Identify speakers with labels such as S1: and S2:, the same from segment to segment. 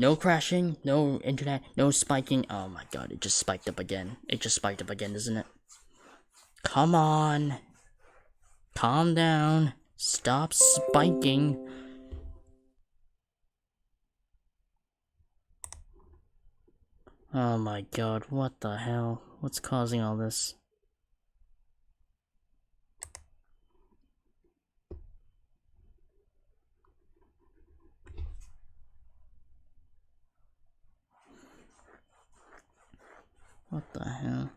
S1: No crashing, no internet, no spiking. Oh my god, it just spiked up again. It just spiked up again, isn't it? Come on. Calm down. Stop spiking. Oh my god, what the hell? What's causing all this? What the hell?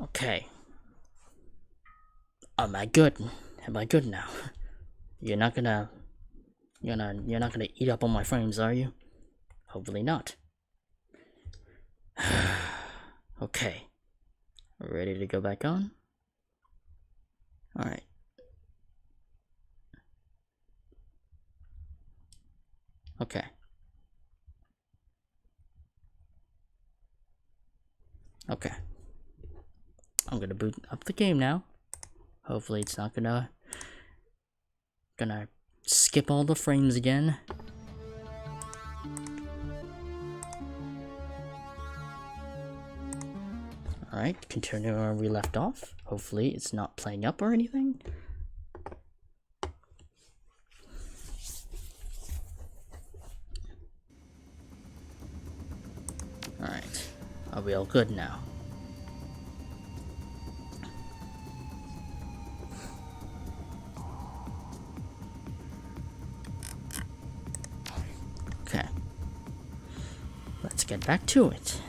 S1: Okay. Am I good? Am I good now? You're not gonna eat up all my frames, are you? Hopefully not. Okay. Ready to go back on? Alright. Okay. Okay. I'm gonna boot up the game now. Hopefully it's not gonna skip all the frames again. Alright, continue where we left off. Hopefully it's not playing up or anything. Alright, are we all good now? Okay, let's get back to it.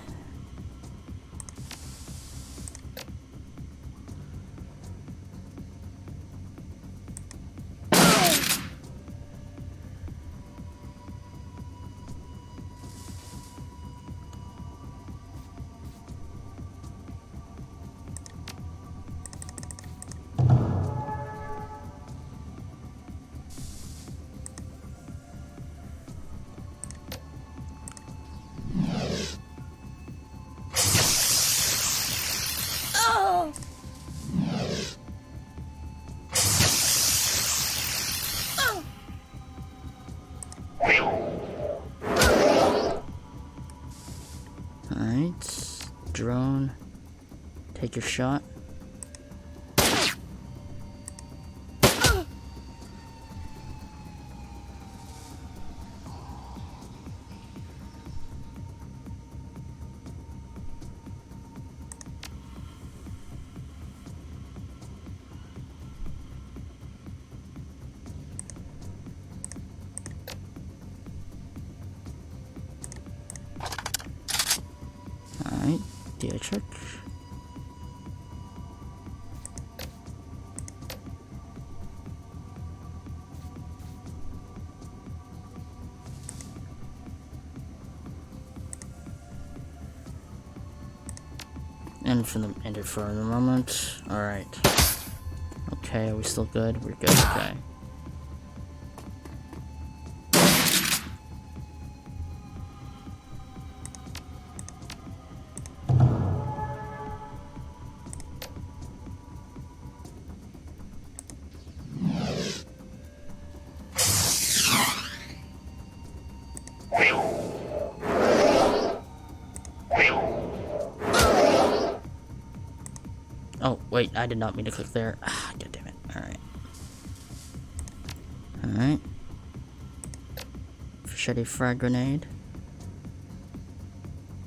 S1: Alright, drone, take your shot. Alright, Dietrich. End it for the moment. Alright. Okay, are we still good? We're good, okay. Oh, wait, I did not mean to click there. Ah, god damn it. Alright. Alright. Machete frag grenade.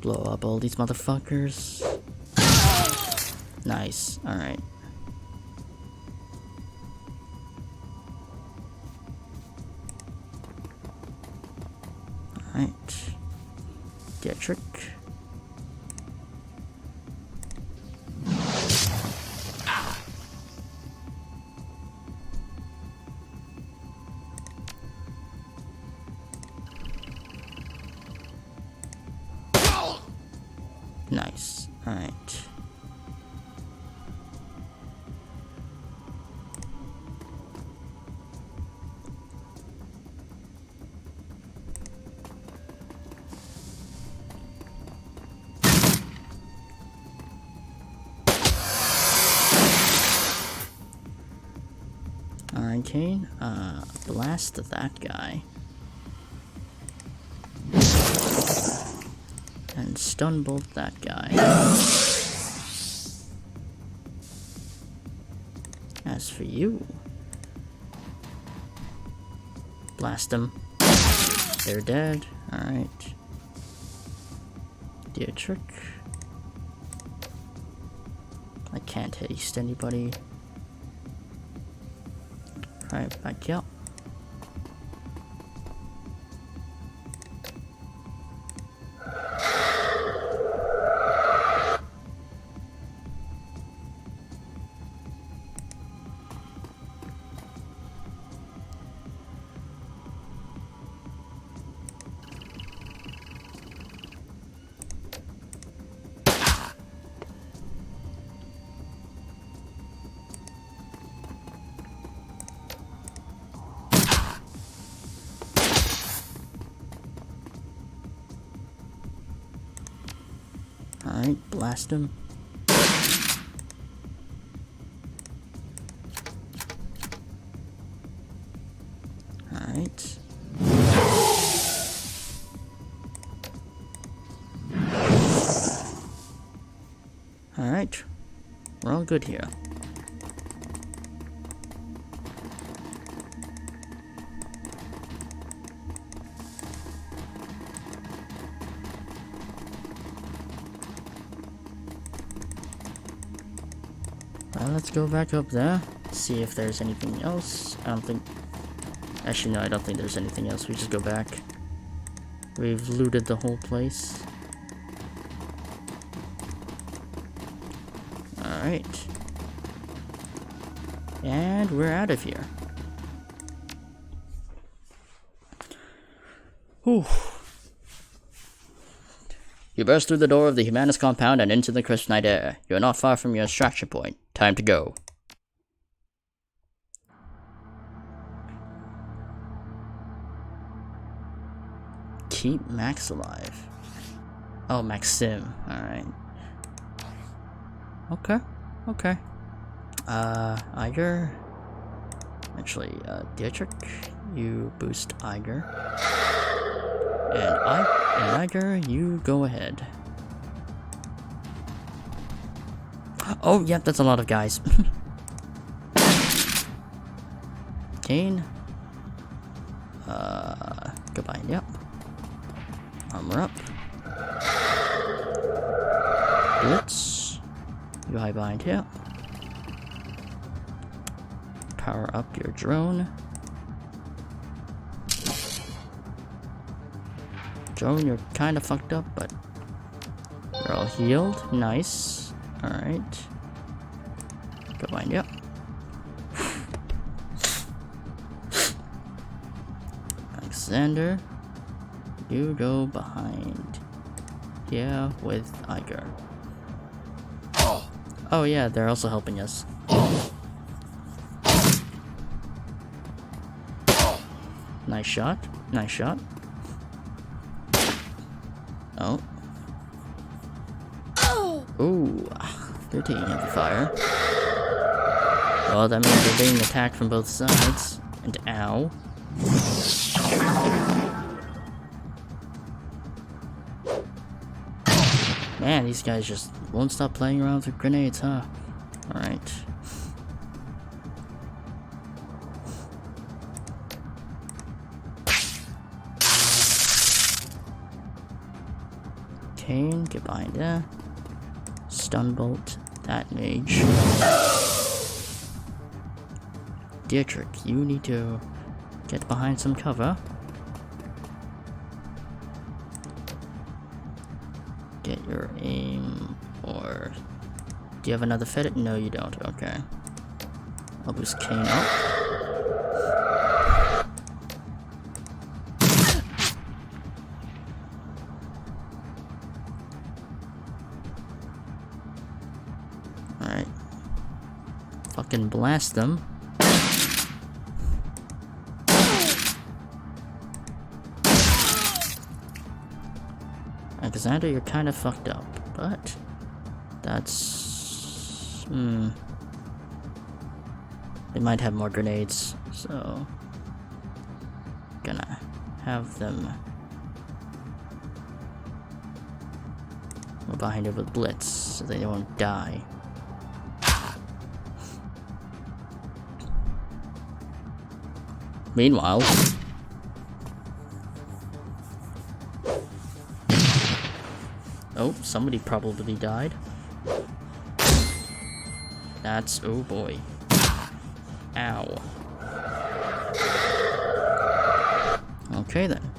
S1: Blow up all these motherfuckers. Nice. Alright. Alright. Dietrich. Nice. Alright. Kane, blast that guy. And stun bolt that guy. As for you, blast them. They're dead. Alright. Dietrich. I can't haste anybody. Alright, back up. Alright, blast him. Alright. Alright. We're all good here. Let's go back up there, see if there's anything else. I don't think... Actually, no, I don't think there's anything else. We just go back. We've looted the whole place. Alright. And we're out of here. Whew. You burst through the door of the Humanus compound and into the crisp night air. You're not far from your extraction point. Time to go. Keep Max alive. Oh, Maxim. Alright. Okay. Okay. Iger. Actually, Dietrich, you boost Iger. And Iger, you go ahead. Oh, yep, that's a lot of guys. Kane. Goodbye, yep. Armor up. Blitz. You hide behind here. Power up your drone. Drone, you're kinda fucked up, but you're all healed. Nice. Alright. Go behind you. Alexander, you go behind. Yeah, with Iger. Oh yeah, they're also helping us. Nice shot. Nice shot. Oh. Ooh, they're taking heavy fire. Well, that means they're being attacked from both sides. And ow. Man, these guys just won't stop playing around with grenades, huh? Alright. Kane, get behind there. Stun bolt that mage. Dietrich, you need to get behind some cover. Get your aim, or do you have another fetid? No, you don't. Okay. I'll boost Kane up. Alright. Fucking blast them. Alexander, you're kind of fucked up, but that's... They might have more grenades, so gonna have them behind it with blitz so they won't die. Meanwhile, oh, somebody probably died. That's, oh boy. Ow. Okay then.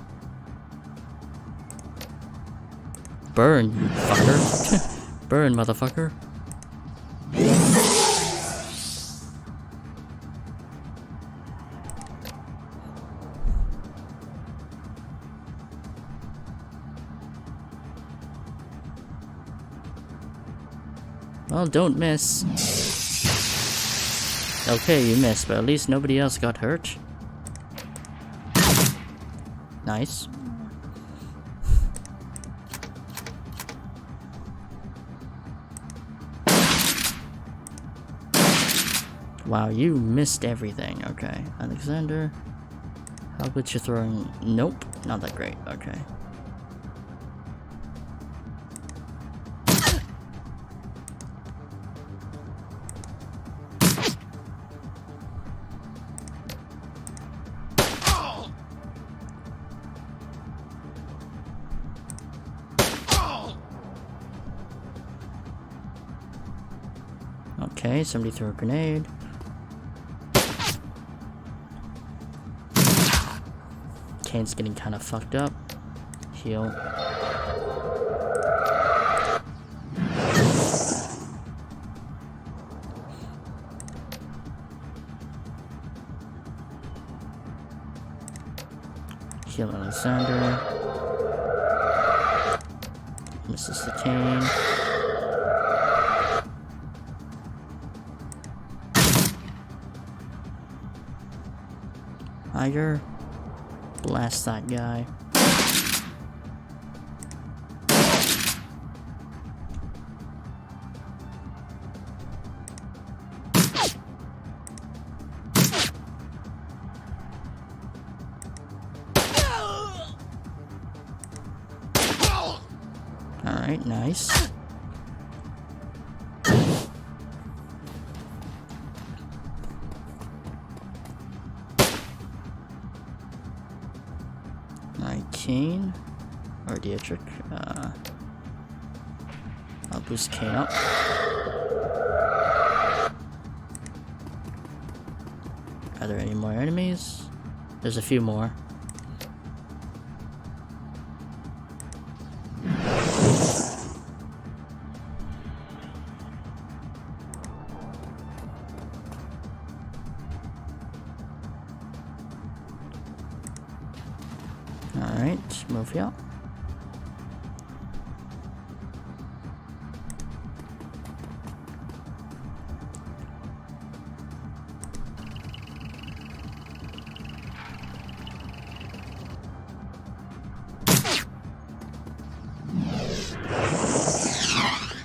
S1: Burn, you fucker. Burn, motherfucker. Well, don't miss. Okay, you missed, but at least nobody else got hurt. Nice. Wow, you missed everything. Okay, Alexander. How about you throwing? Nope, not that great. Okay. Okay, somebody threw a grenade. Kane's getting kind of fucked up. Heal. Heal Alexander. Misses the Kane. Tiger. Blast that guy. Alright, nice. Kane or Dietrich. I'll boost Kane up. Are there any more enemies? There's a few more. Alright, move here.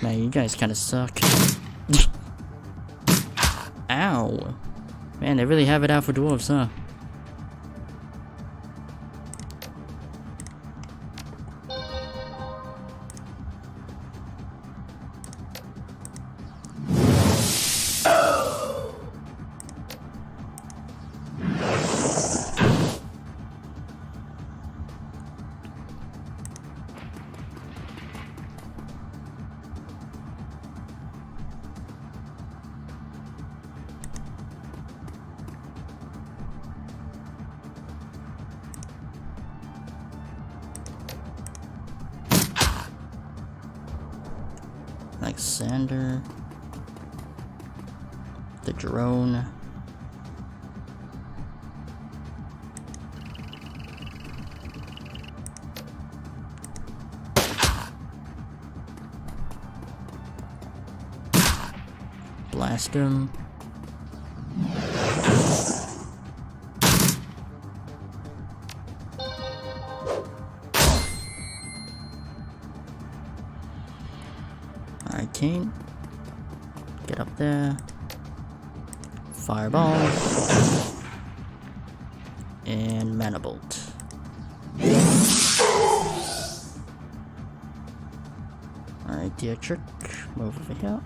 S1: Man, you guys kind of suck. Ow. Man, they really have it out for dwarves, huh? Alexander, the drone, blast him. Alright, Kane. Get up there. Fireball. And Mana Bolt. Alright, Dietrich, move over here.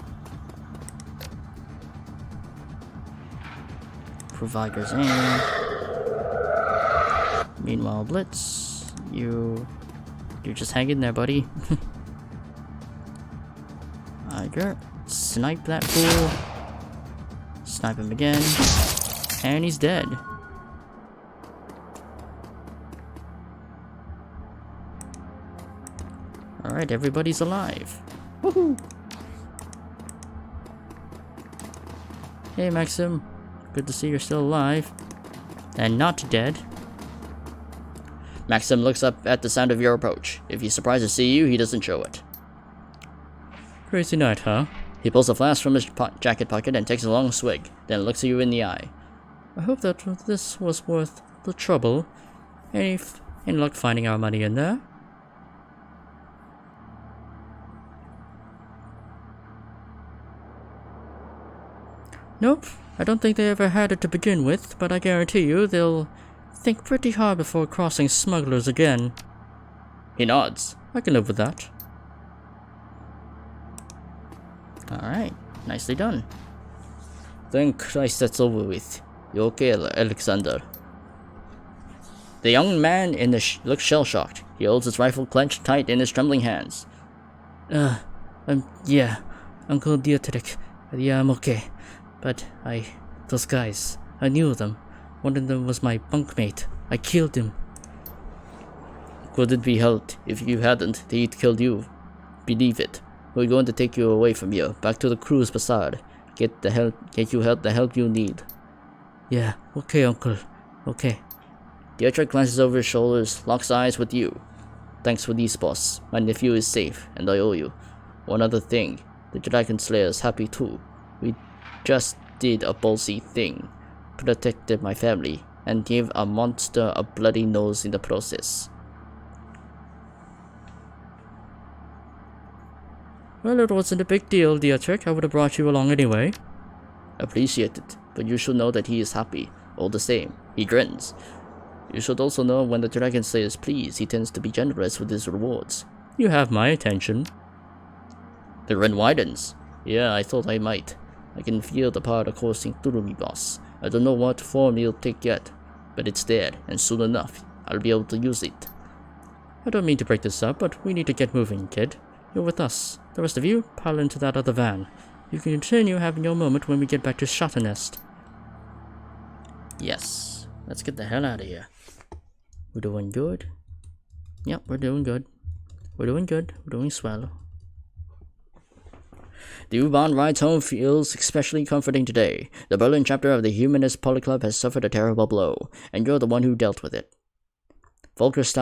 S1: Provider's aim. Meanwhile, Blitz, you're just hanging there, buddy. Iger, snipe that fool. Snipe him again. And he's dead. Alright, everybody's alive. Woohoo! Hey, Maxim. Good to see you're still alive. And not dead. Maxim looks up at the sound of your approach. If he's surprised to see you, he doesn't show it. Crazy night, huh? He pulls a flask from his jacket pocket and takes a long swig, then looks at you in the eye. I hope that this was worth the trouble. Any luck finding our money in there? Nope, I don't think they ever had it to begin with, but I guarantee you they'll think pretty hard before crossing smugglers again. He nods. I can live with that. Alright, nicely done. Thank Christ that's over with. You okay, Alexander? The young man looks shell-shocked. He holds his rifle clenched tight in his trembling hands. Yeah, Uncle Dietrich. Yeah, I'm okay. But those guys, I knew them. One of them was my bunkmate. I killed him. Couldn't be helped. If you hadn't, they'd killed you. Believe it. We're going to take you away from here, back to the cruise facade. Get you the help you need. Yeah, okay, Uncle. Okay. Dietrich glances over his shoulders, locks eyes with you. Thanks for these, boss. My nephew is safe, and I owe you. One other thing. The Dragon Slayer is happy too. We just did a ballsy thing. Protected my family, and gave a monster a bloody nose in the process. Well, it wasn't a big deal, Dietrich. I would have brought you along anyway. Appreciate it, but you should know that he is happy. All the same, he grins. You should also know when the Dragon Slayer is pleased, he tends to be generous with his rewards. You have my attention. The grin widens. Yeah, I thought I might. I can feel the power coursing through me, boss. I don't know what form it'll take yet, but it's there, and soon enough, I'll be able to use it. I don't mean to break this up, but we need to get moving, kid. You're with us. The rest of you, pile into that other van. You can continue having your moment when we get back to Shatternest. Yes. Let's get the hell out of here. We're doing good. Yep, we're doing good. We're doing good. We're doing swell. The U-Bahn ride home feels especially comforting today. The Berlin chapter of the Humanist Polyclub has suffered a terrible blow, and you're the one who dealt with it. Volker's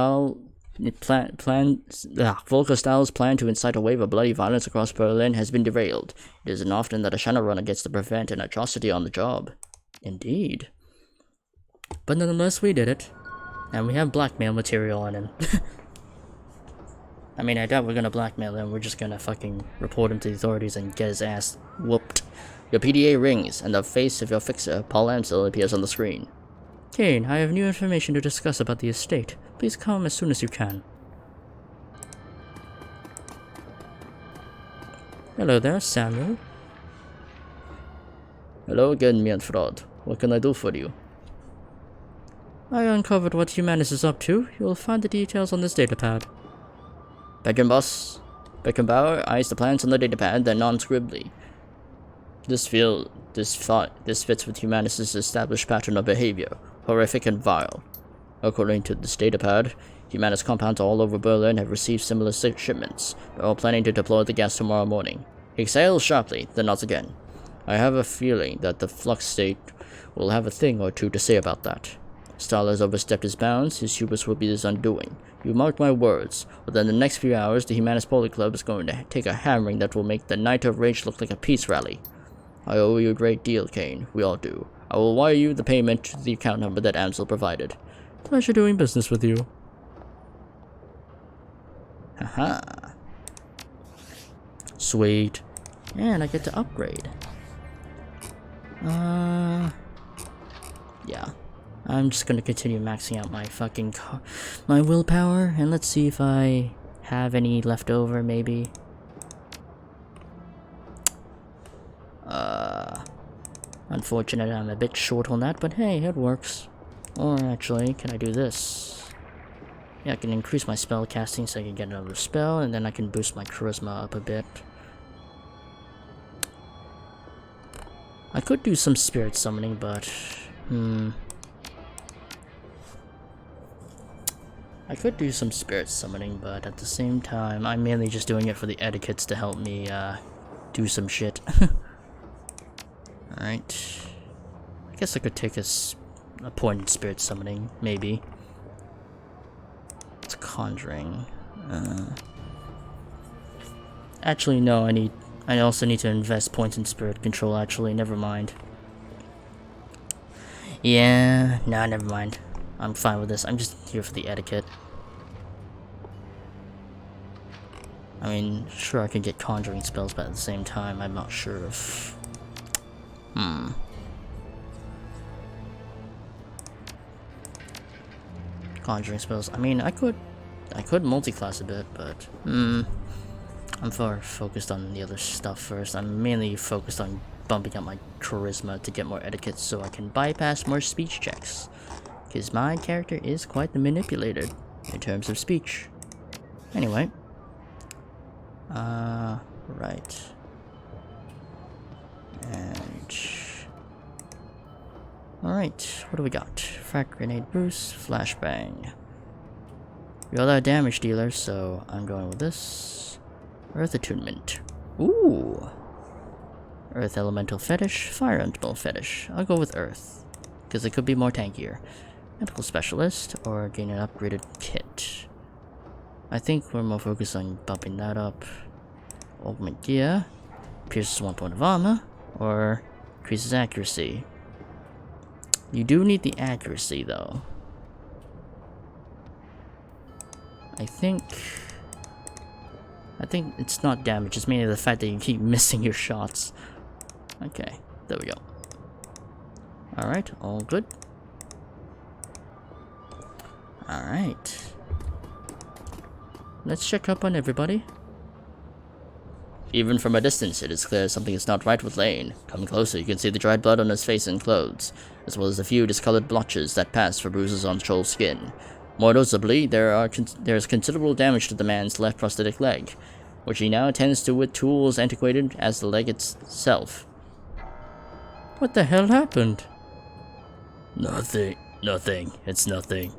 S1: plan to incite a wave of bloody violence across Berlin has been derailed. It isn't often that a Shadowrunner gets to prevent an atrocity on the job. Indeed. But nonetheless, we did it. And we have blackmail material on him. I mean, I doubt we're gonna blackmail him. We're just gonna fucking report him to the authorities and get his ass whooped. Your PDA rings, and the face of your fixer, Paul Amsel, appears on the screen. Kane, I have new information to discuss about the estate. Please come as soon as you can. Hello there, Samuel. Hello again, Mianfrod. What can I do for you? I uncovered what Humanus is up to. You'll find the details on this datapad. Beckenbauer eyes the plans on the datapad, then nods scribbly. This fits with Humanus' established pattern of behavior, horrific and vile. According to this datapad, Humanus compounds all over Berlin have received similar shipments. They're all planning to deploy the gas tomorrow morning. He exhales sharply, then nods again. I have a feeling that the Flux State will have a thing or two to say about that. Stahl has overstepped his bounds, his hubris will be his undoing. You mark my words. Within the next few hours, the Humanist Polyclub is going to take a hammering that will make the Night of Rage look like a peace rally. I owe you a great deal, Kane. We all do. I will wire you the payment to the account number that Amsel provided. Pleasure doing business with you. Haha. Sweet. And I get to upgrade. Yeah. I'm just gonna continue maxing out my fucking my willpower, and let's see if I have any left over, maybe. Unfortunate I'm a bit short on that, but hey, it works. Or actually, can I do this? Yeah, I can increase my spell casting so I can get another spell, and then I can boost my charisma up a bit. I could do some spirit summoning, but I could do some spirit summoning, but at the same time, I'm mainly just doing it for the etiquettes to help me do some shit. Alright. I guess I could take a point in spirit summoning, maybe. It's conjuring. Actually, no, I also need to invest points in spirit control, actually, never mind. Yeah, nah, never mind. I'm fine with this, I'm just here for the etiquette. I mean, sure I can get conjuring spells, but at the same time, I'm not sure if... Conjuring spells. I mean, I could multi-class a bit, but I'm far focused on the other stuff first. I'm mainly focused on bumping up my charisma to get more etiquette so I can bypass more speech checks. Because my character is quite the manipulator in terms of speech. Anyway. Right. And... Alright, what do we got? Frag grenade boost, flashbang. You're a damage dealer, so I'm going with this. Earth attunement. Ooh! Earth elemental fetish, fire elemental fetish. I'll go with earth, because it could be more tankier. Medical specialist, or gain an upgraded kit. I think we're more focused on bumping that up. Augment gear, pierces 1 point of armor, or increases accuracy. You do need the accuracy, though. I think it's not damage, it's mainly the fact that you keep missing your shots. Okay, there we go. Alright, all good. Alright. Let's check up on everybody. Even from a distance, it is clear something is not right with Lane. Coming closer, you can see the dried blood on his face and clothes, as well as a few discolored blotches that pass for bruises on Troll's skin. More noticeably, there is considerable damage to the man's left prosthetic leg, which he now tends to with tools antiquated as the leg itself. What the hell happened? Nothing. It's nothing.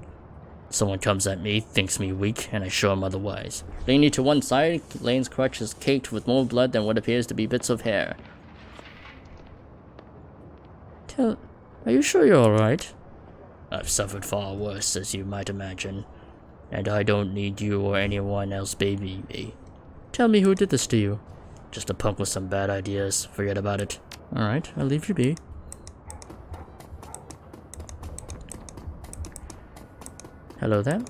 S1: Someone comes at me, thinks me weak, and I show him otherwise. Leaning to one side, Lane's crutch is caked with more blood than what appears to be bits of hair. Are you sure you're alright? I've suffered far worse, as you might imagine. And I don't need you or anyone else babying me. Tell me who did this to you. Just a punk with some bad ideas. Forget about it. Alright, I'll leave you be. Hello there.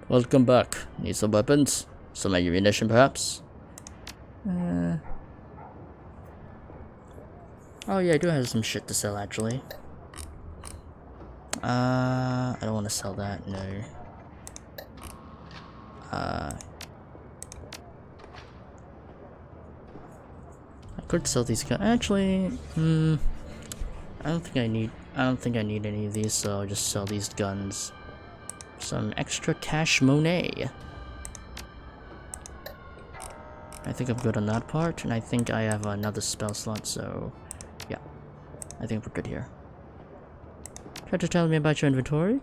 S1: Welcome back. Need some weapons? Some ammunition, perhaps? Oh yeah, I do have some shit to sell, actually. I don't want to sell that, no. I could sell these guns. Actually, I don't think I need any of these, so I'll just sell these guns. Some extra cash money. I think I'm good on that part, and I think I have another spell slot, so yeah. I think we're good here. Try to tell me about your inventory?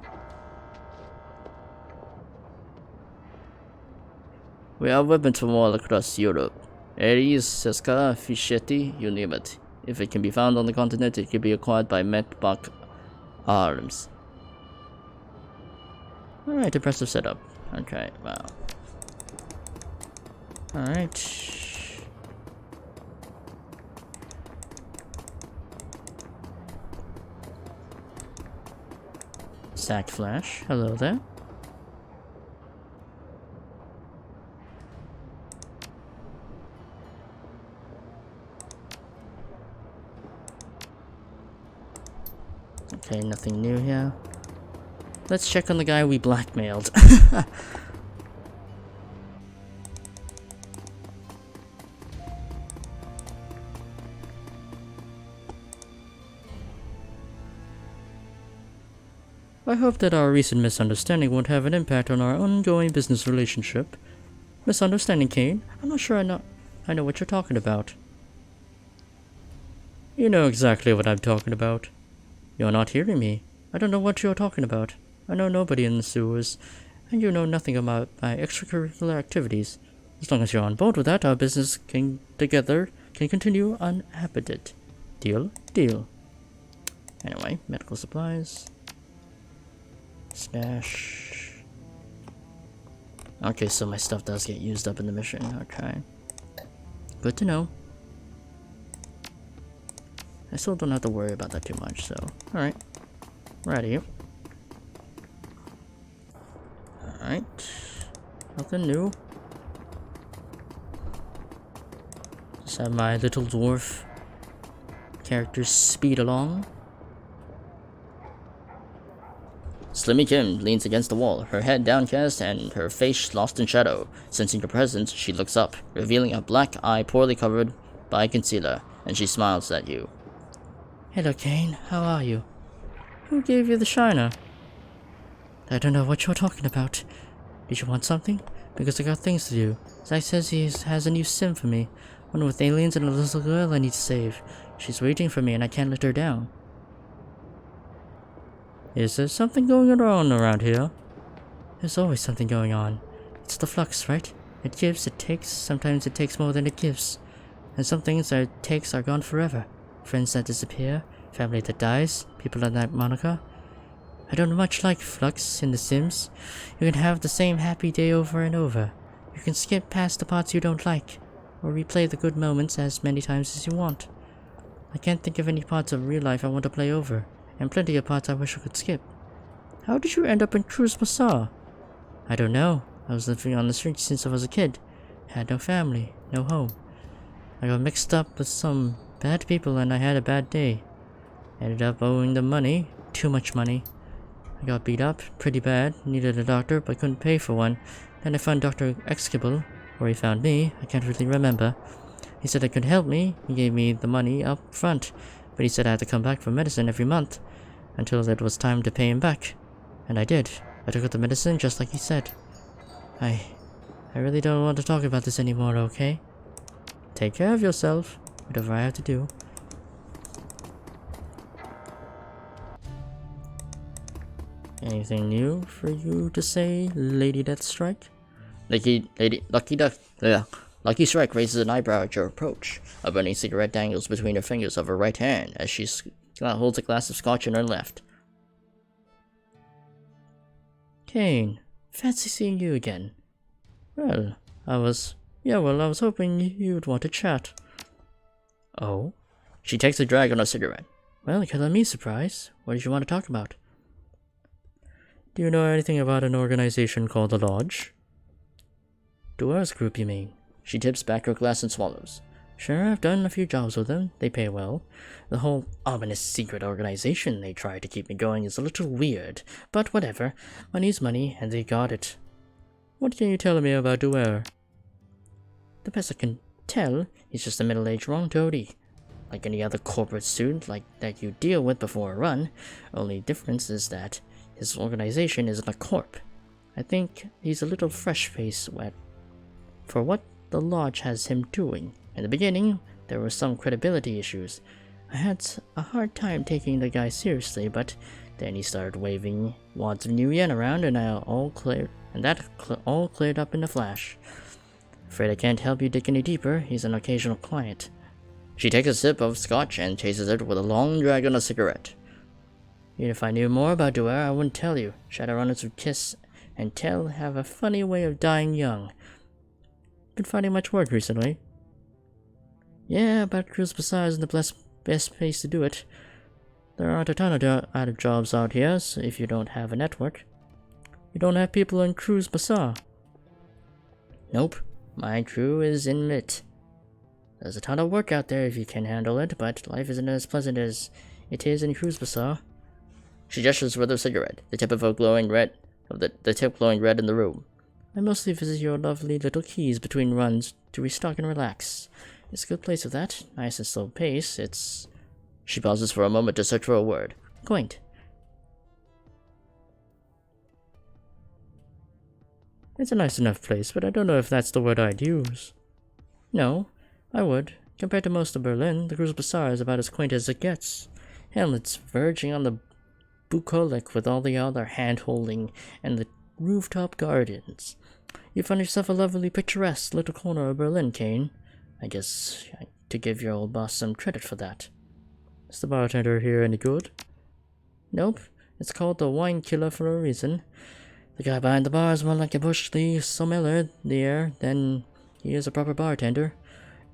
S1: We have weapons from all across Europe. Ares, Seska, Fischetti, you name it. If it can be found on the continent, it can be acquired by Metbach Arms. Alright, impressive setup. Okay, wow. Alright. Sack Flash, hello there. Okay, nothing new here. Let's check on the guy we blackmailed. I hope that our recent misunderstanding won't have an impact on our ongoing business relationship. Misunderstanding, Kane? I'm not sure I know what you're talking about. You know exactly what I'm talking about. You're not hearing me. I don't know what you're talking about. I know nobody in the sewers, and you know nothing about my extracurricular activities. As long as you're on board with that, our business can continue uninhibited. Deal? Deal. Anyway, medical supplies. Stash. Okay, so my stuff does get used up in the mission. Okay. Good to know. I still don't have to worry about that too much, so. Alright. We're out of here. Alright. Nothing new. Just have my little dwarf characters speed along. Slimmy Kim leans against the wall, her head downcast and her face lost in shadow. Sensing your presence, she looks up, revealing a black eye poorly covered by concealer, and she smiles at you. Hello, Kane. How are you? Who gave you the shiner? I don't know what you're talking about. Did you want something? Because I got things to do. Zach says he has a new sim for me. One with aliens and a little girl I need to save. She's waiting for me and I can't let her down. Is there something going on around here? There's always something going on. It's the flux, right? It gives, it takes, sometimes it takes more than it gives. And some things that it takes are gone forever. Friends that disappear, family that dies, people on that moniker. I don't much like flux in The Sims. You can have the same happy day over and over. You can skip past the parts you don't like, or replay the good moments as many times as you want. I can't think of any parts of real life I want to play over, and plenty of parts I wish I could skip. How did you end up in Cruz Bazaar? I don't know. I was living on the streets since I was a kid. Had no family, no home. I got mixed up with some bad people and I had a bad day. Ended up owing them money, too much money. I got beat up pretty bad, needed a doctor but couldn't pay for one. Then I found Dr. Exkibble, or he found me, I can't really remember. He said he could help me, he gave me the money up front, but he said I had to come back for medicine every month, until it was time to pay him back. And I did. I took the medicine just like he said. I really don't want to talk about this anymore, okay? Take care of yourself, whatever I have to do. Anything new for you to say, Lady Deathstrike? Lucky Strike raises an eyebrow at your approach. A burning cigarette dangles between her fingers of her right hand as she holds a glass of scotch in her left. Kane, fancy seeing you again. Well, I was hoping you'd want to chat. Oh? She takes a drag on her cigarette. Well, you're letting me surprise. What did you want to talk about? Do you know anything about an organization called the Lodge? Duer's group, you mean? She tips back her glass and swallows. Sure, I've done a few jobs with them. They pay well. The whole ominous secret organization they try to keep me going is a little weird, but whatever. Money's money, and they got it. What can you tell me about Duer? The best I can tell, he's just a middle-aged wrong toady. Like any other corporate student that you deal with before a run. Only difference is that his organization isn't a corp. I think he's a little fresh-faced for what the Lodge has him doing. In the beginning, there were some credibility issues. I had a hard time taking the guy seriously, but then he started waving wads of new yen around and that all cleared up in a flash. Afraid I can't help you dig any deeper. He's an occasional client. She takes a sip of scotch and chases it with a long drag on a cigarette. Even if I knew more about Duer, I wouldn't tell you. Shadowrunners would kiss and tell have a funny way of dying young. Been finding much work recently. Yeah, but Cruz Bazaar isn't the best place to do it. There aren't a ton of jobs out here, so if you don't have a network. You don't have people in Cruz Bazaar. Nope, my crew is in MIT. There's a ton of work out there if you can handle it, but life isn't as pleasant as it is in Cruz Bazaar. She gestures with her cigarette, the tip glowing red in the room. I mostly visit your lovely little keys between runs to restock and relax. It's a good place for that. Nice and slow pace. It's... She pauses for a moment to search for a word. Quaint. It's a nice enough place, but I don't know if that's the word I'd use. No, I would. Compared to most of Berlin, the Große Bazaar is about as quaint as it gets. Hell, it's verging on the bucolic with all the other hand-holding and the rooftop gardens. You find yourself a lovely picturesque little corner of Berlin, Kane. I guess to give your old boss some credit for that. Is the bartender here any good? Nope. It's called the Wine Killer for a reason. The guy behind the bar is more like a bush league sommelier there than he is a proper bartender.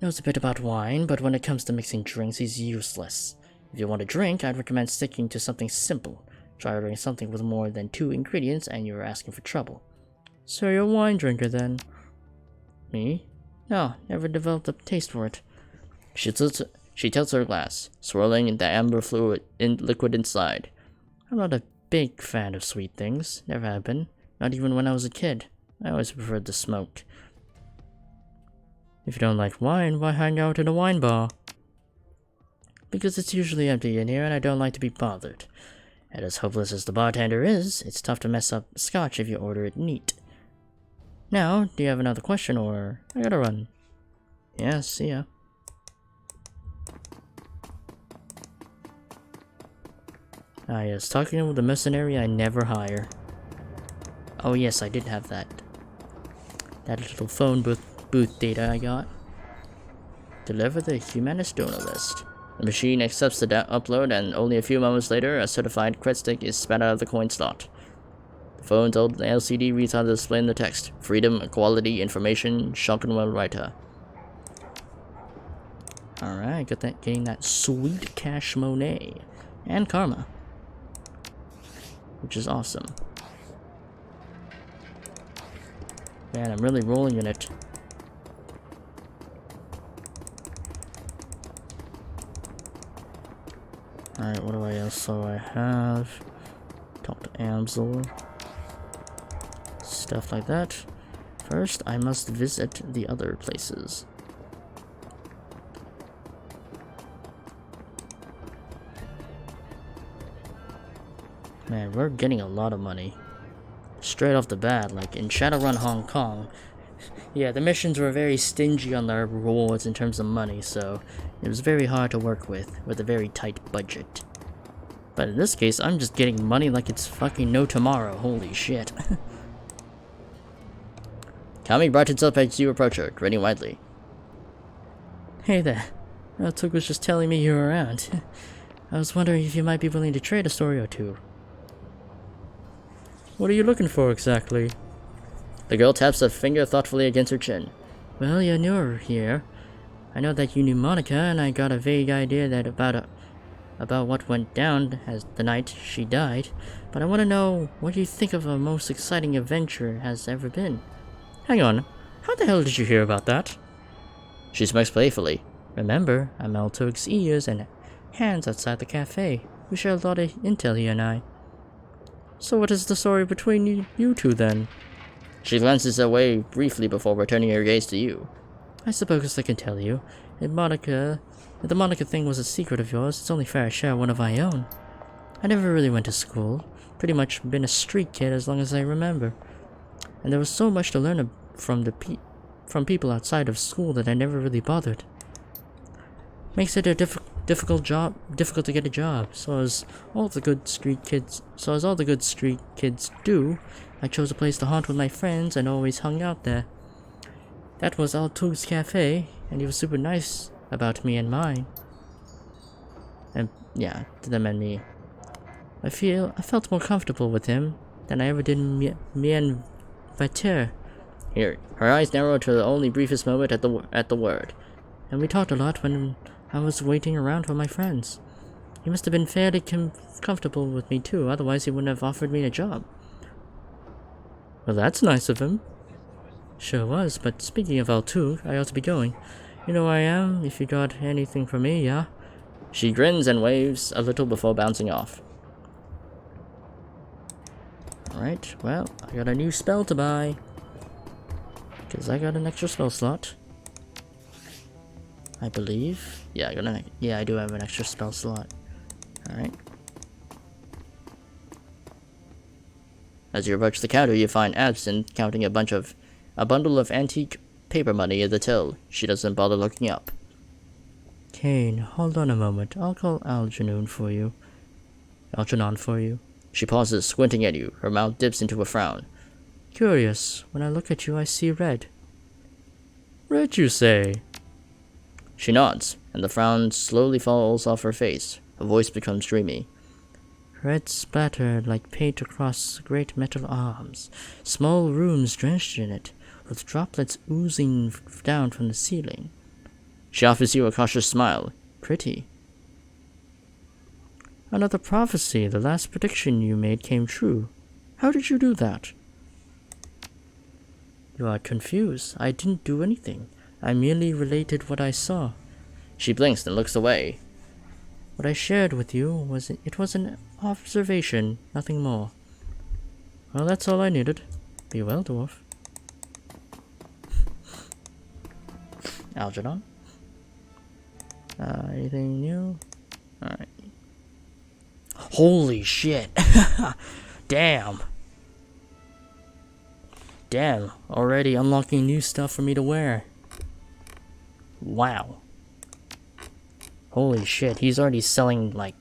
S1: Knows a bit about wine, but when it comes to mixing drinks, he's useless. If you want a drink, I'd recommend sticking to something simple. Try ordering something with more than 2 ingredients and you're asking for trouble. So you're a wine drinker then? Me? No, never developed a taste for it. She tilts her glass, swirling the amber liquid inside. I'm not a big fan of sweet things. Never have been. Not even when I was a kid. I always preferred the smoke. If you don't like wine, why hang out in a wine bar? Because it's usually empty in here and I don't like to be bothered. And as hopeless as the bartender is, it's tough to mess up scotch if you order it neat. Now, do you have another question or... I gotta run. Yeah, see ya. Ah yes, talking with the mercenary I never hire. Oh yes, I did have that little phone booth data I got. Deliver the Humanist donor list. The machine accepts the upload and only a few moments later, a certified cred stick is spat out of the coin slot. The phone's old LCD reads on the display in the text. Freedom, equality, information, Shockenwell writer. Alright, getting that sweet cash money. And karma. Which is awesome. Man, I'm really rolling in it. Alright, what do I have? Talk to Amsel. Stuff like that. First, I must visit the other places. Man, we're getting a lot of money. Straight off the bat, like in Shadowrun Hong Kong. Yeah, the missions were very stingy on their rewards in terms of money, so it was very hard to work with a very tight budget. But in this case, I'm just getting money like it's fucking no tomorrow. Holy shit. Kami brought itself as you approach her, grinning widely. Hey there. Tuk was just telling me you were around. I was wondering if you might be willing to trade a story or two. What are you looking for exactly? The girl taps a finger thoughtfully against her chin. Well, you're newer here. I know that you knew Monica, and I got a vague idea that about what went down as the night she died. But I want to know what you think of a most exciting adventure has ever been. Hang on, how the hell did you hear about that? She smirks playfully. Remember, I'm Alto's ears and hands outside the cafe. We share a lot of intel, he and I. So what is the story between you two then? She glances away briefly before returning her gaze to you. I suppose I can tell you. If the Monica thing was a secret of yours, it's only fair I share one of my own. I never really went to school. Pretty much been a street kid as long as I remember. And there was so much to learn from people outside of school that I never really bothered. Makes it a difficult to get a job. So as all the good street kids do, I chose a place to haunt with my friends and always hung out there. That was Alto's cafe, and he was super nice about me and mine. And yeah, to them and me. I felt more comfortable with him than I ever did me and Vater. Here, her eyes narrowed to the only briefest moment at the word. And we talked a lot when I was waiting around for my friends. He must have been fairly comfortable with me too, otherwise he wouldn't have offered me a job. Well, that's nice of him. Sure was, but speaking of Altu, I ought to be going. You know who I am, if you got anything for me, yeah? She grins and waves a little before bouncing off. Alright, well, I got a new spell to buy. Because I got an extra spell slot. I believe. Yeah, I do have an extra spell slot. Alright. As you approach the counter, you find Absinthe counting a bundle of antique paper money at the till. She doesn't bother looking up. Kane, hold on a moment. I'll call Algernon for you. She pauses, squinting at you. Her mouth dips into a frown. Curious. When I look at you, I see red. Red, you say? She nods, and the frown slowly falls off her face. Her voice becomes dreamy. Red splattered like paint across great metal arms. Small rooms drenched in it, with droplets oozing down from the ceiling. She offers you a cautious smile. Pretty. Another prophecy. The last prediction you made came true. How did you do that? You are confused. I didn't do anything. I merely related what I saw. She blinks and looks away. What I shared with you was an observation, nothing more. Well, that's all I needed. Be well, dwarf. Algernon? Anything new? Alright. Holy shit! Damn! Damn, already unlocking new stuff for me to wear. Wow. Holy shit, he's already selling, like,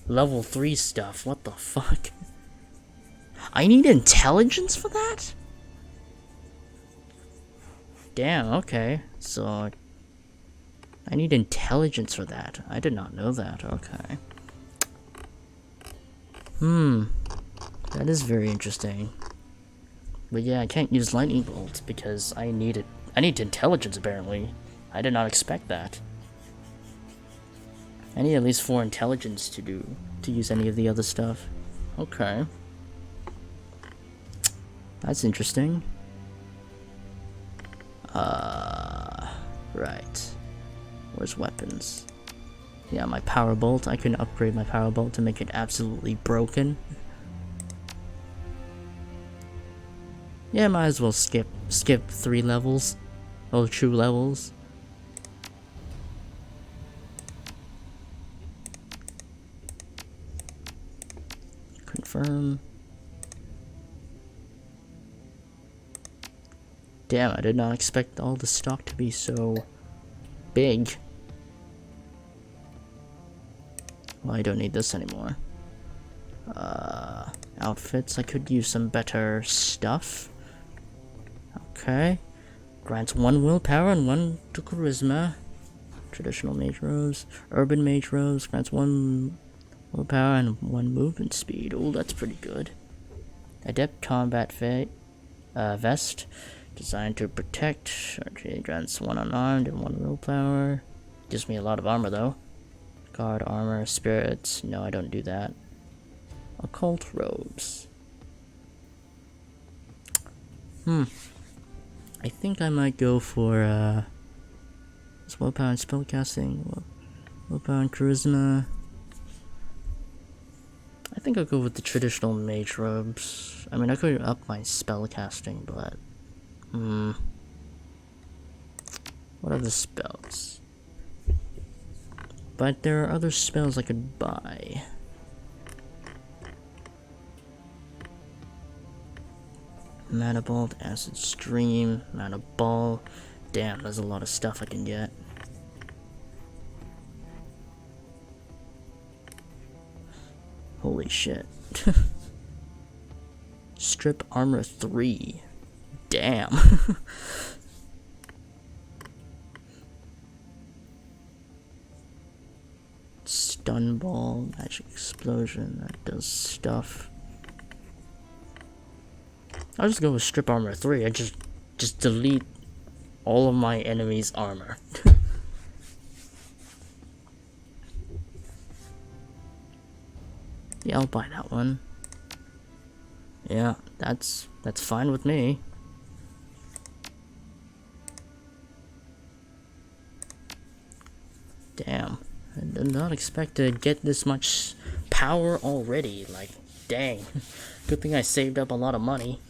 S1: level 3 stuff. What the fuck? I need intelligence for that? Damn, okay. So, I need intelligence for that. I did not know that. Okay. That is very interesting. But yeah, I can't use lightning bolts because I need intelligence apparently. I did not expect that. I need at least 4 intelligence to use any of the other stuff. Okay. That's interesting. Right. Where's weapons? Yeah, my power bolt. I can upgrade my power bolt to make it absolutely broken. Yeah, might as well skip 3 levels. Oh, 2 levels. Confirm. Damn, I did not expect all the stock to be so big. Well, I don't need this anymore. Outfits, I could use some better stuff. Okay. Grants 1 willpower and 1 to charisma. Traditional mage robes. Urban mage robes. Grants 1 willpower and 1 movement speed. Oh, that's pretty good. Adept combat vest. Designed to protect. Okay, grants 1 unarmed and 1 willpower. Gives me a lot of armor though. Guard armor, spirits. No, I don't do that. Occult robes. I think I might go for willpower and spellcasting. Willpower and charisma. I think I'll go with the traditional mage robes. I mean, I could up my spellcasting, but what are the spells? But there are other spells I could buy. Mana Bolt, Acid Stream, Mana Ball. Damn, there's a lot of stuff I can get. Holy shit. Strip Armor 3. Damn. Stun Ball, Magic Explosion, that does stuff. I'll just go with Strip Armor 3. I just delete all of my enemies' armor. Yeah, I'll buy that one. Yeah, that's fine with me. Damn, I did not expect to get this much power already. Like, Dang. Good thing I saved up a lot of money.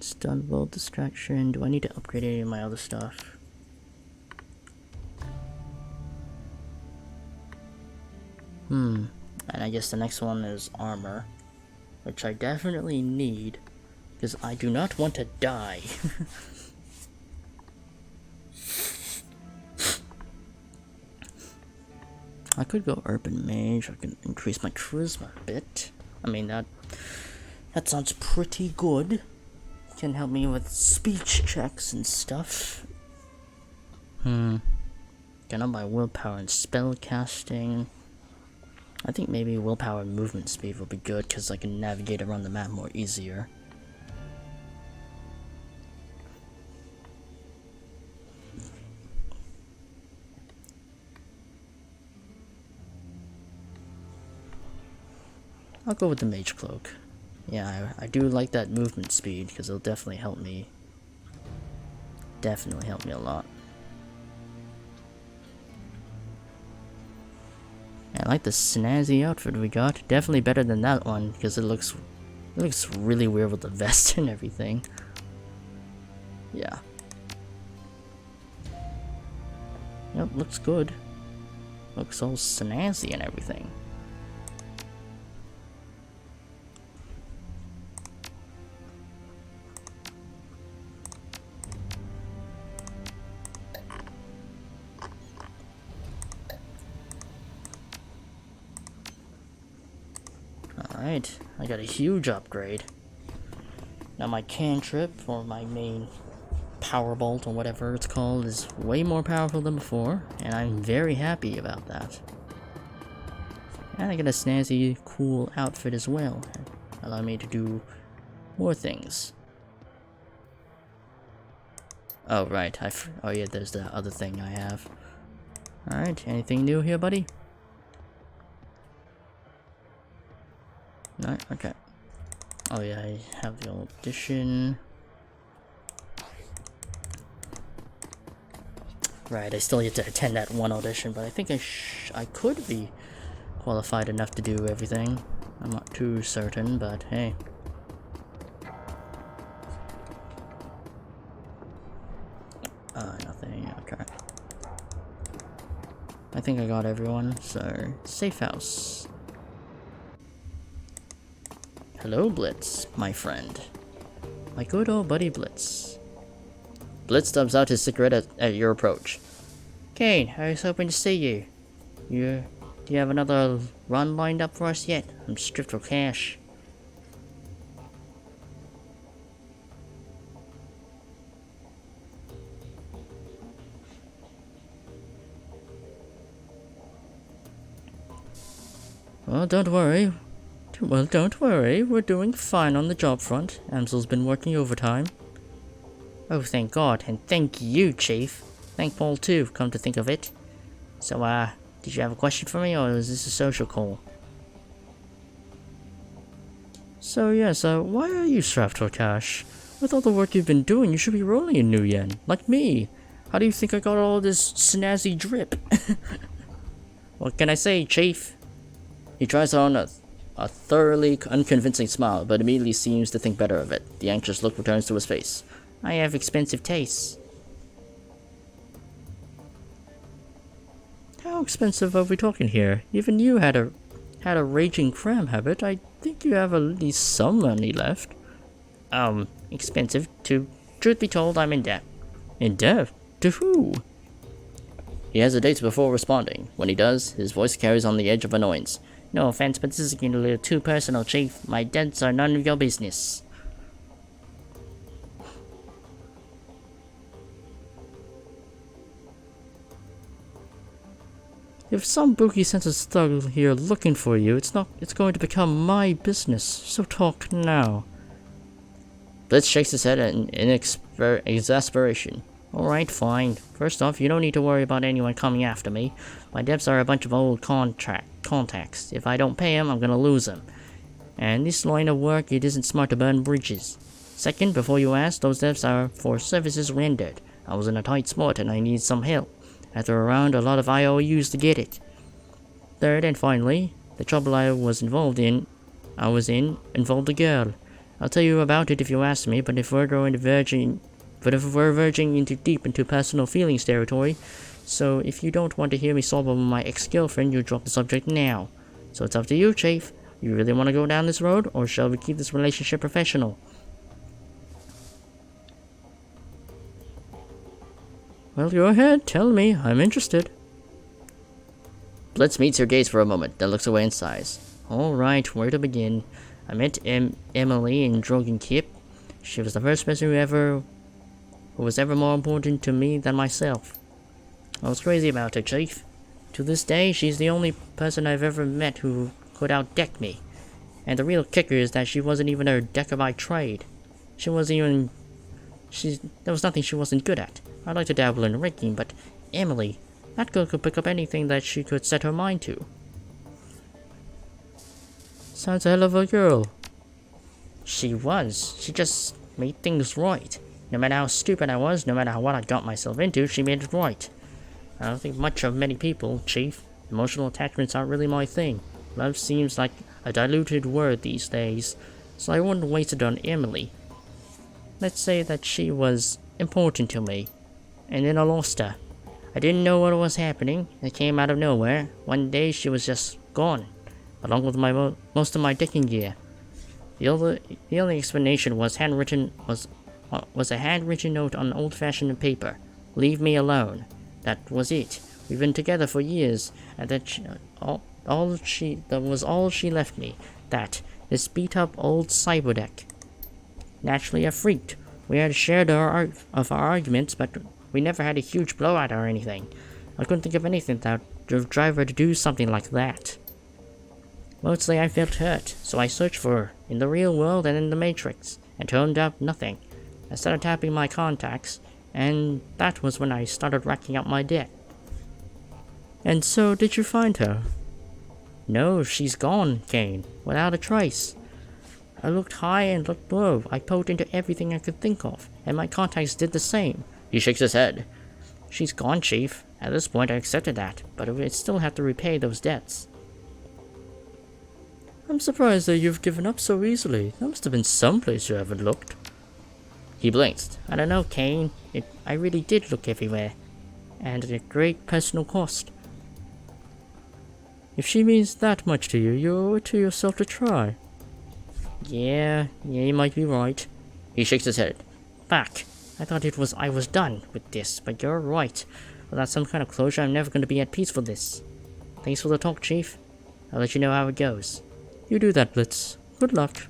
S1: Stun bolt distraction. Do I need to upgrade any of my other stuff? And I guess the next one is armor, which I definitely need, because I do not want to die. I could go urban mage. I can increase my charisma a bit. I mean, that sounds pretty good. Can help me with speech checks and stuff. Can up my willpower and spell casting. I think maybe willpower and movement speed will be good because I can navigate around the map more easier. I'll go with the mage cloak. Yeah, I do like that movement speed because it'll definitely help me. Definitely help me a lot. I like the snazzy outfit we got. Definitely better than that one because it looks really weird with the vest and everything. Yeah. Yep, looks good. Looks all snazzy and everything. Alright, I got a huge upgrade. Now my cantrip, or my main power bolt, or whatever it's called, is way more powerful than before, and I'm very happy about that. And I got a snazzy, cool outfit as well, allowing me to do more things. Oh right, oh yeah, there's the other thing I have. Alright, anything new here, buddy? No? Okay. Oh yeah, I have the old edition. Right, I still need to attend that one audition, but I think I could be qualified enough to do everything. I'm not too certain, but hey. Nothing, okay. I think I got everyone, so safe house. Hello, Blitz, my friend. My good old buddy Blitz. Blitz stubs out his cigarette at your approach. Kane, I was hoping to see you. Do you have another run lined up for us yet? I'm stripped for cash. Well, don't worry. Well, don't worry. We're doing fine on the job front. Amsel's been working overtime. Oh, thank God, and thank you, Chief. Thank Paul, too, come to think of it. So, did you have a question for me, or is this a social call? So, yes, why are you strapped for cash? With all the work you've been doing, you should be rolling in new yen, like me. How do you think I got all this snazzy drip? What can I say, Chief? He tries on a thoroughly unconvincing smile, but immediately seems to think better of it. The anxious look returns to his face. I have expensive tastes. How expensive are we talking here? Even you had a raging cram habit. I think you have at least some money left. Expensive. Truth be told, I'm in debt. In debt? To who? He hesitates before responding. When he does, his voice carries on the edge of annoyance. No offense, but this is getting a little too personal, Chief. My debts are none of your business. If some bookie-senses thug here looking for you, it's going to become my business, so talk now. Blitz shakes his head in exasperation. Alright, fine. First off, you don't need to worry about anyone coming after me. My debts are a bunch of old contacts. If I don't pay them, I'm gonna lose them. And this line of work, it isn't smart to burn bridges. Second, before you ask, those debts are for services rendered. I was in a tight spot and I need some help. I threw around a lot of IOUs to get it. Third and finally, the trouble I was in involved a girl. I'll tell you about it if you ask me, but if we're verging into deep into personal feelings territory, so if you don't want to hear me sob over my ex-girlfriend, you drop the subject now. So it's up to you, Chief. You really want to go down this road, or shall we keep this relationship professional? Well, go ahead, tell me, I'm interested. Blitz meets her gaze for a moment, then looks away and sighs. Alright, where to begin? I met Emily in Dragonfall. She was the first person who was ever more important to me than myself. I was crazy about her, Chief. To this day, she's the only person I've ever met who could outdeck me. And the real kicker is that she wasn't even a decker by trade. There was nothing she wasn't good at. I'd like to dabble in rigging, but Emily, that girl could pick up anything that she could set her mind to. Sounds a hell of a girl. She was. She just made things right. No matter how stupid I was, no matter what I got myself into, she made it right. I don't think much of many people, Chief. Emotional attachments aren't really my thing. Love seems like a diluted word these days, so I wouldn't waste it on Emily. Let's say that she was important to me, and then I lost her. I didn't know what was happening. It came out of nowhere. One day she was just gone, along with most of my decking gear. The only explanation was a handwritten note on old-fashioned paper. Leave me alone. That was it. We've been together for years, and that was all she left me. This beat-up old cyberdeck. Naturally, I freaked. We had shared our arguments, but we never had a huge blowout or anything. I couldn't think of anything that would drive her to do something like that. Mostly I felt hurt, so I searched for her, in the real world and in the Matrix, and turned up nothing. I started tapping my contacts, and that was when I started racking up my debt. And so, did you find her? No, she's gone, Kane, without a trace. I looked high and looked low. I poked into everything I could think of, and my contacts did the same. He shakes his head. She's gone, Chief. At this point, I accepted that, but we'd still have to repay those debts. I'm surprised that you've given up so easily. There must have been some place you haven't looked. He blinked. I don't know, Kane. I really did look everywhere, and at a great personal cost. If she means that much to you, you owe it to yourself to try. Yeah, you might be right. He shakes his head. Fuck. I thought I was done with this, but you're right. Without some kind of closure, I'm never going to be at peace for this. Thanks for the talk, Chief. I'll let you know how it goes. You do that, Blitz. Good luck.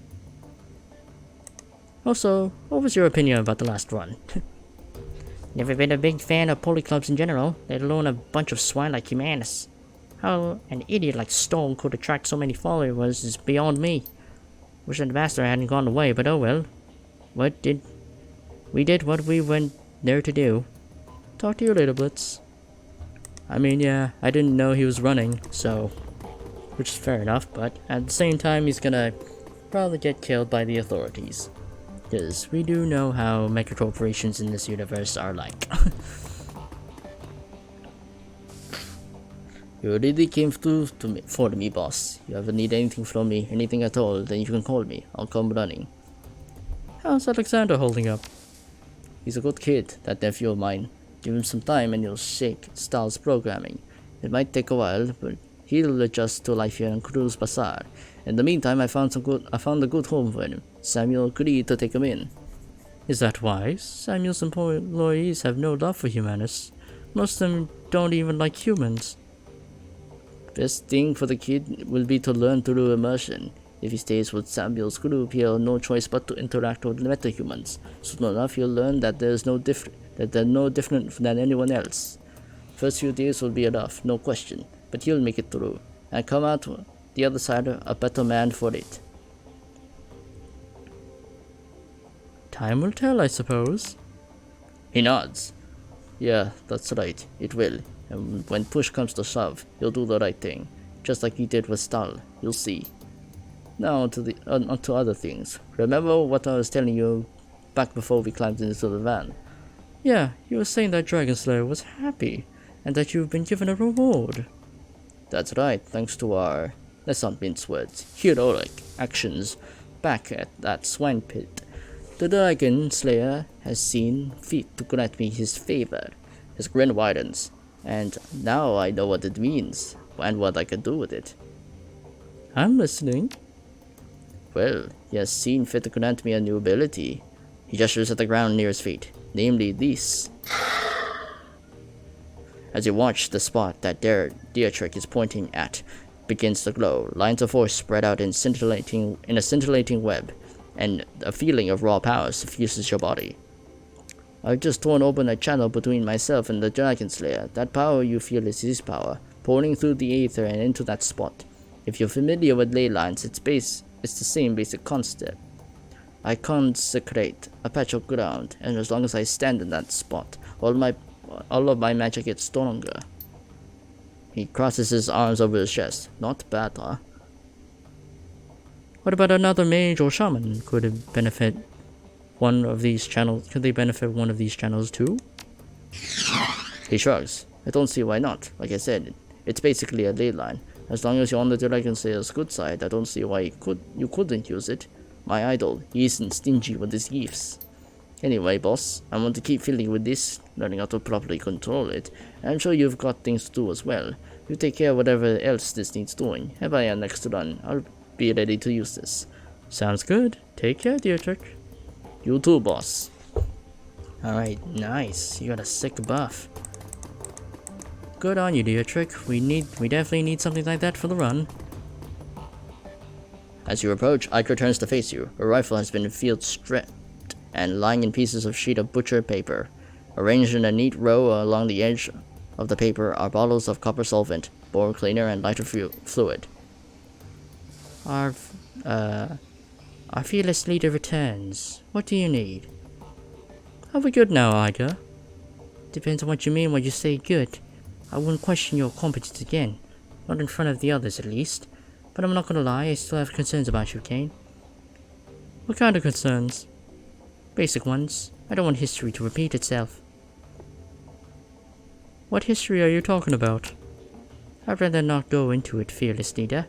S1: Also, what was your opinion about the last run? Never been a big fan of polyclubs in general, let alone a bunch of swine like Humanus. How an idiot like Storm could attract so many followers is beyond me. Wish the master hadn't gone away, but oh well. We did what we went there to do. Talk to you later, Blitz. I mean, yeah, I didn't know he was running, so... Which is fair enough, but at the same time, he's gonna probably get killed by the authorities. Because we do know how mega corporations in this universe are like. You really came through for me, boss. You ever need anything from me, anything at all, then you can call me. I'll come running. How's Alexander holding up? He's a good kid, that nephew of mine. Give him some time and he'll shake Stahl's programming. It might take a while, but he'll adjust to life here in Cruz Bazaar. In the meantime, I found a good home for him. Samuel agreed to take him in. Is that wise? Samuel's employees have no love for Humanus. Most of them don't even like humans. Best thing for the kid will be to learn through immersion. If he stays with Samuel's group, he'll have no choice but to interact with metahumans. Soon enough, he'll learn that they're no different than anyone else. First few days will be enough, no question, but he'll make it through, and come out the other side a better man for it. Time will tell, I suppose. He nods. Yeah, that's right, it will. And when push comes to shove, he'll do the right thing, just like he did with Stahl. You'll see. Now onto other things. Remember what I was telling you back before we climbed into the van? Yeah, you were saying that Dragon Slayer was happy, and that you've been given a reward. That's right, thanks to our, let's not mince words, heroic actions back at that swine pit. The Dragon Slayer has seen fit to grant me his favor. His grin widens, and now I know what it means, and what I can do with it. I'm listening. Well, he has seen fit to grant me a new ability. He gestures at the ground near his feet, namely this. As you watch, the spot that Dietrich is pointing at begins to glow. Lines of force spread out in a scintillating web, and a feeling of raw power suffuses your body. I've just torn open a channel between myself and the Dragon Slayer. That power you feel is his power, pouring through the aether and into that spot. If you're familiar with ley lines, it's the same basic concept. I consecrate a patch of ground, and as long as I stand in that spot, all of my magic gets stronger. He crosses his arms over his chest. Not bad, huh? What about another mage or shaman? Could they benefit one of these channels too? He shrugs. I don't see why not. Like I said, it's basically a ley line. As long as you're on the Dragon Slayer's good side, I don't see why you couldn't use it. My idol, he isn't stingy with his gifts. Anyway, boss, I want to keep filling with this, learning how to properly control it. I'm sure you've got things to do as well. You take care of whatever else this needs doing. Have I next run? I'll be ready to use this. Sounds good. Take care, Dietrich. You too, boss. Alright, nice. You got a sick buff. Good on you, Dietrich. We definitely need something like that for the run. As you approach, Iker turns to face you. Her rifle has been field stripped and lying in pieces of sheet of butcher paper. Arranged in a neat row along the edge of the paper are bottles of copper solvent, bore cleaner, and lighter fluid. Our fearless leader returns. What do you need? Are we good now, Iker? Depends on what you mean when you say good. I wouldn't question your competence again. Not in front of the others, at least. But I'm not gonna lie, I still have concerns about you, Kane. What kind of concerns? Basic ones. I don't want history to repeat itself. What history are you talking about? I'd rather not go into it, fearless leader.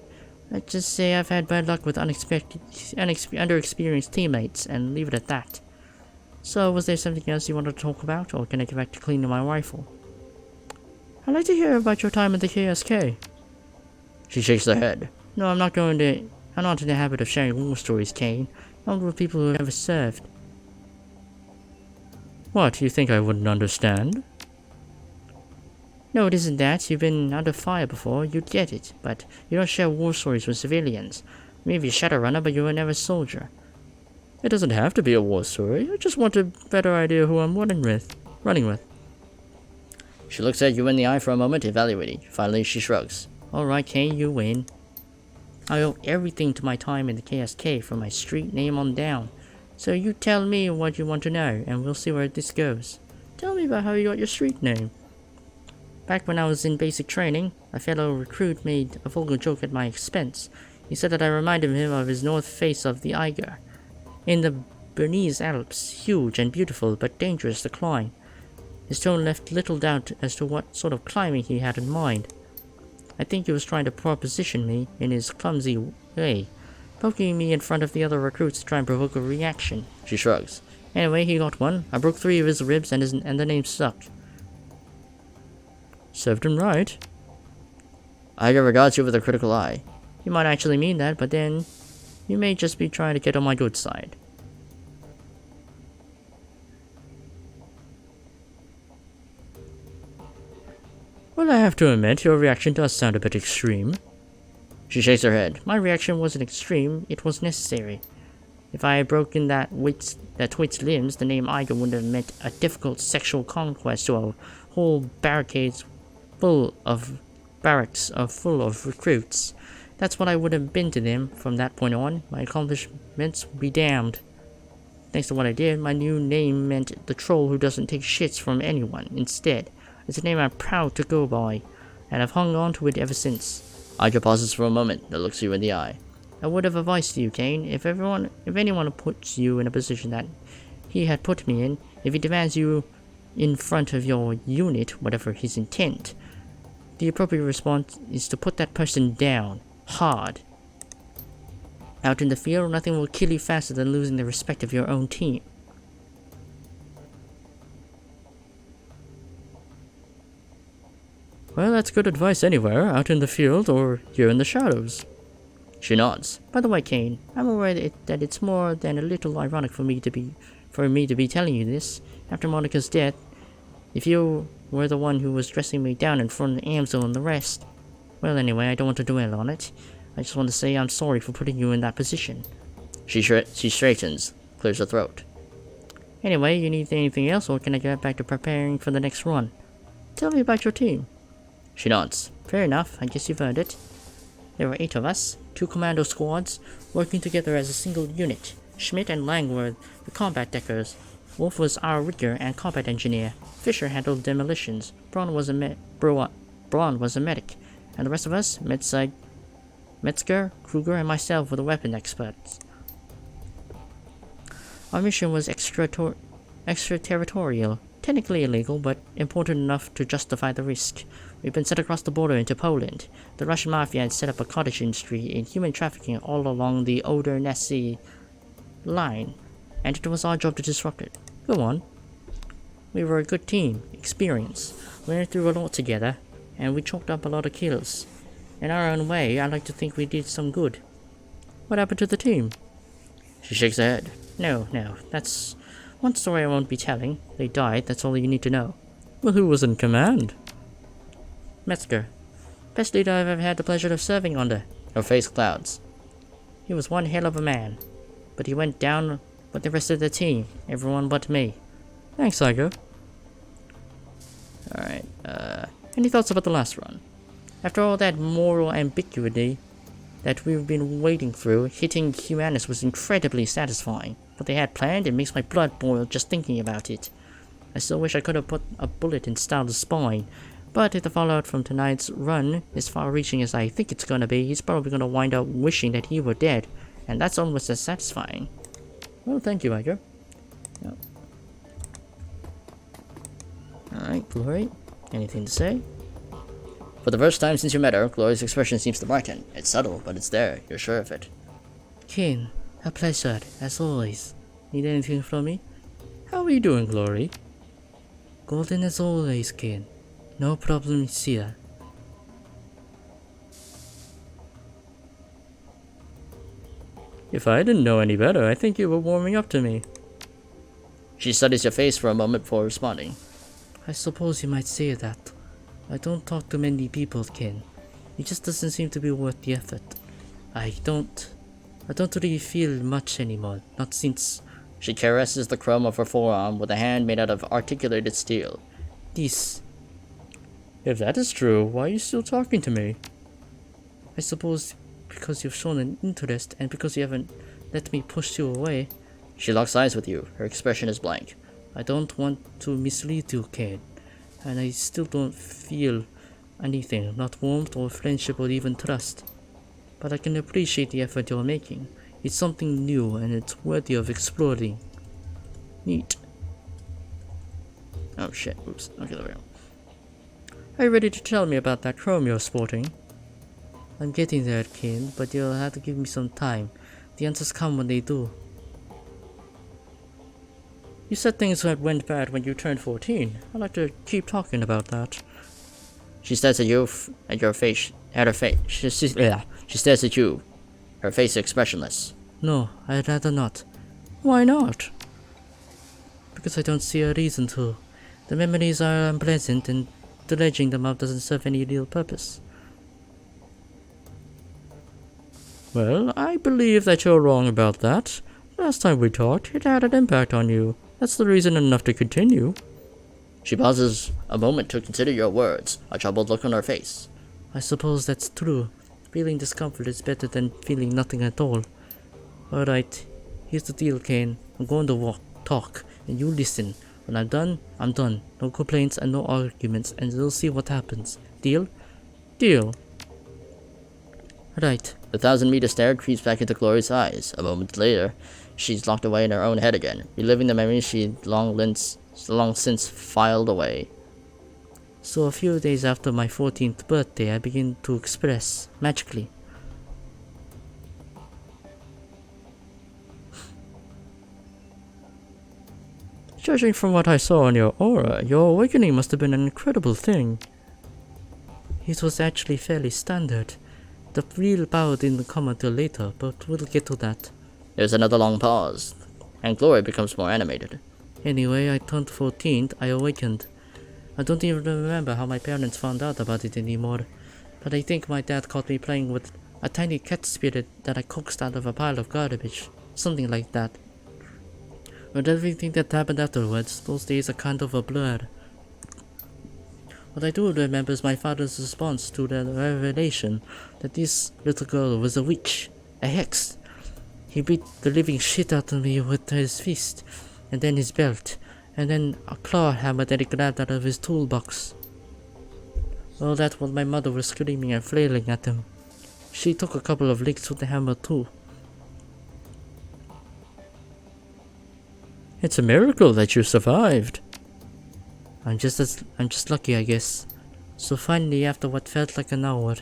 S1: Let's just say I've had bad luck with underexperienced teammates, and leave it at that. So, was there something else you wanted to talk about, or can I get back to cleaning my rifle? I'd like to hear about your time at the KSK. She shakes her head. No, I'm not in the habit of sharing war stories, Kane. Not with people who have never served. What, you think I wouldn't understand? No, it isn't that. You've been under fire before, you'd get it. But you don't share war stories with civilians. Maybe a Shadowrunner, but you were never a soldier. It doesn't have to be a war story. I just want a better idea who I'm running with. She looks at you in the eye for a moment, evaluating. Finally, she shrugs. Alright, Kane, you win. I owe everything to my time in the KSK, from my street name on down. So you tell me what you want to know, and we'll see where this goes. Tell me about how you got your street name. Back when I was in basic training, a fellow recruit made a vulgar joke at my expense. He said that I reminded him of his north face of the Eiger. In the Bernese Alps, huge and beautiful, but dangerous to climb. His tone left little doubt as to what sort of climbing he had in mind. I think he was trying to proposition me in his clumsy way, poking me in front of the other recruits to try and provoke a reaction. She shrugs. Anyway, he got one. I broke 3 of his ribs and the name stuck. Served him right. Iger regards you with a critical eye. You might actually mean that, but then you may just be trying to get on my good side. Well, I have to admit, your reaction does sound a bit extreme. She shakes her head. My reaction wasn't extreme, it was necessary. If I had broken that twit's limbs, the name Eiger would have meant a difficult sexual conquest to a whole barracks full of recruits. That's what I would have been to them from that point on. My accomplishments would be damned. Thanks to what I did, my new name meant the troll who doesn't take shits from anyone. Instead, it's a name I'm proud to go by, and I've hung on to it ever since. Iger pauses for a moment, then looks you in the eye. I would have advised you, Kane, if anyone puts you in a position that he had put me in, if he demands you in front of your unit, whatever his intent, The appropriate response is to put that person down, hard. Out in the field, nothing will kill you faster than losing the respect of your own team. Well, that's good advice anywhere, out in the field or here in the shadows. She nods. By the way, Kane, I'm aware that it's more than a little ironic for me to be telling you this. After Monica's death, if you were the one who was dressing me down in front of Amzo and the rest. Well, anyway, I don't want to dwell on it. I just want to say I'm sorry for putting you in that position. She straightens, clears her throat. Anyway, you need anything else, or can I get back to preparing for the next run? Tell me about your team. She nods. Fair enough, I guess you've earned it. There were 8 of us, 2 commando squads, working together as a single unit. Schmidt and Lang were the combat deckers. Wolf was our rigger and combat engineer. Fisher handled demolitions. Braun was a medic, and the rest of us, Metzger, Kruger, and myself were the weapon experts. Our mission was extraterritorial, technically illegal, but important enough to justify the risk. We've been sent across the border into Poland. The Russian mafia had set up a cottage industry in human trafficking all along the Oder-Neisse line, and it was our job to disrupt it. Go on. We were a good team, experienced, went through a lot together, and we chalked up a lot of kills. In our own way, I like to think we did some good. What happened to the team? She shakes her head. No, that's one story I won't be telling. They died, that's all you need to know. Well, who was in command? Metzger. Best leader I've ever had the pleasure of serving under. Her face clouds. He was one hell of a man, but he went down with the rest of the team, everyone but me. Thanks, Psycho. Alright, any thoughts about the last run? After all that moral ambiguity that we've been wading through, hitting Humanus was incredibly satisfying. What they had planned, it makes my blood boil just thinking about it. I still wish I could have put a bullet in Styles' spine, but if the fallout from tonight's run is far-reaching as I think it's gonna be, he's probably gonna wind up wishing that he were dead, and that's almost as satisfying. Well, thank you, Iger. Yep. Alright, Glory. Anything to say? For the first time since you met her, Glory's expression seems to brighten. It's subtle, but it's there. You're sure of it. Ken, a pleasure, as always. Need anything from me? How are you doing, Glory? Golden as always, Ken. No problems here. If I didn't know any better, I think you were warming up to me. She studies your face for a moment before responding. I suppose you might say that. I don't talk to many people, Ken. It just doesn't seem to be worth the effort. I don't really feel much anymore, not since... She caresses the chrome of her forearm with a hand made out of articulated steel. This. If that is true, why are you still talking to me? I suppose because you've shown an interest and because you haven't let me push you away. She locks eyes with you. Her expression is blank. I don't want to mislead you, Ken. And I still don't feel anything, not warmth or friendship or even trust. But I can appreciate the effort you're making. It's something new and it's worthy of exploring. Neat. Oh shit, oops. Okay, there we go. Are you ready to tell me about that chrome you're sporting? I'm getting there, Ken, but you'll have to give me some time. The answers come when they do. You said things went bad when you turned 14. I'd like to keep talking about that. She stares at you, at her face. She stares at you. Her face expressionless. No, I'd rather not. Why not? Because I don't see a reason to. The memories are unpleasant and dredging them up doesn't serve any real purpose. Well, I believe that you're wrong about that. Last time we talked, it had an impact on you. That's the reason enough to continue. She pauses a moment to consider your words, a troubled look on her face. I suppose that's true. Feeling discomfort is better than feeling nothing at all. Alright, here's the deal, Kane. I'm going to talk, and you listen. When I'm done, I'm done. No complaints and no arguments, and we'll see what happens. Deal? Deal. Right. The 1,000-meter stare creeps back into Glory's eyes. A moment later, she's locked away in her own head again, reliving the memories she long since filed away. So a few days after my 14th birthday, I began to express, magically. Judging from what I saw in your aura, your awakening must have been an incredible thing. It was actually fairly standard. The real power didn't come until later, but we'll get to that. There's another long pause, and Glory becomes more animated. Anyway, I turned 14, I awakened. I don't even remember how my parents found out about it anymore, but I think my dad caught me playing with a tiny cat spirit that I coaxed out of a pile of garbage, something like that. With everything that happened afterwards, those days are kind of a blur. What I do remember is my father's response to the revelation that this little girl was a witch, a hex. He beat the living shit out of me with his fist, and then his belt, and then a claw hammer that he grabbed out of his toolbox. All that while my mother was screaming and flailing at him. She took a couple of licks with the hammer too. It's a miracle that you survived. I'm just lucky, I guess. So finally, after what felt like an hour,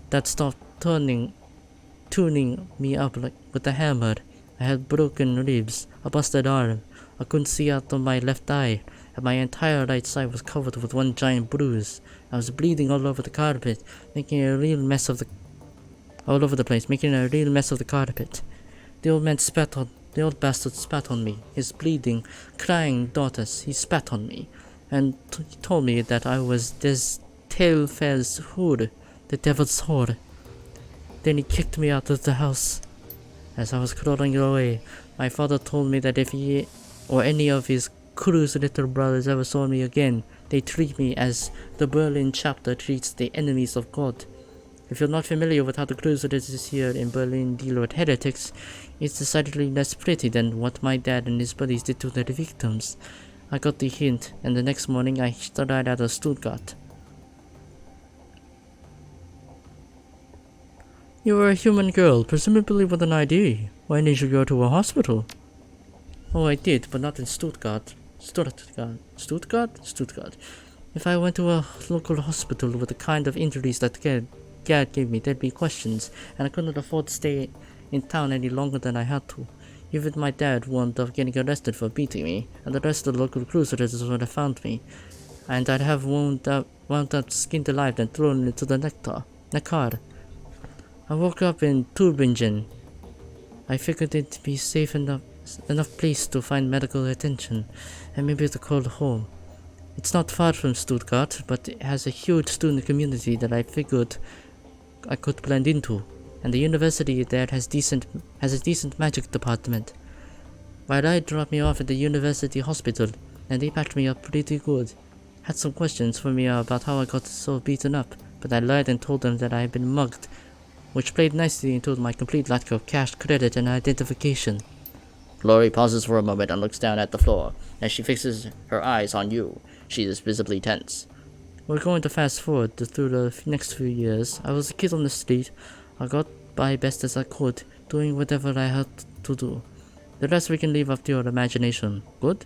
S1: Dad stopped tuning me up like with a hammer. I had broken ribs, a busted arm, I couldn't see out of my left eye, and my entire right side was covered with one giant bruise. I was bleeding all over the carpet, making a real mess of the carpet. The old bastard spat on me, his bleeding, crying daughters. He spat on me, and he told me that I was this Tailfell's whore, the devil's whore. Then he kicked me out of the house. As I was crawling away, my father told me that if he or any of his cruise little brothers ever saw me again, they treat me as the Berlin chapter treats the enemies of God. If you're not familiar with how the Crusaders here in Berlin deal with heretics, it's decidedly less pretty than what my dad and his buddies did to their victims. I got the hint, and the next morning I started out of Stuttgart. You were a human girl, presumably with an ID. Why didn't you go to a hospital? Oh, I did, but not in Stuttgart. Stuttgart? If I went to a local hospital with the kind of injuries that Dad gave me, there'd be questions, and I couldn't afford to stay in town any longer than I had to. Even my dad warned of getting arrested for beating me, and the rest of the local cruisers would have found me, and I'd have wound up skinned alive and thrown into the Neckar. I woke up in Tübingen. I figured it'd be safe enough place to find medical attention, and maybe to call home. It's not far from Stuttgart, but it has a huge student community that I figured I could blend into, and the university there has a decent magic department. My dad dropped me off at the university hospital, and they patched me up pretty good. Had some questions for me about how I got so beaten up, but I lied and told them that I had been mugged, which played nicely into my complete lack of cash credit and identification. Glory pauses for a moment and looks down at the floor. As she fixes her eyes on you, she is visibly tense. We're going to fast forward through the next few years. I was a kid on the street. I got by best as I could, doing whatever I had to do. The rest we can leave up to your imagination. Good?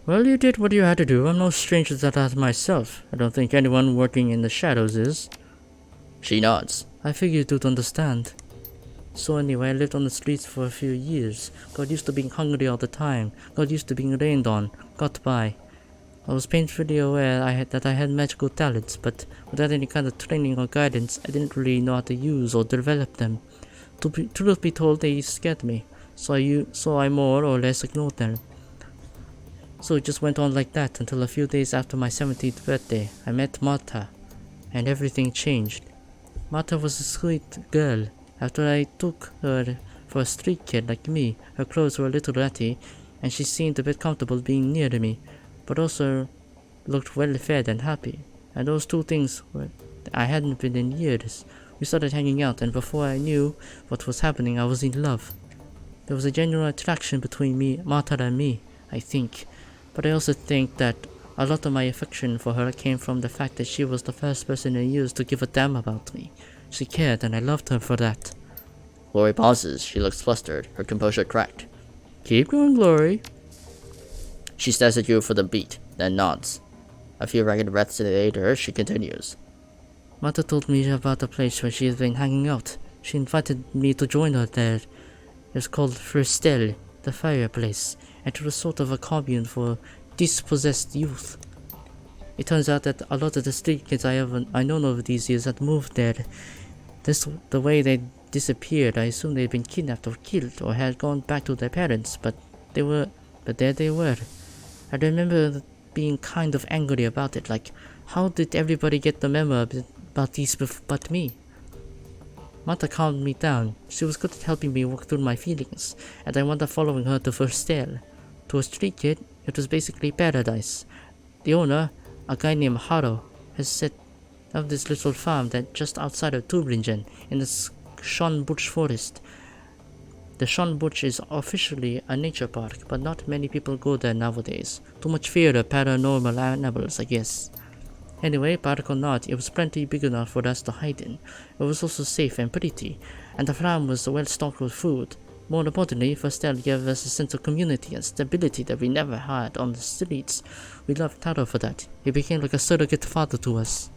S1: Well, you did what you had to do. I'm no stranger to that myself. I don't think anyone working in the shadows is. She nods. I figured you'd understand. So anyway, I lived on the streets for a few years. Got used to being hungry all the time. Got used to being rained on. Got by. I was painfully aware that I had magical talents, but without any kind of training or guidance, I didn't really know how to use or develop them. Truth be told, they scared me, so I more or less ignored them. So it just went on like that until a few days after my 17th birthday. I met Marta, and everything changed. Marta was a sweet girl. After I took her for a street kid like me, her clothes were a little ratty, and she seemed a bit comfortable being near to me, but also looked well fed and happy. And those two things I hadn't been in years. We started hanging out, and before I knew what was happening, I was in love. There was a genuine attraction between Marta and me, I think. But I also think that a lot of my affection for her came from the fact that she was the first person in years to give a damn about me. She cared, and I loved her for that. Glory pauses. She looks flustered, her composure cracked. Keep going, Glory. She stares at you for the beat, then nods. A few ragged breaths later, she continues. Mata told me about the place where she has been hanging out. She invited me to join her there. It's called Fristel, the fireplace, and it was sort of a commune for dispossessed youth. It turns out that a lot of the street kids I known over these years had moved there. The way they disappeared, I assume they'd been kidnapped or killed or had gone back to their parents, but there they were. I remember being kind of angry about it, like, how did everybody get the memo about these but me? Mata calmed me down. She was good at helping me work through my feelings, and I wound up following her to Verstel. To a street kid, it was basically paradise. The owner, a guy named Haro, has set up this little farm that just outside of Tübingen in the Schönbusch forest. The Schönbusch is officially a nature park, but not many people go there nowadays. Too much fear of paranormal animals, I guess. Anyway, park or not, it was plenty big enough for us to hide in. It was also safe and pretty, and the farm was well stocked with food. More importantly, Verstel gave us a sense of community and stability that we never had on the streets. We loved Taro for that. He became like a surrogate father to us.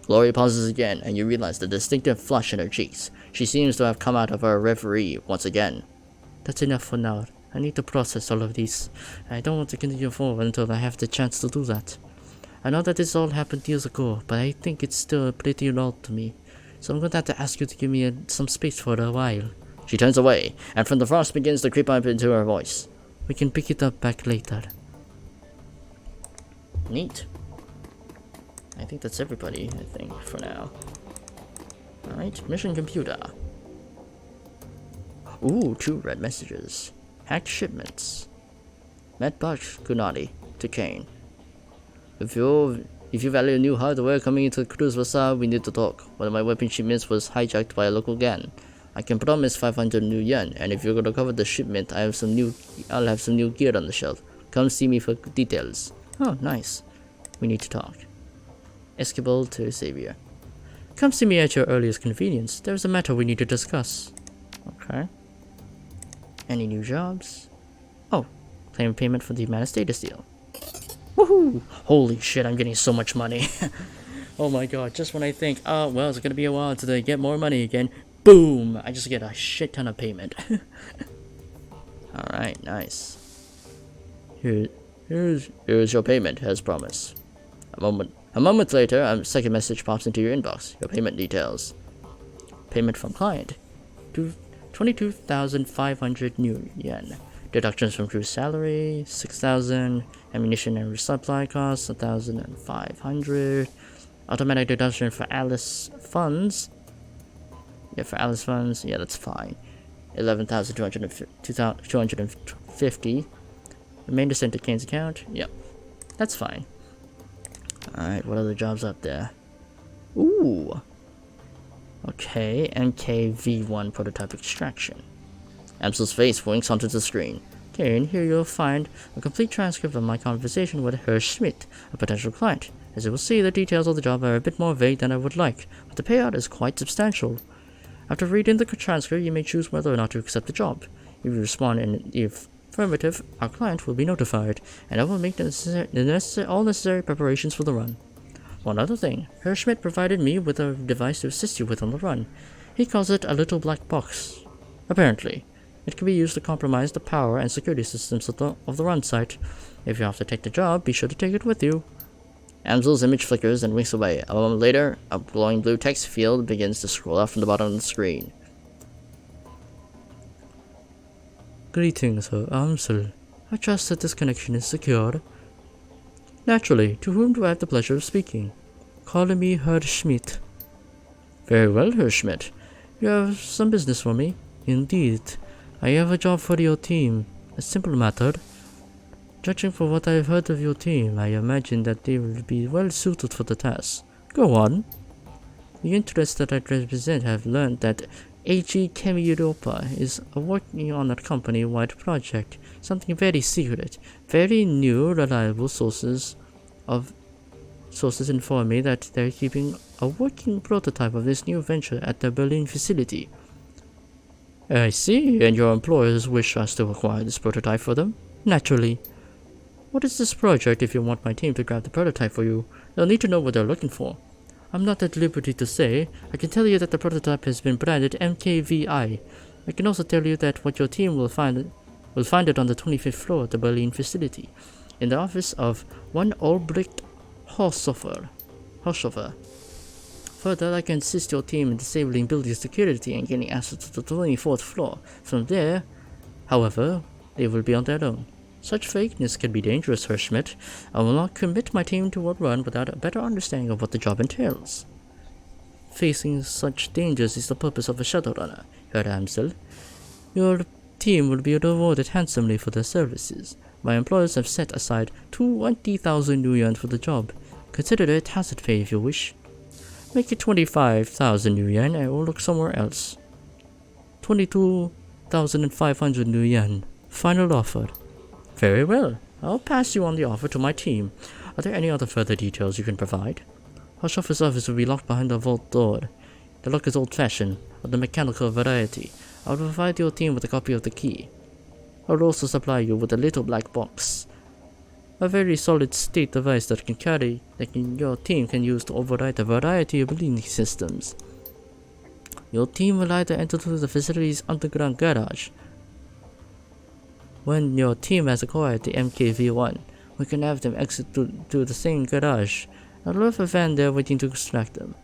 S1: Glory pauses again, and you realize the distinctive flush in her cheeks. She seems to have come out of her reverie once again. That's enough for now. I need to process all of these. I don't want to continue forward until I have the chance to do that. I know that this all happened years ago, but I think it's still pretty raw to me. So I'm going to have to ask you to give me some space for a while. She turns away, and from the frost begins to creep up into her voice. We can pick it up back later. Neat. I think that's everybody, for now. Alright, mission computer. Ooh, 2 red messages. Hacked shipments. Met Bush Kunadi to Kane. If you value new hardware coming into the cruise facade, we need to talk. One of my weapon shipments was hijacked by a local gang. I can promise 500 new yen, and if you're going to cover the shipment, I'll have some new gear on the shelf. Come see me for details. Oh, nice. We need to talk. Escapable to Xavier. Come see me at your earliest convenience. There's a matter we need to discuss. Okay. Any new jobs? Oh, claim payment for the Humana status deal. Woohoo! Holy shit, I'm getting so much money. Oh my god, just when I think, oh, well, it's gonna be a while until I get more money again. Boom! I just get a shit ton of payment. Alright, nice. Here's your payment, as promised. A moment later, a second message pops into your inbox. Your payment details. Payment from client. 22,500 new yen. Deductions from crew salary, 6,000. Ammunition and resupply costs, 1,500. Automatic deduction for Alice funds. Yeah, for Alice funds, yeah, that's fine. 11,250. Remainder sent to Kane's account. Yep, that's fine. Alright, what other jobs up there? Ooh. Okay, MKV1 prototype extraction. Amsel's face winks onto the screen. Okay, and here you'll find a complete transcript of my conversation with Herr Schmidt, a potential client. As you will see, the details of the job are a bit more vague than I would like, but the payout is quite substantial. After reading the transcript, you may choose whether or not to accept the job. If you respond in the affirmative, our client will be notified, and I will make all necessary preparations for the run. One other thing, Herr Schmidt provided me with a device to assist you with on the run. He calls it a little black box. Apparently, it can be used to compromise the power and security systems of the run site. If you have to take the job, be sure to take it with you. Amsel's image flickers and winks away. A moment later, a glowing blue text field begins to scroll out from the bottom of the screen. Greetings, Herr Amsel. I trust that this connection is secure. Naturally, to whom do I have the pleasure of speaking? Call me Herr Schmidt. Very well, Herr Schmidt. You have some business for me? Indeed. I have a job for your team. A simple matter. Judging from what I've heard of your team, I imagine that they will be well suited for the task. Go on. The interests that I represent have learned that AG Chemi Europa is working on a company-wide project, something very secret. Very new, reliable sources inform me that they're keeping a working prototype of this new venture at their Berlin facility. I see, and your employers wish us to acquire this prototype for them? Naturally. What is this project if you want my team to grab the prototype for you? They'll need to know what they're looking for. I'm not at liberty to say. I can tell you that the prototype has been branded MKVI. I can also tell you that what your team will find it on the 25th floor of the Berlin facility, in the office of one Albrecht Haushofer. Further, I can assist your team in disabling building security and getting access to the 24th floor. From there, however, they will be on their own. Such vagueness can be dangerous, Herr Schmidt. I will not commit my team to a run without a better understanding of what the job entails. Facing such dangers is the purpose of a Shadowrunner, Herr Amsel. Your team will be rewarded handsomely for their services. My employers have set aside 20,000 new yuan for the job. Consider it hazard pay if you wish. Make it 25,000 new yuan and we'll look somewhere else. 22,500 new yuan. Final offer. Very well. I'll pass you on the offer to my team. Are there any other further details you can provide? Hushoffer's office will be locked behind the vault door. The lock is old-fashioned, of the mechanical variety. I'll provide your team with a copy of the key. I'll also supply you with a little black box. A very solid-state device that your team can use to override a variety of building systems. Your team will either enter through the facility's underground garage. When your team has acquired the MKV-1, we can have them exit to the same garage. I'll leave a van there waiting to extract them.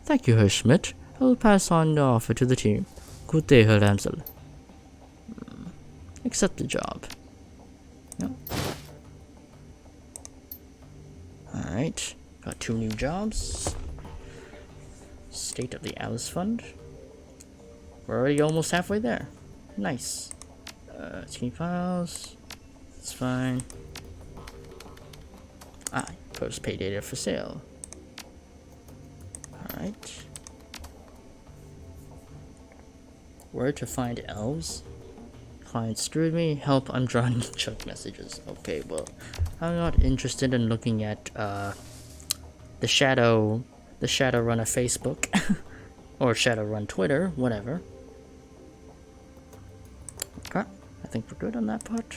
S1: Thank you, Herr Schmidt. I will pass on the offer to the team. Good day, Herr Amsel. Accept the job. Yep. Alright, got 2 new jobs. State of the Alice Fund. We're already almost halfway there. Nice. Team files. It's fine. Postpaid data for sale. Alright. Where to find elves? Client screwed me. Help, I'm drawing Chuck messages. Okay, well, I'm not interested in looking at the Shadowrunner Facebook or Shadowrun Twitter, whatever. Okay, I think we're good on that part.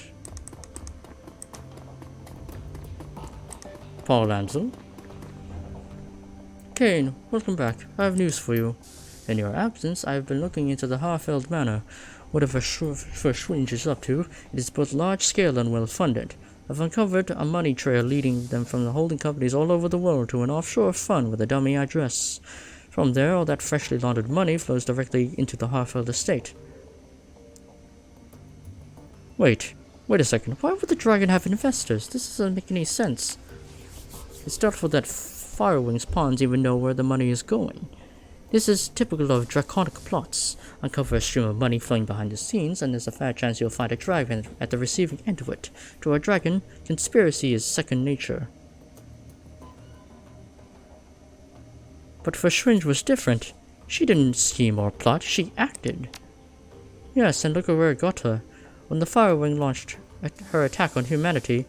S1: Paul Amsel. Kane, welcome back. I have news for you. In your absence, I have been looking into the Harfeld Manor. Whatever Verschwinge is up to, it is both large-scale and well-funded. I've uncovered a money trail leading them from the holding companies all over the world to an offshore fund with a dummy address. From there, all that freshly laundered money flows directly into the Harfeld estate. Wait a second. Why would the dragon have investors? This doesn't make any sense. It's doubtful that Firewing's pawns even know where the money is going. This is typical of draconic plots. Uncover a stream of money flowing behind the scenes, and there's a fair chance you'll find a dragon at the receiving end of it. To a dragon, conspiracy is second nature. But Verschwinge was different. She didn't scheme or plot, she acted. Yes, and look at where it got her. When the Firewing launched her attack on humanity,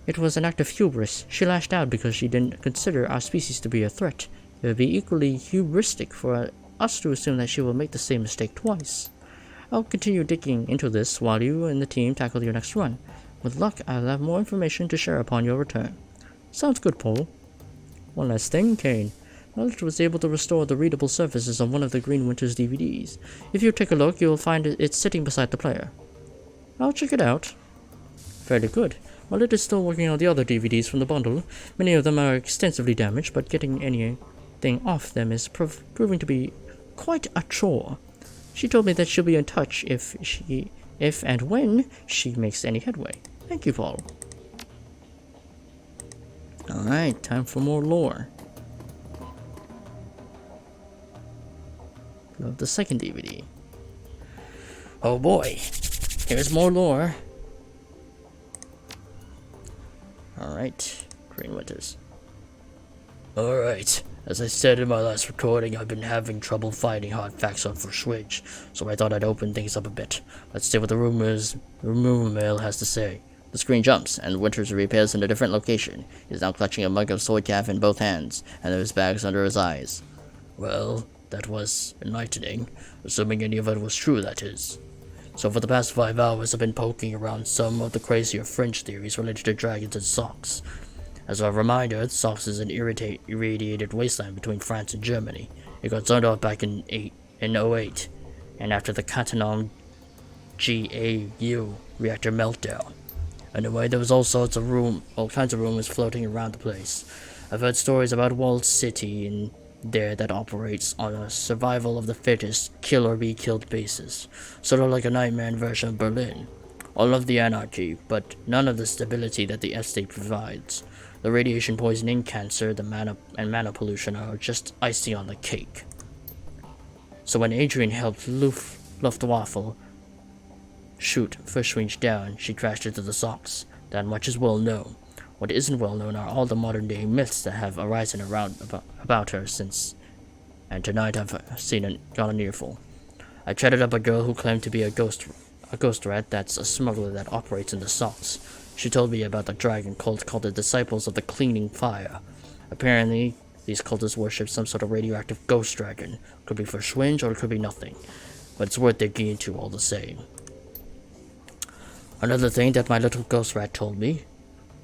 S1: it was an act of hubris. She lashed out because she didn't consider our species to be a threat. It would be equally hubristic for us to assume that she will make the same mistake twice. I'll continue digging into this while you and the team tackle your next run. With luck, I'll have more information to share upon your return. Sounds good, Paul. One last thing, Kane. Knowledge was able to restore the readable surfaces on one of the Green Winters DVDs. If you take a look, you'll find it sitting beside the player. I'll check it out. Fairly good. While it is still working on the other DVDs from the bundle, many of them are extensively damaged, but getting anything off them is proving to be quite a chore. She told me that she'll be in touch if and when she makes any headway. Thank you, Paul. Alright, time for more lore. Love the second DVD. Oh boy, here's more lore. Alright, Green Winters. Alright, as I said in my last recording, I've been having trouble finding hard facts on Verschwinge, so I thought I'd open things up a bit. Let's see what the rumor mill has to say. The screen jumps, and Winters reappears in a different location. He is now clutching a mug of soy calf in both hands, and there's bags under his eyes. Well, that was enlightening, assuming any of it was true, that is. So for the past 5 hours, I've been poking around some of the crazier fringe theories related to dragons and socks. As a reminder, Socks is an irradiated wasteland between France and Germany. It got zoned off back in '08, and after the Catalan GAU reactor meltdown. Anyway, there was all kinds of rumors floating around the place. I've heard stories about a walled city in there that operates on a survival of the fittest, kill or be killed basis, sort of like a nightmare version of Berlin. All of the anarchy, but none of the stability that the estate provides. The radiation poisoning, cancer, the mana pollution are just icing on the cake. So when Adrian helped Luftwaffe shoot Fushwinch down, she crashed into the Socks. That much is well known. What isn't well known are all the modern day myths that have arisen around about her since. And tonight I've got an earful. I chatted up a girl who claimed to be a ghost rat that's a smuggler that operates in the Socks. She told me about the dragon cult called the Disciples of the Cleaning Fire. Apparently, these cultists worship some sort of radioactive ghost dragon. Could be for Schwinge or it could be nothing. But it's worth digging into all the same. Another thing that my little ghost rat told me,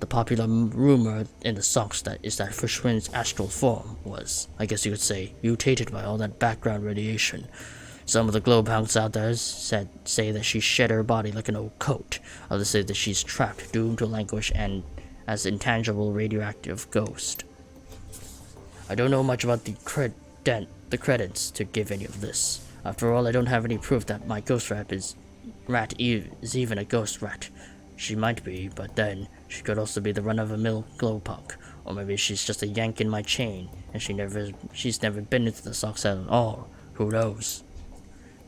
S1: the popular rumor in the Socks is that Fushwin's astral form was, I guess you could say, mutated by all that background radiation. Some of the globehounds out there say that she shed her body like an old coat. Others say that she's trapped, doomed to languish, and as intangible radioactive ghost. I don't know much about the credits to give any of this. After all, I don't have any proof that my ghost rat is even a ghost rat. She might be, but then she could also be the run-of-the-mill glowpunk, or maybe she's just a yank in my chain, and she's never been into the Socks at all. Who knows?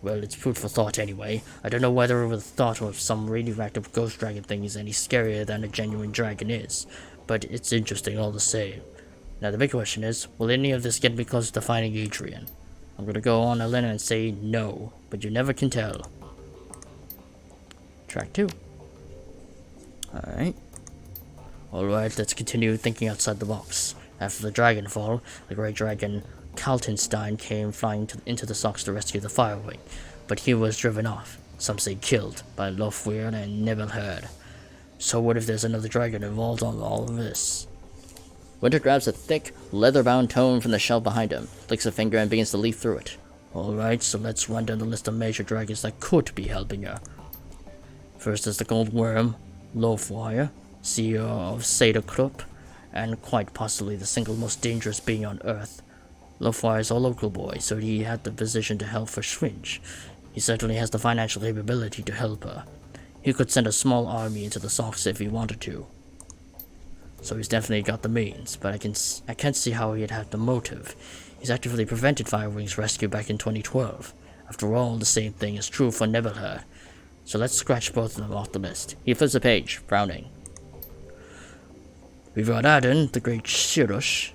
S1: Well, it's food for thought anyway. I don't know whether the thought of some radioactive ghost dragon thing is any scarier than a genuine dragon is, but it's interesting all the same. Now the big question is, will any of this get me closer to finding Adrian? I'm gonna go on a limb and say no, but you never can tell. Track 2. Alright, let's continue thinking outside the box. After the Dragonfall, the great dragon Kaltenstein came flying into the Socks to rescue the Firewing, but he was driven off, some say killed, by Lofweir and Nebelherd. So what if there's another dragon involved on all of this? Winter grabs a thick, leather-bound tome from the shelf behind him, flicks a finger and begins to leaf through it. Alright, so let's run down the list of major dragons that could be helping her. First is the Gold Worm, Lofweir, CEO of Sadokrupp, and quite possibly the single most dangerous being on Earth. Lofweir is a local boy, so he had the position to help for Schwinge. He certainly has the financial capability to help her. He could send a small army into the Socks if he wanted to. So he's definitely got the means, but I can't see how he'd have the motive. He's actively prevented Firewing's rescue back in 2012. After all, the same thing is true for Nebelherd. So let's scratch both of them off the list. He flips the page, frowning. We've got Aden, the great Shirush.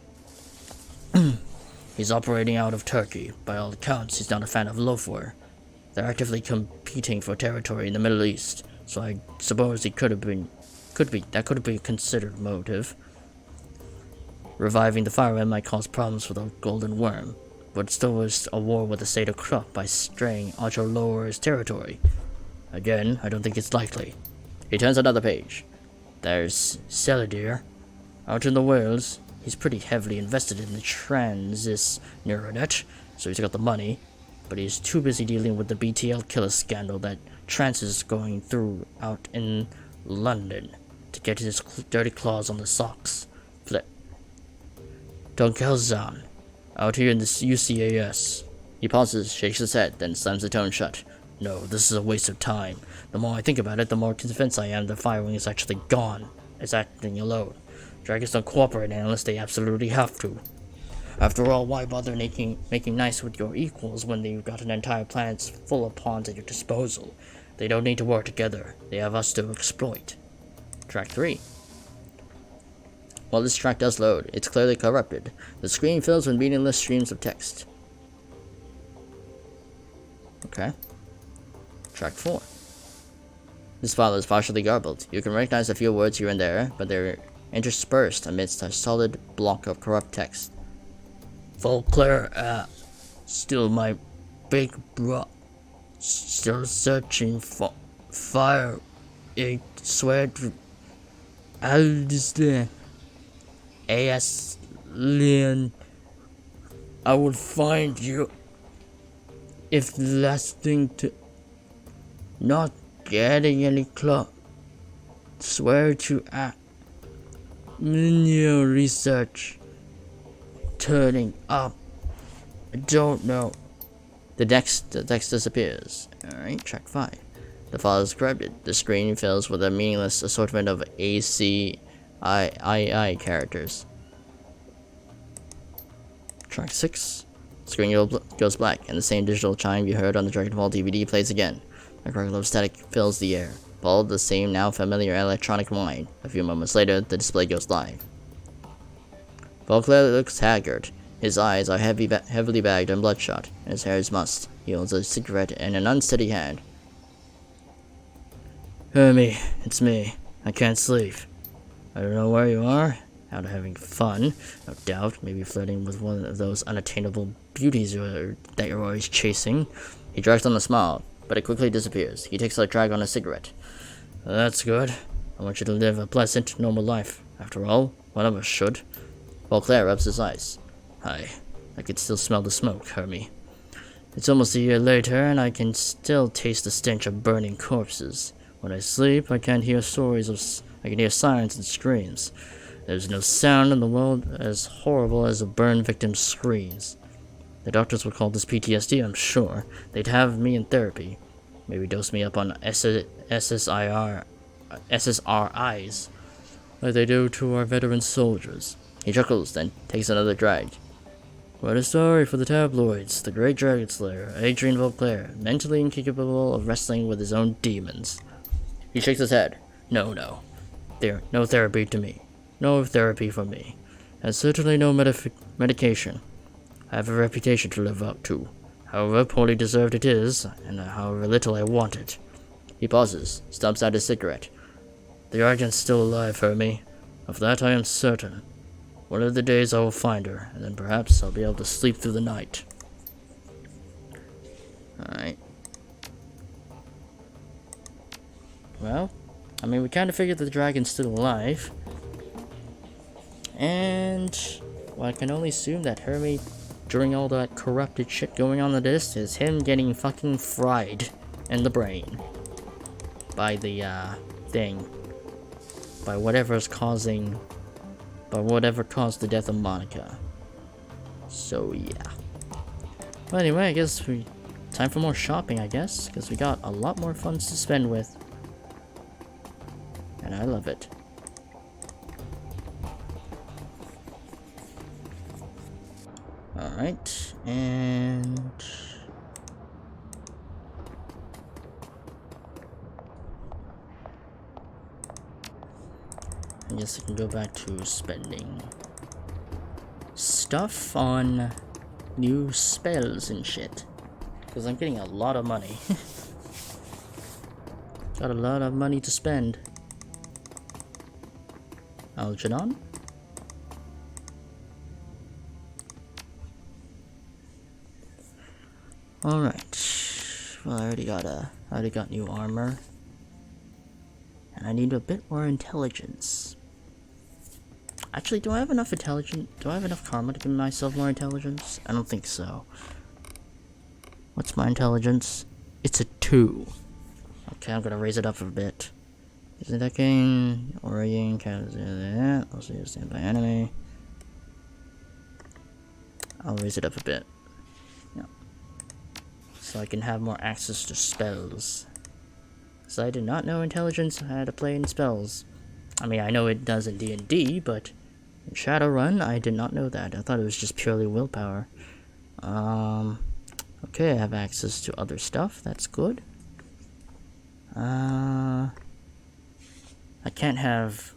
S1: He's operating out of Turkey. By all accounts, he's not a fan of Lofweir. They're actively competing for territory in the Middle East, so I suppose that could have been considered motive. Reviving the Fireman might cause problems for the Golden Worm, but still was a war with the Sadokrupp by straying onto Lower's territory. Again, I don't think it's likely. He turns another page. There's Seladir. Out in the Wales, he's pretty heavily invested in the Transis neuronet, so he's got the money, but he's too busy dealing with the BTL killer scandal that Trans is going through out in London to get his dirty claws on the Socks. Flip. Donkelzan, out here in the UCAS. He pauses, shakes his head, then slams the tome shut. No, this is a waste of time. The more I think about it, the more convinced I am the Firewing is actually gone. It's acting alone. Dragons don't cooperate unless they absolutely have to. After all, why bother making nice with your equals when you've got an entire planet full of pawns at your disposal? They don't need to work together. They have us to exploit. Track 3. While this track does load, it's clearly corrupted. The screen fills with meaningless streams of text. Okay. Track 4. This file is partially garbled. You can recognize a few words here and there, but they're interspersed amidst a solid block of corrupt text. Volclair, still my big bro. Still searching for fire. I swear to Alistair. Leon, I will find you. If the last thing to not getting any clock. Swear to menial research. Turning up. I don't know. The text disappears. Alright, track 5. The file is corrupted. The screen fills with a meaningless assortment of ACII characters. Track 6. Screen goes black, and the same digital chime you heard on the Dragonfall DVD plays again. A crackle of static fills the air, followed the same now familiar electronic whine. A few moments later, the display goes live. Beauclair looks haggard. His eyes are heavily bagged and bloodshot, and his hair is mussed. He holds a cigarette in an unsteady hand. Hermie, it's me. I can't sleep. I don't know where you are. Out having fun, no doubt, maybe flirting with one of those unattainable beauties that you're always chasing. He drags on a smile, but it quickly disappears. He takes a drag on a cigarette. That's good. I want you to live a pleasant, normal life. After all, one of us should. Beauclair rubs his eyes. I can still smell the smoke, Hermie. It's almost a year later, and I can still taste the stench of burning corpses. When I sleep, I can hear sirens and screams. There's no sound in the world as horrible as a burn victim's screams. The doctors would call this PTSD, I'm sure. They'd have me in therapy. Maybe dose me up on SSRIs, like they do to our veteran soldiers. He chuckles, then takes another drag. What a story for the tabloids. The great dragon slayer, Adrian Beauclair, mentally incapable of wrestling with his own demons. He shakes his head. No. No therapy to me. No therapy for me. And certainly no medication. I have a reputation to live up to. However poorly deserved it is, and however little I want it. He pauses, stumps out his cigarette. The Argent's still alive, Hermie. Of that I am certain. One of the days I will find her, and then perhaps I'll be able to sleep through the night. Alright. Well, I mean, we kind of figured that the dragon's still alive. And, well, I can only assume that Hermie, during all that corrupted shit going on in this, is him getting fucking fried in the brain. By the, thing. By whatever caused the death of Monica. So, yeah. Well, anyway, I guess time for more shopping, I guess. Because we got a lot more funds to spend with. And I love it. Alright, and... I guess I can go back to spending stuff on new spells and shit. Because I'm getting a lot of money. Got a lot of money to spend. Algernon? Alright. Well, I already got new armor. And I need a bit more intelligence. Actually, do I have enough karma to give myself more intelligence? I don't think so. What's my intelligence? It's a 2. Okay, I'm gonna raise it up a bit. Isn't that game? Orient, also stand by enemy. I'll raise it up a bit. Yeah. So I can have more access to spells. So I did not know intelligence had to play in spells. I mean, I know it does in D&D, but in Shadowrun, I did not know that. I thought it was just purely willpower. Okay, I have access to other stuff. That's good. I can't have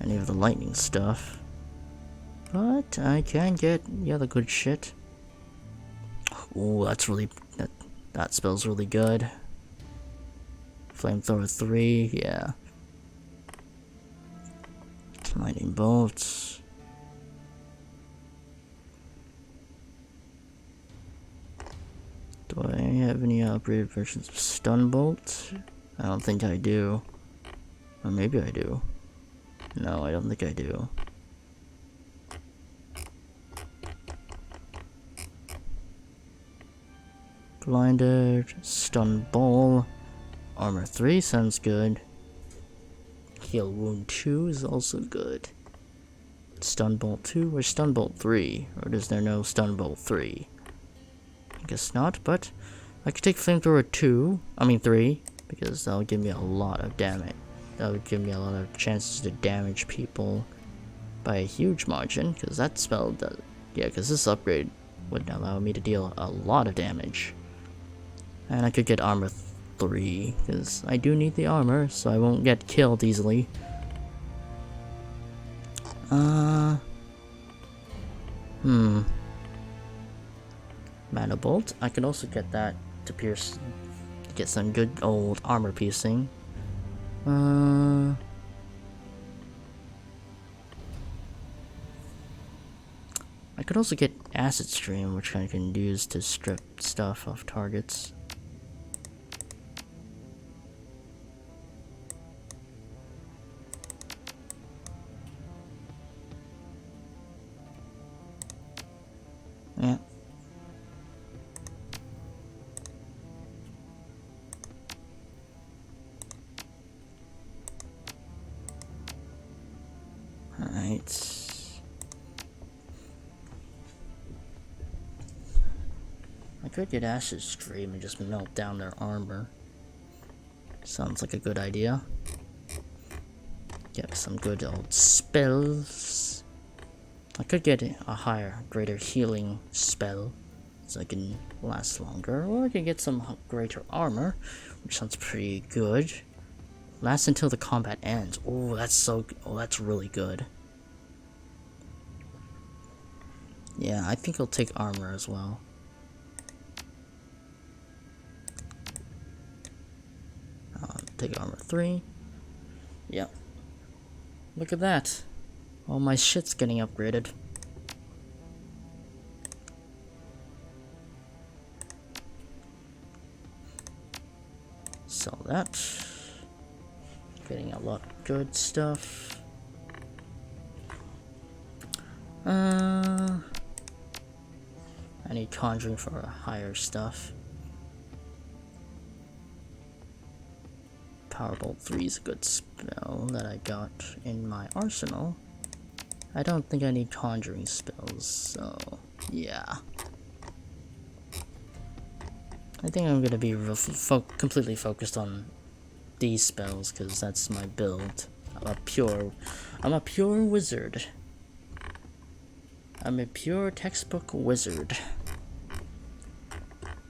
S1: any of the lightning stuff. But I can get the other good shit. Ooh, that's really... That spell's really good. Flamethrower 3, yeah. Lightning bolts. Do I have any upgraded versions of Stun Bolt? I don't think I do. Or maybe I do. No, I don't think I do. Blinded, Stun Ball, Armor 3 sounds good. Heal Wound 2 is also good. Stun Bolt 2 or Stun Bolt 3? Or is there no Stun Bolt 3? I guess not, but I could take Flamethrower 3, because that'll give me a lot of damage. That would give me a lot of chances to damage people by a huge margin, because that spell does. Yeah, because this upgrade would allow me to deal a lot of damage. And I could get Armor 3, because I do need the armor, so I won't get killed easily. Mana Bolt. I could also get that to pierce, get some good old armor piercing. I could also get Acid Stream, which I can use to strip stuff off targets. Yeah. Alright. I could get Acid Stream and just melt down their armor. Sounds like a good idea. Get some good old spells. I could get a greater healing spell, so I can last longer, or I could get some greater armor, which sounds pretty good. Last until the combat ends. Oh, that's really good. Yeah, I think I'll take armor as well. Take armor 3. Yep. Look at that. All my shit's getting upgraded. Sell that. Getting a lot of good stuff. I need Conjuring for higher stuff. Powerbolt 3 is a good spell that I got in my arsenal. I don't think I need Conjuring spells, so yeah. I think I'm gonna be completely focused on these spells because that's my build. I'm a pure wizard. I'm a pure textbook wizard.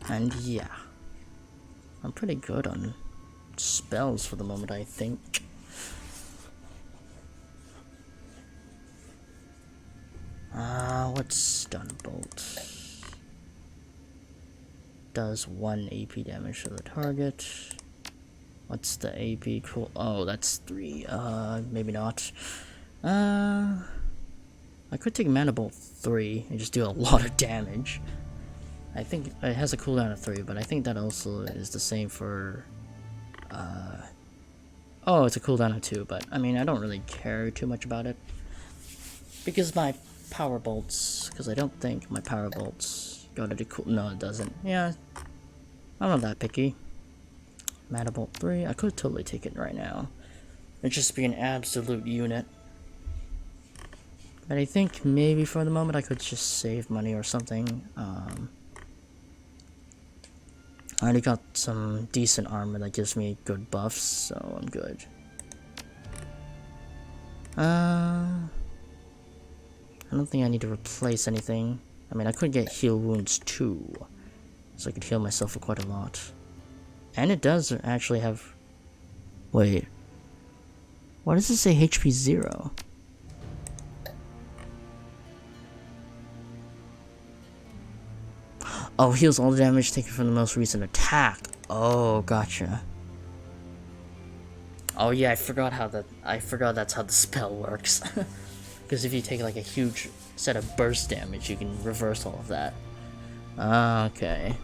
S1: And yeah, I'm pretty good on spells for the moment, I think. What's Stun Bolt? Does 1 AP damage to the target. What's the AP cool? Oh, that's 3. Maybe not. I could take Mana Bolt 3 and just do a lot of damage. I think it has a cooldown of 3, but I think that also is the same for oh, it's a cooldown of 2, but I mean, I don't really care too much about it. Because my Power Bolts, because I don't think my Power Bolts got a cool. No, it doesn't. Yeah, I'm not that picky. Mana Bolt 3, I could totally take it right now. It'd just be an absolute unit. But I think maybe for the moment I could just save money or something. I already got some decent armor that gives me good buffs, so I'm good. I don't think I need to replace anything. I mean, I could get Heal Wounds 2, so I could heal myself for quite a lot. And it does actually have... Wait. Why does it say HP 0? Oh, heals all the damage taken from the most recent attack. Oh, gotcha. Oh yeah, I forgot that's how the spell works. Because if you take like a huge set of burst damage, you can reverse all of that. Okay.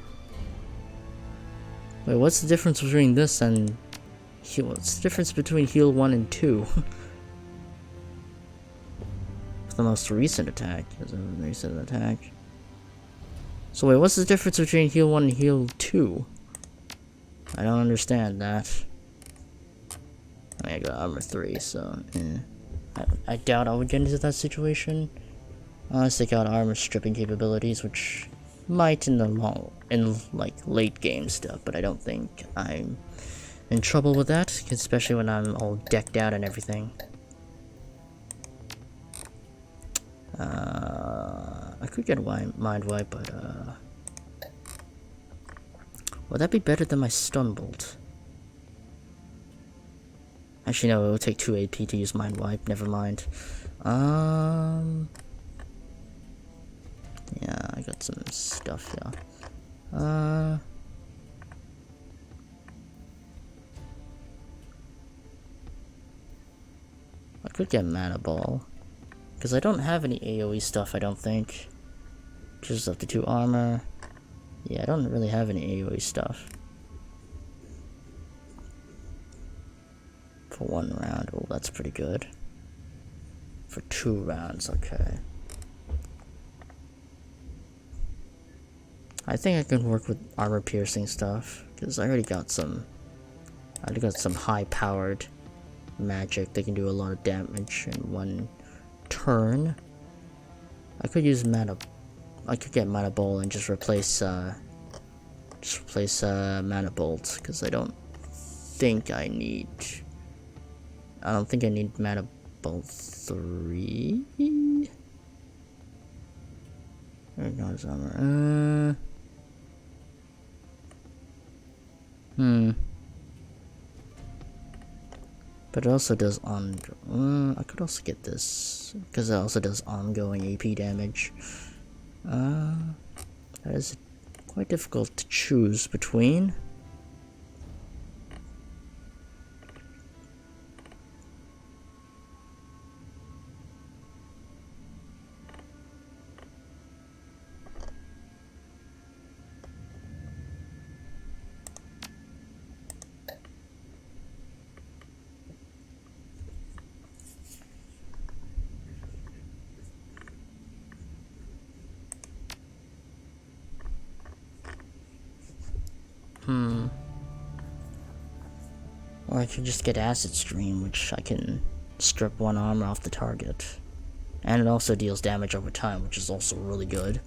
S1: Wait, what's the difference between this and heal? What's the difference between heal 1 and 2? The most recent attack. Is a recent attack. So wait, what's the difference between heal 1 and heal 2? I don't understand that. I mean, I got armor 3, so I doubt I would get into that situation. Unless they got armor stripping capabilities, which might in like late game stuff, but I don't think I'm in trouble with that, especially when I'm all decked out and everything. I could get a mind wipe, but would that be better than my stun bolt? Actually, no, it would take 2 AP to use mind wipe. Never mind. Yeah, I got some stuff here. I could get mana ball, because I don't have any AoE stuff. I don't think. Just up to 2 armor. Yeah, I don't really have any AoE stuff. For 1 round, oh, that's pretty good. For 2 rounds, okay. I think I can work with armor piercing stuff, because I already got some high powered magic that can do a lot of damage in 1 turn. I could use mana. I could get mana bowl and just replace mana bolt, because I don't think I need mana bolt 3. There goes armor. But it also does I could also get this, because it also does ongoing AP damage. That is quite difficult to choose between. Or I could just get Acid Stream, which I can strip 1 armor off the target. And it also deals damage over time, which is also really good.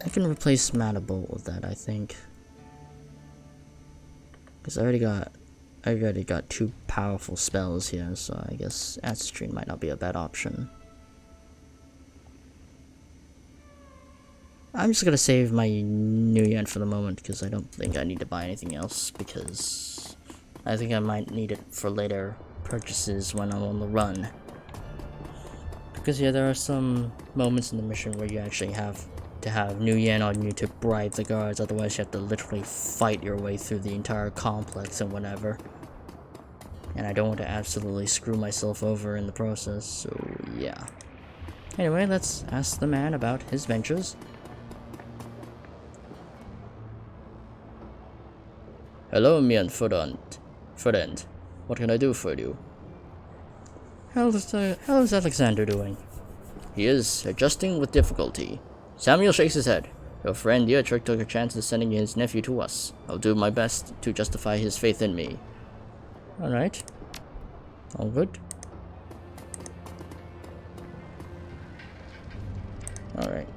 S1: I can replace Mana Bolt with that, I think. Because I already got 2 powerful spells here, so I guess Acid Stream might not be a bad option. I'm just gonna save my new yen for the moment, because I don't think I need to buy anything else, because I think I might need it for later purchases when I'm on the run. Because yeah, there are some moments in the mission where you actually have to have new yen on you to bribe the guards, otherwise you have to literally fight your way through the entire complex and whatever. And I don't want to absolutely screw myself over in the process, so yeah. Anyway, let's ask the man about his ventures. Hello, me and friend. What can I do for you? How's Alexander doing? He is adjusting with difficulty. Samuel shakes his head. Your friend Dietrich took a chance of sending his nephew to us. I'll do my best to justify his faith in me. Alright. All good. Alright.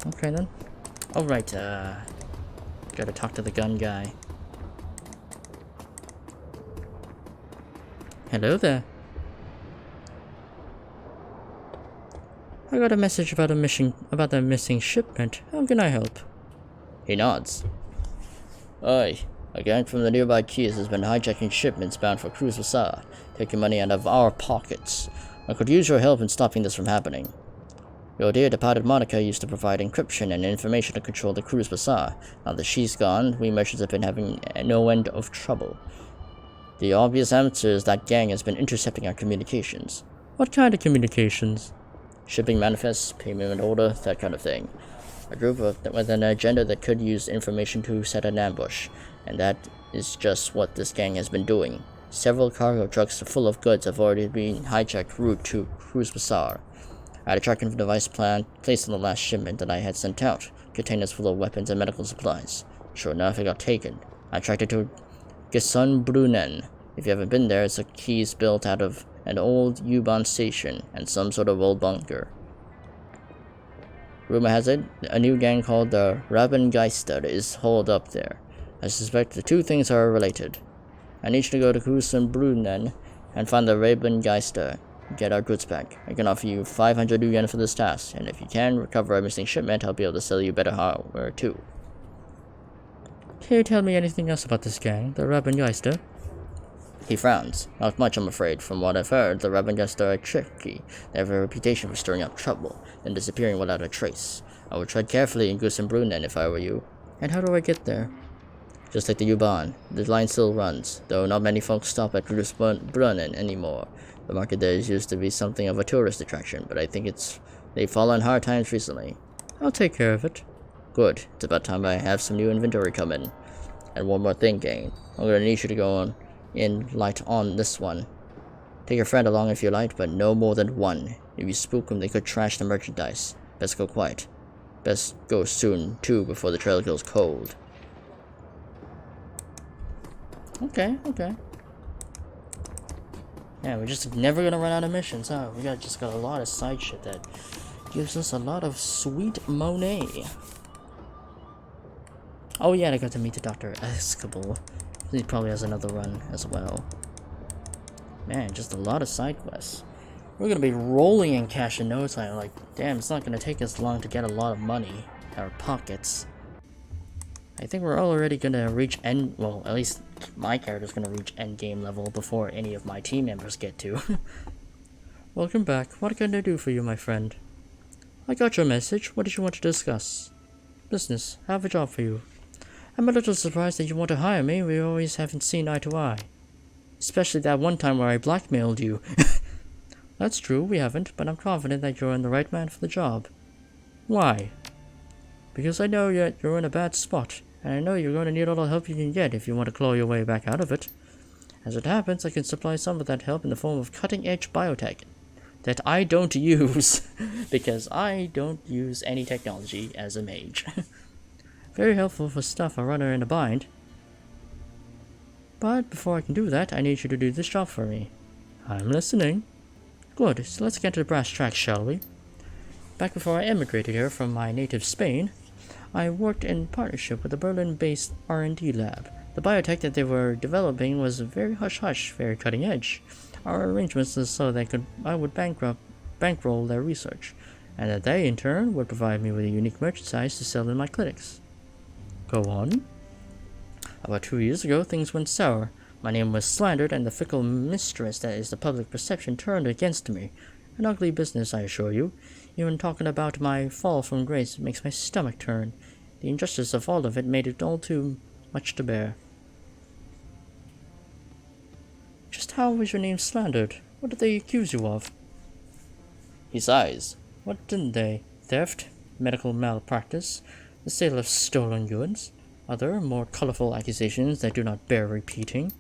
S1: Okay then. Alright, gotta talk to the gun guy. Hello there. I got a message about the missing shipment. How can I help? He nods. Aye, a gang from the nearby Keys has been hijacking shipments bound for Cruz Bazaar, taking money out of our pockets. I could use your help in stopping this from happening. Your dear departed Monica used to provide encryption and information to control the Cruz Bazaar. Now that she's gone, we merchants have been having no end of trouble. The obvious answer is that gang has been intercepting our communications. What kind of communications? Shipping manifests, payment order, that kind of thing. A group with an agenda that could use information to set an ambush, and that is just what this gang has been doing. Several cargo trucks full of goods have already been hijacked route to Cruz Bazaar. I had a tracking device placed on the last shipment that I had sent out, containers full of weapons and medical supplies. Sure enough, it got taken. I tracked it to Gesundbrunnen. If you haven't been there, it's a keys built out of an old U-Bahn station and some sort of old bunker. Rumor has it, a new gang called the Rabengeister is holed up there. I suspect the two things are related. I need you to go to Gesundbrunnen and find the Rabengeister. Get our goods back. I can offer you 500 yen for this task, and if you can recover a missing shipment, I'll be able to sell you better hardware too. Can you tell me anything else about this gang, the Rabengeister? He frowns. Not much, I'm afraid. From what I've heard, the Rabengeister are tricky. They have a reputation for stirring up trouble, and disappearing without a trace. I would tread carefully in Gesundbrunnen if I were you. And how do I get there? Just like the U-Bahn. The line still runs, though not many folks stop at Gesundbrunnen anymore. The market there used to be something of a tourist attraction, but I think they've fallen hard times recently. I'll take care of it. Good. It's about time I have some new inventory come in. And one more thing, gang. I'm gonna need you to go in light on this one. Take your friend along if you like, but no more than one. If you spook them, they could trash the merchandise. Best go quiet. Best go soon, too, before the trail goes cold. Okay. Yeah, we're just never gonna run out of missions, huh? We just got a lot of side shit that gives us a lot of sweet money. Oh yeah, I got to meet the Dr. Escable. He probably has another run as well. Man, just a lot of side quests. We're gonna be rolling in cash in no time. Like, damn, it's not gonna take us long to get a lot of money in our pockets. I think we're already gonna reach well, at least my character's gonna reach end game level before any of my team members get to. Welcome back. What can I do for you, my friend? I got your message. What did you want to discuss? Business. I have a job for you. I'm a little surprised that you want to hire me. We always haven't seen eye to eye. Especially that one time where I blackmailed you. That's true, we haven't, but I'm confident that you're the right man for the job. Why? Because I know you're in a bad spot, and I know you're going to need all the help you can get if you want to claw your way back out of it. As it happens, I can supply some of that help in the form of cutting-edge biotech that I don't use, because I don't use any technology as a mage. Very helpful for stuff a runner in a bind. But before I can do that, I need you to do this job for me. I'm listening. Good, so let's get to the brass tacks, shall we? Back before I emigrated here from my native Spain, I worked in partnership with a Berlin-based R&D lab. The biotech that they were developing was very hush-hush, very cutting-edge. Our arrangements was so that I would bankroll their research, and that they, in turn, would provide me with a unique merchandise to sell in my clinics. Go on. About 2 years ago, things went sour. My name was slandered, and the fickle mistress that is the public perception turned against me. An ugly business, I assure you. Even talking about my fall from grace makes my stomach turn. The injustice of all of it made it all too much to bear. Just how was your name slandered? What did they accuse you of? He sighs. What didn't they? Theft, medical malpractice, the sale of stolen goods, other, more colorful accusations that do not bear repeating.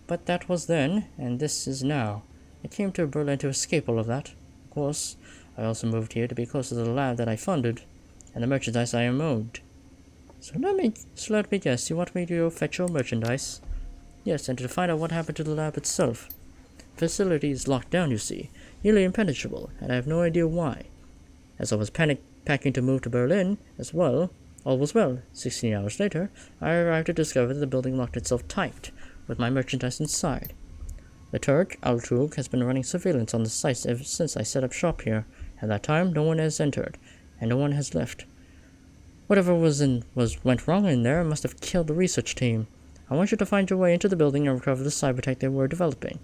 S1: But that was then, and this is now. I came to Berlin to escape all of that. Of course, I also moved here to be closer to the lab that I funded, and the merchandise I am owed. So let me guess, you want me to go fetch your merchandise? Yes, and to find out what happened to the lab itself. The facility is locked down, you see, nearly impenetrable, and I have no idea why. As I was packing to move to Berlin, as well, all was well. 16 hours later, I arrived to discover that the building locked itself tight, with my merchandise inside. The Turk, Altrug, has been running surveillance on the site ever since I set up shop here. At that time, no one has entered, and no one has left. Whatever went wrong in there must have killed the research team. I want you to find your way into the building and recover the cybertech they were developing,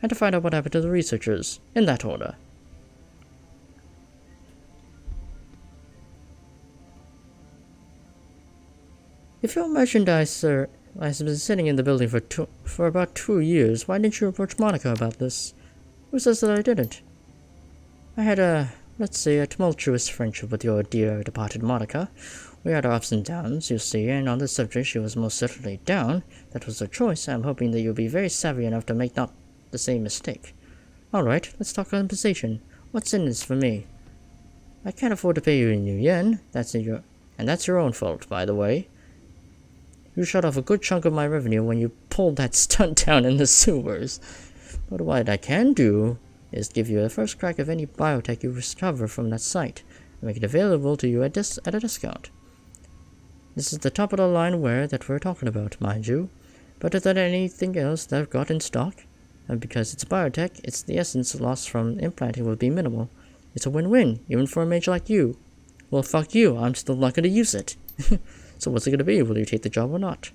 S1: and to find out what happened to the researchers, in that order. If your merchandise, sir, has been sitting in the building for about 2 years, why didn't you approach Monica about this? Who says that I didn't? I had let's say, a tumultuous friendship with your dear departed Monica. We had our ups and downs, you see, and on this subject she was most certainly down. That was her choice. I'm hoping that you'll be very savvy enough to make not the same mistake. Alright, let's talk compensation. What's in this for me? I can't afford to pay you in new yen. That's your own fault, by the way. You shut off a good chunk of my revenue when you pulled that stunt down in the sewers. But what I can do is give you a first crack of any biotech you discover from that site, and make it available to you at a discount. This is the top of the line ware that we're talking about, mind you. Better than anything else that I've got in stock. And because it's biotech, it's the essence loss from implanting will be minimal. It's a win-win, even for a mage like you. Well, fuck you, I'm still not gonna use it. So what's it gonna be? Will you take the job or not?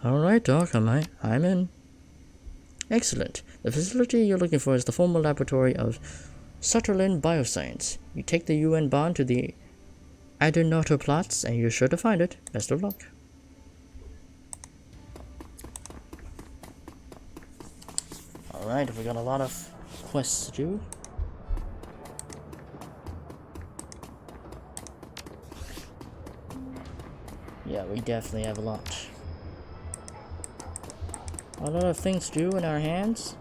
S1: Alright, Doc, I'm in. Excellent. The facility you're looking for is the formal laboratory of Sutherland Bioscience. You take the UN bond to the Adenotoplats, and you're sure to find it. Best of luck. Alright, we got a lot of quests to do. Yeah, we definitely have a lot. A lot of things to do in our hands.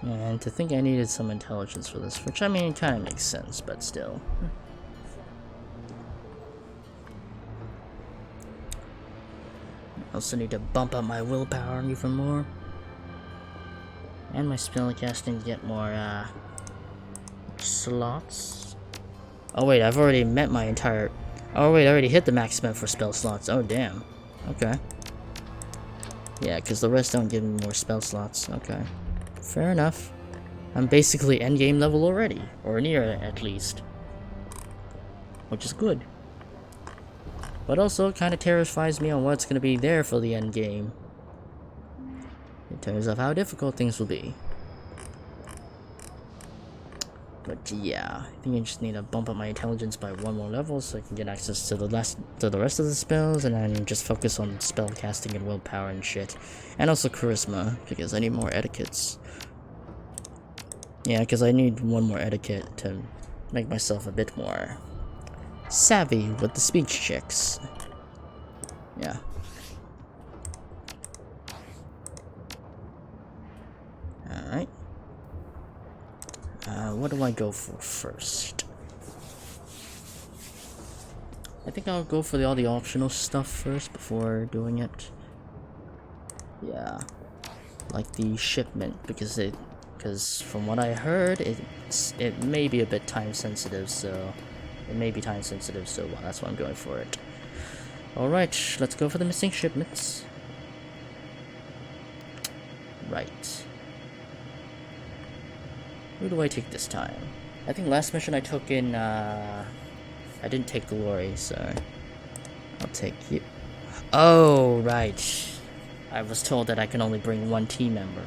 S1: And to think I needed some intelligence for this, which I mean kind of makes sense, but still. I also need to bump up my willpower even more. And my spellcasting to get more slots. Oh wait, I've already met my entire... Oh wait, I already hit the max spent for spell slots. Oh damn. Okay. Yeah, because the rest don't give me more spell slots. Okay. Fair enough. I'm basically endgame level already, or near it at least. Which is good. But also, it kind of terrifies me on what's going to be there for the endgame. In terms of how difficult things will be. But yeah, I think I just need to bump up my intelligence by one more level so I can get access to the rest of the spells, and then just focus on spell casting and willpower and shit. And also charisma, because I need more etiquettes. Yeah, because I need one more etiquette to make myself a bit more savvy with the speech checks. Yeah. Alright. What do I go for first? I think I'll go for all the optional stuff first before doing it. Yeah. Like the shipment, because from what I heard, it may be a bit time sensitive, so well, that's why I'm going for it. Alright, let's go for the missing shipments. Right. Who do I take this time? I think last mission I took in, I didn't take Glory, so I'll take you. Oh, right. I was told that I can only bring one team member.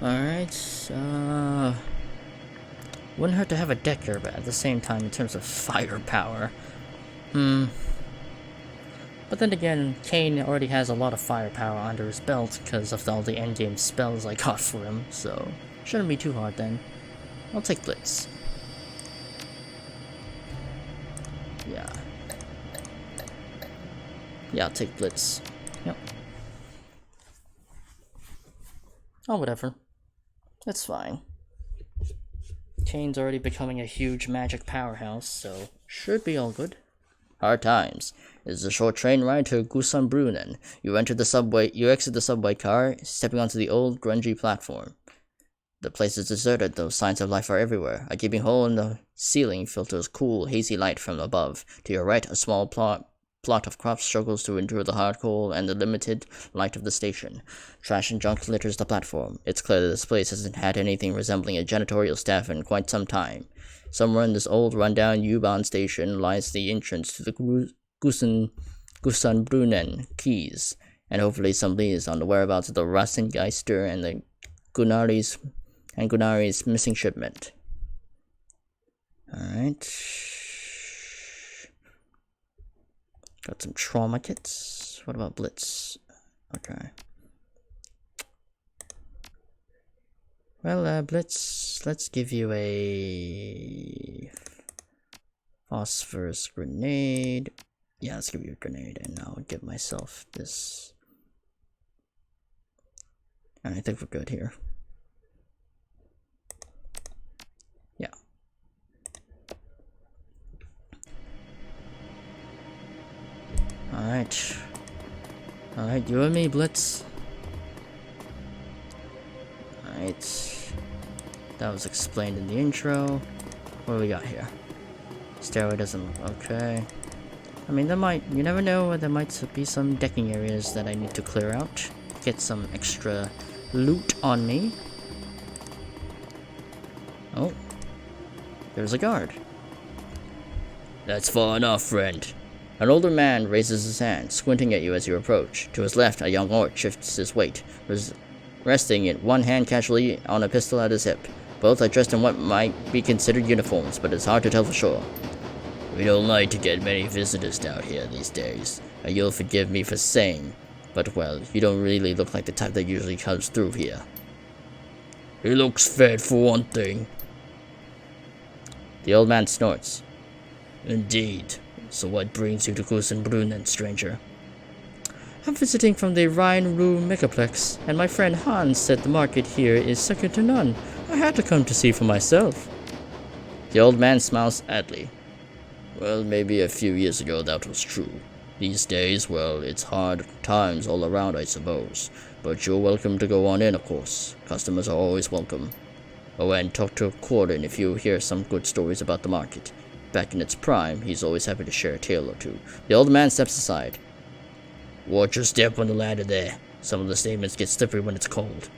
S1: Alright, wouldn't hurt to have a decker, but at the same time, in terms of firepower, but then again, Kane already has a lot of firepower under his belt because of all the endgame spells I got for him, so shouldn't be too hard then. I'll take Blitz. Yeah, I'll take Blitz. Yep. Oh, whatever. That's fine. Kane's already becoming a huge magic powerhouse, so should be all good. Hard times. This is a short train ride to Gusenbrunnen. You exit the subway car, stepping onto the old, grungy platform. The place is deserted, though signs of life are everywhere. A gaping hole in the ceiling filters cool, hazy light from above. To your right, a small plot of crops struggles to endure the hard cold and the limited light of the station. Trash and junk litters the platform. It's clear that this place hasn't had anything resembling a janitorial staff in quite some time. Somewhere in this old, rundown U-Bahn station lies the entrance to the Gusenbrunnen Keys, and hopefully some leads on the whereabouts of the Rassengeister and the Gunnari's missing shipment. Alright. Got some trauma kits. What about Blitz? Okay. Well, Blitz, let's give you a phosphorus grenade. Yeah, let's give you a grenade, and I'll give myself this. And I think we're good here. Yeah. Alright. Alright, you and me, Blitz. Alright. That was explained in the intro. What do we got here? Stairway doesn't look okay. I mean, you never know, there might be some decking areas that I need to clear out. Get some extra loot on me. Oh. There's a guard. That's far enough, friend. An older man raises his hand, squinting at you as you approach. To his left, a young orc shifts his weight, resting it one hand casually on a pistol at his hip. Both are dressed in what might be considered uniforms, but it's hard to tell for sure. We don't like to get many visitors down here these days, and you'll forgive me for saying, but well, you don't really look like the type that usually comes through here. He looks fed for one thing. The old man snorts. Indeed. So what brings you to Gusenbrunnen, stranger? I'm visiting from the Rhine-Ruhr Megaplex, and my friend Hans said the market here is second to none. I had to come to see for myself. The old man smiles sadly. Well, maybe a few years ago that was true. These days, well, it's hard times all around, I suppose. But you're welcome to go on in, of course. Customers are always welcome. Oh, and talk to Corden if you hear some good stories about the market. Back in its prime, he's always happy to share a tale or two. The old man steps aside. Watch your step on the ladder there. Some of the statements get slippery when it's cold.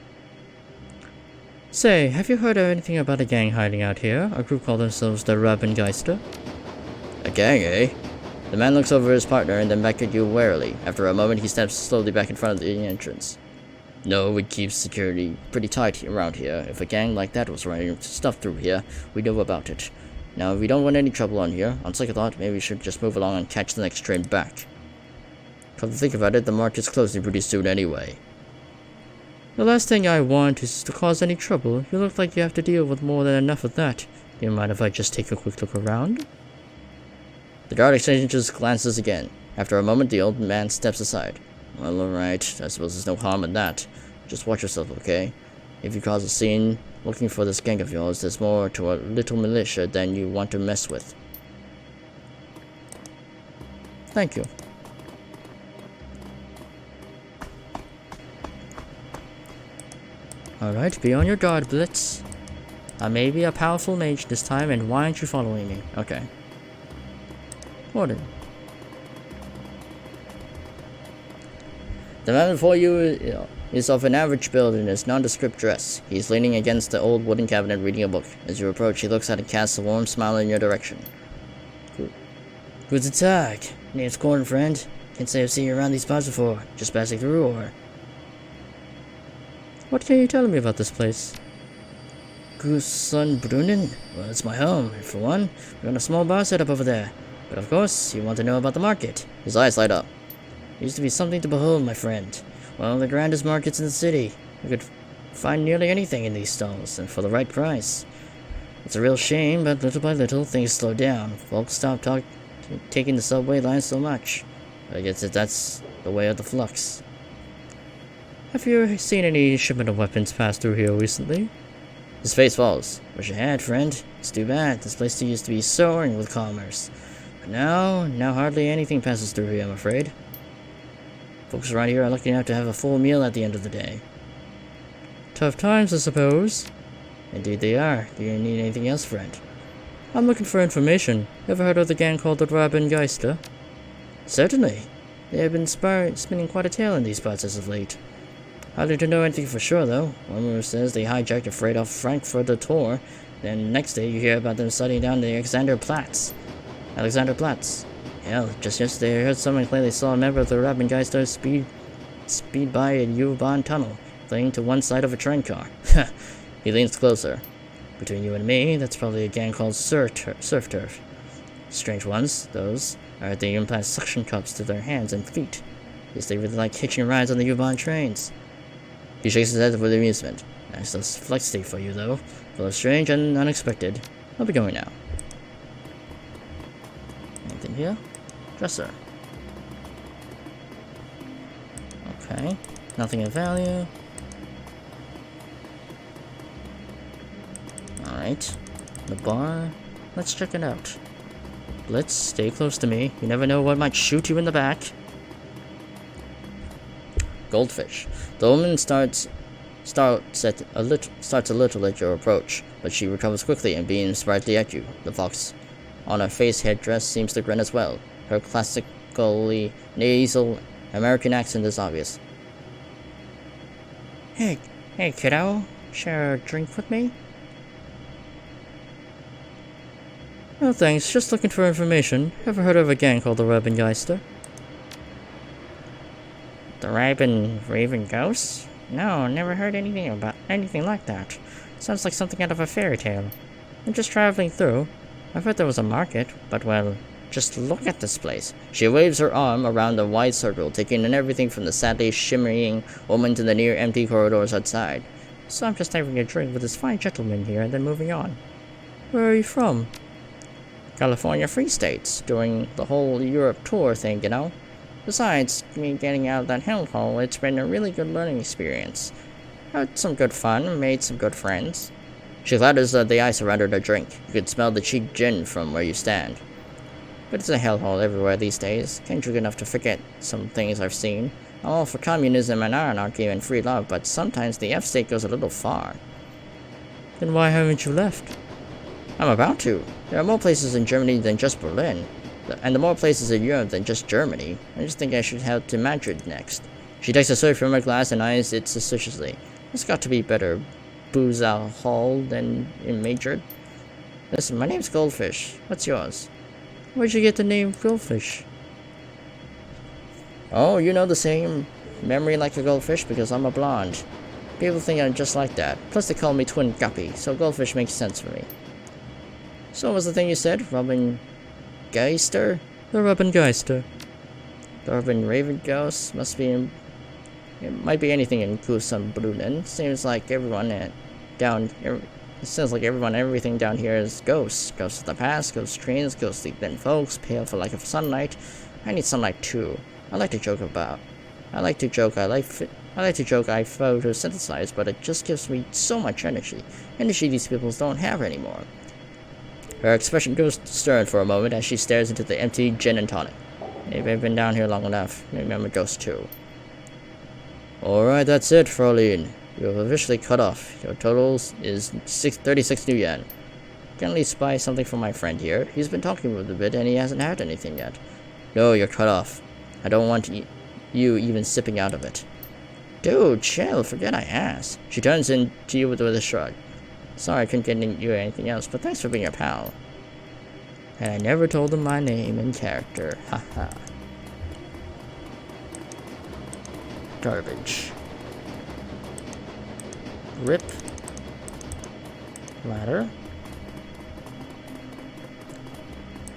S1: Say, have you heard of anything about a gang hiding out here? A group called themselves the Rassengeister? A gang, eh? The man looks over his partner and then back at you warily. After a moment, he steps slowly back in front of the entrance. No, we keep security pretty tight around here. If a gang like that was running stuff through here, we know about it. Now, we don't want any trouble on here. On second thought, maybe we should just move along and catch the next train back. Come to think about it, the market's closing pretty soon anyway. The last thing I want is to cause any trouble. You look like you have to deal with more than enough of that. Do you mind if I just take a quick look around? The guard exchanges glances again. After a moment, the old man steps aside. Well, alright. I suppose there's no harm in that. Just watch yourself, okay? If you cause a scene looking for this gang of yours, there's more to a little militia than you want to mess with. Thank you. Alright, be on your guard, Blitz. I may be a powerful mage this time, and why aren't you following me? Okay. Order. The man before you is of an average build in his nondescript dress. He is leaning against the old wooden cabinet reading a book. As you approach, he looks at and casts a warm smile in your direction. Guten Tag. Name's Gordon, friend. Can't say I've seen you around these parts before. Just passing through, or... What can you tell me about this place? Gusenbrunnen? Well, it's my home, and for one, we got a small bar set up over there. But of course, you want to know about the market. His eyes light up. It used to be something to behold, my friend. One of the grandest markets in the city. You could find nearly anything in these stalls, and for the right price. It's a real shame, but little by little, things slow down. Folks stop taking the subway line so much. I guess that's the way of the flux. Have you seen any shipment of weapons pass through here recently? His face falls. Wish you had, friend. It's too bad. This place used to be soaring with commerce. But now hardly anything passes through here, I'm afraid. Folks around here are lucky enough to have a full meal at the end of the day. Tough times, I suppose. Indeed they are. Do you need anything else, friend? I'm looking for information. Ever heard of the gang called the Rabengeister? Certainly. They have been spinning quite a tale in these parts as of late. Hardly to know anything for sure, though. One rumor says they hijacked a freight off Frankfurt Tor. Then next day you hear about them shutting down the Alexander Platz. Hell, just yesterday I heard someone claim they saw a member of the Rabengeister speed by a U-Bahn tunnel, clinging to one side of a train car. He leans closer. Between you and me, that's probably a gang called Surf Turf. Strange ones, those. They implant suction cups to their hands and feet. Guess they really like hitching rides on the U-Bahn trains. He shakes his head with amusement. Nice little flex state for you, though. Full of strange and unexpected. I'll be going now. Anything here? Dresser. Okay. Nothing of value. Alright. The bar. Let's check it out. Let's stay close to me. You never know what might shoot you in the back. Goldfish. The woman starts a little at your approach, but she recovers quickly and beams brightly at you. The fox on her face headdress seems to grin as well. Her classically nasal American accent is obvious. Hey kiddo, share a drink with me? No thanks, just looking for information. Ever heard of a gang called the Rabengeister? The Raven Ghosts? No, never heard anything like that. Sounds like something out of a fairy tale. I'm just traveling through. I've heard there was a market, but well, just look at this place. She waves her arm around a wide circle, taking in everything from the sadly shimmering woman to the near empty corridors outside. So I'm just having a drink with this fine gentleman here and then moving on. Where are you from? California Free States, doing the whole Europe tour thing, you know. Besides, me getting out of that hellhole, it's been a really good learning experience. Had some good fun, made some good friends. She clatters the ice around her drink. You can smell the cheap gin from where you stand. But it's a hellhole everywhere these days. Can't drink enough to forget some things I've seen. I'm all for communism and anarchy and free love, but sometimes the F-state goes a little far. Then why haven't you left? I'm about to. There are more places in Germany than just Berlin. And the more places in Europe than just Germany. I just think I should head to Madrid next. She takes a swig from her glass and eyes it suspiciously. There's got to be better booze alcohol than in Madrid. Listen, my name's Goldfish. What's yours? Where'd you get the name Goldfish? Oh, you know the same memory like a goldfish because I'm a blonde. People think I'm just like that. Plus they call me Twin Guppy, so Goldfish makes sense for me. So what was the thing you said? Rabengeister? The Rabengeister. The Raven Ghost must be in... It might be anything in Kusan-Brunnen. Seems like everyone everything down here is ghosts. Ghosts of the past, ghost trains, ghostly thin folks, pale for lack of sunlight. I need sunlight too. I like to joke I photosynthesize, but it just gives me so much energy. Energy these people don't have anymore. Her expression goes stern for a moment as she stares into the empty gin and tonic. Maybe I've been down here long enough. Maybe I'm a ghost too. Alright, that's it, Fraulein. You have officially cut off. Your total is 36 new yen. Can at least buy something from my friend here. He's been talking with a bit and he hasn't had anything yet. No, you're cut off. I don't want you even sipping out of it. Dude, chill. Forget I asked. She turns in to you with a shrug. Sorry I couldn't get you anything else, but thanks for being a pal. And I never told him my name and character. Haha. Garbage. Rip. Ladder.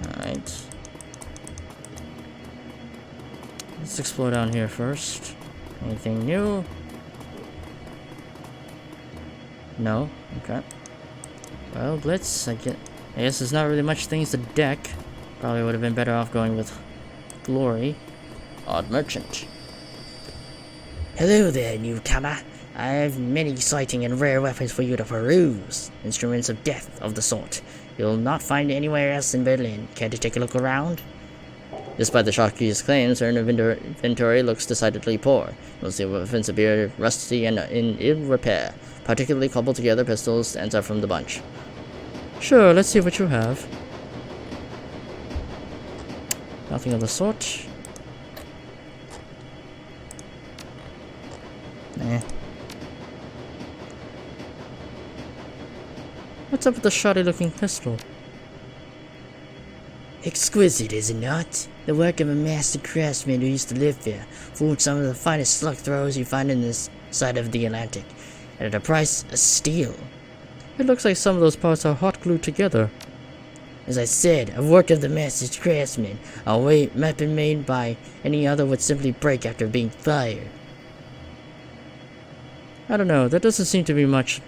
S1: Alright. Let's explore down here first. Anything new? No? Okay. Well, Blitz, I guess there's not really much things to deck. Probably would have been better off going with Glory. Odd merchant.
S2: Hello there, newcomer. I have many exciting and rare weapons for you to peruse. Instruments of death of the sort. You'll not find anywhere else in Berlin. Care to take a look around?
S1: Despite the shopkeeper's claims, her inventory looks decidedly poor. Most of the weapons appear rusty and in ill repair, particularly cobbled together pistols stand out from the bunch. Sure, let's see what you have. Nothing of the sort. Eh. What's up with the shoddy looking pistol?
S2: Exquisite, is it not? The work of a master craftsman who used to live here, forged some of the finest slug throwers you find in this side of the Atlantic, and at a price of steel.
S1: It looks like some of those parts are hot glued together.
S2: As I said, a work of the master craftsman, a weapon made by any other would simply break after being fired.
S1: I don't know, there doesn't seem to be much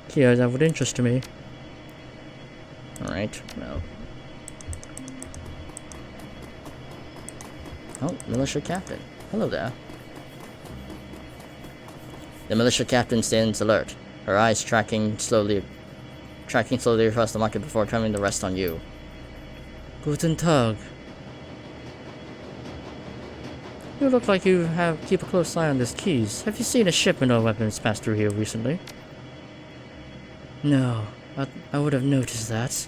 S1: here that would interest me. Alright, well. Oh, militia captain. Hello there. The militia captain stands alert, her eyes tracking slowly across the market before coming to rest on you. Guten Tag. You look like you keep a close eye on these keys. Have you seen a shipment of weapons pass through here recently?
S2: No, I would have noticed that.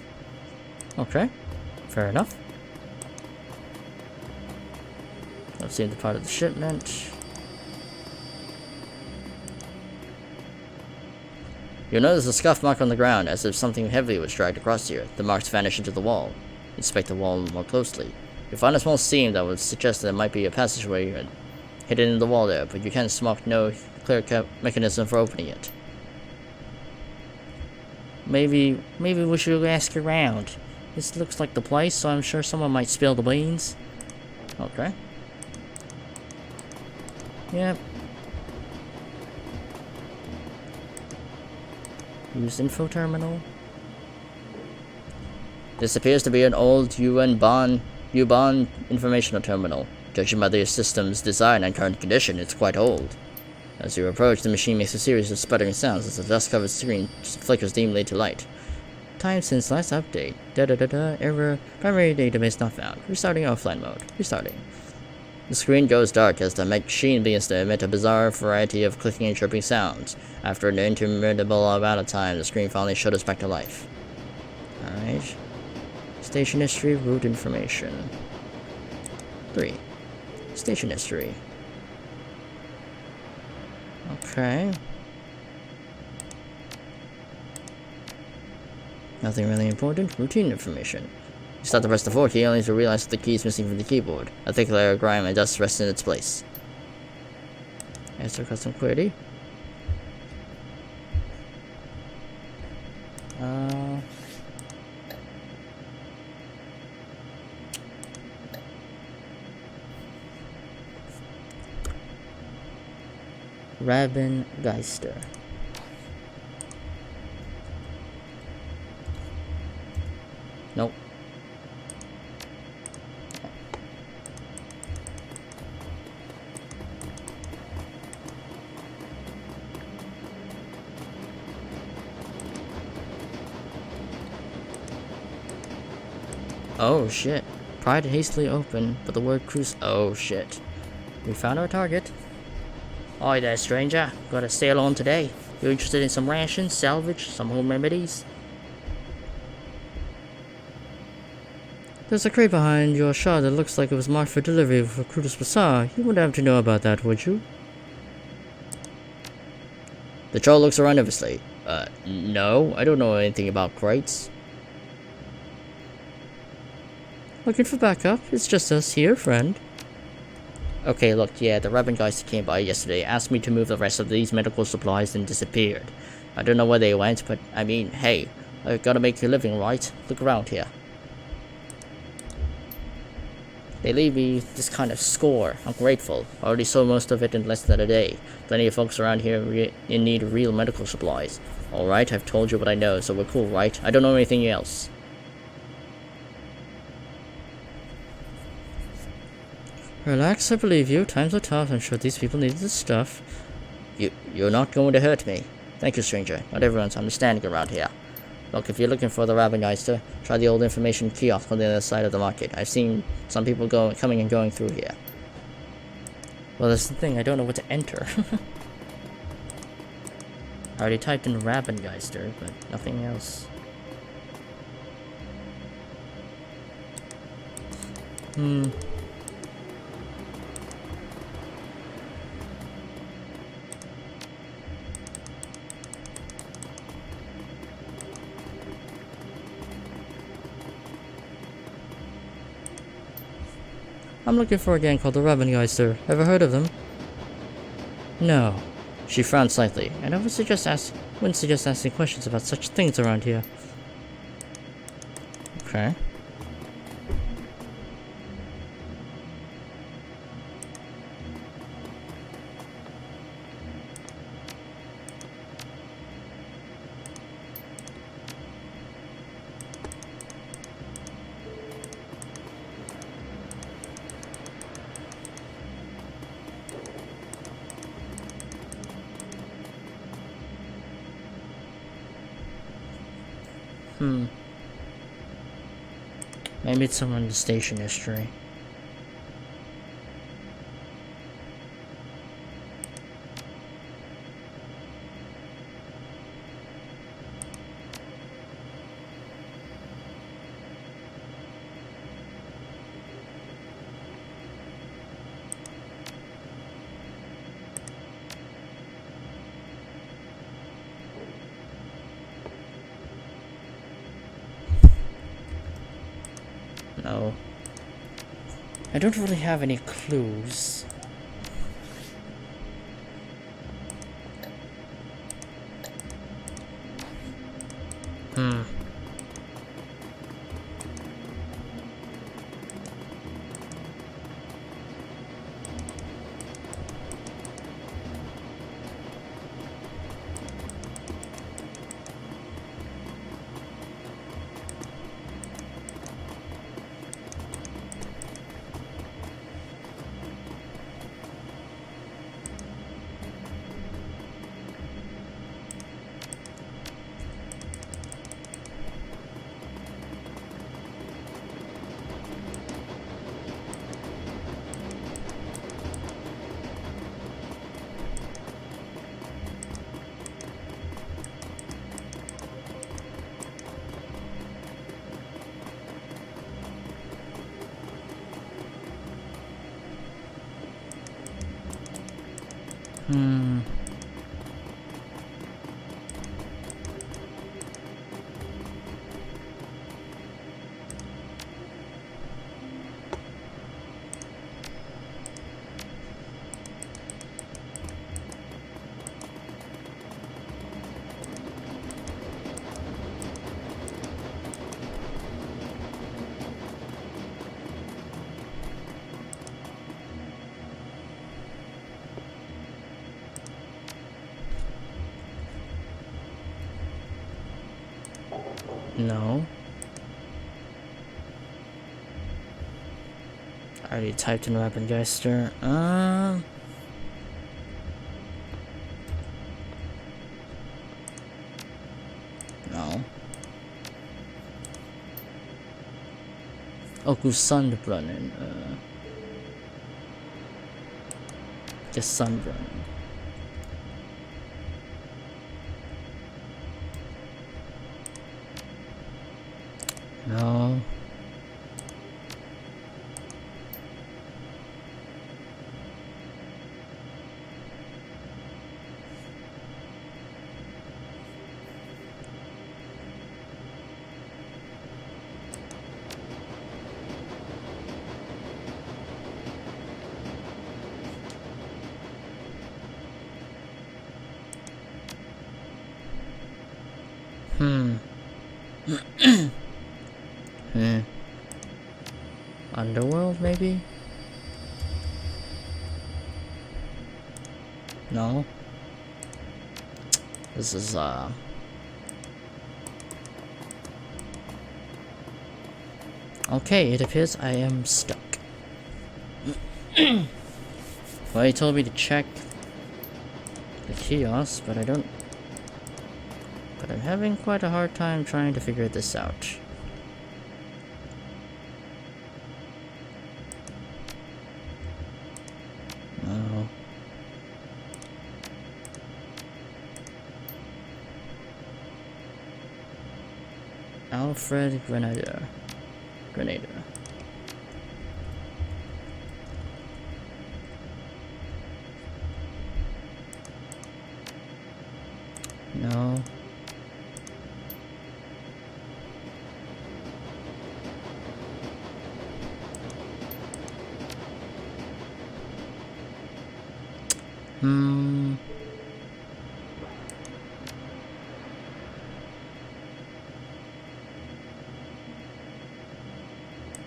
S1: Okay, fair enough. I've seen the part of the shipment. You'll notice a scuff mark on the ground, as if something heavy was dragged across here. The marks vanish into the wall. Inspect the wall more closely. You find a small seam that would suggest that there might be a passageway hidden in the wall there, but you can't spot no clear-cut mechanism for opening it.
S2: Maybe we should ask around. This looks like the place, so I'm sure someone might spill the beans.
S1: Okay.
S2: Yep.
S1: Use info terminal. This appears to be an old U-Bahn informational terminal. Judging by the system's design and current condition, it's quite old. As you approach, the machine makes a series of sputtering sounds as the dust-covered screen flickers dimly to light. Time since last update. Error. Primary database not found. Restarting offline mode. Restarting. The screen goes dark as the machine begins to emit a bizarre variety of clicking and chirping sounds. After an interminable amount of time, the screen finally shudders back to life. Alright. Station history, route information. 3. Station history. Okay. Nothing really important. Routine information. You start to press the 4 key only to realize that the key is missing from the keyboard. A thick layer of grime and dust rests in its place. Answer custom query. Rabengeister. Nope. Oh shit. Pried hastily open, but the word cruise. Oh shit. We found our target.
S2: Oi there, stranger. Got a sale on today. You interested in some rations, salvage, some home remedies?
S1: There's a crate behind your shop that looks like it was marked for delivery for Crutus Bazaar. You wouldn't have to know about that, would you? The troll looks around nervously. No, I don't know anything about crates. Looking for backup? It's just us here, friend. Okay, look, yeah, the Rabengeister came by yesterday, asked me to move the rest of these medical supplies, and disappeared. I don't know where they went, but, I mean, hey, I gotta make a living, right? Look around here. They leave me this kind of score. I'm grateful. I already sold most of it in less than a day. Plenty of folks around here in need of real medical supplies. Alright, I've told you what I know, so we're cool, right? I don't know anything else. Relax, I believe you. Times are tough. I'm sure these people need this stuff. You're not going to hurt me. Thank you, stranger. Not everyone's understanding around here. Look, if you're looking for the Rabbengeister, try the old information kiosk on the other side of the market. I've seen some people coming and going through here. Well, that's the thing. I don't know what to enter. I already typed in Rabbengeister, but nothing else. I'm looking for a gang called the Rabbengeister. Ever heard of them? No. She frowned slightly, and I wouldn't suggest asking questions about such things around here. Okay. Maybe it's somewhere in the station history. No. I don't really have any clues. No. I already typed in Rabbengeister. No. Sandbrunnen. Just Sandbrunnen. No. Underworld, maybe? No. This is, Okay, it appears I am stuck. Well, he told me to check the kiosk, but I'm having quite a hard time trying to figure this out. No. Alfred Grenadier. No.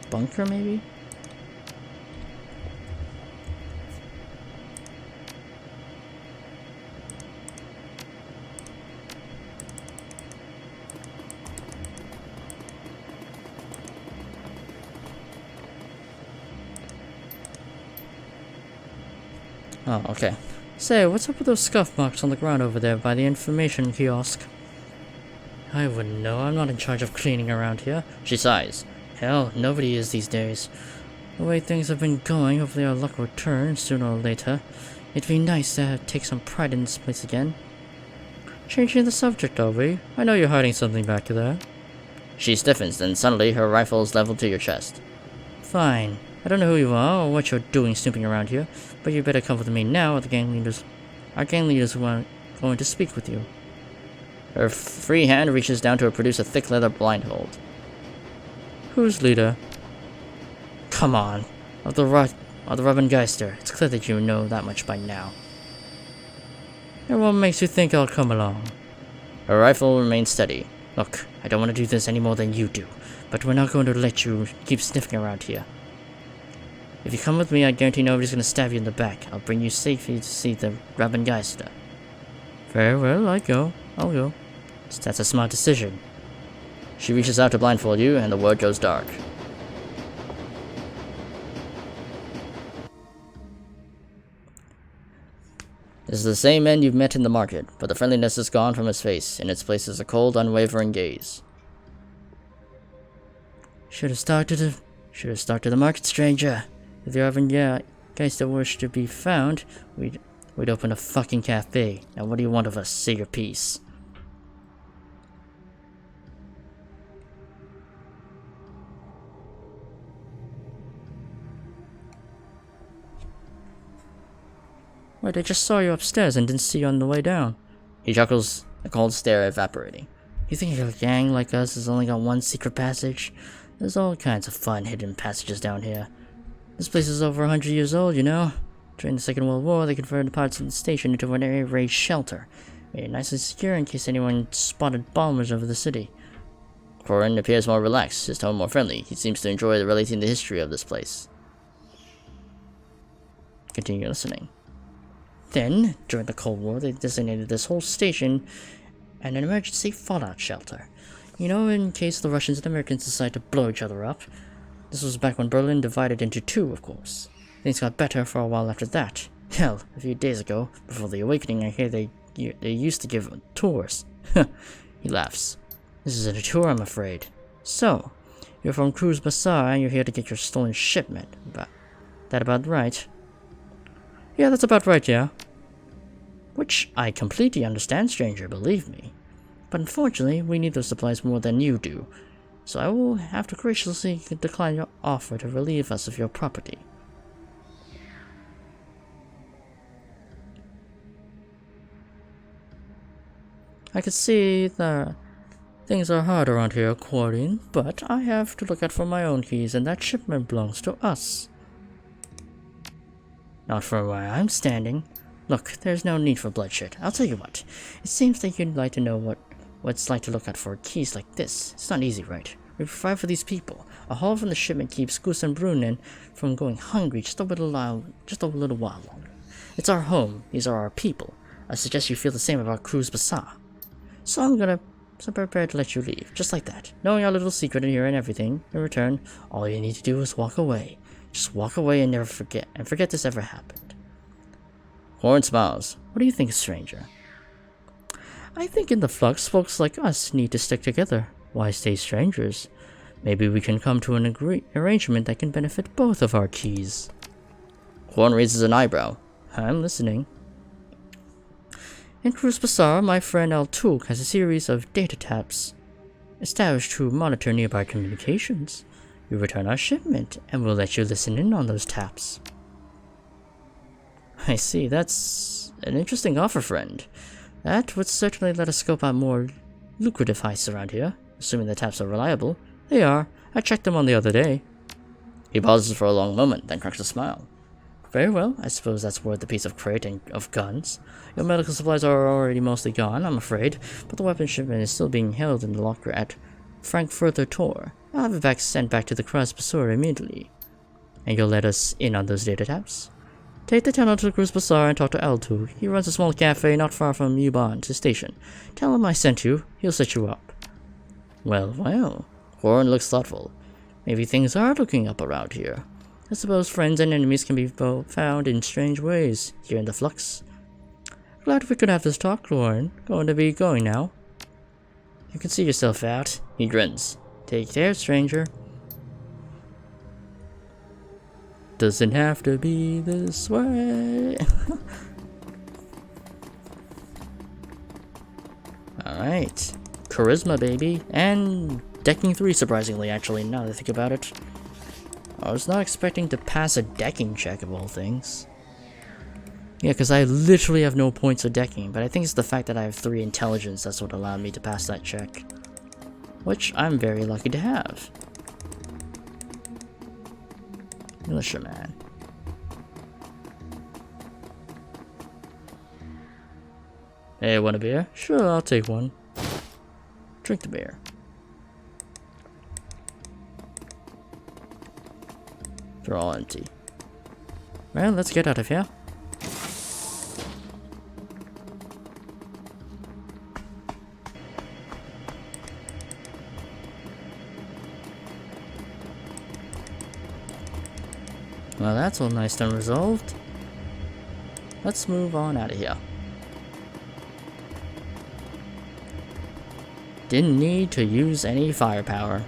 S1: Bunker, maybe? Oh, okay. Say, what's up with those scuff marks on the ground over there by the information kiosk? I wouldn't know. I'm not in charge of cleaning around here. She sighs. Hell, nobody is these days. The way things have been going, hopefully our luck will turn sooner or later. It'd be nice to take some pride in this place again. Changing the subject, are we? I know you're hiding something back there. She stiffens, then suddenly her rifle is leveled to your chest. Fine. I don't know who you are or what you're doing snooping around here, but you better come with me now or our gang leaders are going to speak with you. Her free hand reaches down to produce a thick leather blindfold. Who's leader? Come on. Of the Rabbengeister. It's clear that you know that much by now. And what makes you think I'll come along? Her rifle remains steady. Look, I don't want to do this any more than you do, but we're not going to let you keep sniffing around here. If you come with me, I guarantee nobody's going to stab you in the back. I'll bring you safely to see the Rabbengeister. Very well, I'll go. That's a smart decision. She reaches out to blindfold you, and the world goes dark. This is the same man you've met in the market, but the friendliness is gone from his face. In its place is a cold, unwavering gaze. Should have started the market, stranger. If the Rabbengeister were to be found, we'd open a fucking cafe. Now what do you want of us? Say your piece. Wait, I just saw you upstairs and didn't see you on the way down. He chuckles, a cold stare evaporating. You think a gang like us has only got one secret passage? There's all kinds of fun hidden passages down here. This place is over 100 years old, you know. During the Second World War, they converted parts of the station into an air raid shelter. Made it nicely secure in case anyone spotted bombers over the city. Corin appears more relaxed, his tone more friendly. He seems to enjoy relating the history of this place. Continue listening. Then, during the Cold War, they designated this whole station an emergency fallout shelter. You know, in case the Russians and Americans decide to blow each other up. This was back when Berlin divided into two, of course. Things got better for a while after that. Hell, a few days ago, before the awakening, I hear they used to give tours. He laughs. This isn't a tour, I'm afraid. So, you're from Cruz Bazaar and you're here to get your stolen shipment. That about right? Yeah, that's about right, yeah. Which I completely understand, stranger, believe me. But unfortunately, we need those supplies more than you do. So I will have to graciously decline your offer to relieve us of your property. I can see that things are hard around here, Corin, but I have to look out for my own keys, and that shipment belongs to us. Not from where I'm standing. Look, there's no need for bloodshed. I'll tell you what. It seems that you'd like to know what it's like to look out for keys like this. It's not easy, right? We provide for these people. A haul from the shipment keeps Gus and Brunnen from going hungry just a little while longer. It's our home. These are our people. I suggest you feel the same about Cruz Bazaar. So I'm prepared to let you leave, just like that. Knowing our little secret in here and everything. In return, all you need to do is walk away. Just walk away and never forget, and forget this ever happened. Horn smiles. What do you think, stranger? I think in the flux, folks like us need to stick together. Why stay strangers? Maybe we can come to an arrangement that can benefit both of our keys. Horn raises an eyebrow. I'm listening. In Cruz Bazaar, my friend Al-Tuk has a series of data taps established to monitor nearby communications. We return our shipment, and we'll let you listen in on those taps. I see, that's an interesting offer, friend. That would certainly let us scope out more lucrative heists around here, assuming the taps are reliable. They are. I checked them on the other day. He pauses for a long moment, then cracks a smile. Very well, I suppose that's worth a piece of crate and of guns. Your medical supplies are already mostly gone, I'm afraid, but the weapon shipment is still being held in the locker at Frankfurter Tor. I'll have it sent back to the Cruz Bazaar immediately. And you'll let us in on those data taps? Take the tunnel to the Cruz Bazaar and talk to Altu. He runs a small cafe not far from Ubon's station. Tell him I sent you. He'll set you up. Well, well. Warren looks thoughtful. Maybe things are looking up around here. I suppose friends and enemies can be found in strange ways here in the Flux. Glad we could have this talk, Lauren. Going to be going now. You can see yourself out. He grins. Take care, stranger. Doesn't have to be this way. Alright. Charisma, baby. And decking 3, surprisingly, actually, now that I think about it. I was not expecting to pass a decking check of all things. Yeah, because I literally have no points of decking, but I think it's the fact that I have 3 intelligence that's what allowed me to pass that check. Which I'm very lucky to have. Militiaman. Hey, want a beer? Sure, I'll take one. Drink the beer. They're all empty. Well, let's get out of here. Well, that's all nice and resolved. Let's move on out of here. Didn't need to use any firepower.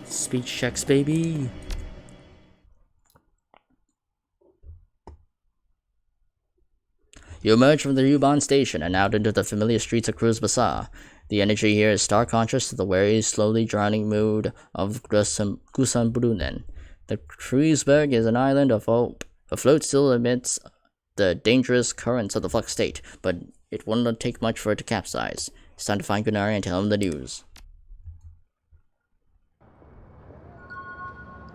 S1: Speech checks, baby. You emerge from the Ubon station and out into the familiar streets of Cruz Bazaar. The energy here is stark contrast to the wary, slowly drowning mood of Gusanbrunnen. The Kreuzberg is an island of hope, afloat still amidst the dangerous currents of the Flux state, but it wouldn't take much for it to capsize. It's time to find Gunari and tell him the news.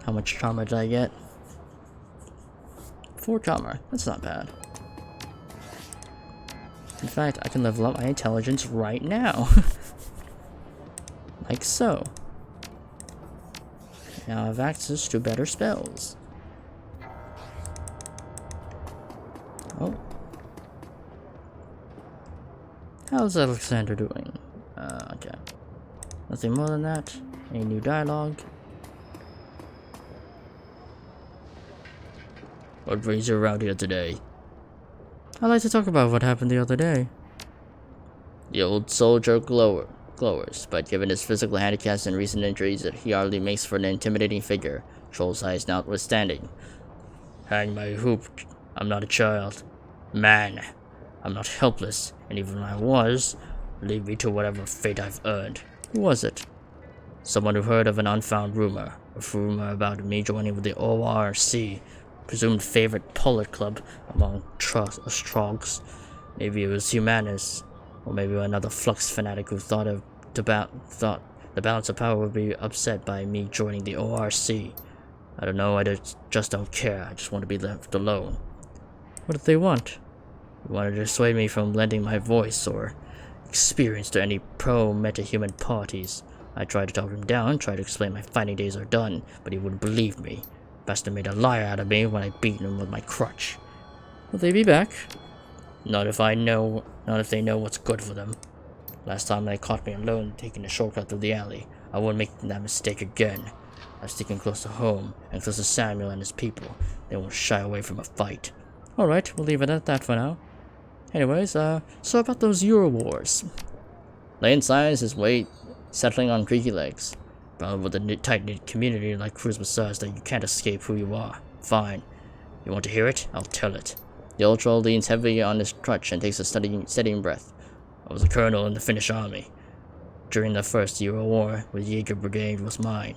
S1: How much charmer did I get? 4 charmer. That's not bad. In fact, I can level up my intelligence right now. Like so. Now I have access to better spells. Oh. How's Alexander doing? Okay. Nothing more than that. Any new dialogue? What brings you around here today? I'd like to talk about what happened the other day. The old soldier glowers, but given his physical handicaps and recent injuries, he hardly makes for an intimidating figure, troll size notwithstanding. Hang my hoop, I'm not a child. Man, I'm not helpless, and even when I was, leave me to whatever fate I've earned. Who was it? Someone who heard of an unfound rumor. A rumor about me joining with the ORC. Presumed favorite pullet club among us trogs. Maybe it was Humanus, or maybe another Flux fanatic who thought the balance of power would be upset by me joining the ORC. I don't know, I just don't care. I just want to be left alone. What did they want? They wanted to dissuade me from lending my voice or experience to any pro-metahuman parties. I tried to talk him down, tried to explain my fighting days are done, but he wouldn't believe me.
S2: Bastard made a liar out of me when I beat him with my crutch.
S1: Will they be back?
S2: Not if they know what's good for them. Last time they caught me alone taking a shortcut through the alley. I won't make that mistake again. I'm sticking close to home and close to Samuel and his people. They won't shy away from a fight.
S1: Alright, we'll leave it at that for now. Anyways, so about those Euro Wars.
S2: Lane Science is settling on creaky legs. But with a tight-knit community like Cruz Massage that you can't escape who you are. Fine. You want to hear it? I'll tell it. The old troll leans heavily on his crutch and takes a steadying breath. I was a colonel in the Finnish army. During the first Euro War, the Jaeger Brigade was mine.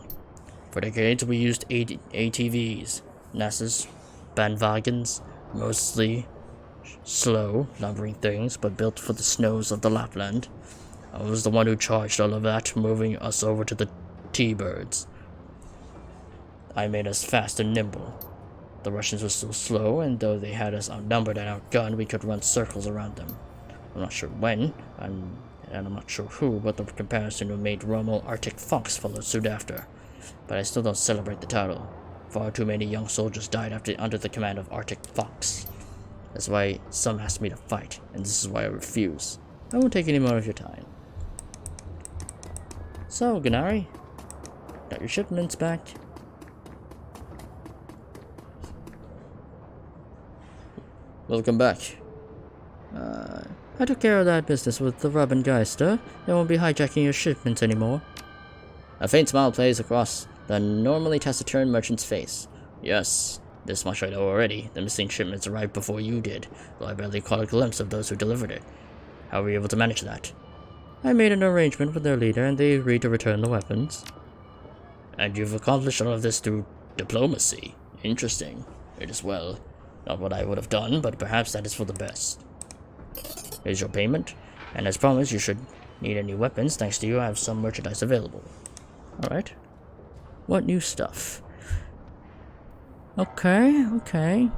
S2: For decades, we used ATVs, Nasses, bandwagons, mostly slow, lumbering things, but built for the snows of the Lapland. I was the one who charged all of that, moving us over to the T-birds. I made us fast and nimble. The Russians were so slow, and though they had us outnumbered and outgunned, we could run circles around them. I'm not sure when, and I'm not sure who, but the comparison who made Rommel Arctic Fox followed suit after. But I still don't celebrate the title. Far too many young soldiers died under the command of Arctic Fox. That's why some asked me to fight, and this is why I refuse.
S1: I won't take any more of your time. So, Gennari, got your shipments back.
S2: Welcome back.
S1: I took care of that business with the Rabengeiste. They won't be hijacking your shipments anymore.
S2: A faint smile plays across the normally taciturn merchant's face. Yes, this much I know already. The missing shipments arrived before you did, though I barely caught a glimpse of those who delivered it. How were you able to manage that?
S1: I made an arrangement with their leader, and they agreed to return the weapons.
S2: And you've accomplished all of this through diplomacy. Interesting. It is well. Not what I would have done, but perhaps that is for the best. Here's your payment, and as promised, you should need any weapons. Thanks to you, I have some merchandise available.
S1: Alright. What new stuff? Okay.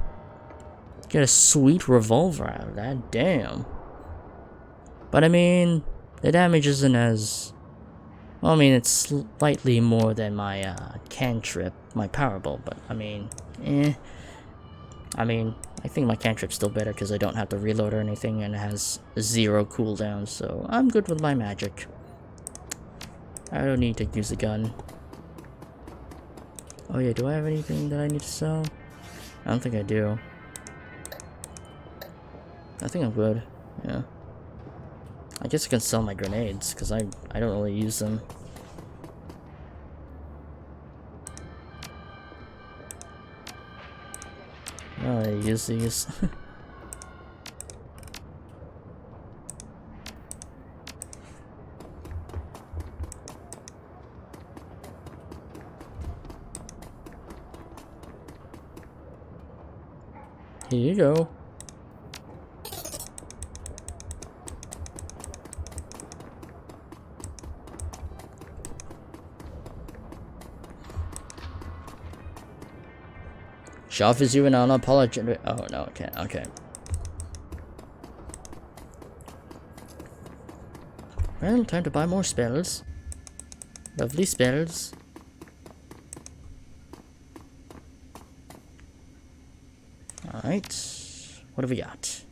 S1: Get a sweet revolver out of that, damn. But I mean, the damage isn't as... Well, I mean, it's slightly more than my cantrip, my power bolt, but I mean, I think my cantrip's still better because I don't have to reload or anything, and it has 0 cooldown, so I'm good with my magic. I don't need to use a gun. Oh yeah, do I have anything that I need to sell? I don't think I do. I think I'm good, yeah. I guess I can sell my grenades, because I don't really use them. Oh, I use these. Here you go.
S2: She offers you an unapologetic... Oh, no, okay, okay.
S1: Well, time to buy more spells. Lovely spells. Alright. What have we got?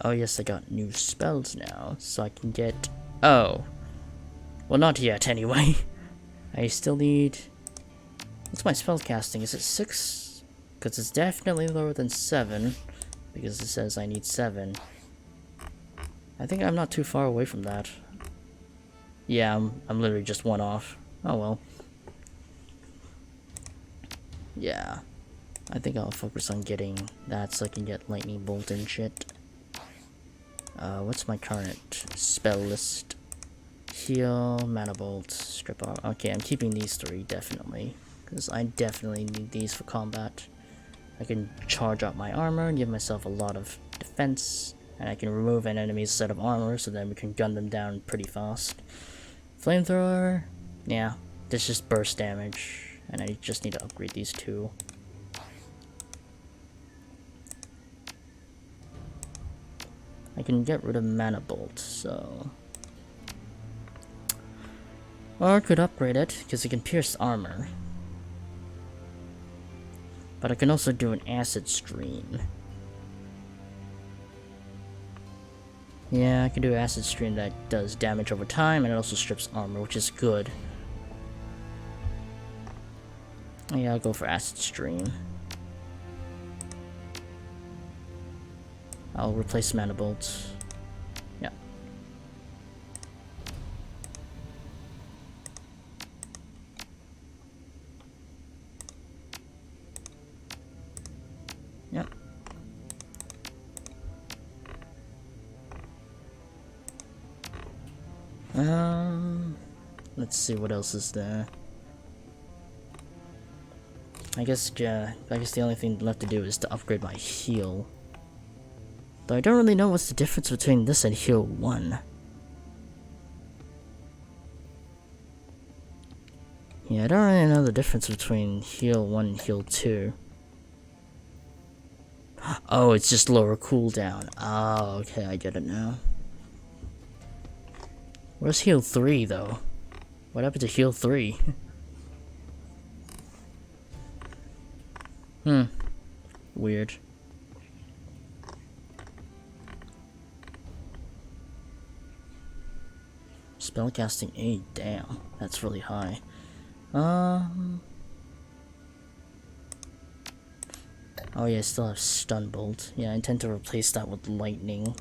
S1: Oh, yes, I got new spells now, so I can get... Oh. Well, not yet, anyway. I still need... What's my spell casting? Is it 6? Because it's definitely lower than 7. Because it says I need 7. I think I'm not too far away from that. Yeah, I'm literally just 1 off. Oh well. Yeah. I think I'll focus on getting that so I can get lightning bolt and shit. What's my current spell list? Heal, mana bolt, strip armor. Okay, I'm keeping these 3 definitely. Because I definitely need these for combat. I can charge up my armor and give myself a lot of defense. And I can remove an enemy's set of armor so then we can gun them down pretty fast. Flamethrower. Yeah, this just burst damage. And I just need to upgrade these 2. I can get rid of mana bolt, so... Or I could upgrade it, because it can pierce armor. But I can also do an acid stream. Yeah, I can do acid stream that does damage over time, and it also strips armor, which is good. Yeah, I'll go for acid stream. I'll replace mana bolts. Yeah. Yeah. Let's see what else is there. I guess the only thing left to do is to upgrade my heal. Though I don't really know what's the difference between this and heal 1. Yeah, I don't really know the difference between heal 1 and heal 2. Oh, it's just lower cooldown. Oh, okay, I get it now. Where's heal 3 though? What happened to heal 3? Weird. Spellcasting 8, damn. That's really high. Oh yeah, I still have stun bolt. Yeah, I intend to replace that with lightning.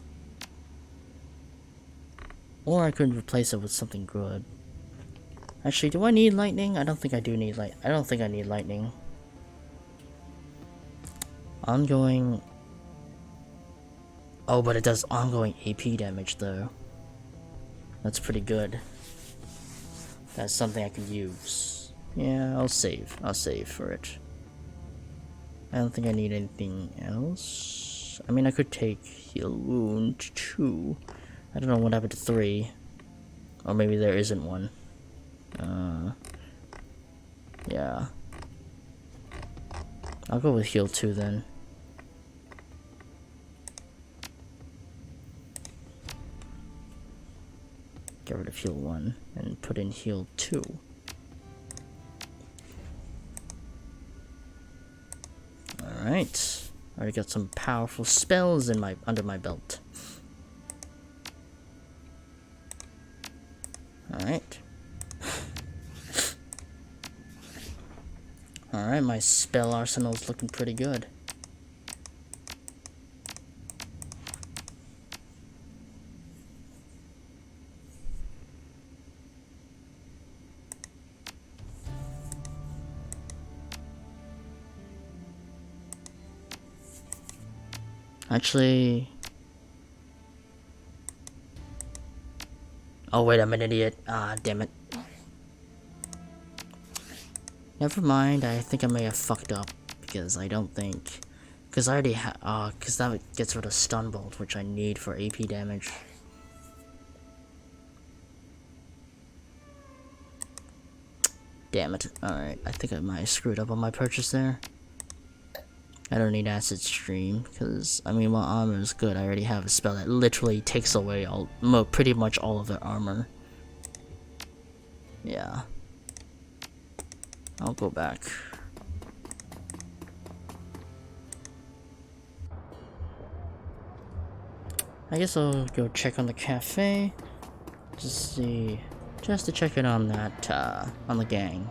S1: Or I could replace it with something good. Actually, do I need lightning? I don't think I do need I don't think I need lightning. Ongoing... Oh, but it does ongoing AP damage though. That's pretty good. That's something I can use. Yeah, I'll save. I'll save for it. I don't think I need anything else. I mean, I could take heal wound 2. I don't know what happened to 3. Or maybe there isn't one. Yeah. I'll go with heal 2 then. Get rid of heal 1 and put in heal 2. Alright. Already got some powerful spells in under my belt. Alright. Alright, my spell arsenal's looking pretty good. Actually... Oh wait, I'm an idiot. Ah, damn it. Never mind, I think I may have fucked up. Because I don't think... Because I already because that gets rid of stun bolt, which I need for AP damage. Damn it. Alright, I think I might have screwed up on my purchase there. I don't need acid stream, because, I mean, my armor is good. I already have a spell that literally takes away pretty much all of their armor. Yeah. I'll go back. I guess I'll go check on the cafe. Just to check in on that, on the gang.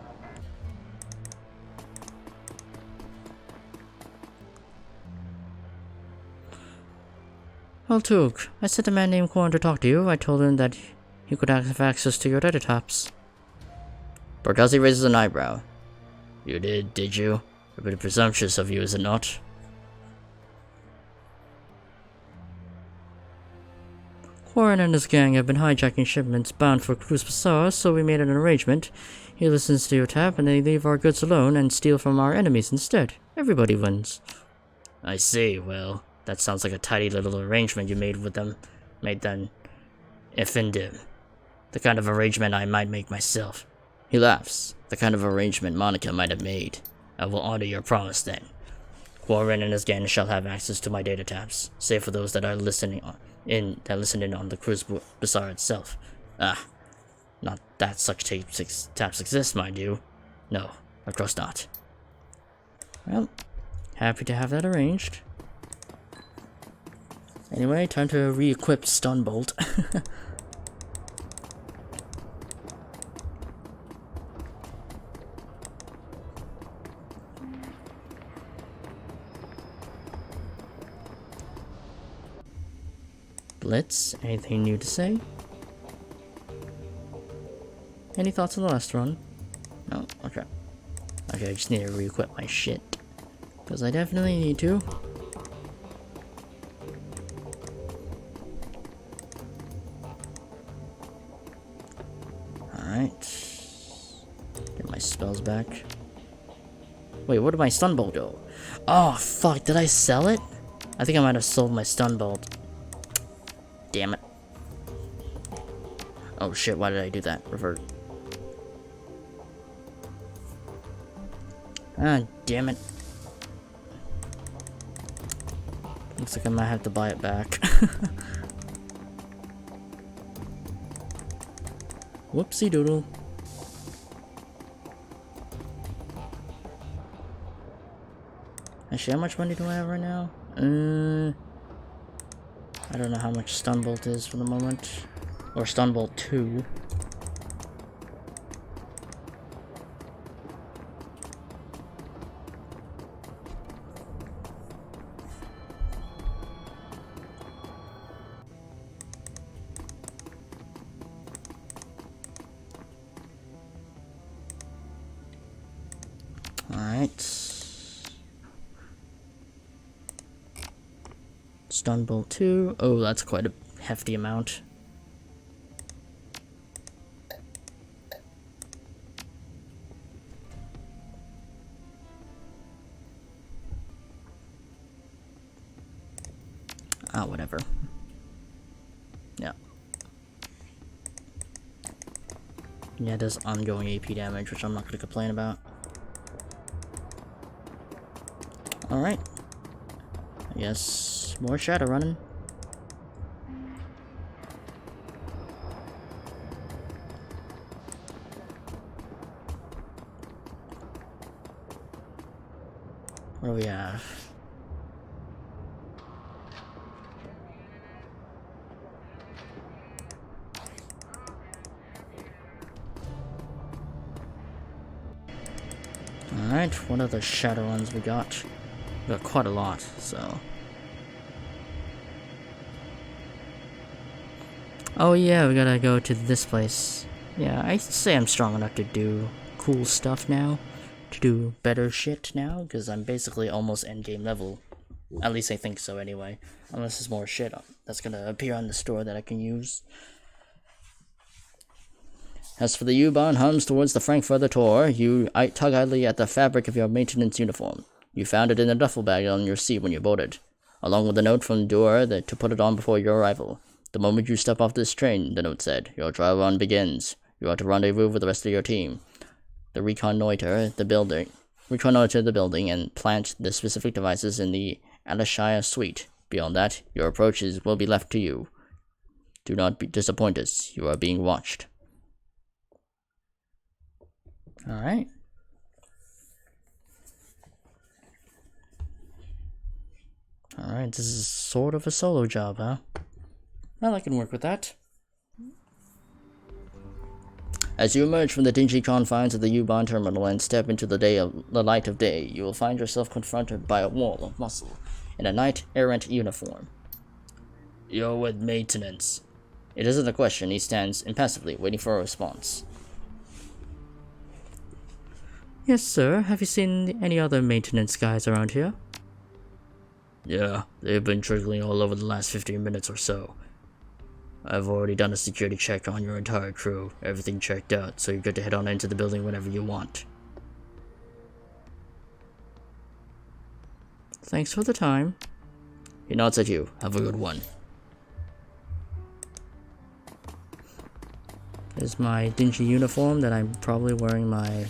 S1: Well, Took, I sent a man named Quan to talk to you. I told him that he could have access to your datatypes. Bartazzi raises an eyebrow. You did you? A bit presumptuous of you, is it not? Quarren and his gang have been hijacking shipments bound for Cruz Bazaar, so we made an arrangement. He listens to your tap and they leave our goods alone and steal from our enemies instead. Everybody wins. I see, well... That sounds like a tidy little arrangement you made with them. If indeed. The kind of arrangement I might make myself. He laughs. The kind of arrangement Monica might have made. I will honor your promise then. Quarren and his gang shall have access to my data tabs, save for those that are listening in on the Cruz Bazaar itself. Not that such taps exist, mind you. No, of course not. Well, happy to have that arranged. Anyway, time to re-equip Stunbolt. Blitz, anything new to say? Any thoughts on the last run? No? Okay. Okay, I just need to re-equip my shit. Because I definitely need to. Alright. Get my spells back. Wait, where did my Stunbolt go? Oh, fuck, did I sell it? I think I might have sold my Stunbolt. Damn it. Oh shit, why did I do that? Revert. Ah, damn it. Looks like I might have to buy it back. Whoopsie doodle. Actually, how much money do I have right now? I don't know how much Stunbolt is for the moment. Or Stunbolt 2. Alright. Stunbolt 2. Oh, that's quite a hefty amount. Ah, whatever. Yeah. Yeah, it does ongoing AP damage, which I'm not going to complain about. Alright. I guess more Shadowrunning. What do we have? Alright, what other Shadowruns we got? We got quite a lot, so... Oh yeah, we gotta go to this place. Yeah, I say I'm strong enough to do cool stuff now. To do better shit now, because I'm basically almost endgame level. At least I think so anyway. Unless there's more shit that's gonna appear on the store that I can use. As for the U-Bahn hums towards the Frankfurter Tor, you tug idly at the fabric of your maintenance uniform. You found it in a duffel bag on your seat when you boarded, along with a note from Duer to put it on before your arrival. The moment you step off this train, the note said, your trial run begins. You are to rendezvous with the rest of your team. Reconnoiter the building and plant the specific devices in the Alashaya suite. Beyond that, your approaches will be left to you. Do not disappoint us. You are being watched. Alright. Alright, this is sort of a solo job, huh? Well, I can work with that. As you emerge from the dingy confines of the U-Bahn terminal and step into the light of day, you will find yourself confronted by a wall of muscle in a knight-errant uniform. You're with maintenance. It isn't a question. He stands impassively, waiting for a response. Yes, sir. Have you seen any other maintenance guys around here? Yeah, they've been trickling all over the last 15 minutes or so. I've already done a security check on your entire crew. Everything checked out, so you're good to head on into the building whenever you want. Thanks for the time. He nods at you. Have a good one. Here's my dingy uniform that I'm probably wearing my...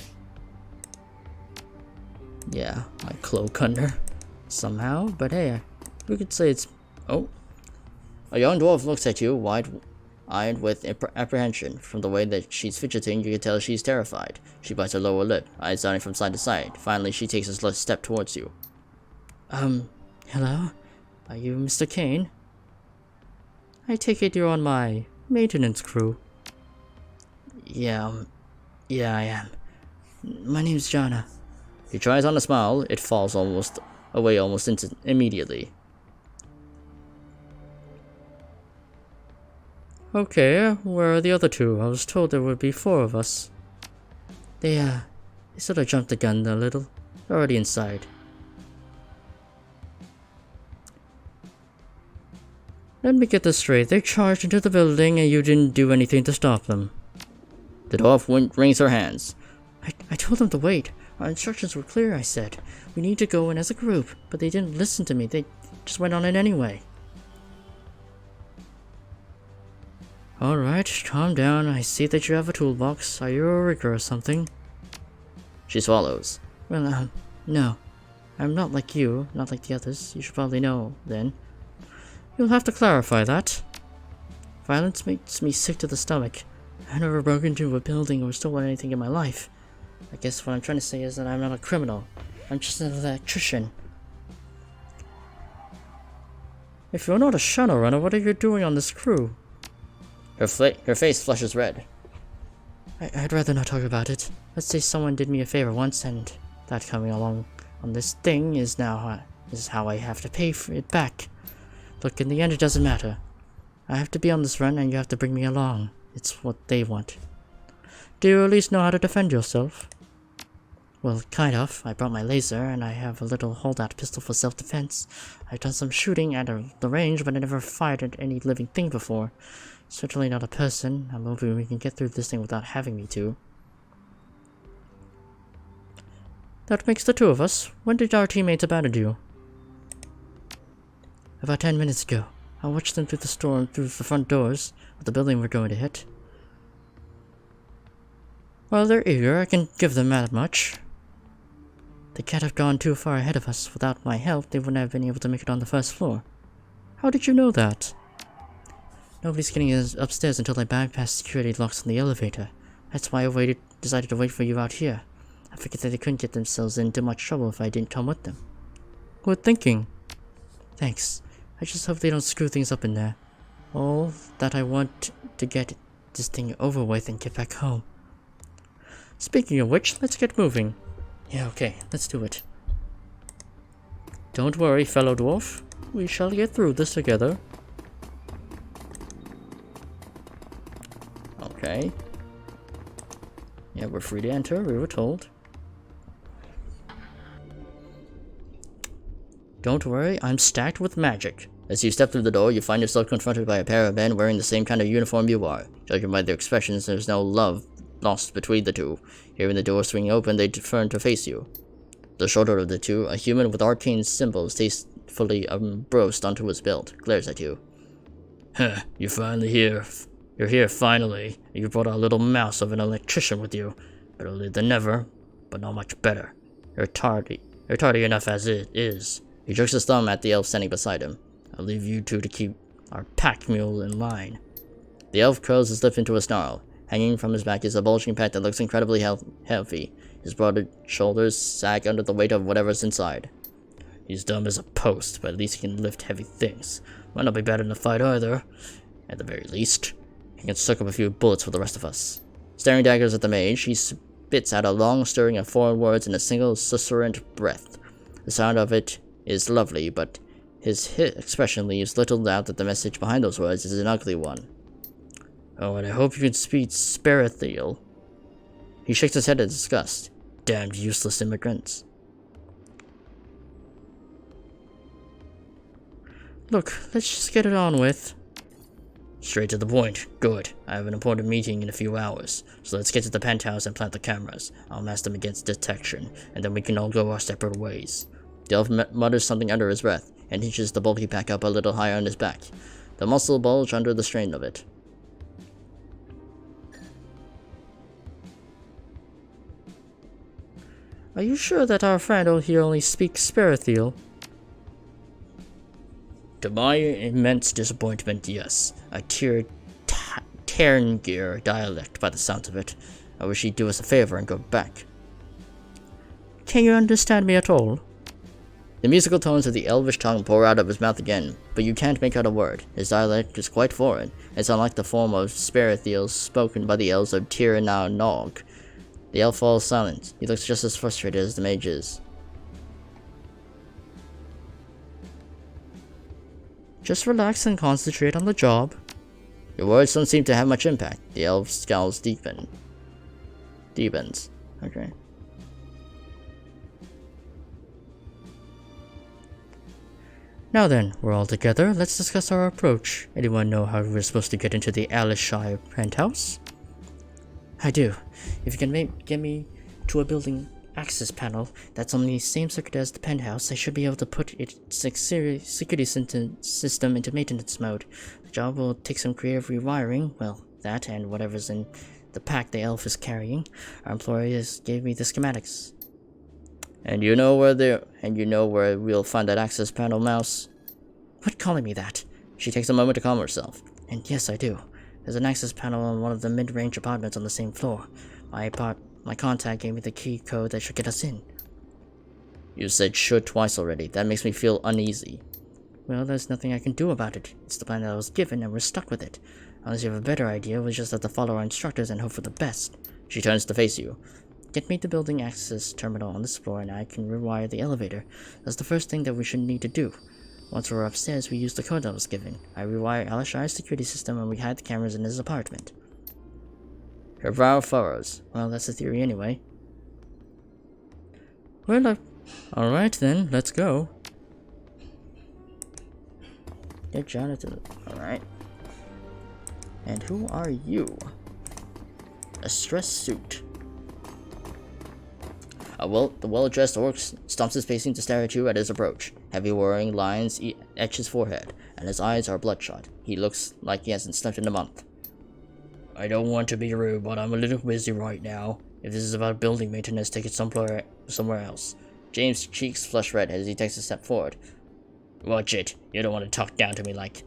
S1: yeah, my cloak under. Somehow, but hey, we could say it's... Oh. A young dwarf looks at you, wide eyed with apprehension. From the way that she's fidgeting, you can tell she's terrified. She bites her lower lip, eyes darting from side to side. Finally, she takes a slow step towards you.
S2: Hello? Are you Mr. Kane? I take it you're on my maintenance crew. Yeah, I am. My name's Jana.
S1: He tries on a smile. It falls away almost immediately.
S2: Okay, where are the other two? I was told there would be 4 of us. They sort of jumped the gun a little. They're already inside. Let me get this straight. They charged into the building and you didn't do anything to stop them.
S1: The dwarf wrings her hands.
S2: I told them to wait. Our instructions were clear, I said. We need to go in as a group, but they didn't listen to me. They just went on it anyway. Alright, calm down. I see that you have a toolbox. Are you a rigger or something?
S1: She swallows.
S2: Well, no. I'm not like you, not like the others. You should probably know, then. You'll have to clarify that. Violence makes me sick to the stomach. I've never broken into a building or stolen anything in my life. I guess what I'm trying to say is that I'm not a criminal. I'm just an electrician. If you're not a Shadowrunner, what are you doing on this crew?
S1: Her face flushes red.
S2: I'd rather not talk about it. Let's say someone did me a favor once, and that coming along on this thing is how I have to pay for it back. Look, in the end, it doesn't matter. I have to be on this run, and you have to bring me along. It's what they want. Do you at least know how to defend yourself? Well, kind of. I brought my laser, and I have a little holdout pistol for self-defense. I've done some shooting out of the range, but I never fired at any living thing before. Certainly not a person. I'm hoping we can get through this thing without having me to. That makes the 2 of us. When did our teammates abandon you? About 10 minutes ago. I watched them through the storm, through the front doors of the building we're going to hit. Well, they're eager. I can give them that much. They can't have gone too far ahead of us. Without my help, they wouldn't have been able to make it on the first floor. How did you know that? Nobody's getting upstairs until I bypass security locks on the elevator. That's why I decided to wait for you out here. I figured that they couldn't get themselves into much trouble if I didn't come with them. Good thinking. Thanks. I just hope they don't screw things up in there. All that I want to get this thing over with and get back home. Speaking of which, let's get moving. Yeah, okay, let's do it. Don't worry, fellow dwarf. We shall get through this together.
S1: Okay. Yeah, we're free to enter, we were told.
S2: Don't worry, I'm stacked with magic.
S1: As you step through the door, you find yourself confronted by a pair of men wearing the same kind of uniform you are. Judging by their expressions, there's no love lost between the two. Hearing the door swing open, they turn to face you. The shorter of the two, a human with arcane symbols tastefully embossed onto his belt, glares at you. Huh, you're finally here. You're here finally. You brought a little mouse of an electrician with you. Better late than never, but not much better. You're tardy enough as it is. He jerks his thumb at the elf standing beside him. I'll leave you two to keep our pack mule in line. The elf curls his lip into a snarl. Hanging from his back is a bulging pack that looks incredibly heavy. His broad shoulders sag under the weight of whatever's inside. He's dumb as a post, but at least he can lift heavy things. Might not be bad in a fight either. At the very least, he can soak up a few bullets for the rest of us. Staring daggers at the mage, he spits out a long stirring of foreign words in a single susurrant breath. The sound of it is lovely, but his expression leaves little doubt that the message behind those words is an ugly one. Oh, and I hope you can speak Sparathiel. He shakes his head in disgust. Damned useless immigrants.
S2: Look, let's just get it on with.
S1: Straight to the point. Good. I have an important meeting in a few hours, so let's get to the penthouse and plant the cameras. I'll mask them against detection, and then we can all go our separate ways. The elf mutters something under his breath, and hitches the bulky pack up a little higher on his back. The muscle bulge under the strain of it.
S2: Are you sure that our friend here only speaks Sparathiel?
S1: To my immense disappointment, yes. A Cairngir dialect by the sounds of it. I wish he'd do us a favor and go back. Can you understand me at all? The musical tones of the elvish tongue pour out of his mouth again, but you can't make out a word. His dialect is quite foreign. It's unlike the form of Sperethiel spoken by the elves of Tir na Nog. The elf falls silent. He looks just as frustrated as the mage is. Just relax and concentrate on the job. Your words don't seem to have much impact. The elf scowls deepens. Okay. Now then, we're all together. Let's discuss our approach. Anyone know how we're supposed to get into the Alishire penthouse? I do. If you can get me to a building access panel that's on the same circuit as the penthouse, I should be able to put its security system into maintenance mode. The job will take some creative rewiring, well, that and whatever's in the pack the elf is carrying. Our employees gave me the schematics. And you know where we'll find that access panel, Mouse? Quit calling me that. She takes a moment to calm herself. And yes, I do. There's an access panel on one of the mid-range apartments on the same floor. My contact gave me the key code that should get us in. You said should twice already. That makes me feel uneasy. Well, there's nothing I can do about it. It's the plan that I was given, and we're stuck with it. Unless you have a better idea, we just have to follow our instructors and hope for the best. She turns to face you. Get me the building access terminal on this floor, and I can rewire the elevator. That's the first thing that we should need to do. Once we're upstairs, we use the code I was given. I rewire Alishire's security system, and we hide the cameras in his apartment. Her brow furrows. Well, that's the theory anyway. Well, alright then, let's go. Get Jonathan. Alright. And who are you? A stress suit. The well-dressed orc stomps his pacing to stare at you at his approach. Heavy worrying lines etch his forehead, and his eyes are bloodshot. He looks like he hasn't slept in a month. I don't want to be rude, but I'm a little busy right now. If this is about building maintenance, take it somewhere else. James' cheeks flush red as he takes a step forward. Watch it. You don't want to talk down to me like...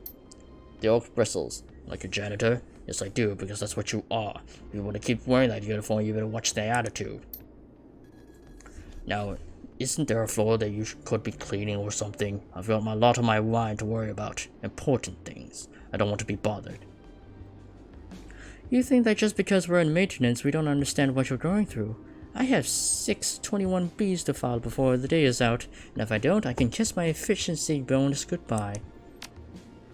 S1: The orc bristles. Like a janitor? Yes, I do, because that's what you are. If you want to keep wearing that uniform, you better watch the attitude. Now, isn't there a floor that you could be cleaning or something? I've got a lot on my mind to worry about. Important things. I don't want to be bothered. You think that just because we're in maintenance, we don't understand what you're going through? I have 621Bs to file before the day is out, and if I don't, I can kiss my efficiency bonus goodbye.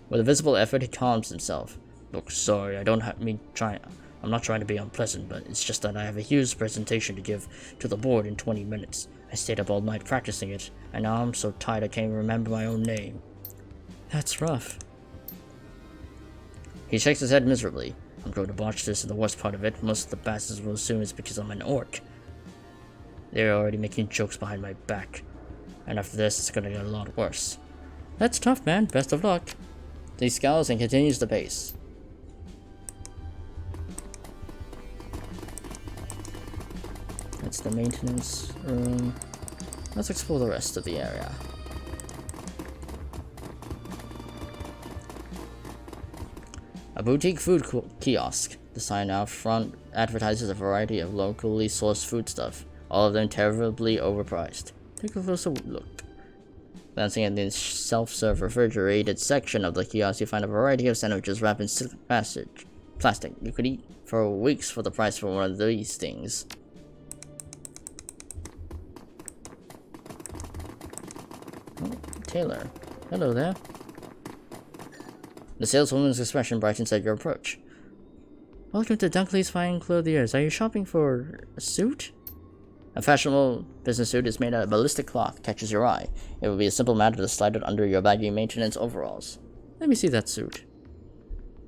S1: With a visible effort, he calms himself. Look, sorry, I'm not trying to be unpleasant, but it's just that I have a huge presentation to give to the board in 20 minutes. I stayed up all night practicing it, and now I'm so tired I can't even remember my own name. That's rough. He shakes his head miserably. I'm going to botch this, and the worst part of it, most of the bastards will assume it's because I'm an orc. They're already making jokes behind my back, and after this, it's gonna get a lot worse. That's tough, man. Best of luck. He scowls and continues the pace. That's the maintenance room. Let's explore the rest of the area. A boutique food kiosk. The sign out front advertises a variety of locally sourced foodstuff, all of them terribly overpriced. Take a closer look. Glancing at the self-serve refrigerated section of the kiosk, you find a variety of sandwiches wrapped in silk plastic. You could eat for weeks for the price for one of these things. Oh, Taylor. Hello there. The saleswoman's expression brightens at your approach. Welcome to Dunkley's Fine Clothiers. Are you shopping for a suit? A fashionable business suit is made out of ballistic cloth catches your eye. It would be a simple matter to slide it under your baggy maintenance overalls. Let me see that suit.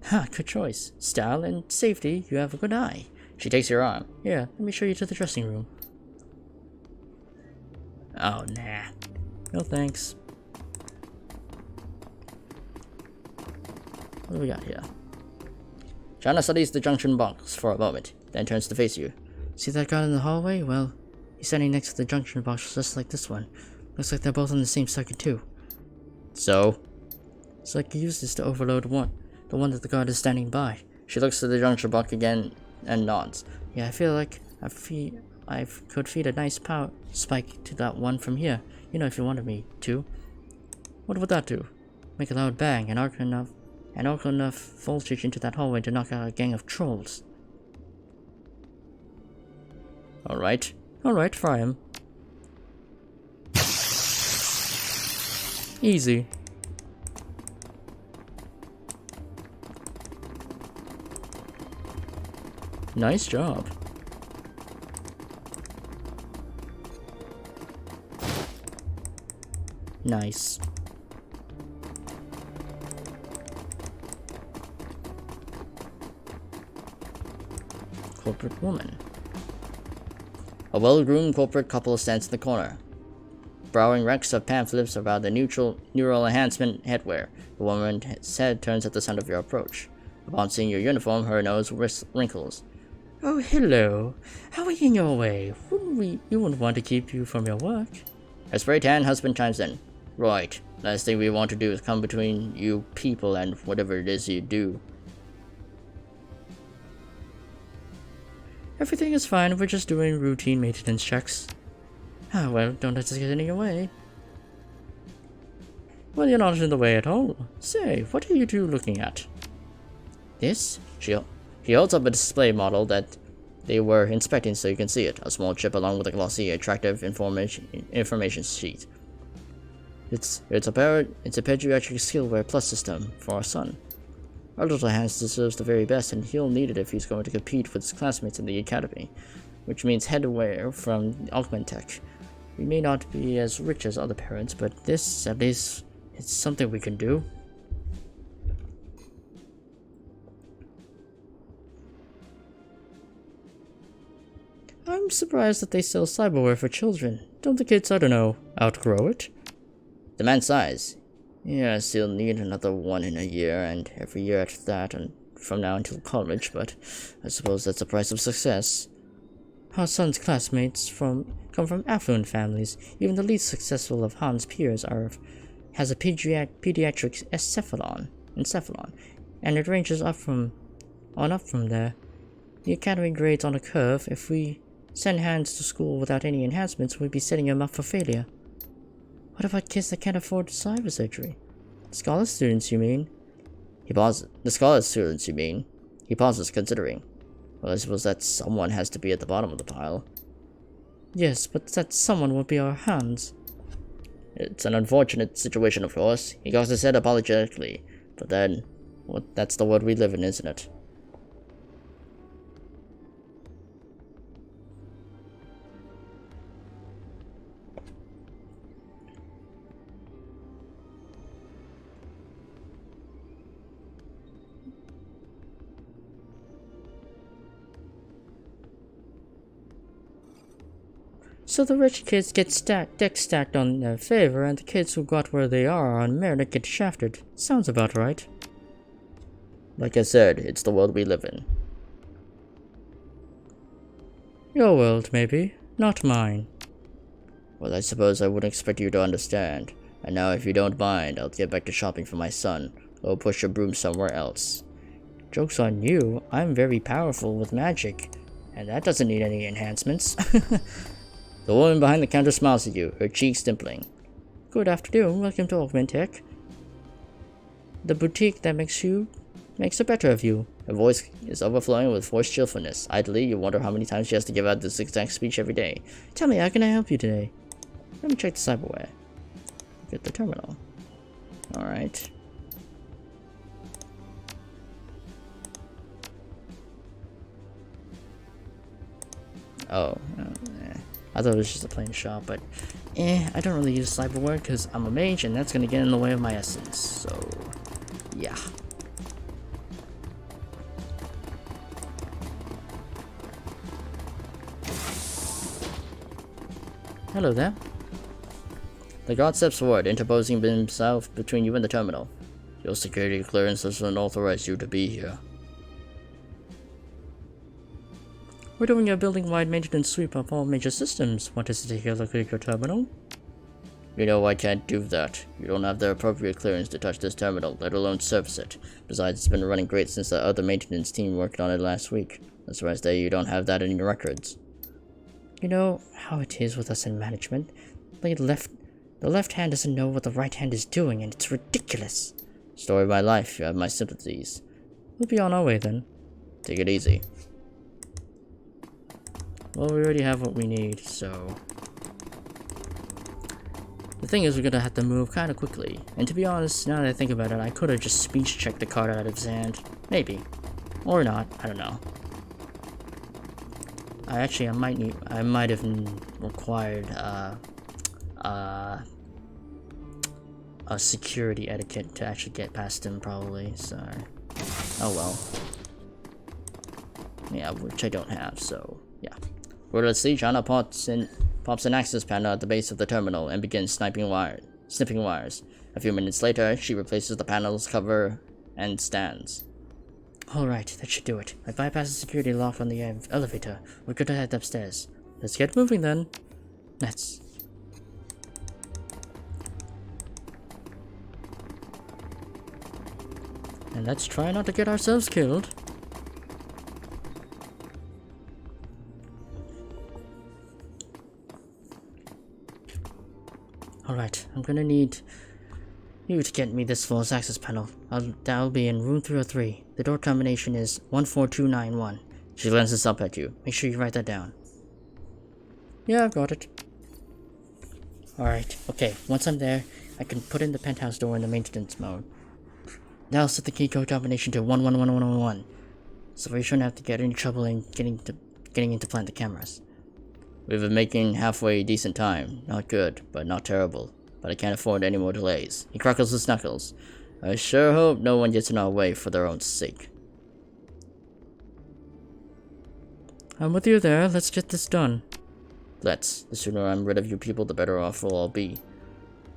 S1: Ha, good choice. Style and safety, you have a good eye. She takes your arm. Here, let me show you to the dressing room. Oh, nah. No thanks. What do we got here? Shauna studies the junction box for a moment, then turns to face you. See that guy in the hallway? Well, he's standing next to the junction box just like this one. Looks like they're both on the same circuit too. So? It's like he used this to overload the one that the guard is standing by. She looks at the juncture box again and nods. Yeah, I feel like I could feed a nice power spike to that one from here. You know, if you wanted me to. What would that do? Make a loud bang and arc enough voltage into that hallway to knock out a gang of trolls. Alright, try him. Easy. Nice job. Nice. Corporate woman. A well-groomed corporate couple stands in the corner, browsing racks of pamphlets about the neural enhancement headwear. The woman's head turns at the sound of your approach. Upon seeing your uniform, her nose wrinkles. Oh, hello. How are we in your way? You wouldn't want to keep you from your work. Her spray-tan husband chimes in. Right. Last thing we want to do is come between you people and whatever it is you do. Everything is fine. We're just doing routine maintenance checks. Ah, well, don't let us get in your way. Well, you're not in the way at all. Say, what are you two looking at? This? He holds up a display model that they were inspecting so you can see it. A small chip along with a glossy, attractive information sheet. It's a pediatric skillware plus system for our son. Our little Hans deserves the very best, and he'll need it if he's going to compete with his classmates in the academy, which means headwear from Augmentech. We may not be as rich as other parents, but this, at least, it's something we can do. I'm surprised that they sell cyberware for children. Don't the kids, I don't know, outgrow it? The man sighs. Yes, he'll need another one in a year, and every year after that, and from now until college, but I suppose that's the price of success. Our son's classmates come from affluent families. Even the least successful of Hans' peers has a pediatric encephalon, and it ranges up from there. The academy grades on a curve. If we send Hans to school without any enhancements, we'd be setting him up for failure. What about kids that can't afford cyber surgery? Scholar students, you mean? He pauses. The scholar students, you mean? He pauses, considering. Well, I suppose that someone has to be at the bottom of the pile. Yes, but that someone would be our Hans. It's an unfortunate situation, of course. He cocks his head apologetically. But then, that's the world we live in, isn't it? So the rich kids get deck stacked on their favor, and the kids who got where they are on merit get shafted. Sounds about right. Like I said, it's the world we live in. Your world, maybe. Not mine. Well, I suppose I wouldn't expect you to understand. And now, if you don't mind, I'll get back to shopping for my son. Go push your broom somewhere else. Joke's on you. I'm very powerful with magic. And that doesn't need any enhancements. The woman behind the counter smiles at you, her cheeks dimpling. Good afternoon, welcome to Augmentech. The boutique that makes the better of you. Her voice is overflowing with forced cheerfulness. Idly, you wonder how many times she has to give out this exact speech every day. Tell me, how can I help you today? Let me check the cyberware. Get the terminal. Alright. Oh, I thought it was just a plain shop, but I don't really use cyberware because I'm a mage and that's gonna get in the way of my essence, so yeah. Hello there. The guard steps forward, interposing himself between you and the terminal. Your security clearance doesn't authorize you to be here. We're doing a building-wide maintenance sweep of all major systems. Want us to take a look at your terminal? You know I can't do that. You don't have the appropriate clearance to touch this terminal, let alone service it. Besides, it's been running great since the other maintenance team worked on it last week. That's why I say you don't have that in your records.
S2: You know how it is with us in management. The left hand doesn't know what the right hand is doing, and it's ridiculous.
S1: Story of my life, you have my sympathies.
S2: We'll be on our way then.
S1: Take it easy.
S2: Well, we already have what we need, so... The thing is, we're gonna have to move kind of quickly. And to be honest, now that I think about it, I could have just speech checked the card out of his hand. Maybe. Or not, I don't know. I might have required, a security etiquette to actually get past him, probably, so... Oh well. Yeah, which I don't have, so, yeah.
S1: Well, let's see, Jana pops an access panel at the base of the terminal and begins snipping wires. A few minutes later, she replaces the panel's cover and stands.
S2: Alright, that should do it. I bypassed the security lock on the elevator. We're good to head upstairs. Let's get moving then. Let's. And let's try not to get ourselves killed. Alright, I'm gonna need you to get me this floor's access panel. That'll be in room 303. The door combination is 14291.
S1: She glances up at you.
S2: Make sure you write that down. Yeah, I've got it. Alright, okay, once I'm there, I can put in the penthouse door in the maintenance mode. That'll set the key code combination to 111111. So we shouldn't have to get any trouble in getting in to plant the cameras.
S1: We've been making halfway decent time. Not good, but not terrible. But I can't afford any more delays. He crackles his knuckles. I sure hope no one gets in our way for their own sake.
S2: I'm with you there. Let's get this done.
S1: Let's. The sooner I'm rid of you people, the better off we'll all be.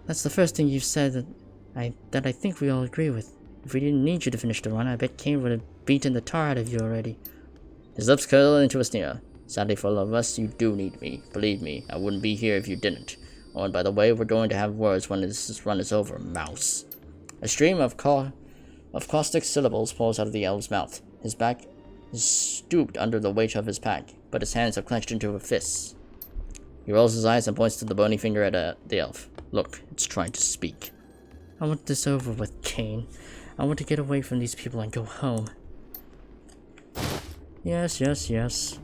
S2: That's the first thing you've said that I think we all agree with. If we didn't need you to finish the run, I bet Kane would have beaten the tar out of you already.
S1: His lips curl into a sneer. Sadly for all of us, you do need me. Believe me, I wouldn't be here if you didn't. Oh, and by the way, we're going to have words when this run is over, mouse. A stream of caustic syllables pours out of the elf's mouth. His back is stooped under the weight of his pack, but his hands are clenched into fists. He rolls his eyes and points to the bony finger at the elf. Look, it's trying to speak.
S2: I want this over with, Kane. I want to get away from these people and go home. Yes, yes, yes.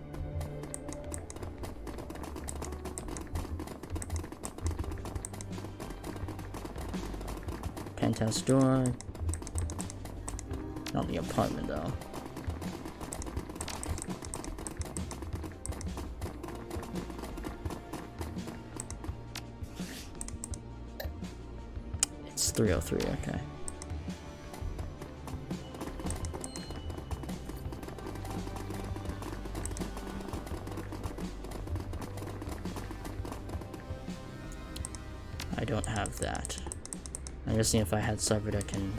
S2: Penthouse door. Not the apartment though. It's 303, okay. I don't have that. I'm just seeing if I had cyberdeck and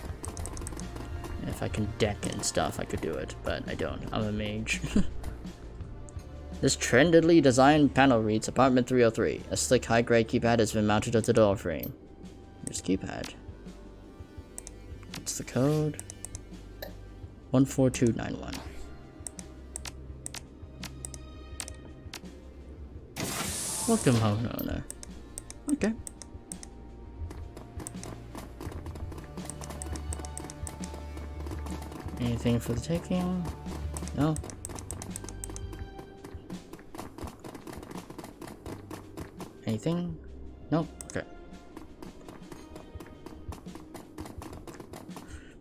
S2: if I can deck and stuff, I could do it, but I don't. I'm a mage.
S1: This trendedly designed panel reads Apartment 303. A slick high-grade keypad has been mounted to the door frame. Here's keypad.
S2: What's the code? 14291. Welcome, homeowner. Okay. Anything for the taking? No. Anything? No? Okay.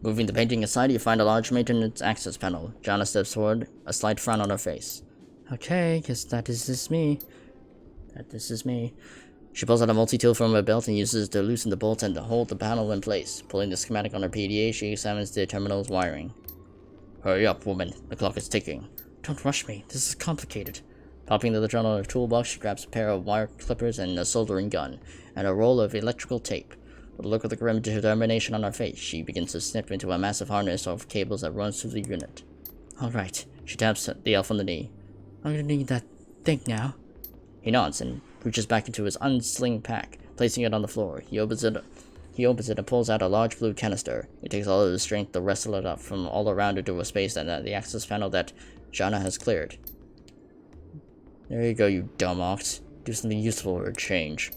S1: Moving the painting aside, you find a large maintenance access panel. Jana steps forward, a slight frown on her face.
S2: Okay, guess this is me.
S1: She pulls out a multi-tool from her belt and uses it to loosen the bolts and to hold the panel in place. Pulling the schematic on her PDA, she examines the terminal's wiring. Hurry up, woman. The clock is ticking.
S2: Don't rush me. This is complicated.
S1: Popping the terminal on her toolbox, she grabs a pair of wire clippers and a soldering gun, and a roll of electrical tape. With a look of the grim determination on her face, she begins to snip into a massive harness of cables that runs through the unit.
S2: Alright.
S1: She taps the elf on the knee.
S2: I'm gonna need that thing now.
S1: He nods and reaches back into his unsling pack, Placing it on the floor, he opens it and pulls out a large blue canister. It takes all of his strength to wrestle it up from all around into a space and the access panel that Jana has cleared. There you go, you dumb ox. Do something useful or a change.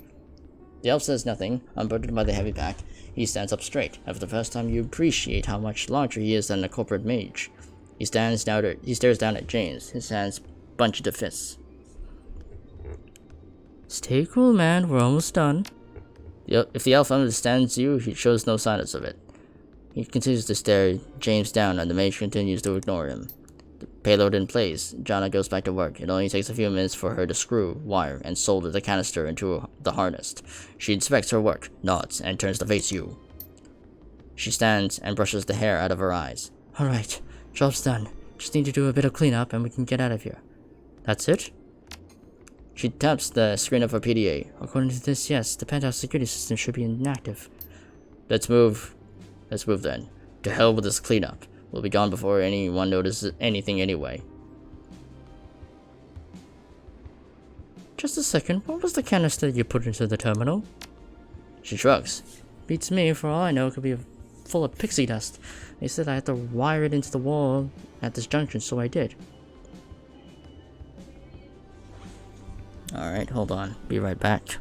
S1: The elf says nothing. Unburdened by the heavy pack, he stands up straight. And for the first time, you appreciate how much larger he is than a corporate mage. He stares down at James, his hands bunched into fists. Stay cool, man. We're almost done. If the elf understands you, he shows no signs of it. He continues to stare James down, and the mage continues to ignore him. The payload in place, Jana goes back to work. It only takes a few minutes for her to screw, wire, and solder the canister into the harness. She inspects her work, nods, and turns to face you. She stands and brushes the hair out of her eyes. Alright, job's done. Just need to do a bit of cleanup and we can get out of here. That's it? She taps the screen of her PDA. According to this, yes, the penthouse security system should be inactive. Let's move then. To hell with this cleanup. We'll be gone before anyone notices anything anyway. Just a second, what was the canister you put into the terminal? She shrugs. Beats me, for all I know, it could be full of pixie dust. They said I had to wire it into the wall at this junction, so I did. Alright, hold on. Be right back.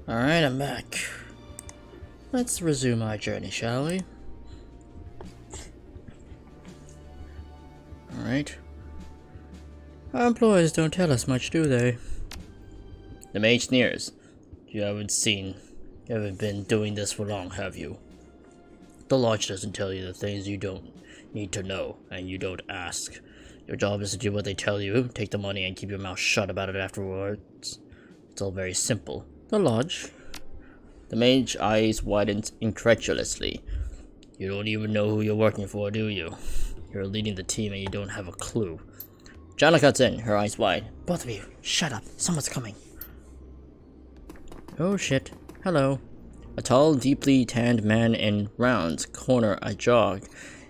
S1: Alright, I'm back. Let's resume our journey, shall we? Alright. Our employees don't tell us much, do they? The mage sneers. You haven't been doing this for long, have you? The lodge doesn't tell you the things you don't need to know, and you don't ask. Your job is to do what they tell you, take the money, and keep your mouth shut about it afterwards. It's all very simple. The lodge? The mage's eyes widened incredulously. You don't even know who you're working for, do you? You're leading the team and you don't have a clue. Jana cuts in, her eyes wide.
S2: Both of you, shut up. Someone's coming.
S1: Oh shit. Hello. A tall, deeply tanned man in rounds corner a jog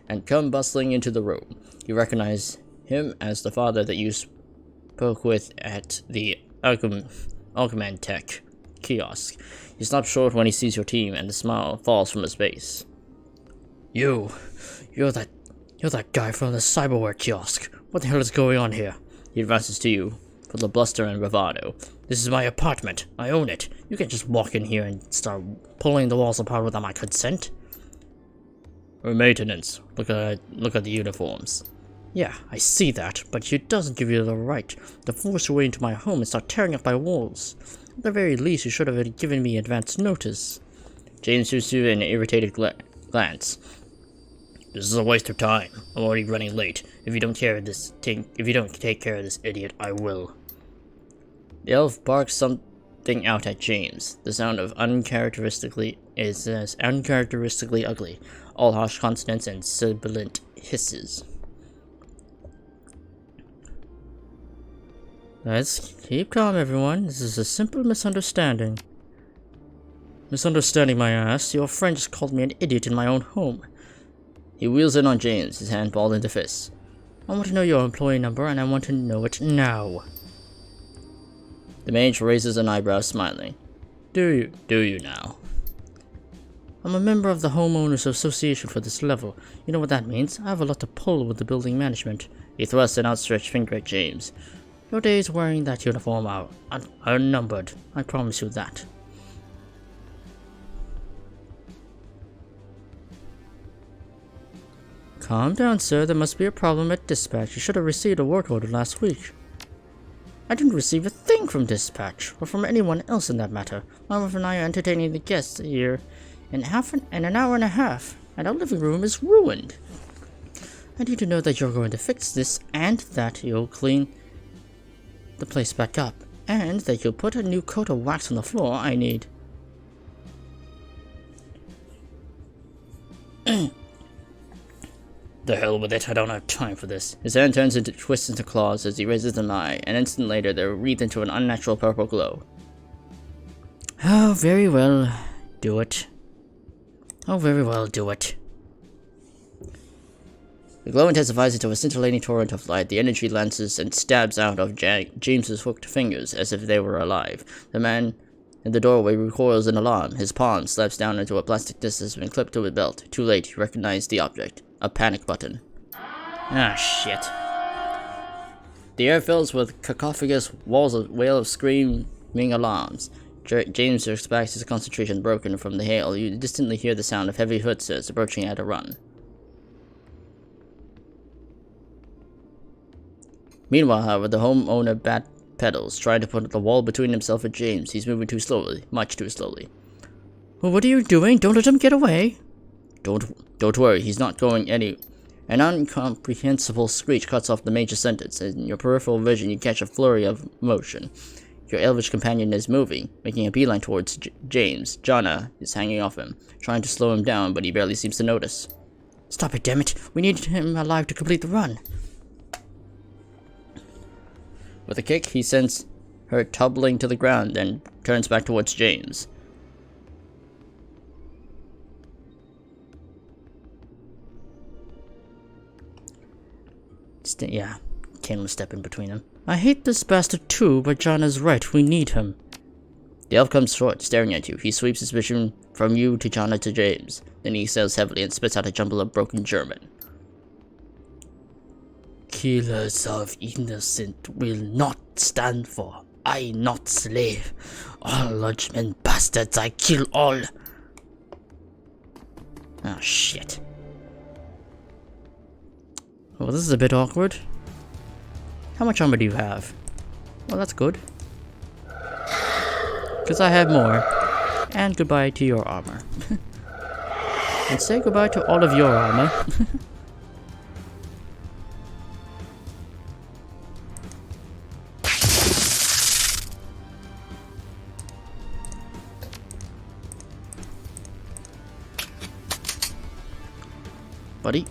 S1: and come bustling into the room. You recognize him as the father that you spoke with at the Augmentech kiosk. He stops short when he sees your team and the smile falls from his face.
S2: You're that guy from the cyberware kiosk. What the hell is going on here?
S1: He advances to you, full of bluster and bravado.
S2: This is my apartment. I own it. You can't just walk in here and start pulling the walls apart without my consent.
S1: We're maintenance. Look at the uniforms.
S2: Yeah, I see that, but it doesn't give you the right to force your way into my home and start tearing up my walls. At the very least, you should have given me advance notice.
S1: James shoots you an irritated glance. This is a waste of time. I'm already running late. If you don't take care of this idiot, I will. The elf barks something out at James. The sound of uncharacteristically ugly, all harsh consonants and sibilant hisses.
S2: Let's keep calm, everyone. This is a simple misunderstanding. Misunderstanding, my ass. Your friend just called me an idiot in my own home.
S1: He wheels in on James, his hand balled into fists.
S2: I want to know your employee number, and I want to know it now.
S1: The mage raises an eyebrow, smiling. Do you now?
S2: I'm a member of the Homeowners Association for this level. You know what that means? I have a lot to pull with the building management.
S1: He thrusts an outstretched finger at James.
S2: Your days wearing that uniform are numbered. I promise you that. Calm down, sir. There must be a problem at dispatch. You should have received a work order last week. I didn't receive a thing from dispatch, or from anyone else in that matter. My wife and I are entertaining the guests here in an hour and a half, and our living room is ruined. I need to know that you're going to fix this, and that you'll clean the place back up, and that you'll put a new coat of wax on the floor. I need...
S1: The hell with it, I don't have time for this. His hand twists into claws as he raises an eye. An instant later, they're wreathed into an unnatural purple glow.
S2: Oh, very well. Do it. Oh, very well, do it.
S1: The glow intensifies into a scintillating torrent of light. The energy lances and stabs out of James's hooked fingers as if they were alive. The man in the doorway recoils in alarm. His palm slaps down into a plastic disc that's been clipped to his belt. Too late, he recognized the object. A panic button.
S2: Ah, shit.
S1: The air fills with cacophonous wail of screaming alarms. James expects his concentration broken from the hail. You distantly hear the sound of heavy footsteps approaching at a run. Meanwhile, however, the homeowner backpedals, trying to put the wall between himself and James. He's moving too slowly, much too slowly.
S2: Well, what are you doing? Don't let him get away.
S1: Don't worry, he's not going any... An incomprehensible screech cuts off the major sentence. In your peripheral vision, you catch a flurry of motion. Your elvish companion is moving, making a beeline towards James. Jana is hanging off him, trying to slow him down, but he barely seems to notice.
S2: Stop it, dammit! We need him alive to complete the run.
S1: With a kick, he sends her tumbling to the ground, then turns back towards James.
S2: Yeah, Kane will step in between them. I hate this bastard too, but Jana's right. We need him.
S1: The elf comes short, staring at you. He sweeps his vision from you to Jana to James. Then he exhales heavily and spits out a jumble of broken German.
S2: Killers of innocent will not stand for I not slave. All lodgemen bastards, I kill all. Oh shit.
S1: Well, this is a bit awkward. How much armor do you have? Well, that's good. Because I have more. And goodbye to your armor. And say goodbye to all of your armor. Buddy.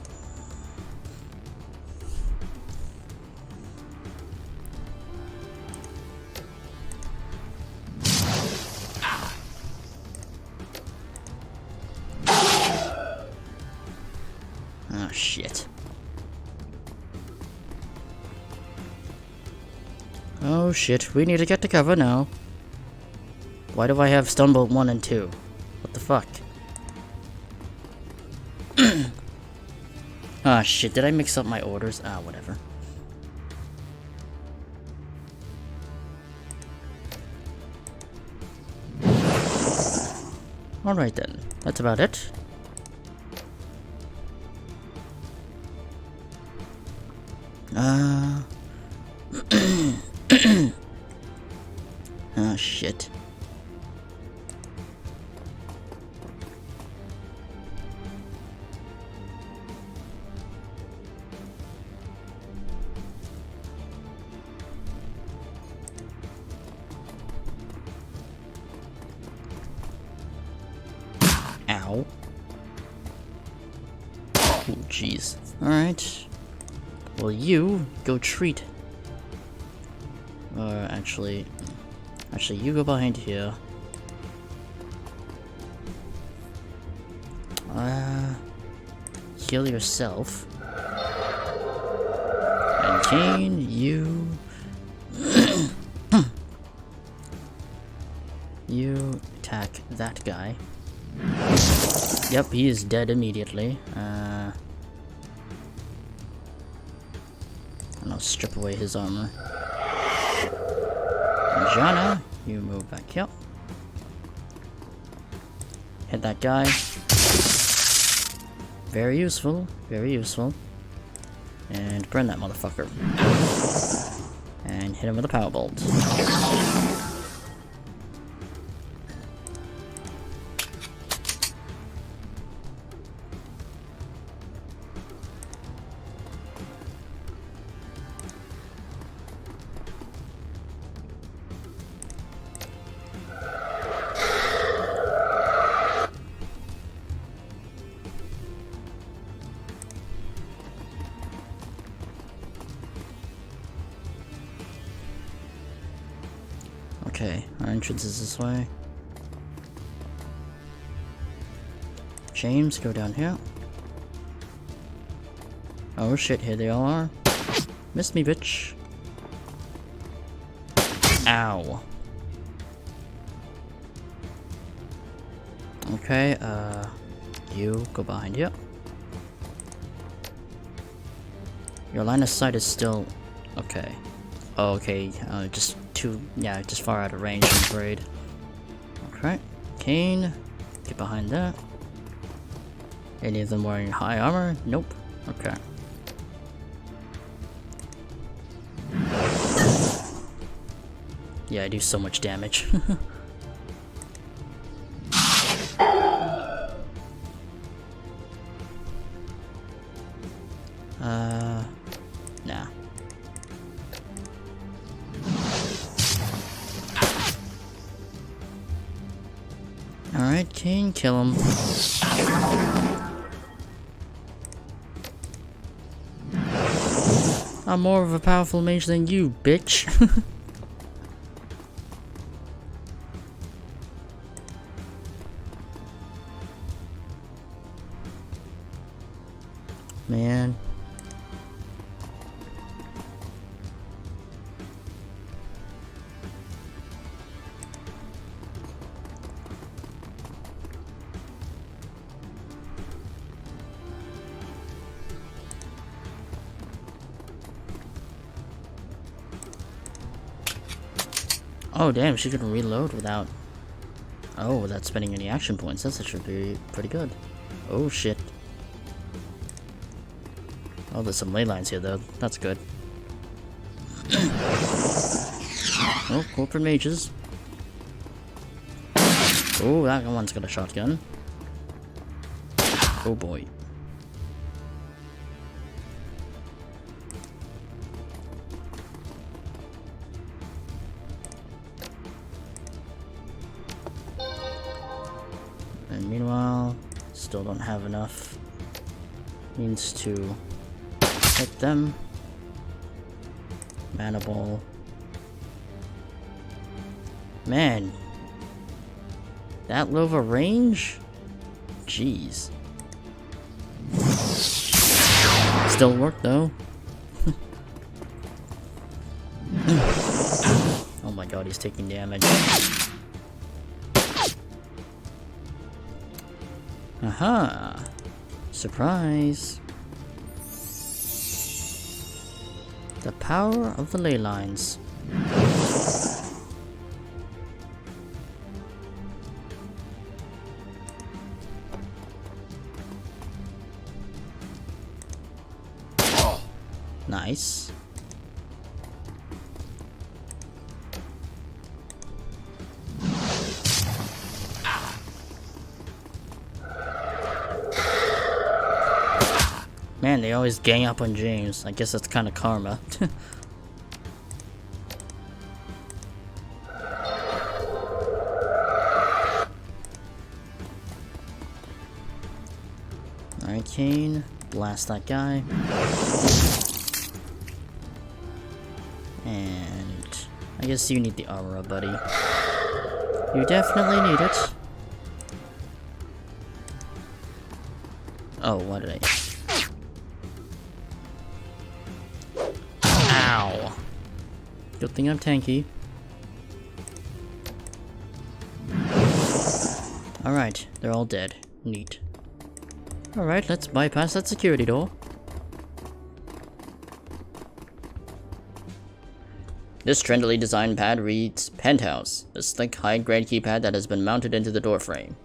S1: Oh shit. Oh shit, we need to get to cover now. Why do I have Stunbolt 1 and 2? What the fuck? Ah shit, did I mix up my orders? Ah, whatever. Alright then, that's about it. Oh shit. Ow. Oh jeez. Alright. Well, you go treat. Actually, you go behind here. Heal yourself. And Kane, you... you attack that guy. Yep, he is dead immediately. And I'll strip away his armor. And Jana, you move back here. Hit that guy. Very useful, very useful. And burn that motherfucker. And hit him with a power bolt. Okay, our entrance is this way. James, go down here. Oh shit, here they all are. Missed me, bitch. Ow. Okay, you go behind here. Your line of sight is still... okay. Oh, okay, just just far out of range, I'm afraid. Okay, Kane, get behind that. Any of them wearing high armor? Nope. Okay. Yeah, I do so much damage. Nah. Alright, Kane, kill him. I'm more of a powerful mage than you, bitch. Man. Oh damn, she can reload without... Oh, without spending any action points. That should be pretty good. Oh shit. Oh, there's some ley lines here though. That's good. Oh, corporate mages. Oh, that one's got a shotgun. Oh boy. And meanwhile, still don't have enough means to hit them. Mana ball. Man, that low of a range? Jeez. Still work though. Oh my god, he's taking damage. Aha! Surprise! The power of the ley lines. Nice. Man, they always gang up on James. I guess that's kind of karma. Alright, Kane. Blast that guy. And I guess you need the armor, buddy. You definitely need it. Oh, what did I... Ow! Good thing I'm tanky. Alright, they're all dead. Neat. Alright, let's bypass that security door. This trendily designed pad reads Penthouse, a slick high-grade keypad that has been mounted into the doorframe.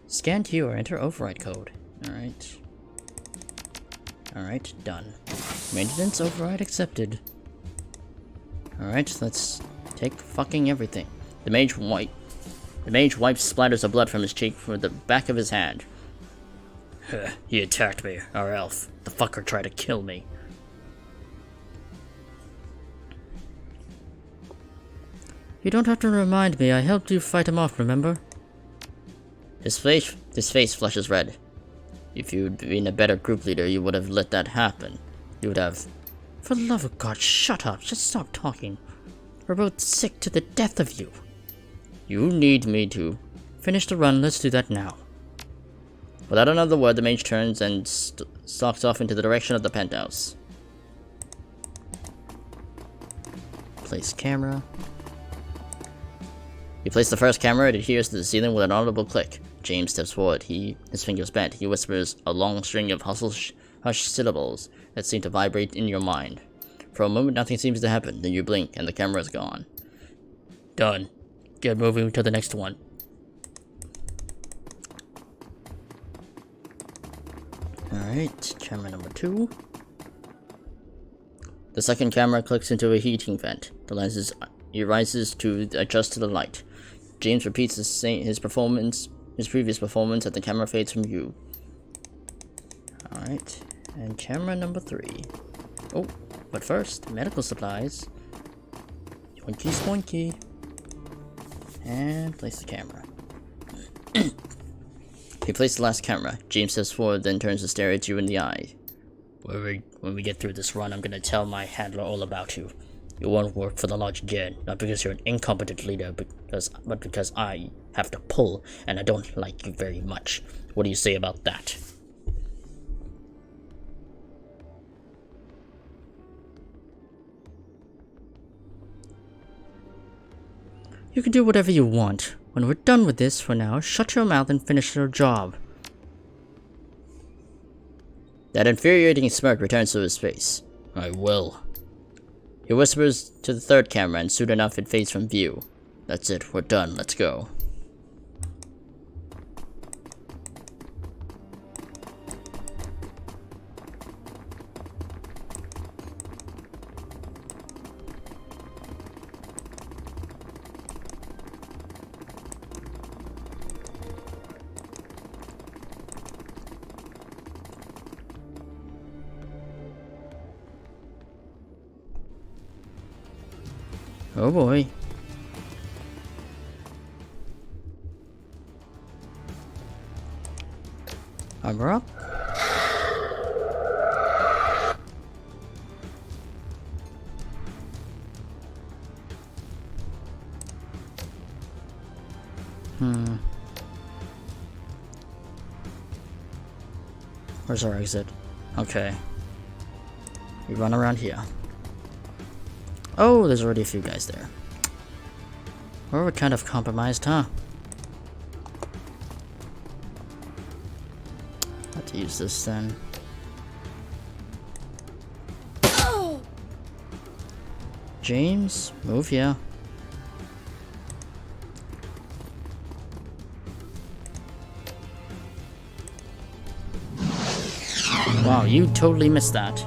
S1: Scan Q or enter override code. Alright. Alright, done. Maintenance override accepted. Alright, let's take fucking everything. The mage wipes splatters of blood from his cheek with the back of his hand. He attacked me, our elf. The fucker tried to kill me. You don't have to remind me, I helped you fight him off, remember? His face flushes red. If you'd been a better group leader, you would have let that happen. You would have... For the love of God, shut up, just stop talking. We're both sick to the death of you. You need me to finish the run, let's do that now. Without another word, the mage turns and stalks off into the direction of the penthouse. Place camera. You place the first camera, it adheres to the ceiling with an audible click. James steps forward, his fingers bent. He whispers a long string of hushed syllables that seem to vibrate in your mind. For a moment, nothing seems to happen, then you blink and the camera is gone. Done. Get moving to the next one. Alright, camera number 2. The second camera clicks into a heating vent. The lens rises to adjust to the light. James repeats his previous performance as the camera fades from view. Alright, and camera number 3. Oh, but first, medical supplies. Yoinky spoinky. And place the camera. He placed the last camera. James steps forward, then turns to stare at you in the eye. When we get through this run, I'm gonna tell my handler all about you. You won't work for the lodge again, not because you're an incompetent leader, but because I have to pull, and I don't like you very much. What do you say about that? You can do whatever you want. When we're done with this, for now, shut your mouth and finish your job. That infuriating smirk returns to his face. I will. He whispers to the third camera, and soon enough it fades from view. That's it, we're done, let's go. Oh boy. Armor up. Where's our exit? Okay. We run around here. Oh, there's already a few guys there. Well, we're kind of compromised, huh? Have to use this then. James, move here. Wow, you totally missed that.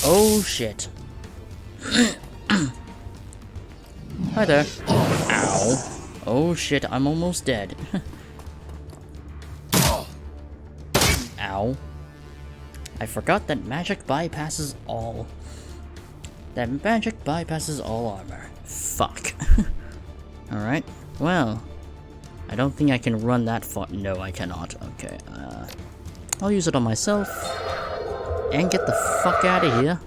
S1: Oh shit. Hi there. Ow. Oh shit, I'm almost dead. Ow. I forgot that magic bypasses all. That magic bypasses all armor. Fuck. Alright, well. I don't think I can run that far. No, I cannot. Okay, I'll use it on myself. And get the fuck out of here.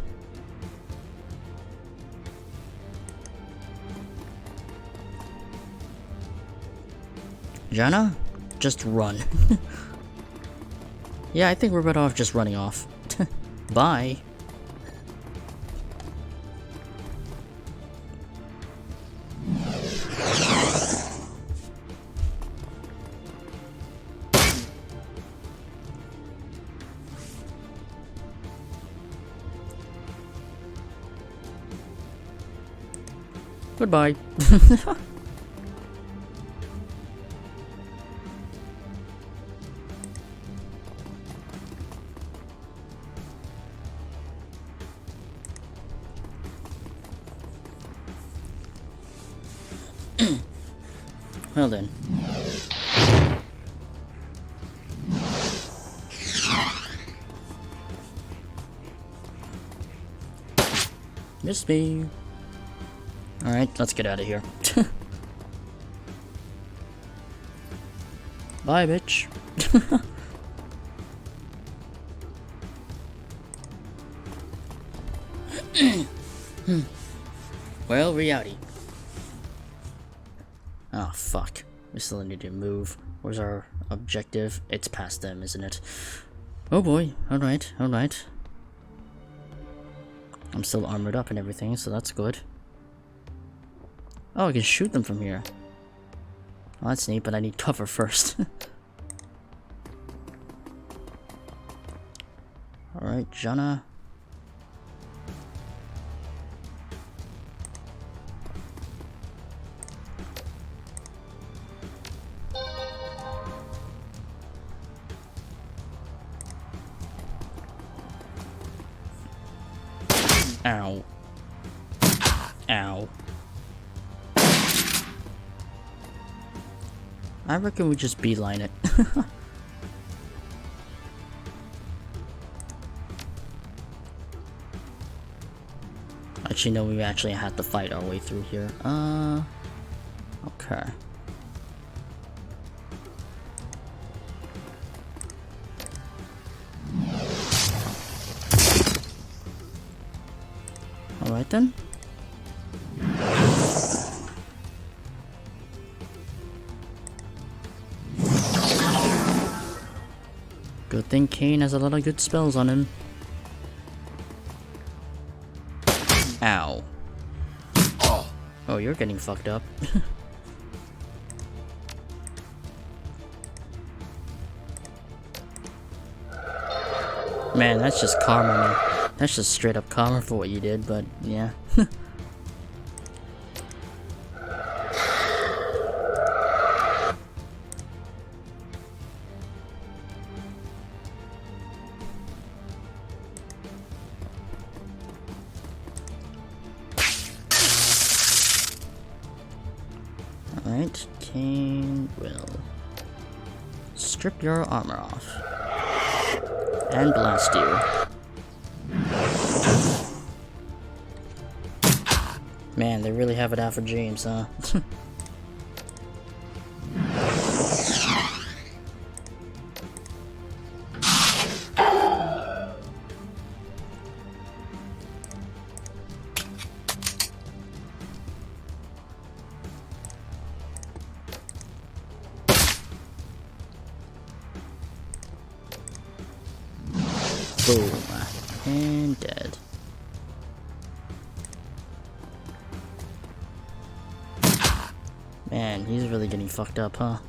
S1: Jana? Just run. Yeah, I think we're better off just running off. Bye. Goodbye. Well then. Miss me. Alright, let's get out of here. Bye, bitch. Well, reality. Oh, fuck. We still need to move. Where's our objective? It's past them, isn't it? Oh boy. Alright, alright. I'm still armored up and everything, so that's good. Oh, I can shoot them from here. Well, that's neat, but I need cover first. Alright, Jana. Ow. Ow. I reckon we just beeline it. Actually, no, we actually had to fight our way through here. Okay. Alright then. Good thing Kane has a lot of good spells on him. Ow. Oh, you're getting fucked up. Man, that's just karma, man. That's just straight up karma for what you did, but yeah. Alright, Kane will strip your armor off and blast you. Man, they really have it out for James, huh? Boom. And dead. Man, he's really getting fucked up, huh?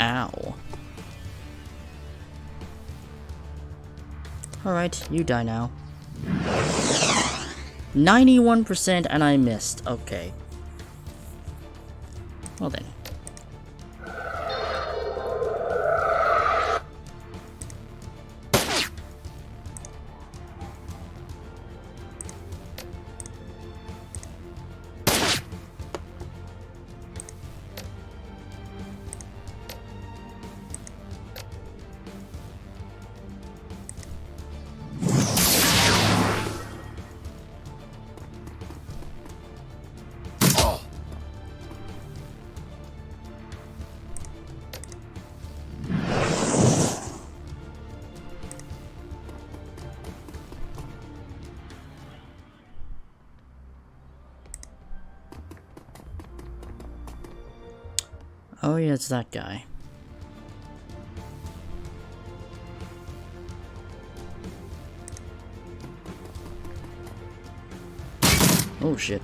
S1: Ow. Alright, you die now. 91% and I missed. Okay. Well then. Oh yeah, it's that guy. Oh shit.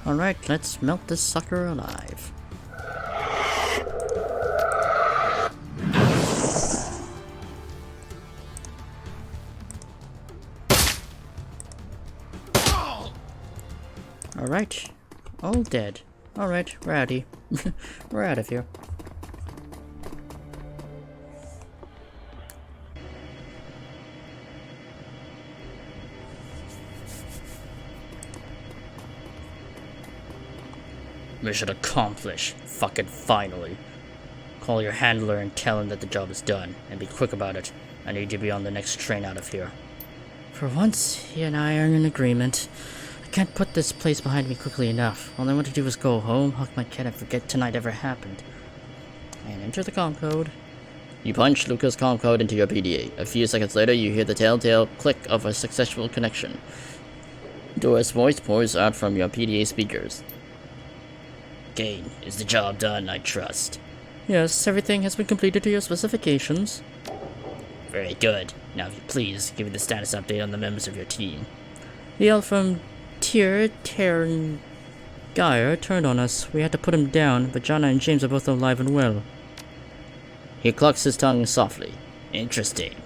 S1: Alright, let's melt this sucker alive. Alright, all dead. Alright, we're out of here. We're out of here. Mission accomplished. Fucking finally. Call your handler and tell him that the job is done, and be quick about it. I need you to be on the next train out of here. For once, he and I are in agreement. I can't put this place behind me quickly enough. All I want to do is go home, hug my cat, and forget tonight ever happened. And enter the comm code. You punch Luca's comm code into your PDA. A few seconds later, you hear the telltale click of a successful connection. Dora's voice pours out from your PDA speakers. Kane, is the job done, I trust? Yes, everything has been completed to your specifications. Very good. Now if you please, give me the status update on the members of your team. The elf from Tarn Geyer turned on us. We had to put him down, but Jana and James are both alive and well. He clucks his tongue softly. Interesting.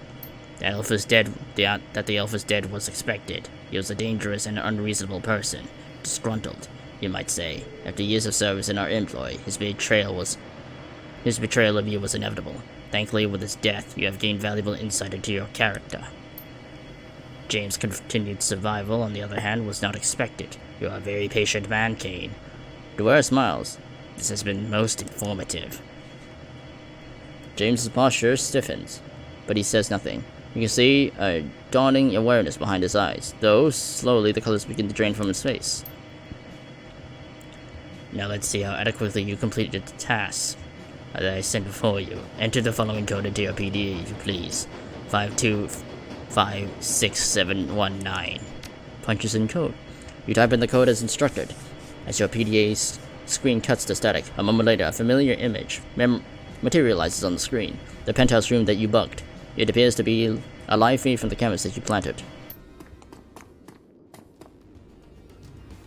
S1: The elf is dead. That the elf is dead was expected. He was a dangerous and unreasonable person. Disgruntled. you might say. After years of service in our employ, his betrayal of you was inevitable. Thankfully, with his death, you have gained valuable insight into your character. James' continued survival, on the other hand, was not expected. You are a very patient man, Kane. Dwyer smiles. This has been most informative. James's posture stiffens, but he says nothing. You can see a dawning awareness behind his eyes, though slowly the colors begin to drain from his face. Now let's see how adequately you completed the task that I sent before you. Enter the following code into your PDA, if you please. 525619. Punches in code. You type in the code as instructed. As your PDA screen cuts to static, a moment later, a familiar image materializes on the screen. The penthouse room that you bugged. It appears to be a live feed from the canvas that you planted.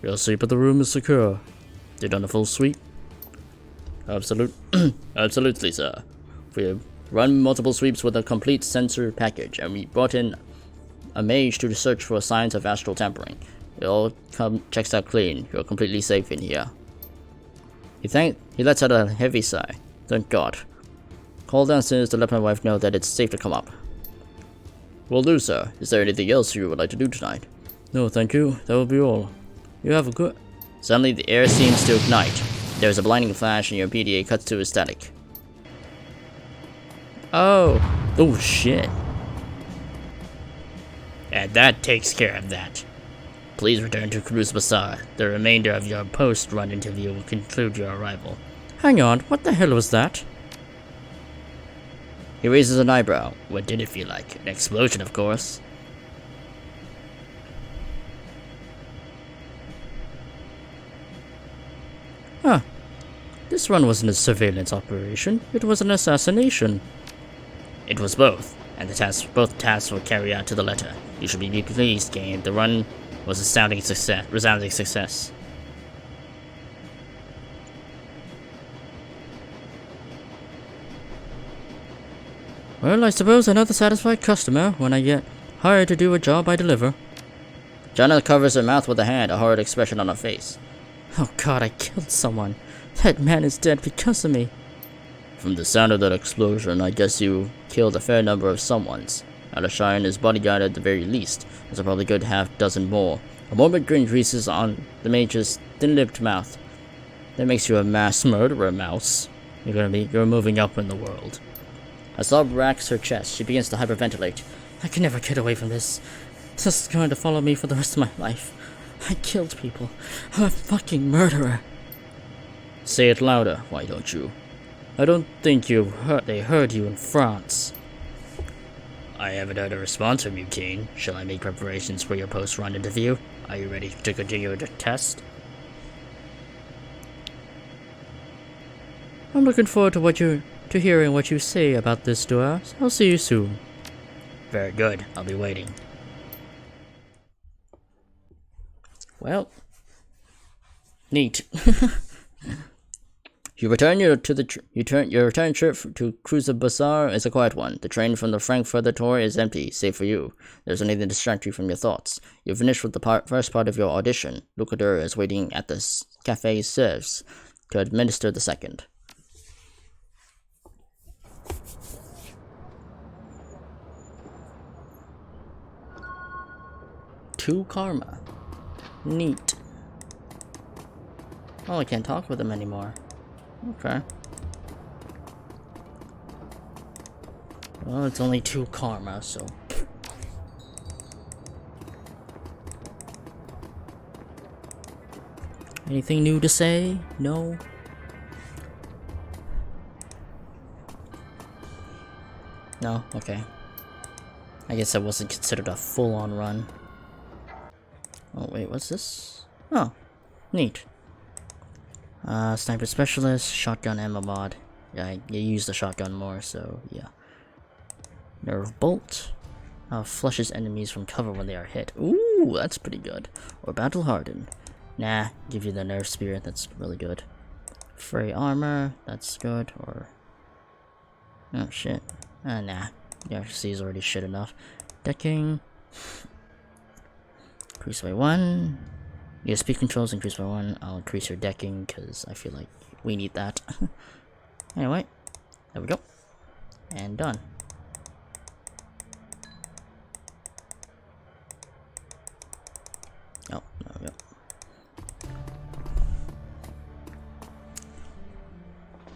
S1: Your sweep of the room is secure. Did on a full sweep? Absolutely, sir. We have run multiple sweeps with a complete sensor package, and we brought in a mage to search for signs of astral tampering. It all checks out clean. You're completely safe in here. He lets out a heavy sigh. Thank God. Call downstairs to let my wife know that it's safe to come up. Will do, sir. Is there anything else you would like to do tonight? No, thank you. That will be all. You have a good... Suddenly, the air seems to ignite. There is a blinding flash and your PDA cuts to a static. Oh shit. And that takes care of that. Please return to Cruz Bazaar. The remainder of your post-run interview will conclude your arrival. Hang on, what the hell was that? He raises an eyebrow. What did it feel like? An explosion, of course. Huh. This run wasn't a surveillance operation. It was an assassination. It was both, and both tasks were carried out to the letter. You should be pleased, Kane. The run was a resounding success. Well, I suppose another satisfied customer when I get hired to do a job I deliver. Jana covers her mouth with a hand, a horrid expression on her face. Oh God, I killed someone. That man is dead because of me. From the sound of that explosion, I guess you killed a fair number of someones. Alashai and his bodyguard at the very least. There's a probably good half-dozen more. A morbid grin creases on the mage's thin-lipped mouth. That makes you a mass murderer, Mouse. You're moving up in the world. A sob racks her chest. She begins to hyperventilate. I can never get away from this. This is going to follow me for the rest of my life. I killed people. I'm a fucking murderer. Say it louder, why don't you? I don't think they heard you in France. I haven't heard a response from you, Kane. Shall I make preparations for your post-run interview? Are you ready to continue the test? I'm looking forward to hearing what you say about this, Dua. I'll see you soon. Very good. I'll be waiting. Well, neat. Your return trip to Cruz Bazaar is a quiet one. The train from the Frankfurter tour is empty, save for you. There's nothing to distract you from your thoughts. You've finished with the first part of your audition. Lucador is waiting at the Café Serves to administer the second. Two karma. Neat. Oh, I can't talk with him anymore. Okay. Well, it's only 2 karma, so... Anything new to say? No? No? Okay. I guess that wasn't considered a full-on run. Oh, wait, what's this? Oh, neat. Sniper specialist, shotgun ammo mod. Yeah, you use the shotgun more, so yeah. Nerve bolt. Flushes enemies from cover when they are hit. Ooh, that's pretty good. Or battle hardened. Nah, give you the nerve spirit, that's really good. Fray armor, that's good. Or oh shit. Nah. The RC is already shit enough. Decking. Crucify 1. Your speed controls increase by 1. I'll increase your decking because I feel like we need that. Anyway, there we go. And done. Oh, there we go.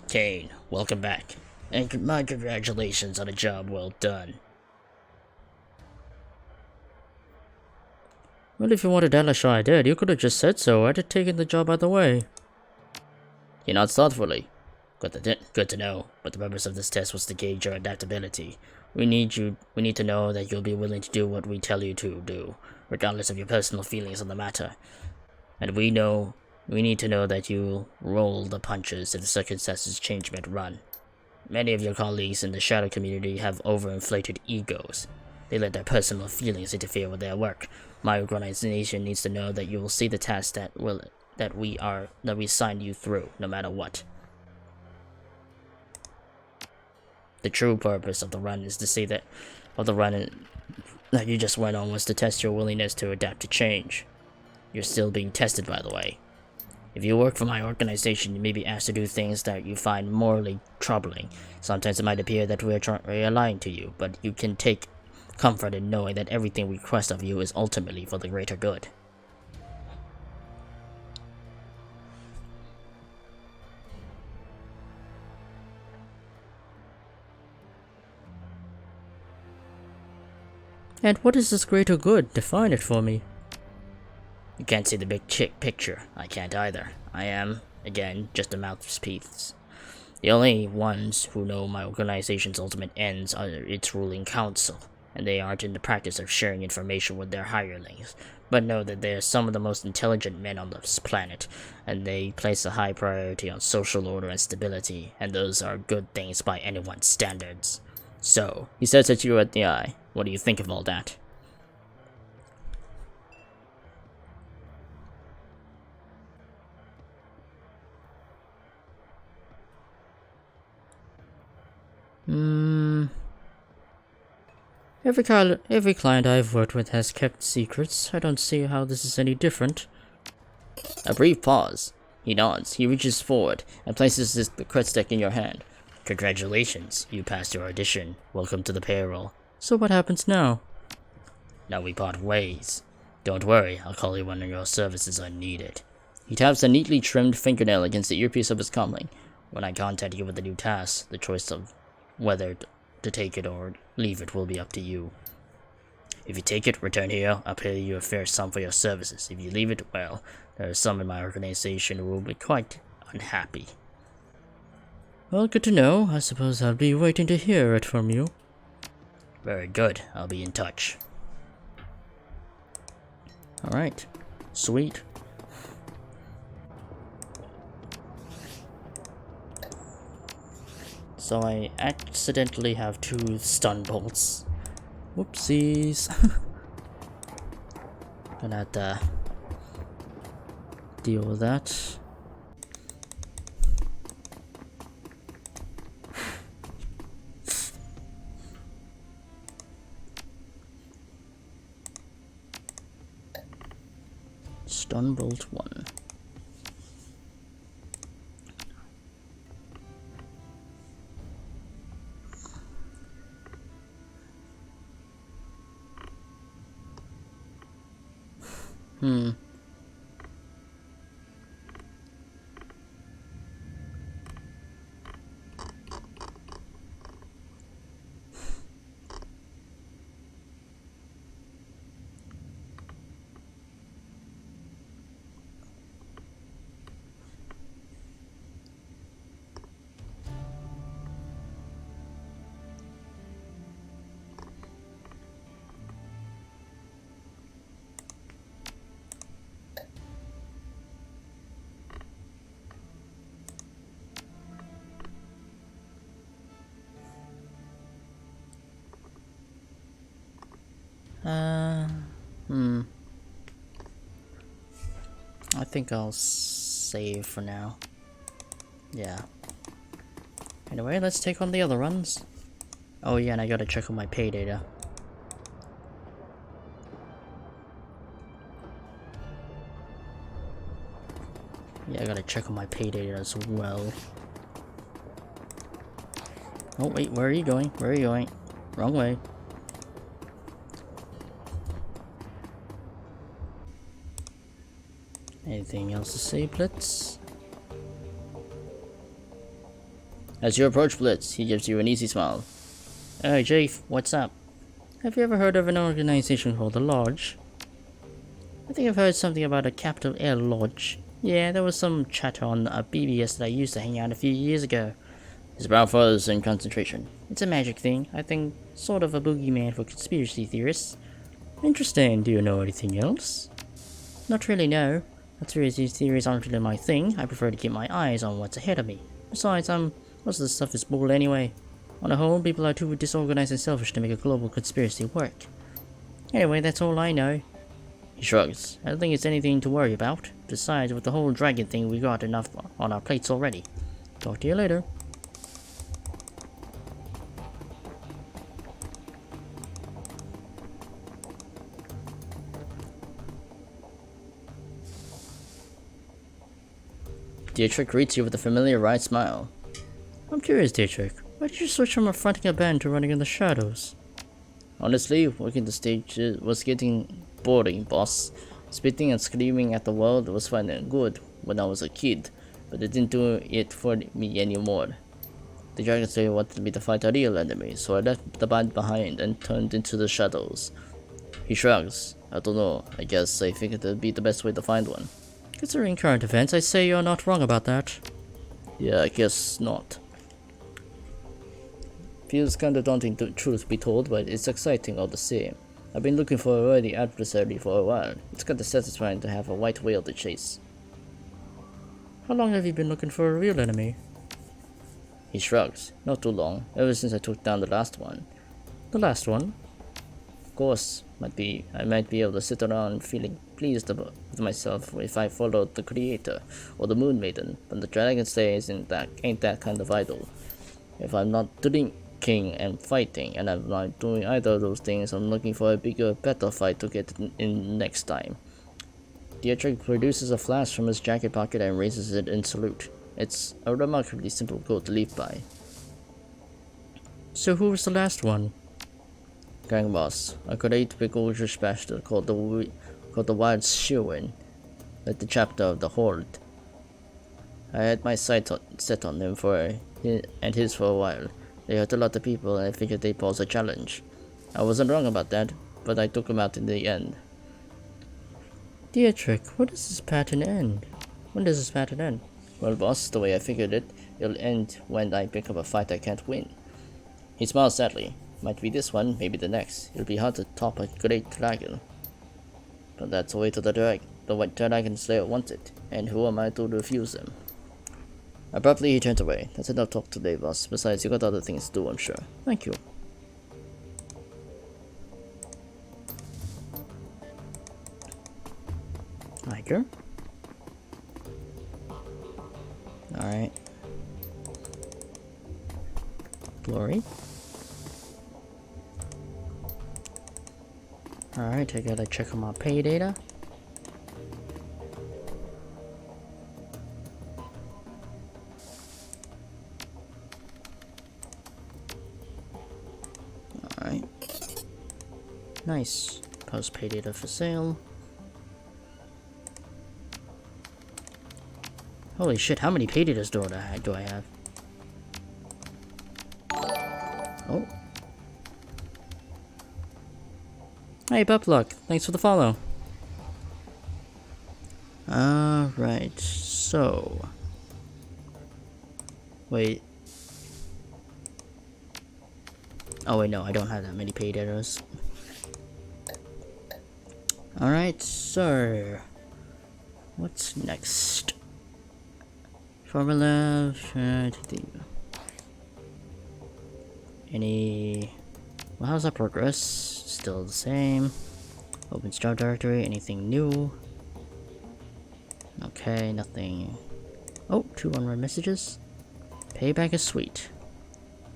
S1: Kane, welcome back. And my congratulations on a job well done. Well, if you wanted Alashai dead, you could have just said so. I'd have taken the job either way. You're not thoughtfully. Good to know, but the purpose of this test was to gauge your adaptability. We need to know that you'll be willing to do what we tell you to do, regardless of your personal feelings on the matter. And we need to know that you'll roll the punches if the circumstances change mid-run. Many of your colleagues in the Shadow community have overinflated egos. They let their personal feelings interfere with their work. My organization needs to know that you will see the task that we signed you through, no matter what. The true purpose of the run is to see that you just went on was to test your willingness to adapt to change. You're still being tested, by the way. If you work for my organization, you may be asked to do things that you find morally troubling. Sometimes it might appear that we're lying to you, but you can take comfort in knowing that everything we request of you is ultimately for the greater good. And what is this greater good? Define it for me. You can't see the big picture. I can't either. I am, again, just a mouthpiece. The only ones who know my organization's ultimate ends are its ruling council, and they aren't in the practice of sharing information with their hirelings, but know that they are some of the most intelligent men on this planet, and they place a high priority on social order and stability, and those are good things by anyone's standards. So, he says at you at the eye. What do you think of all that? Every client I've worked with has kept secrets. I don't see how this is any different. A brief pause. He nods. He reaches forward and places the crest deck in your hand. Congratulations, you passed your audition. Welcome to the payroll. So what happens now? Now we part ways. Don't worry, I'll call you when your services are needed. He taps a neatly trimmed fingernail against the earpiece of his comlink. When I contact you with a new task, the choice of whether to take it or leave it will be up to you. If you take it, return here, I'll pay you a fair sum for your services. If you leave it, well, there are some in my organization who will be quite unhappy. Well, good to know. I suppose I'll be waiting to hear it from you. Very good. I'll be in touch. Alright. Sweet. So I accidentally have 2 stun bolts. Whoopsies. Gonna have to deal with that. Stun bolt 1. I think I'll save for now. Yeah. Anyway, let's take on the other runs. Oh yeah, and I gotta check on my pay data. Yeah, I gotta check on my pay data as well. Oh wait, where are you going? Where are you going? Wrong way. Anything else to say, Blitz? As you approach Blitz, he gives you an easy smile. Hey, Jafe, what's up? Have you ever heard of an organization called the Lodge? I think I've heard something about a capital L Lodge. Yeah, there was some chatter on a BBS that I used to hang out a few years ago. It's about fuzz and concentration. It's a magic thing, I think, sort of a boogeyman for conspiracy theorists. Interesting. Do you know anything else? Not really, no. Conspiracy theories aren't really my thing. I prefer to keep my eyes on what's ahead of me. Besides, most of the stuff is bull anyway. On the whole, people are too disorganized and selfish to make a global conspiracy work. Anyway, that's all I know. He shrugs. I don't think it's anything to worry about. Besides, with the whole dragon thing, we got enough on our plates already. Talk to you later. Dietrich greets you with a familiar wry smile. I'm curious, Dietrich. Why did you switch from affronting a band to running in the shadows? Honestly, working the stage was getting boring, boss. Spitting and screaming at the world was fun and good when I was a kid, but it didn't do it for me anymore. The Dragon Slayer wanted me to fight a real enemy, so I left the band behind and turned into the shadows. He shrugs. I don't know, I guess I think it would be the best way to find one. Considering current events, I say you're not wrong about that. Yeah, I guess not. Feels kinda daunting to truth be told, but it's exciting all the same. I've been looking for a worthy adversary for a while. It's kinda satisfying to have a white whale to chase. How long have you been looking for a real enemy? He shrugs. Not too long, ever since I took down the last one. The last one? Of course, I might be able to sit around feeling pleased with myself if I followed the Creator or the Moon Maiden, but the Dragon Slayer ain't that kind of idol. If I'm not drinking and fighting, and I'm not doing either of those things, I'm looking for a bigger, better fight to get in next time. Dietrich produces a flask from his jacket pocket and raises it in salute. It's a remarkably simple code to live by. So who was the last one? Gang boss, a great big oldish bastard called the Wild Shadowrun, like the chapter of the Horde. I had my sights set on him and his for a while. They hurt a lot of people and I figured they pose a challenge. I wasn't wrong about that, but I took him out in the end. Dietrich, when does this pattern end? Well, boss, the way I figured it, it'll end when I pick up a fight I can't win. He smiles sadly. Might be this one, maybe the next. It'll be hard to top a great dragon. But that's the way to the white dragon slayer wants it, and who am I to refuse him? Abruptly he turns away. That's enough talk today, boss. Besides, you got other things to do, I'm sure. Thank you. Tiger. Alright. Glory. Alright, I gotta check on my pay data. Alright. Nice. Post pay data for sale. Holy shit, how many pay datas do I have? Oh. Hey, Bupluck, thanks for the follow. Alright, so... Wait. Oh wait, no, I don't have that many paid arrows. Alright, so... What's next? Formula... Any... Well, how's that progress? Still the same. Opens job directory. Anything new? Okay, nothing. Oh, 2 unread messages. Payback is sweet.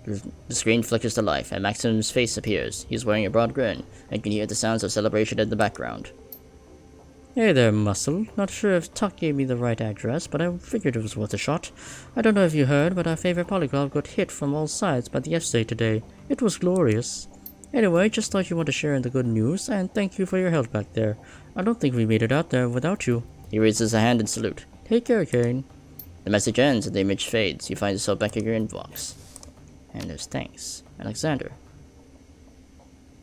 S1: The screen flickers to life, and Maxim's face appears. He's wearing a broad grin, and can hear the sounds of celebration in the background. Hey there, Muscle. Not sure if Tuck gave me the right address, but I figured it was worth a shot. I don't know if you heard, but our favorite polyglot got hit from all sides by the FSA today. It was glorious. Anyway, just thought you want to share in the good news, and thank you for your help back there. I don't think we made it out there without you. He raises a hand in salute. Take care, Kane. The message ends and the image fades. You find yourself back in your inbox. And there's thanks. Alexander.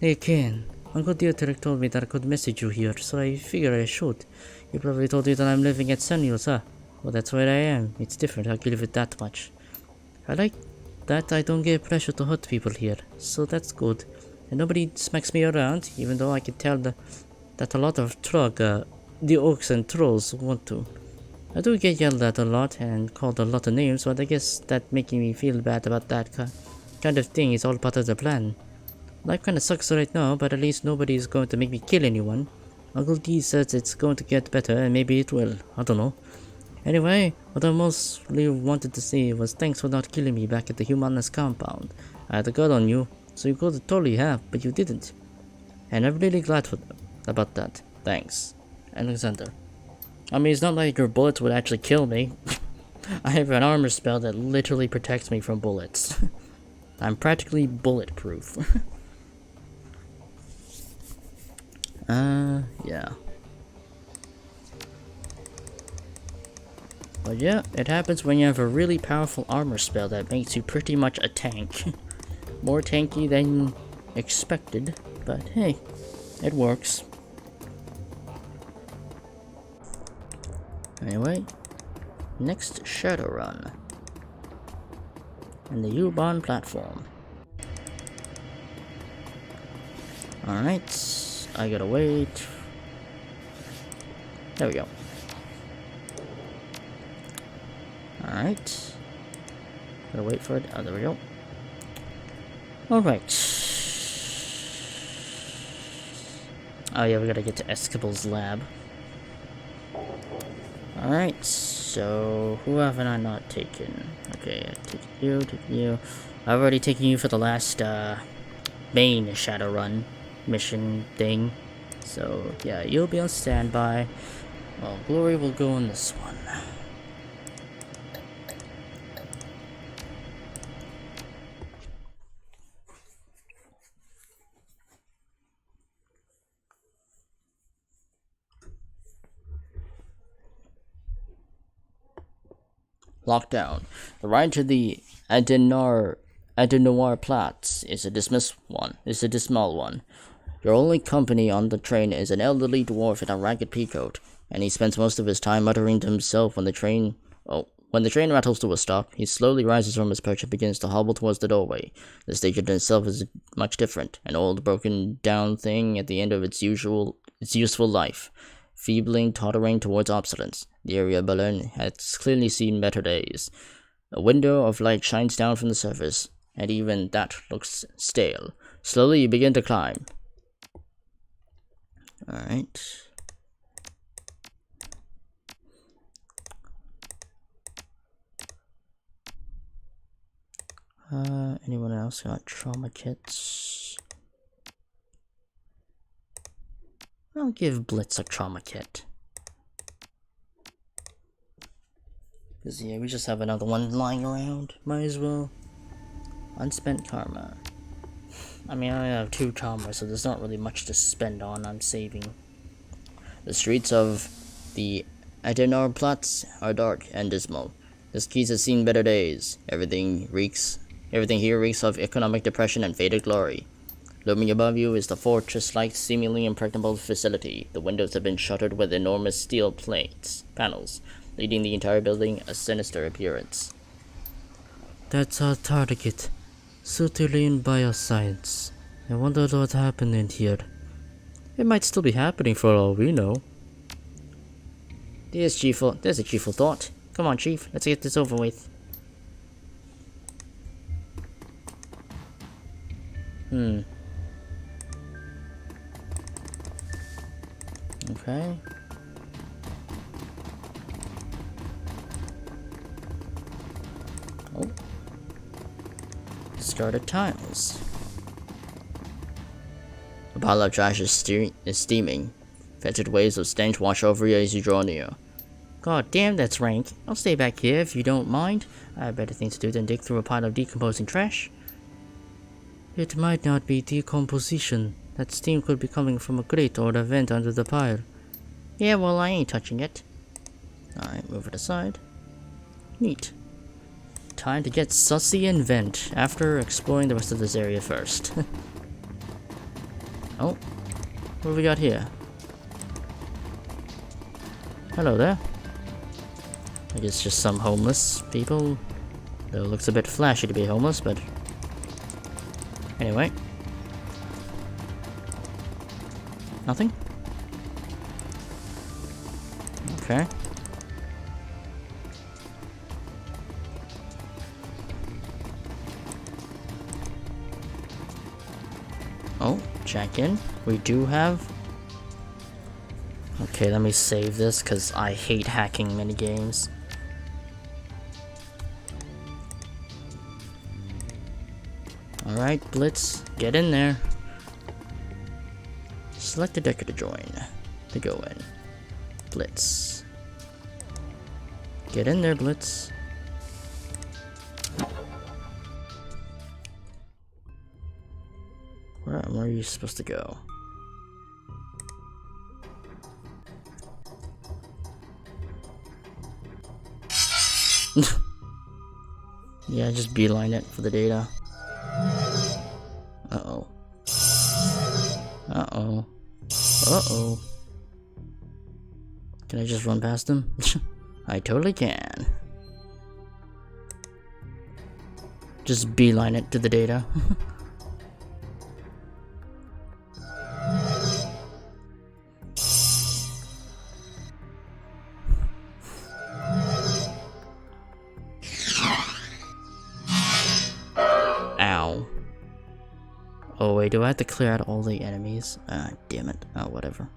S1: Hey, Kane. Uncle Dietrich told me that I could message you here, so I figured I should. He probably told you that I'm living at Samuel's, huh? Well, that's where I am. It's different, I'll give it that much. I like that I don't get pressure to hurt people here, so that's good. And nobody smacks me around, even though I can tell that a lot of the orcs and trolls want to. I do get yelled at a lot and called a lot of names, but I guess that making me feel bad about that kind of thing is all part of the plan. Life kinda sucks right now, but at least nobody is going to make me kill anyone. Uncle D says it's going to get better, and maybe it will. I don't know. Anyway, what I mostly wanted to say was thanks for not killing me back at the Humanus compound. I had a gun on you, so you could totally have, but you didn't. And I'm really glad about that. Thanks. Alexander. I mean, it's not like your bullets would actually kill me. I have an armor spell that literally protects me from bullets. I'm practically bulletproof. Yeah. But yeah, it happens when you have a really powerful armor spell that makes you pretty much a tank. More tanky than expected, but hey, it works. Anyway, next Shadowrun. And the U-Bahn platform. Alright, I gotta wait. There we go. Alright. Gotta wait for it. Oh, there we go. Alright. Oh yeah, we gotta get to Escable's lab. Alright, so who haven't I not taken? Okay, I took you. I've already taken you for the last main Shadowrun mission thing. So yeah, you'll be on standby. Well, Glory will go on this one. Lockdown. The ride to the Adenoir Platz is a dismal one. Your only company on the train is an elderly dwarf in a ragged peacoat, and he spends most of his time muttering to himself when the train rattles to a stop. He slowly rises from his perch and begins to hobble towards the doorway. The station itself is much different, an old, broken-down thing at the end of its useful life, feebling, tottering towards obsolescence. The area Berlin has clearly seen better days. A window of light shines down from the surface, and even that looks stale. Slowly you begin to climb. Alright. Anyone else got trauma kits? I'll give Blitz a trauma kit. Because yeah, we just have another one lying around. Might as well. Unspent karma. I mean, I only have 2 trauma, so there's not really much to spend on. I'm saving. The streets of the Adenauerplatz are dark and dismal. This keys has seen better days. Everything here reeks of economic depression and faded glory. Looming above you is the fortress-like, seemingly impregnable facility. The windows have been shuttered with enormous steel panels, leading the entire building a sinister appearance. That's our target. Certainly in bioscience. I wonder what happened in here. It might still be happening for all we know. There's a cheerful thought. Come on, Chief, let's get this over with. Okay. Oh. Discarded tiles. A pile of trash is steaming. Fetid waves of stench wash over you as you draw near.
S2: God damn, that's rank. I'll stay back here if you don't mind. I have better things to do than dig through a pile of decomposing trash. It might not be decomposition. That steam could be coming from a grate or a vent under the pile. Yeah, well, I ain't touching it.
S1: Alright, move it aside. Neat. Time to get sussy and vent after exploring the rest of this area first. Oh, what have we got here? Hello there. I guess just some homeless people. Though it looks a bit flashy to be homeless, but anyway. Nothing? Okay. Oh, check in. We do have... Okay, let me save this, because I hate hacking minigames. Alright, Blitz, get in there. Select a decker to join. To go in. Blitz. Get in there, Blitz. Where are you supposed to go? Yeah, just beeline it for the data. Uh-oh. Uh-oh. Uh-oh. Can I just run past him? I totally can. Just beeline it to the data. Ow. Oh wait, do I have to clear out all the enemies? Ah, damn it. Oh, whatever.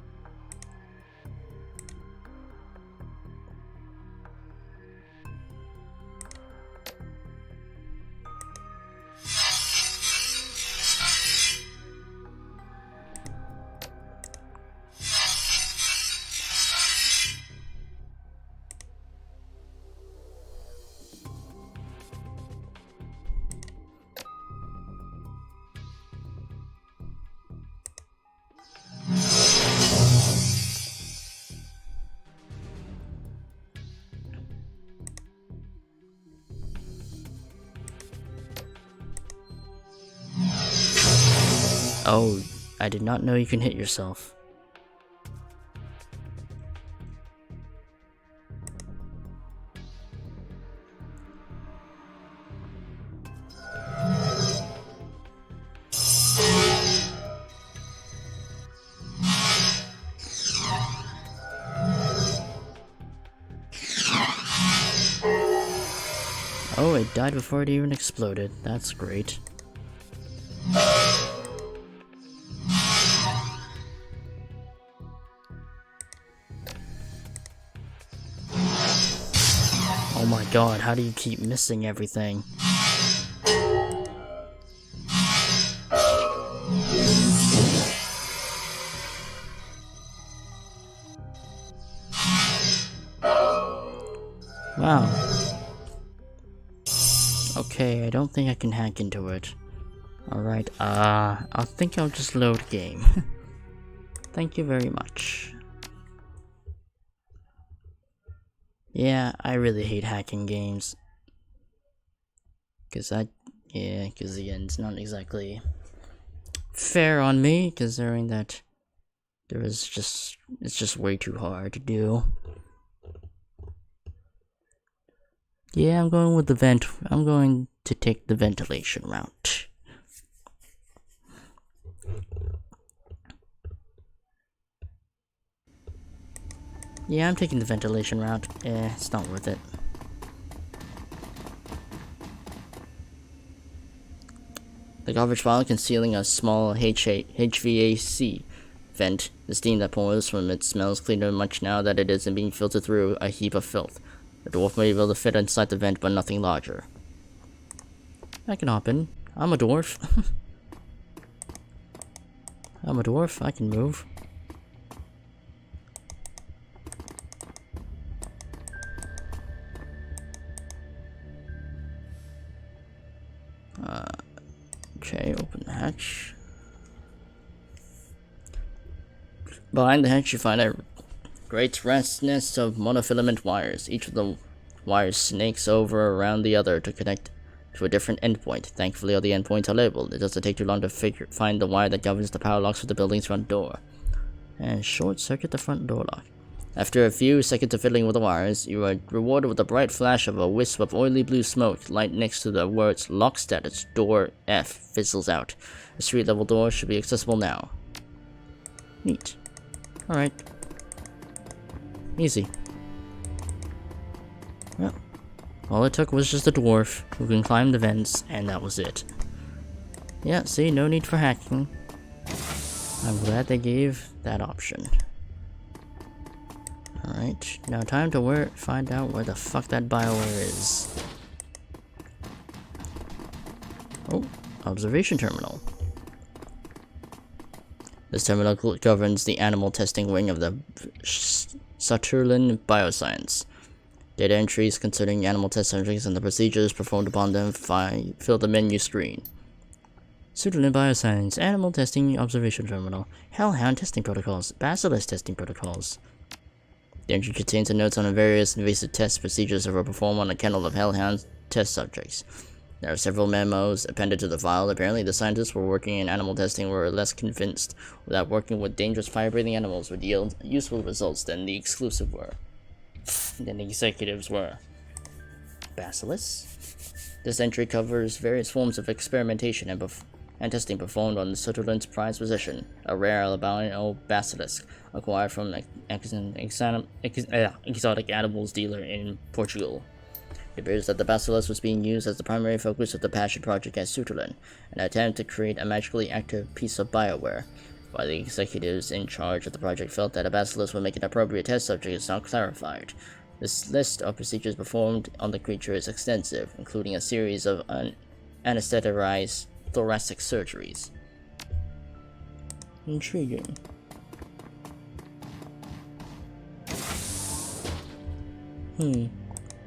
S1: Oh, I did not know you can hit yourself. Oh, it died before it even exploded. That's great. Oh my god, how do you keep missing everything? Wow. Okay, I don't think I can hack into it. Alright, I think I'll just load game. Thank you very much. Yeah, I really hate hacking games. Cause again, it's not exactly fair on me, considering that it's just way too hard to do. Yeah, I'm going with the vent. I'm going to take the ventilation route. Yeah, I'm taking the ventilation route. It's not worth it. The garbage file concealing a small HVAC vent. The steam that pours from it smells cleaner much now that it isn't being filtered through a heap of filth. The dwarf may be able to fit inside the vent, but nothing larger. I can hop in. I'm a dwarf. I'm a dwarf. I can move. Behind the hatch, you find a great vast nest of monofilament wires. Each of the wires snakes over around the other to connect to a different endpoint. Thankfully, all the endpoints are labeled. It doesn't take too long to find the wire that governs the power locks for the building's front door. And short-circuit the front door lock. After a few seconds of fiddling with the wires, you are rewarded with a bright flash of a wisp of oily blue smoke. Right next to the words lock status, door F fizzles out. The street-level door should be accessible now. Neat. Alright. Easy. Well, all it took was just a dwarf who can climb the vents, and that was it. Yeah, see, no need for hacking. I'm glad they gave that option. Alright, now time to find out where the fuck that Bioware is. Oh, observation terminal. This terminal governs the animal testing wing of the Shadowrun Bioscience. Data entries concerning animal test subjects and the procedures performed upon them fill the menu screen. Shadowrun Bioscience, Animal Testing Observation Terminal, Hellhound Testing Protocols, Basilisk Testing Protocols. The entry contains the notes on the various invasive test procedures that were performed on a kennel of Hellhound test subjects. There are several memos appended to the file. Apparently, the scientists who were working in animal testing were less convinced that working with dangerous fire-breathing animals would yield useful results than the executives were. Basilisk. This entry covers various forms of experimentation and testing performed on the Shadowrun's prized possession, a rare albino basilisk acquired from an exotic animals dealer in Portugal. It appears that the basilisk was being used as the primary focus of the passion project at Shadowrun, an attempt to create a magically active piece of bioware. While the executives in charge of the project felt that a basilisk would make an appropriate test subject is not clarified. This list of procedures performed on the creature is extensive, including a series of anesthetized thoracic surgeries. Intriguing.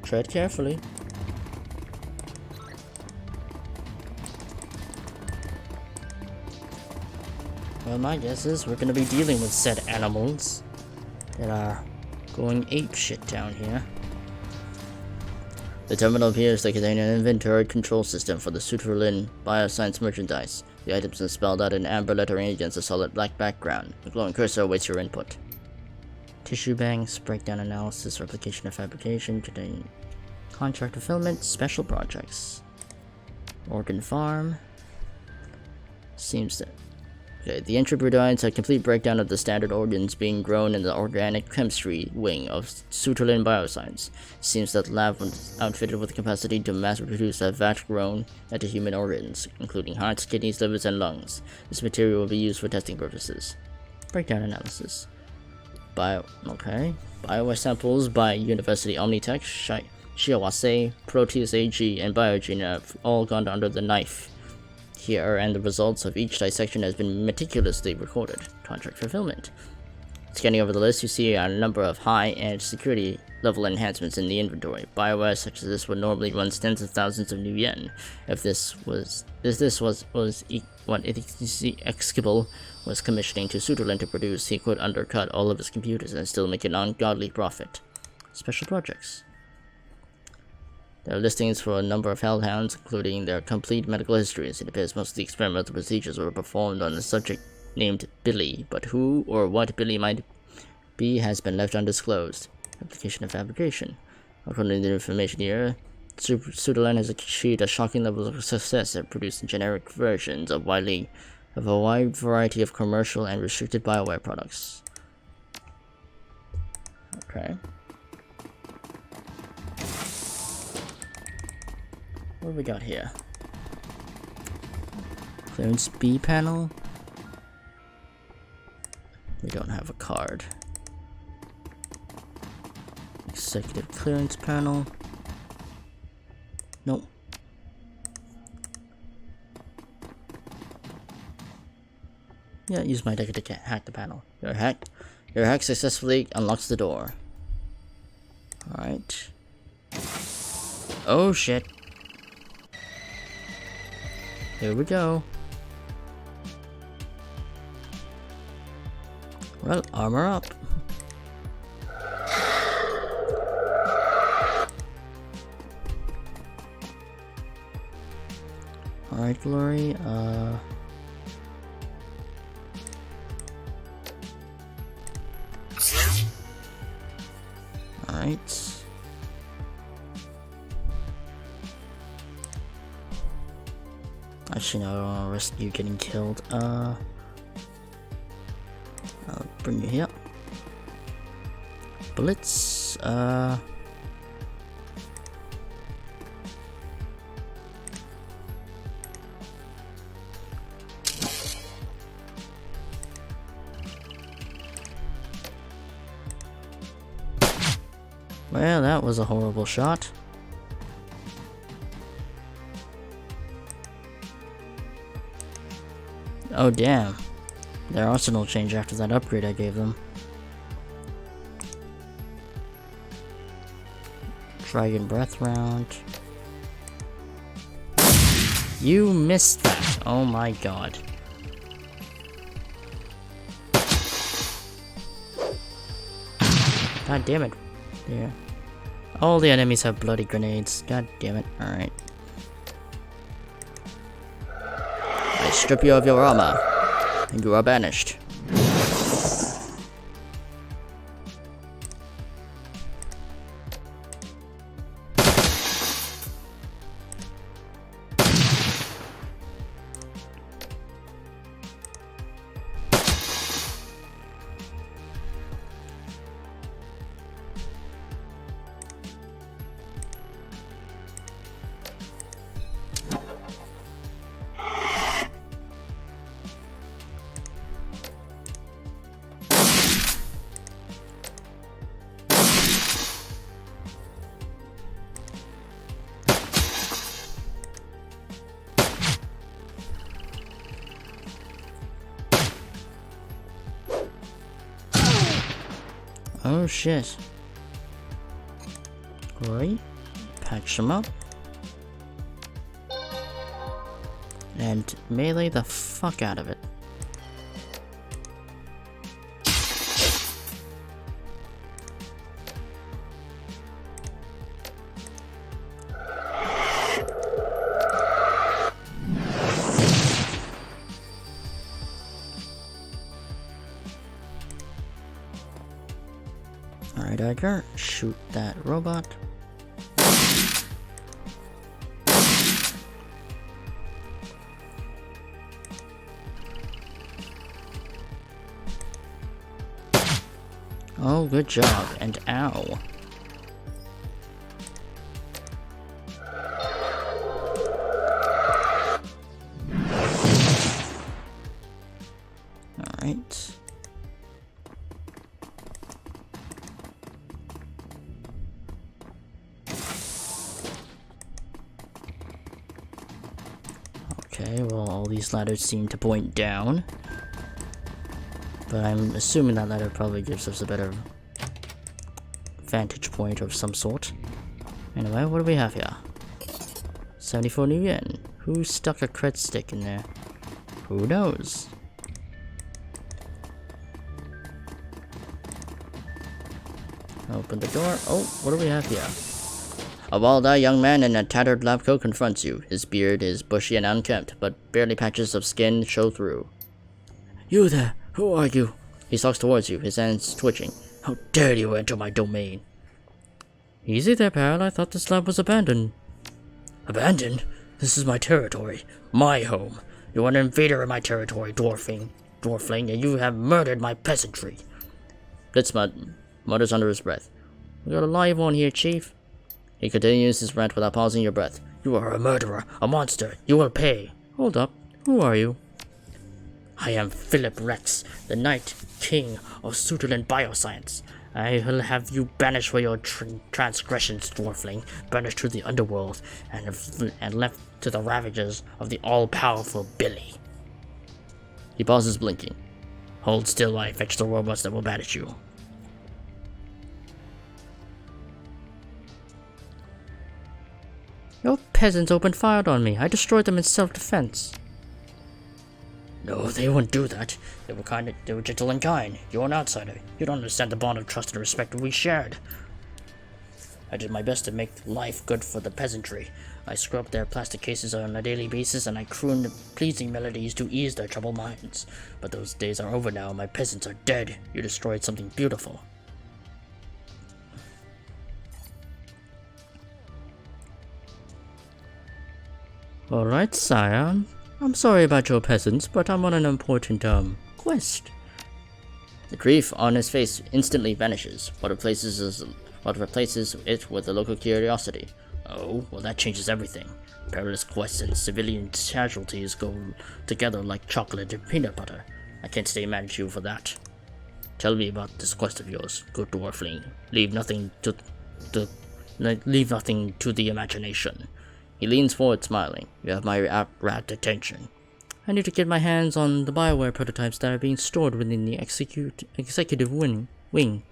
S1: Tread carefully. Well, my guess is we're gonna be dealing with said animals that are going apeshit down here. The terminal appears to contain an inventory control system for the Shadowrun Bioscience merchandise. The items are spelled out in amber lettering against a solid black background. The glowing cursor awaits your input. Tissue banks, breakdown analysis, replication and fabrication, containing contract fulfillment, special projects. Organ farm. Seems that... Okay, the entry provides a complete breakdown of the standard organs being grown in the organic chemistry wing of Shadowrun Bioscience. Seems that the lab was outfitted with the capacity to mass produce a vat grown into human organs, including hearts, kidneys, livers, and lungs. This material will be used for testing purposes. Breakdown analysis. Bioware samples by University Omnitech, Shiawase, Proteus AG, and Biogene have all gone under the knife here, and the results of each dissection has been meticulously recorded. Contract fulfillment. Scanning over the list, you see a number of high-end security level enhancements in the inventory. Bioware such as this would normally run tens of thousands of new yen. If this was what Excable was commissioning to Shadowrun to produce, he could undercut all of his computers and still make an ungodly profit. Special projects. There are listings for a number of hellhounds, including their complete medical histories. It appears most of the experimental procedures were performed on a subject named Billy, but who or what Billy might be has been left undisclosed. Application and fabrication. According to the information here, Shadowrun has achieved a shocking level of success at producing generic versions of a wide variety of commercial and restricted Bioware products. Okay. What do we got here? Clearance B panel? We don't have a card. Executive clearance panel? Nope. Yeah, use my deck to hack the panel. Your hack successfully unlocks the door. Alright. Oh shit. Here we go. Well, armor up. Alright, Glory, alright. Actually, no, I don't want to risk you getting killed. I'll bring you here. Bullets, well, that was a horrible shot. Oh damn. Their arsenal changed after that upgrade I gave them. Dragon Breath round. You missed that. Oh my god. God damn it. Yeah. All the enemies have bloody grenades. God damn it. Alright. I strip you of your armor, and you are banished. Oh shit. Right. Patch them up. And melee the fuck out of it. Alright, Edgar, shoot that robot. Oh, good job, and ow. Alright. Okay, well, all these ladders seem to point down. But I'm assuming that ladder probably gives us a better vantage point of some sort. Anyway, what do we have here? 74 new yen. Who stuck a crit stick in there? Who knows? Open the door. Oh, what do we have here? A bald-eyed young man in a tattered lab coat confronts you. His beard is bushy and unkempt, but barely patches of skin show through. You there! Who are you? He stalks towards you, his hands twitching. How dare you enter my domain? Easy there, pal. I thought this lab was abandoned. Abandoned? This is my territory. My home. You are an invader in my territory, dwarfling, and you have murdered my peasantry. Blitzmud mutters under his breath. We got a live one here, Chief. He continues his rant without pausing your breath. You are a murderer, a monster. You will pay. Hold up. Who are you? I am Philip Rex, the Knight King of Sutherland Bioscience. I will have you banished for your transgressions, dwarfling, banished to the underworld, and left to the ravages of the all-powerful Billy. He pauses, blinking. Hold still while I fetch the robots that will banish you. Your peasants opened fire on me. I destroyed them in self-defense. No, they wouldn't do that. They were gentle and kind. You're an outsider. You don't understand the bond of trust and respect we shared. I did my best to make life good for the peasantry. I scrubbed their plastic cases on a daily basis, and I crooned pleasing melodies to ease their troubled minds. But those days are over now. My peasants are dead. You destroyed something beautiful.
S2: Alright, sire. I'm sorry about your peasants, but I'm on an important, quest.
S1: The grief on his face instantly vanishes. What replaces it with a local curiosity. Oh, well, that changes everything. Perilous quests and civilian casualties go together like chocolate and peanut butter. I can't stay mad at you for that. Tell me about this quest of yours, good dwarfling. Leave nothing to the imagination. He leans forward, smiling. You have my rapt attention.
S2: I need to get my hands on the Bioware prototypes that are being stored within the executive wing.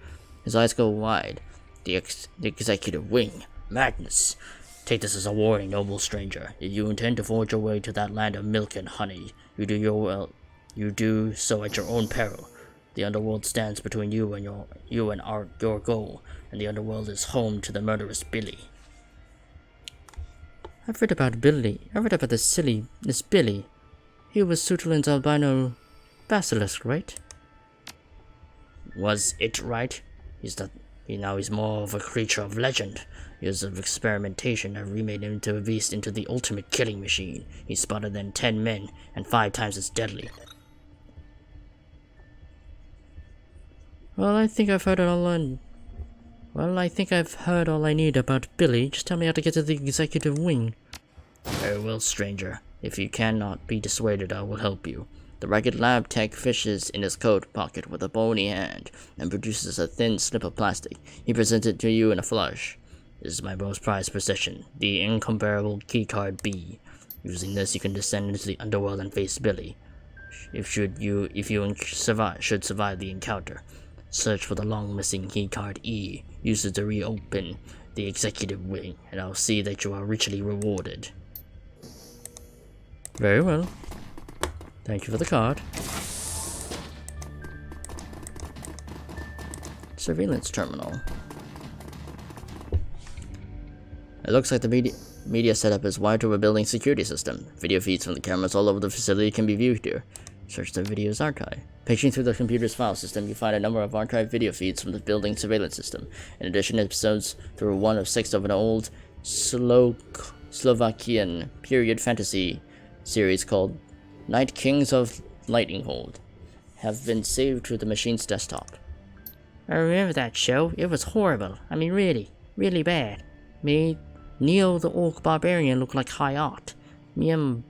S1: His eyes go wide. The executive wing. Madness. Take this as a warning, noble stranger. If you intend to forge your way to that land of milk and honey, you do so at your own peril. The underworld stands between you and your goal, and the underworld is home to the murderous Billy.
S2: I've read about Billy. This Billy. He was Suterland's albino basilisk, right?
S1: Was it right? He's more of a creature of legend. Years of experimentation have remade him into a beast, into the ultimate killing machine. He's smarter than 10 men, and 5 times as deadly.
S2: Well, I think I've heard all I need about Billy. Just tell me how to get to the executive wing.
S1: Very well, stranger. If you cannot be dissuaded, I will help you. The ragged lab tech fishes in his coat pocket with a bony hand and produces a thin slip of plastic. He presents it to you in a flush. This is my most prized possession, the incomparable keycard B. Using this, you can descend into the underworld and face Billy. If you should survive the encounter, search for the long-missing keycard E. Use it to reopen the executive wing, and I'll see that you are richly rewarded.
S2: Very well. Thank you for the card.
S1: Surveillance terminal. It looks like the media setup is wired to a building security system. Video feeds from the cameras all over the facility can be viewed here. Search the video's archive. Paging through the computer's file system, you find a number of archived video feeds from the building surveillance system. In addition, episodes through one of 6 of an old Slovakian period fantasy series called Night Kings of Lightninghold have been saved to the machine's desktop.
S2: I remember that show. It was horrible. I mean, really, really bad. Made Neo the Orc Barbarian look like high art. Me and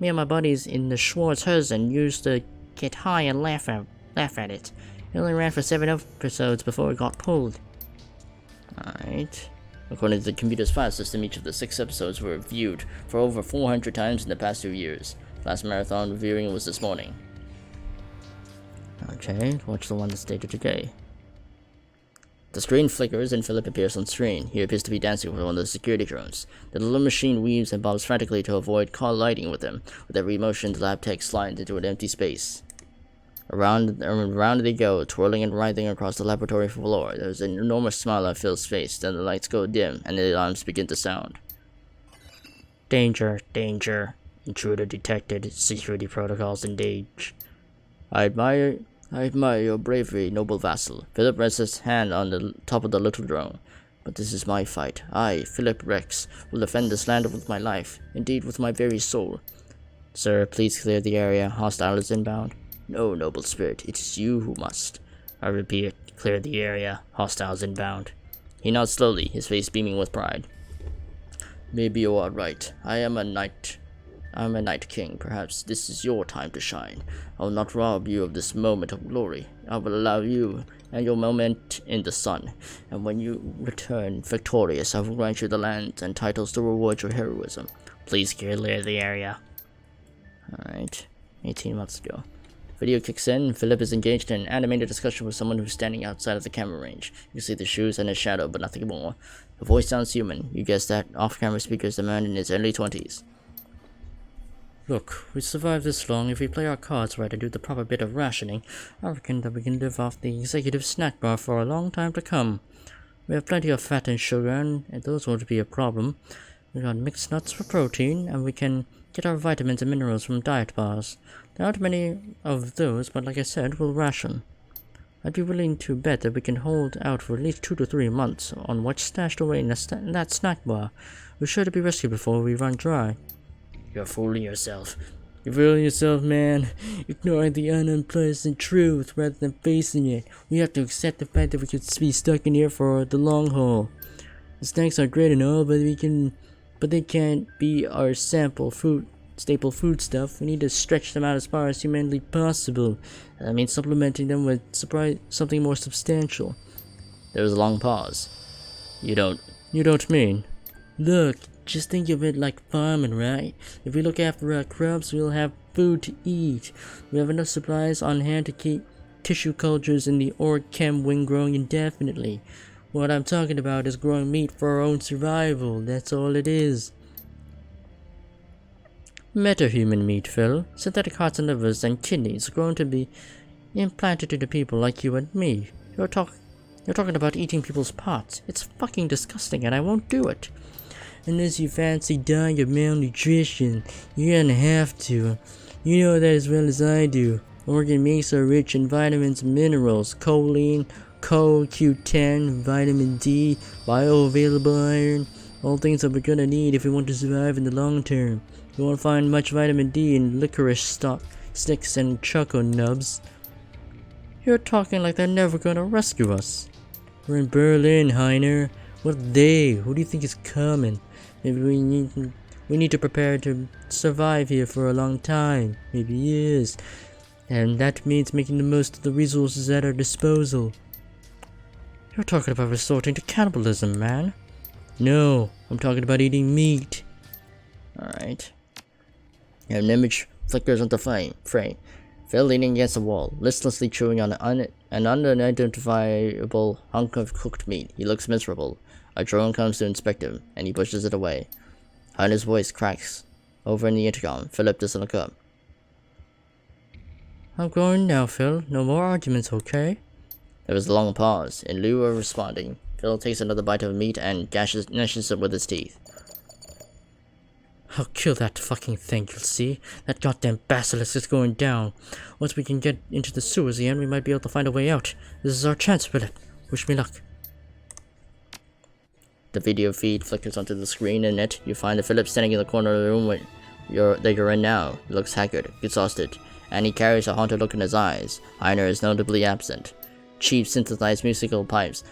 S2: my buddies in the Schwarzhausen used to get high and laugh at it. It only ran for 7 episodes before it got pulled.
S1: Alright. According to the computer's file system, each of the 6 episodes were viewed for over 400 times in the past 2 years. Last marathon viewing was this morning.
S2: Okay, watch the one that's dated today.
S1: The screen flickers and Philip appears on screen. He appears to be dancing with one of the security drones. The little machine weaves and bobs frantically to avoid colliding with him. With every motion, the lab tech slides into an empty space. Around and around they go, twirling and writhing across the laboratory floor. There's an enormous smile on Phil's face. Then the lights go dim and the alarms begin to sound.
S2: Danger, danger. Intruder detected. Security protocols engaged.
S1: I admire your bravery, noble vassal. Philip rests his hand on the top of the little drone. But this is my fight. I, Philip Rex, will defend this land with my life. Indeed, with my very soul. Sir, please clear the area. Hostile is inbound. No, noble spirit, it is you who must. I repeat, clear the area. Hostiles inbound. He nods slowly, his face beaming with pride. Maybe you are right. I am a night king. Perhaps this is your time to shine. I will not rob you of this moment of glory. I will allow you and your moment in the sun. And when you return victorious, I will grant you the lands and titles to reward your heroism. Please clear the area. Alright. 18 months ago. Video kicks in. Philip is engaged in an animated discussion with someone who's standing outside of the camera range. You can see the shoes and his shadow, but nothing more. The voice sounds human. You guess that off-camera speaker is a man in his early 20s. Look, we survived this long. If we play our cards right and do the proper bit of rationing, I reckon that we can live off the executive snack bar for a long time to come. We have plenty of fat and sugar, and those won't be a problem. We got mixed nuts for protein, and we can get our vitamins and minerals from diet bars. There aren't many of those, but like I said, we'll ration. I'd be willing to bet that we can hold out for at least 2 to 3 months on what's stashed away in that snack bar. We're sure to be rescued before we run dry.
S2: You're fooling yourself.
S1: You're fooling yourself, man. Ignoring the unpleasant truth rather than facing it. We have to accept the fact that we could be stuck in here for the long haul. The snacks are great and all, but they can't be our staple food stuff. We need to stretch them out as far as humanly possible. That means supplementing them with something more substantial.
S2: There was a long pause.
S1: You don't mean? Look, just think of it like farming, right? If we look after our crops, we'll have food to eat. We have enough supplies on hand to keep tissue cultures in the org chem wing growing indefinitely. What I'm talking about is growing meat for our own survival. That's all it is. Metahuman meat, Phil. Synthetic hearts and livers and kidneys grown to be implanted into people like you and me. You're talking about eating people's parts. It's fucking disgusting and I won't do it. Unless you fancy dying of malnutrition, you're gonna have to. You know that as well as I do. Organ meats are rich in vitamins and minerals, choline, CoQ10, vitamin D, bioavailable iron, all things that we're gonna need if we want to survive in the long term. You won't find much vitamin D in licorice sticks and choco nubs. You're talking like they're never gonna rescue us. We're in Berlin, Heiner. What they? Who do you think is coming? Maybe we need to prepare to survive here for a long time, maybe years, and that means making the most of the resources at our disposal. You're talking about resorting to cannibalism, man. No, I'm talking about eating meat.
S2: Alright. An image flickers onto frame. Phil leaning against the wall, listlessly chewing on an unidentifiable hunk of cooked meat. He looks miserable. A drone comes to inspect him, and he pushes it away. Heiner's voice cracks over in the intercom. Philip doesn't look up.
S1: I'm going now, Phil. No more arguments, okay?
S2: There was a long pause. In lieu of responding, Phil takes another bite of meat and gnashes it with his teeth.
S1: I'll kill that fucking thing, you'll see. That goddamn basilisk is going down. Once we can get into the sewers again, we might be able to find a way out. This is our chance, Philip. Wish me luck.
S2: The video feed flickers onto the screen, and in it, you find Philip standing in the corner of the room that you're in now. He looks haggard, exhausted, and he carries a haunted look in his eyes. Heiner is notably absent. Cheap synthesized musical pipes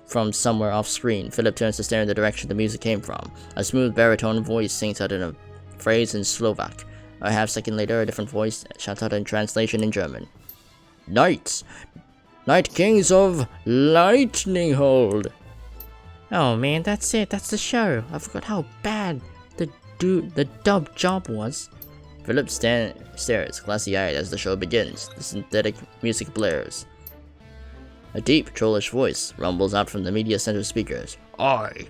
S2: from somewhere off screen. Philip turns to stare in the direction the music came from. A smooth baritone voice sings out in a phrase in Slovak. A half second later, a different voice shouts out in translation in German. Knights! Night Kings of Lightning Hold!
S1: Oh man, that's it. That's the show. I forgot how bad the dub job was.
S2: Philip stares, glassy-eyed, as the show begins. The synthetic music blares. A deep, trollish voice rumbles out from the media center speakers. I,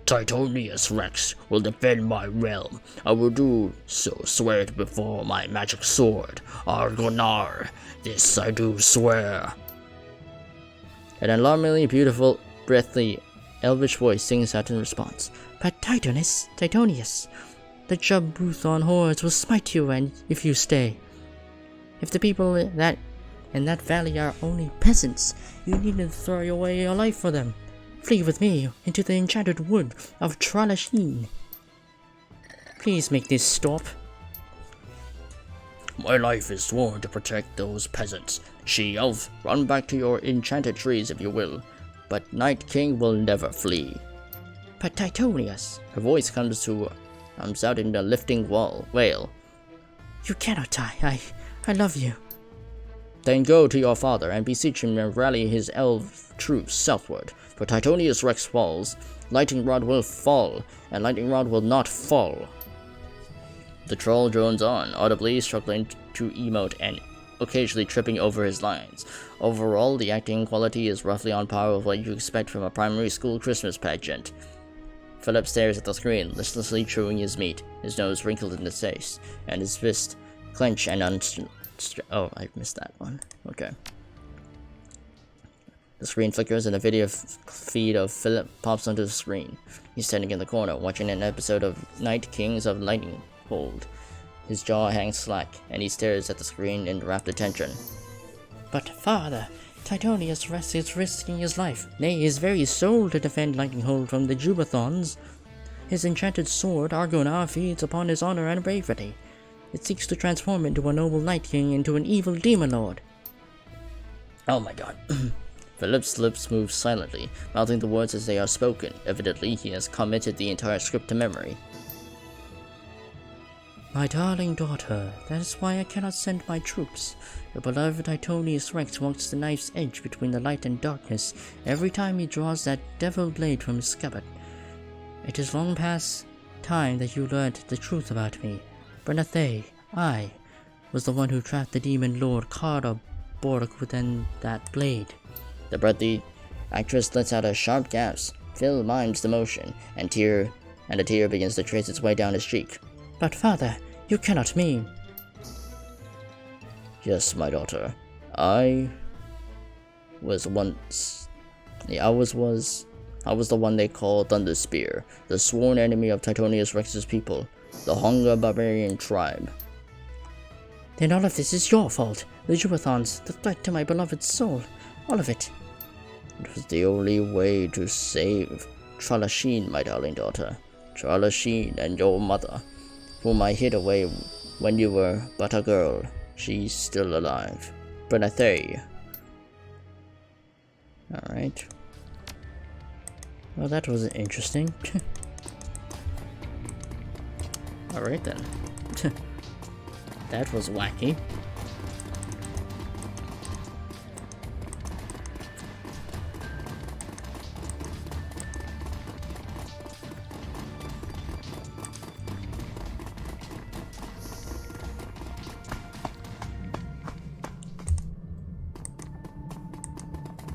S2: Titonius Rex, will defend my realm. I will do so, swear it before my magic sword. Argonar, this I do swear. An alarmingly beautiful, breathy, elvish voice sings out in response.
S1: But Titonius, the Jabruthon hordes will smite you and if you stay. If the people in that valley are only peasants, you needn't throw away your life for them. Flee with me into the enchanted wood of Tralashin. Please make this stop.
S2: My life is sworn to protect those peasants. She-elf, run back to your enchanted trees if you will. But Night King will never flee.
S1: But Titonius,
S2: her voice comes out in a lifting wail.
S1: You cannot die. I love you.
S2: Then go to your father and beseech him and rally his elf troops southward. For Titonius Rex falls, Lightning Rod will fall, and Lightning Rod will not fall. The troll drones on, audibly struggling to emote and occasionally tripping over his lines. Overall, the acting quality is roughly on par with what you expect from a primary school Christmas pageant.
S1: Philip stares at the screen, listlessly chewing his meat, his nose wrinkled in disgust, and his fist clenched and oh, I missed that one. Okay. The screen flickers and a video feed of Philip pops onto the screen. He's standing in the corner, watching an episode of Night Kings of Lightning Hold. His jaw hangs slack, and he stares at the screen in rapt attention.
S2: But father, Titonius is risking his life, nay, his very soul to defend Lightninghold from the Jubathons. His enchanted sword, Argonar, feeds upon his honor and bravery. It seeks to transform into a noble Night King into an evil demon lord.
S1: Oh my god. Philip's lips move silently, mouthing the words as they are spoken. Evidently, he has committed the entire script to memory.
S2: My darling daughter, that is why I cannot send my troops. Your beloved Titonius Rex walks the knife's edge between the light and darkness every time he draws that devil blade from his scabbard. It is long past time that you learned the truth about me. Brenathe, I, was the one who trapped the demon lord Cardaborg within that blade.
S1: The breathy actress lets out a sharp gasp. Phil mimes the motion, and a tear begins to trace its way down his cheek.
S2: But father, you cannot mean...
S1: Yes, my daughter. I was the one they call Thunderspear, the sworn enemy of Titonius Rex's people, the Hunger barbarian tribe.
S2: Then all of this is your fault. The Jubathons, the threat to my beloved soul, all of it.
S1: It was the only way to save Tralasheen, my darling daughter. Tralasheen and your mother, whom I hid away when you were but a girl. She's still alive. Brenathe. Alright.
S2: Well, that was interesting.
S1: Alright then.
S2: That was wacky.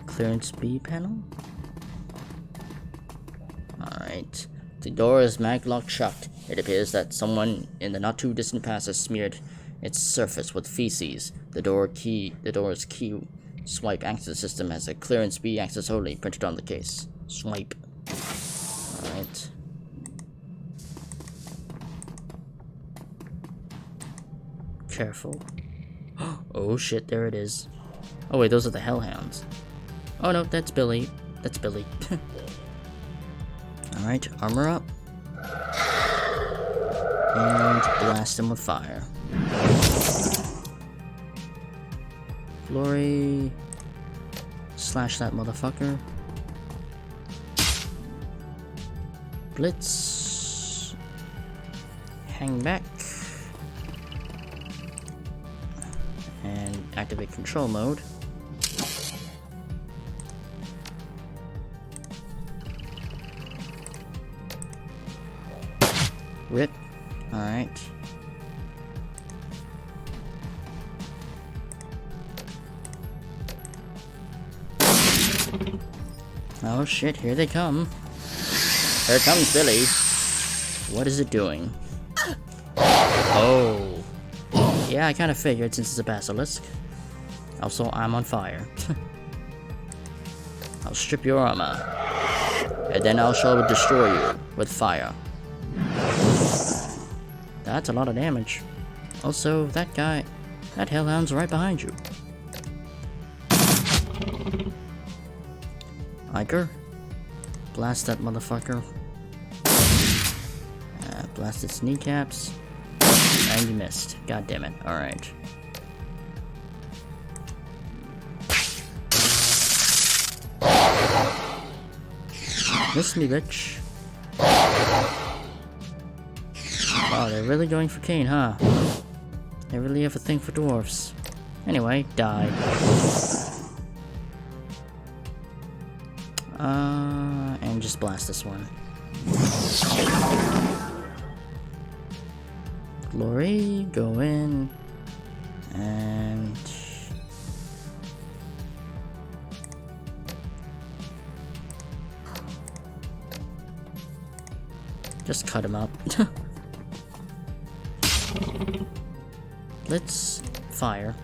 S2: Clearance B panel?
S1: Alright. The door is maglocked shut. It appears that someone in the not too distant past has smeared its surface with feces. The door's key swipe access system has a clearance B access only printed on the case. Swipe. Alright.
S2: Careful.
S1: Oh shit, there it is.
S2: Oh wait, those are the Hellhounds. Oh no, that's Billy. That's Billy.
S1: Alright, armor up. And blast him with fire.
S2: Glory. Slash that motherfucker. Blitz. Hang back.
S1: And activate control mode.
S2: Rip.
S1: Alright.
S2: Oh shit, here they come.
S1: Here comes Billy. What is it doing? Oh.
S2: Yeah, I kind of figured since it's a basilisk. Also, I'm on fire.
S1: I'll strip your armor. And then I shall destroy you with fire.
S2: That's a lot of damage. Also, that Hellhound's right behind you.
S1: Iker?
S2: Blast that motherfucker. Blast its kneecaps. And you missed. God damn it. Alright. Miss me, bitch. Wow, they're really going for Kane, huh? They really have a thing for dwarves. Anyway, die. And just blast this one. Glory, go in. And...
S1: Just cut him up. Let's fire.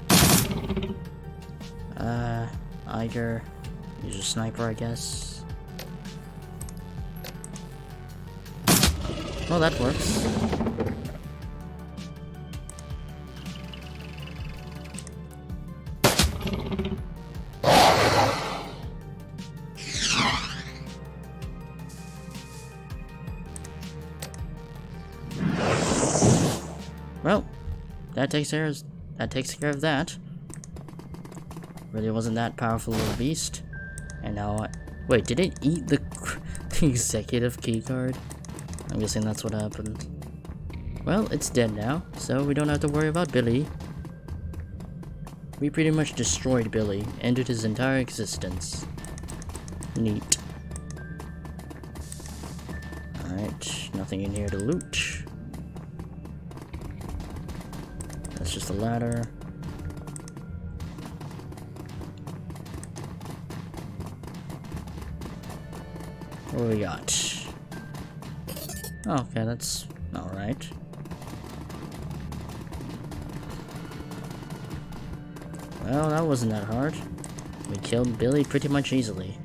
S1: Either use a sniper, I guess. Well, that works. Well, that takes care of that. Really wasn't that powerful of a beast. And now wait, did it eat the executive keycard? I'm guessing that's what happened. Well, it's dead now, so we don't have to worry about Billy. We pretty much destroyed Billy, ended his entire existence. Neat. Alright, nothing in here to loot. That's just a ladder. What do we got? Oh, okay, that's alright. Well, that wasn't that hard. We killed Billy pretty much easily.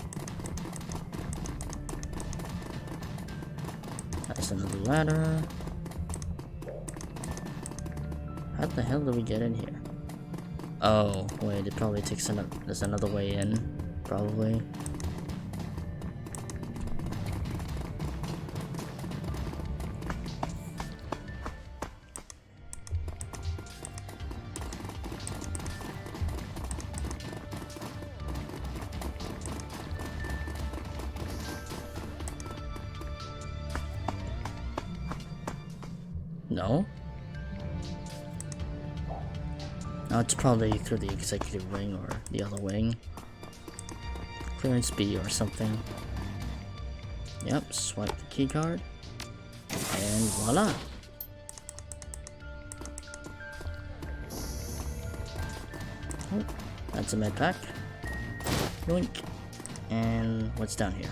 S1: That's another ladder. How the hell do we get in here? Oh, wait, it probably takes there's another way in. Probably. No? No, it's probably through the executive wing or the other wing. Clearance B or something. Yep, swipe the keycard. And voila! Oh, that's a med pack. Yoink. And what's down here?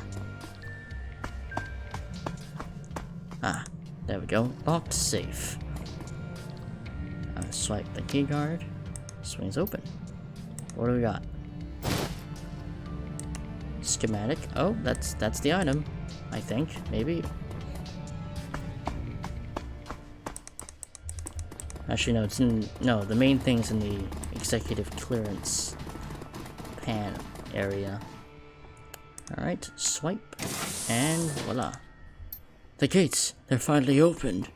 S1: Ah, there we go. Locked safe. Swipe the keycard. Swings open. What do we got? Schematic. Oh, that's the item. I think. Maybe. Actually, no. It's in the main thing's in the executive clearance pan area. All right. Swipe, and voila. The gates. They're finally opened.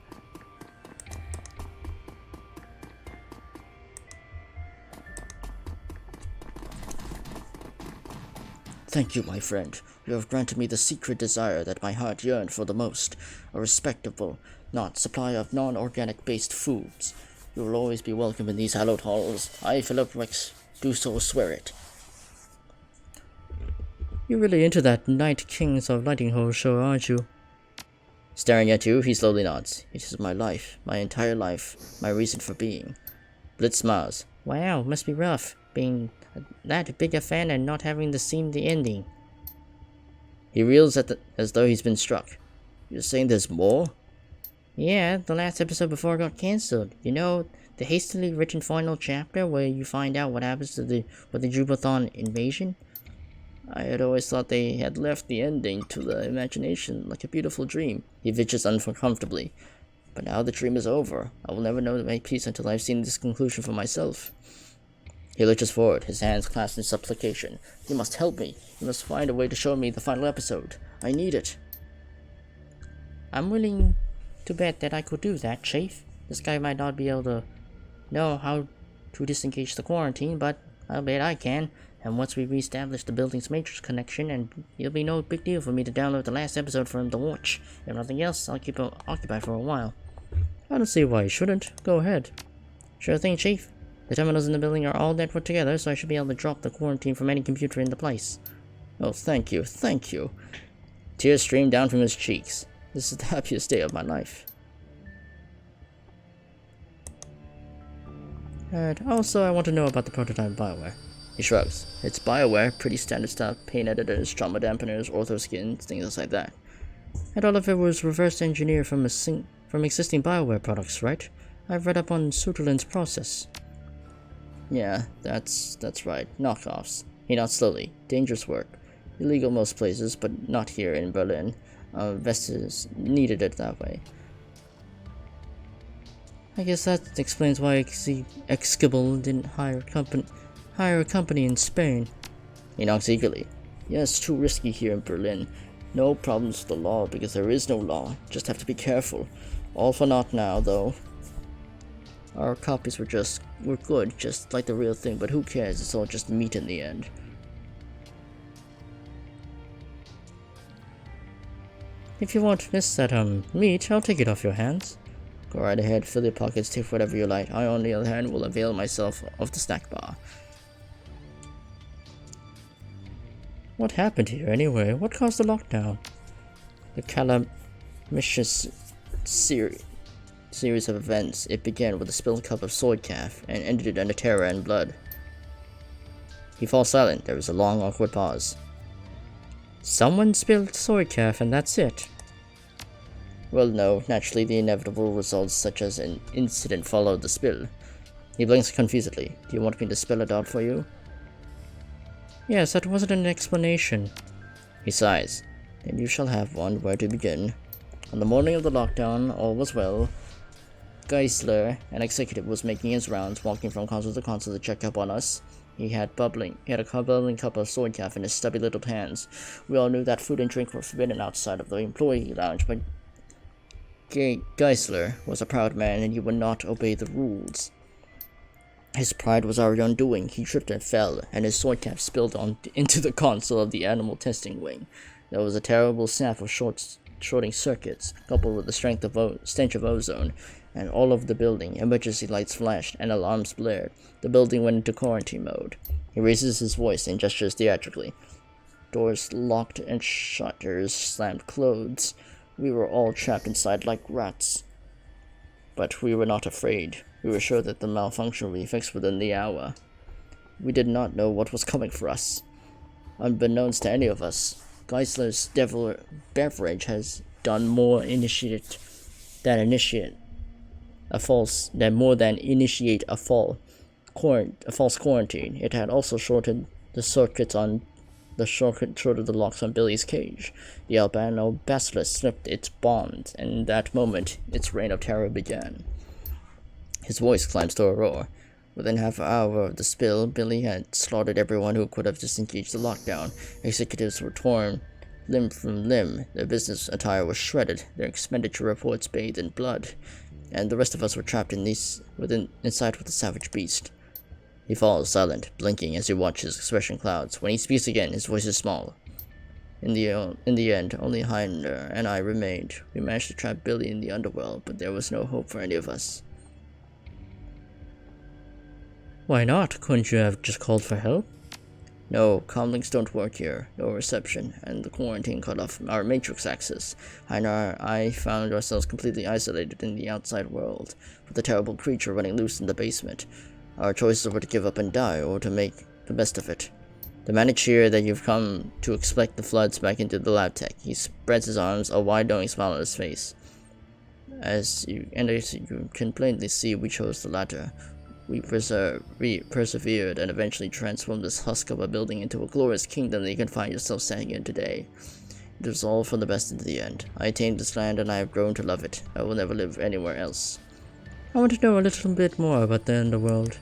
S1: Thank you, my friend. You have granted me the secret desire that my heart yearned for the most, a respectable, supply of non-organic based foods. You will always be welcome in these hallowed halls. I, Philip Rex, do so swear it. You're really into that Night Kings of Lightinghole show, aren't you? Staring at you, he slowly nods. It is my life, my entire life, my reason for being. Blitz smiles. Wow, must be rough, being that big a fan and not having seen the ending. He reels as though he's been struck. You're saying there's more? Yeah, the last episode before it got cancelled. You know, the hastily written final chapter where you find out what happens to the Jubathon invasion? I had always thought they had left the ending to the imagination like a beautiful dream. He bitches uncomfortably. But now the dream is over. I will never know to make peace until I've seen this conclusion for myself. He lurches forward, his hands clasped in supplication. You must help me. You must find a way to show me the final episode. I need it. I'm willing to bet that I could do that, Chief. This guy might not be able to know how to disengage the quarantine, but I'll bet I can. And once we reestablish the building's matrix connection, and it'll be no big deal for me to download the last episode for him to watch. If nothing else, I'll keep him occupied for a while. I don't see why you shouldn't. Go ahead. Sure thing, Chief. The terminals in the building are all networked together, so I should be able to drop the quarantine from any computer in the place. Oh, thank you, thank you. Tears streamed down from his cheeks. This is the happiest day of my life. And also, I want to know about the prototype BioWare. He shrugs. It's BioWare, pretty standard stuff, paint editors, trauma dampeners, ortho skins, things like that. And all of it was reverse engineered from existing Bioware products, right? I've read up on Sutherland's process. Yeah, that's right. Knockoffs. He nods slowly. Dangerous work. Illegal most places, but not here in Berlin. Vestas needed it that way. I guess that explains why Exkibble didn't hire a company in Spain. He knocks eagerly. Yes, too risky here in Berlin. No problems with the law because there is no law. Just have to be careful. All for naught now, though. Our copies were good, just like the real thing, but who cares? It's all just meat in the end. If you won't miss that, meat, I'll take it off your hands. Go right ahead, fill your pockets, take whatever you like. I, on the other hand, will avail myself of the snack bar. What happened here, anyway? What caused the lockdown? The calamitous series of events. It began with a spilled cup of soy calf, and ended in terror and blood. He falls silent. There is a long, awkward pause. Someone spilled soy calf, and that's it. Well, no. Naturally, the inevitable results, such as an incident, followed the spill. He blinks confusedly. Do you want me to spell it out for you? Yes, that wasn't an explanation. He sighs. Then you shall have one. Where to begin? On the morning of the lockdown, all was well. Geisler, an executive, was making his rounds, walking from console to console to check up on us. He had a bubbling cup of soy calf in his stubby little hands. We all knew that food and drink were forbidden outside of the employee lounge, but Geisler was a proud man and he would not obey the rules. His pride was our undoing. He tripped and fell, and his soy calf spilled into the console of the animal testing wing. There was a terrible snap of shorting circuits, coupled with the stench of ozone, and all over the building. Emergency lights flashed, and alarms blared. The building went into quarantine mode. He raises his voice and gestures theatrically. Doors locked and shutters slammed closed. We were all trapped inside like rats. But we were not afraid. We were sure that the malfunction would be fixed within the hour. We did not know what was coming for us. Unbeknownst to any of us, Geisler's beverage has done more than initiate a false quarantine. It had also shorted the locks on Billy's cage. The albino basilisk slipped its bonds, and in that moment, its reign of terror began. His voice climbs to a roar. Within half an hour of the spill, Billy had slaughtered everyone who could have disengaged the lockdown. Executives were torn limb from limb. Their business attire was shredded, their expenditure reports bathed in blood, and the rest of us were trapped inside with the savage beast. He falls silent, blinking as he watches expression clouds. When he speaks again, his voice is small. In the end, only Heiner and I remained. We managed to trap Billy in the underworld, but there was no hope for any of us. Why not? Couldn't you have just called for help? No, comlinks don't work here. No reception, and the quarantine cut off our matrix access. Heiner and I found ourselves completely isolated in the outside world, with the terrible creature running loose in the basement. Our choices were to give up and die, or to make the best of it. The man cheer that you've come to expect the floods back into the lab tech. He spreads his arms, a wide knowing smile on his face. As you can plainly see, we chose the latter. We persevered and eventually transformed this husk of a building into a glorious kingdom that you can find yourself standing in today. It was all for the best in the end. I attained this land and I have grown to love it. I will never live anywhere else. I want to know a little bit more about the underworld.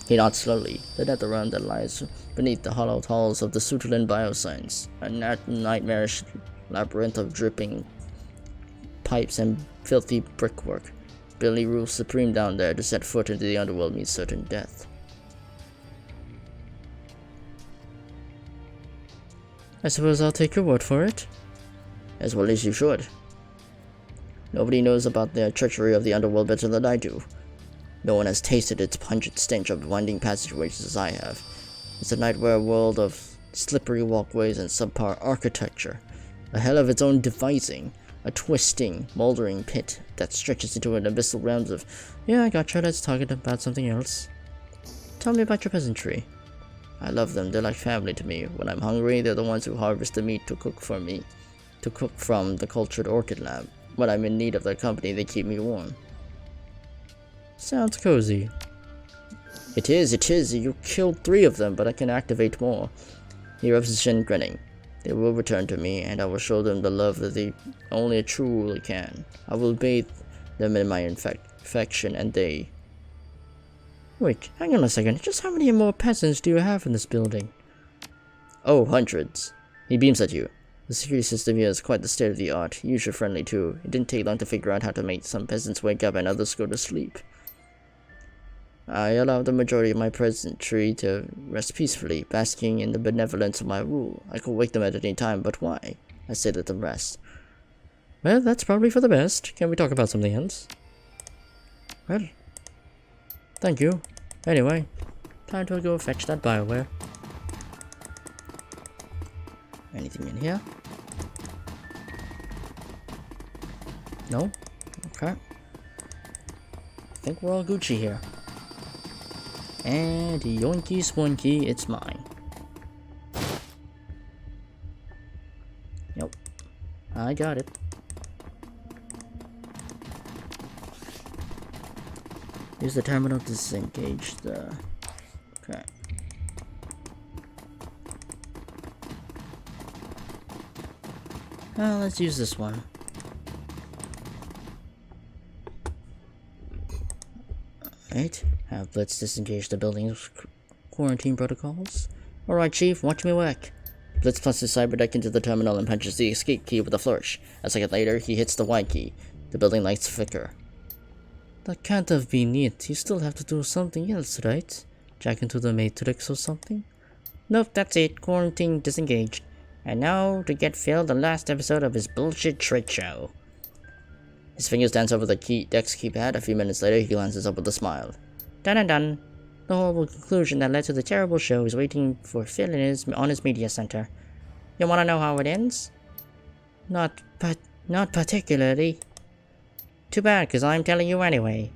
S1: He nods slowly. The netherrealm that lies beneath the hollowed halls of the Sutherland Bioscience, a nightmarish labyrinth of dripping pipes and filthy brickwork. Billy rules supreme down there. To set foot into the underworld means certain death. I suppose I'll take your word for it. As well as you should. Nobody knows about the treachery of the underworld better than I do. No one has tasted its pungent stench of winding passageways as I have. It's a nightmare world of slippery walkways and subpar architecture. A hell of its own devising. A twisting, moldering pit that stretches into an abyssal realms of... Yeah, I gotcha, let's talk about something else. Tell me about your peasantry. I love them, they're like family to me. When I'm hungry, they're the ones who harvest the meat to cook for me. to cook from the cultured orchid lab. When I'm in need of their company, they keep me warm. Sounds cozy. It is. You killed 3 of them, but I can activate more. He rubs his chin, grinning. They will return to me, and I will show them the love that they only truly can. I will bathe them in my affection, and they... Wait, hang on a second. Just how many more peasants do you have in this building? Oh, hundreds. He beams at you. The security system here is quite the state-of-the-art, user-friendly too. It didn't take long to figure out how to make some peasants wake up and others go to sleep. I allow the majority of my peasantry to rest peacefully, basking in the benevolence of my rule. I could wake them at any time, but why? I say let them rest. Well, that's probably for the best. Can we talk about something else? Well, thank you. Anyway, time to go fetch that Bioware. Anything in here? No? Okay. I think we're all Gucci here. And yoinky spoinky, it's mine. Yep. I got it. Use the terminal to disengage the... Okay. Let's use this one. Alright, have Blitz disengage the building's quarantine protocols. Alright, Chief, watch me work. Blitz pluses his cyberdeck into the terminal and punches the escape key with a flourish. A second later, he hits the Y key. The building lights flicker. That can't have been it. You still have to do something else, right? Jack into the Matrix or something? Nope, that's it. Quarantine disengaged. And now to get Phil the last episode of his bullshit trick show. His fingers dance over the deck's keypad. A few minutes later, he glances up with a smile. Done. The horrible conclusion that led to the terrible show is waiting for Phil on his media center. You wanna know how it ends? Not particularly. Too bad, cause I'm telling you anyway.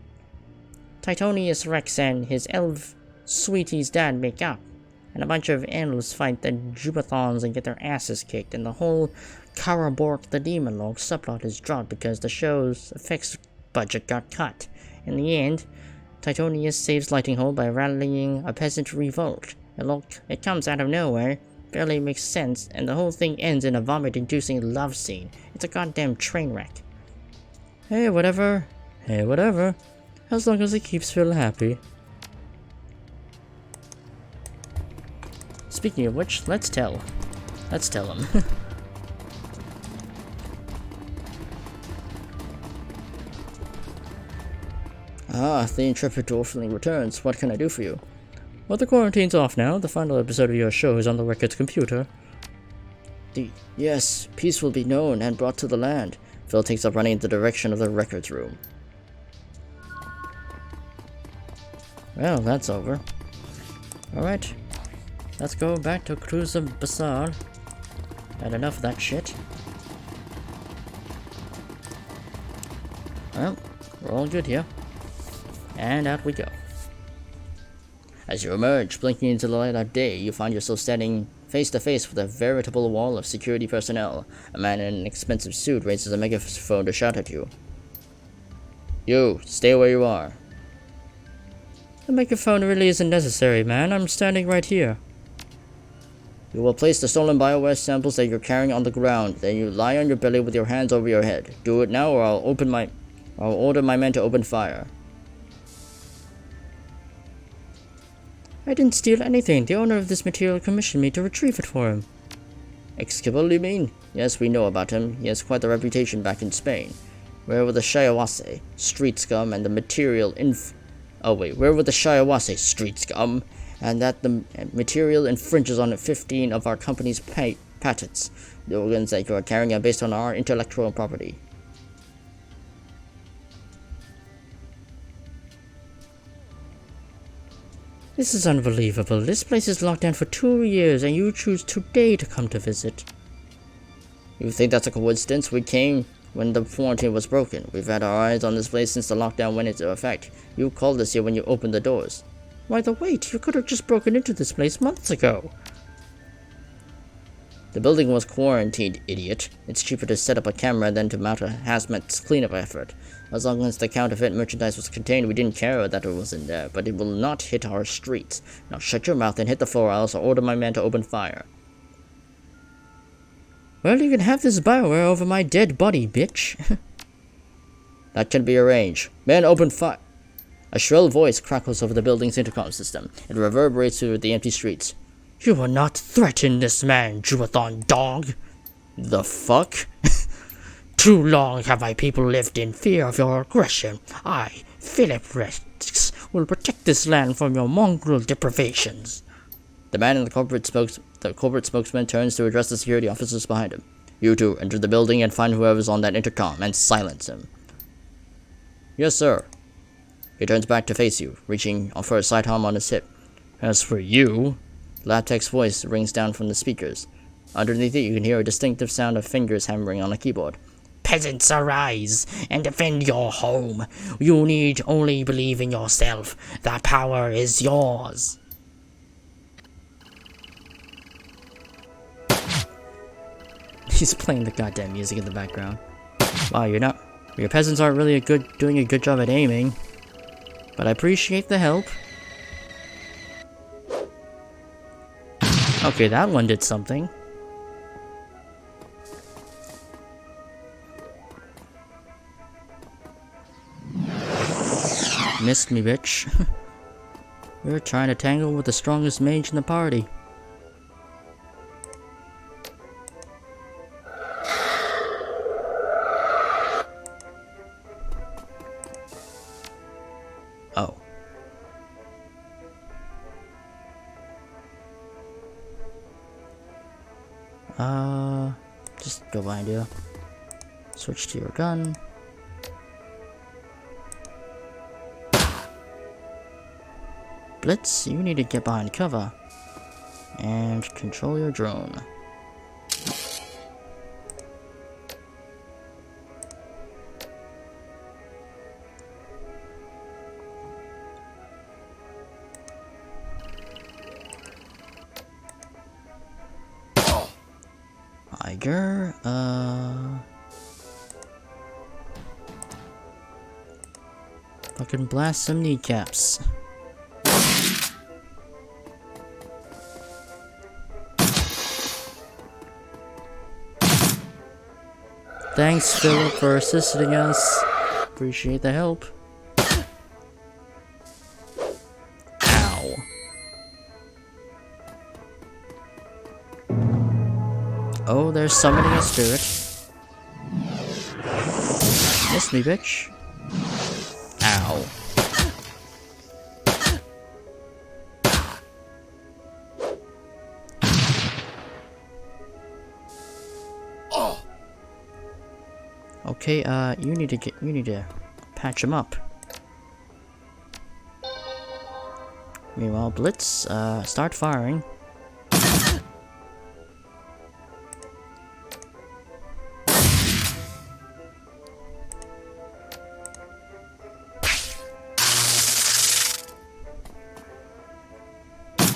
S1: Titonius Rex and his elf sweetie's dad make up, and a bunch of animals fight the Jubathons and get their asses kicked, and the whole Karabork the Demon Lord subplot is dropped because the show's effects budget got cut. In the end, Titonius saves Lightinghold by rallying a peasant revolt. It comes out of nowhere, barely makes sense, and the whole thing ends in a vomit-inducing love scene. It's a goddamn train wreck. Hey, whatever. As long as it keeps Phil happy. Speaking of which, let's tell him. The intrepid dwarfling returns. What can I do for you? Well, the quarantine's off now. The final episode of your show is on the record's computer. Yes, peace will be known and brought to the land. Phil takes up running in the direction of the records room. Well, that's over. Alright. Let's go back to Cruiser Bazaar. Had enough of that shit. Well, we're all good here. And out we go. As you emerge, blinking into the light of day, you find yourself standing face to face with a veritable wall of security personnel. A man in an expensive suit raises a megaphone to shout at you. You, stay where you are. The megaphone really isn't necessary, man. I'm standing right here. You will place the stolen Bioware samples that you're carrying on the ground. Then you lie on your belly with your hands over your head. Do it now or I'll order my men to open fire. I didn't steal anything. The owner of this material commissioned me to retrieve it for him. Esquivel, you mean? Yes, we know about him. He has quite the reputation back in Spain. Where were the Shiawase, street scum, and the material where were the Shiawase, street scum, and that the material infringes on 15 of our company's patents. The organs that you are carrying are based on our intellectual property. This is unbelievable. This place is locked down for 2 years and you choose today to come to visit. You think that's a coincidence? We came when the quarantine was broken. We've had our eyes on this place since the lockdown went into effect. You called us here when you opened the doors. Wait, you could have just broken into this place months ago. The building was quarantined, idiot. It's cheaper to set up a camera than to mount a hazmat cleanup effort. As long as the counterfeit merchandise was contained, we didn't care that it was in there, but it will not hit our streets. Now shut your mouth and hit the floor, else I'll order my men to open fire. Well, you can have this Bioware over my dead body, bitch. That can be arranged. Men, open fire. A shrill voice crackles over the building's intercom system. It reverberates through the empty streets.
S2: You will not threaten this man, Juathon dog.
S1: The fuck?
S2: Too long have my people lived in fear of your aggression. I, Philip Rex, will protect this land from your mongrel deprivations.
S1: The man in the corporate spokesman turns to address the security officers behind him. You two, enter the building and find whoever's on that intercom and silence him. Yes, sir. He turns back to face you, reaching for a sidearm on his hip. As for you, Laptech's voice rings down from the speakers. Underneath it, you can hear a distinctive sound of fingers hammering on a keyboard.
S2: Peasants, arise and defend your home. You need only believe in yourself. The power is yours.
S1: He's playing the goddamn music in the background. Wow, your peasants aren't really doing a good job at aiming. But I appreciate the help. Okay, that one did something. Missed me, bitch. We're trying to tangle with the strongest mage in the party. Oh. Just go behind you. Switch to your gun. Blitz, you need to get behind cover. And control your drone. Iger, fucking blast some kneecaps. Thanks, Philip, for assisting us. Appreciate the help. Ow. Oh, they're summoning a spirit. Miss me, bitch. Ow. Okay, you need to patch him up. Meanwhile, Blitz, start firing.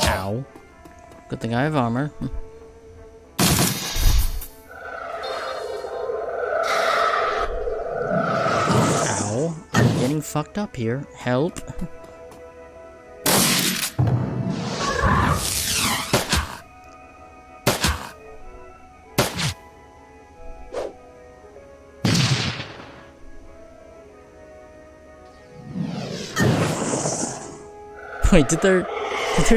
S1: Ow. Good thing I have armor. Ow. I'm getting fucked up here. Help. Wait, did their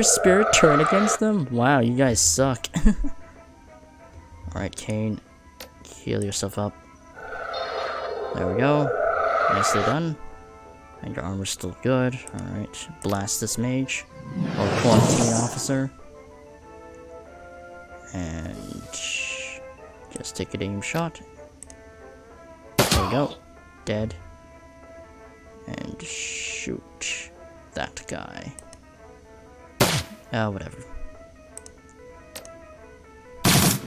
S1: spirit turn against them? Wow, you guys suck. Alright, Kane. Heal yourself up. There we go. Nicely done. And your armor's still good. Alright, blast this mage. Or quarantine officer. And just take a aim shot. There we go. Dead. And shoot that guy. Whatever.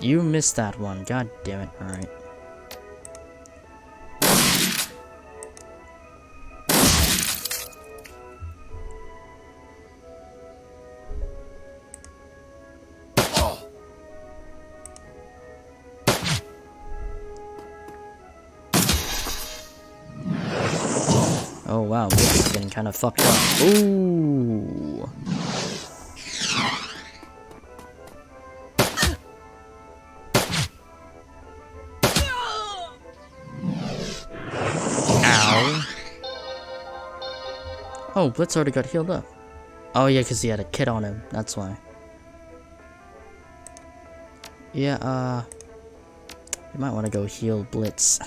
S1: You missed that one. God damn it. Alright. Oh wow, this is getting kind of fucked up. Ooh. Ow. Oh, Blitz already got healed up. Oh yeah, because he had a kid on him. That's why. Yeah, you might want to go heal Blitz.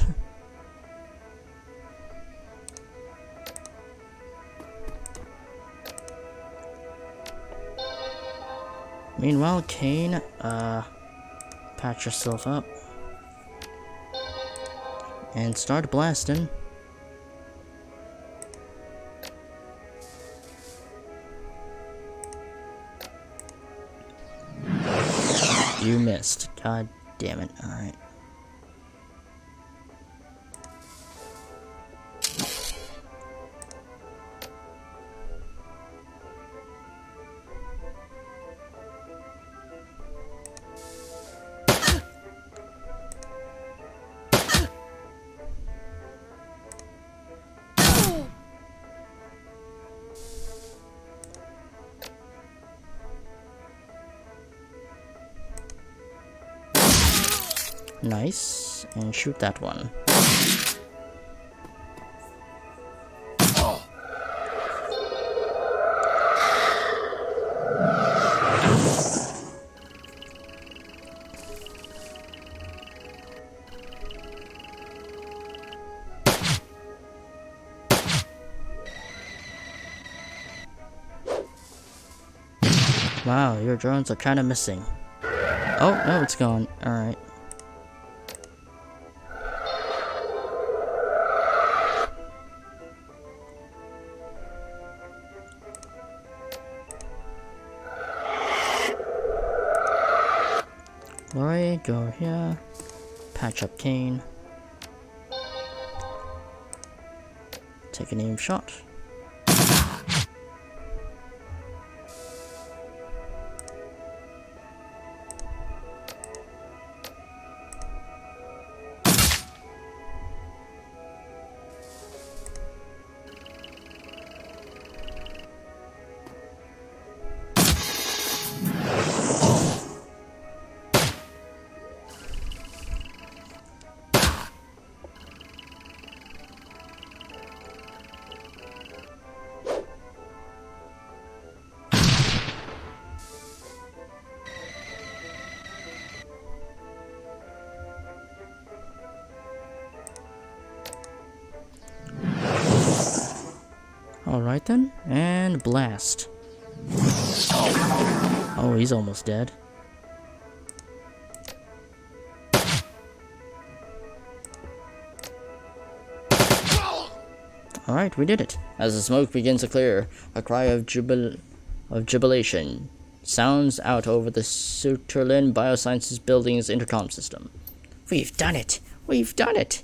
S1: Meanwhile, Kane, patch yourself up. And start blasting. You missed. God damn it. Alright. Nice. And shoot that one. Wow, your drones are kind of missing. Oh, no, it's gone. Alright. Alright, go here. Patch up Kane. Take an aim shot. Alright then, and blast. Oh, he's almost dead. Alright, we did it. As the smoke begins to clear, a cry of jubilation sounds out over the Sutherland Biosciences building's intercom system.
S2: We've done it! We've done it!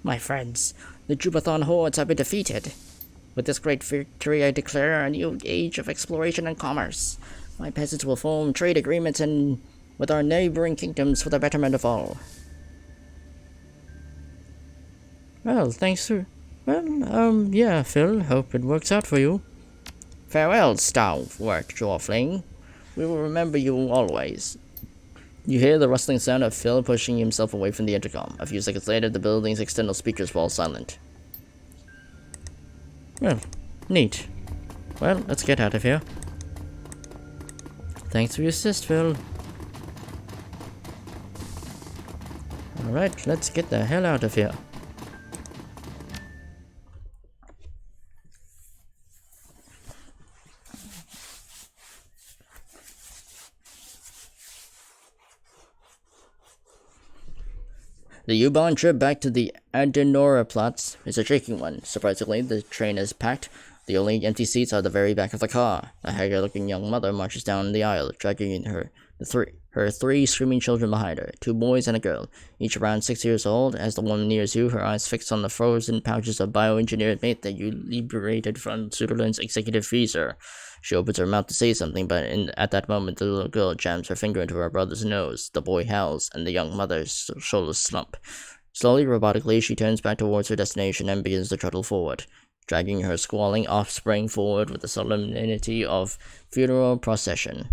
S2: My friends, the Jubathon hordes have been defeated. With this great victory, I declare a new age of exploration and commerce. My peasants will form trade agreements with our neighboring kingdoms for the betterment of all.
S1: Well, thanks for... Well, yeah, Phil. Hope it works out for you.
S2: Farewell, stalwart dwarfling. We will remember you always.
S1: You hear the rustling sound of Phil pushing himself away from the intercom. A few seconds later, the building's external speakers fall silent. Well, neat. Well, let's get out of here. Thanks for your assist, Phil. Alright, let's get the hell out of here. The U-Bahn trip back to the Adenauerplatz is a shaking one. Surprisingly, the train is packed. The only empty seats are the very back of the car. A haggard-looking young mother marches down the aisle, dragging her three screaming children behind her, 2 boys and a girl, each around 6 years old. As the woman nears you, her eyes fixed on the frozen pouches of bioengineered meat that you liberated from Sutherland's executive freezer. She opens her mouth to say something, but at that moment, the little girl jams her finger into her brother's nose. The boy howls, and the young mother's shoulders slump. Slowly, robotically, she turns back towards her destination and begins to trundle forward. dragging her squalling offspring forward with the solemnity of funeral procession.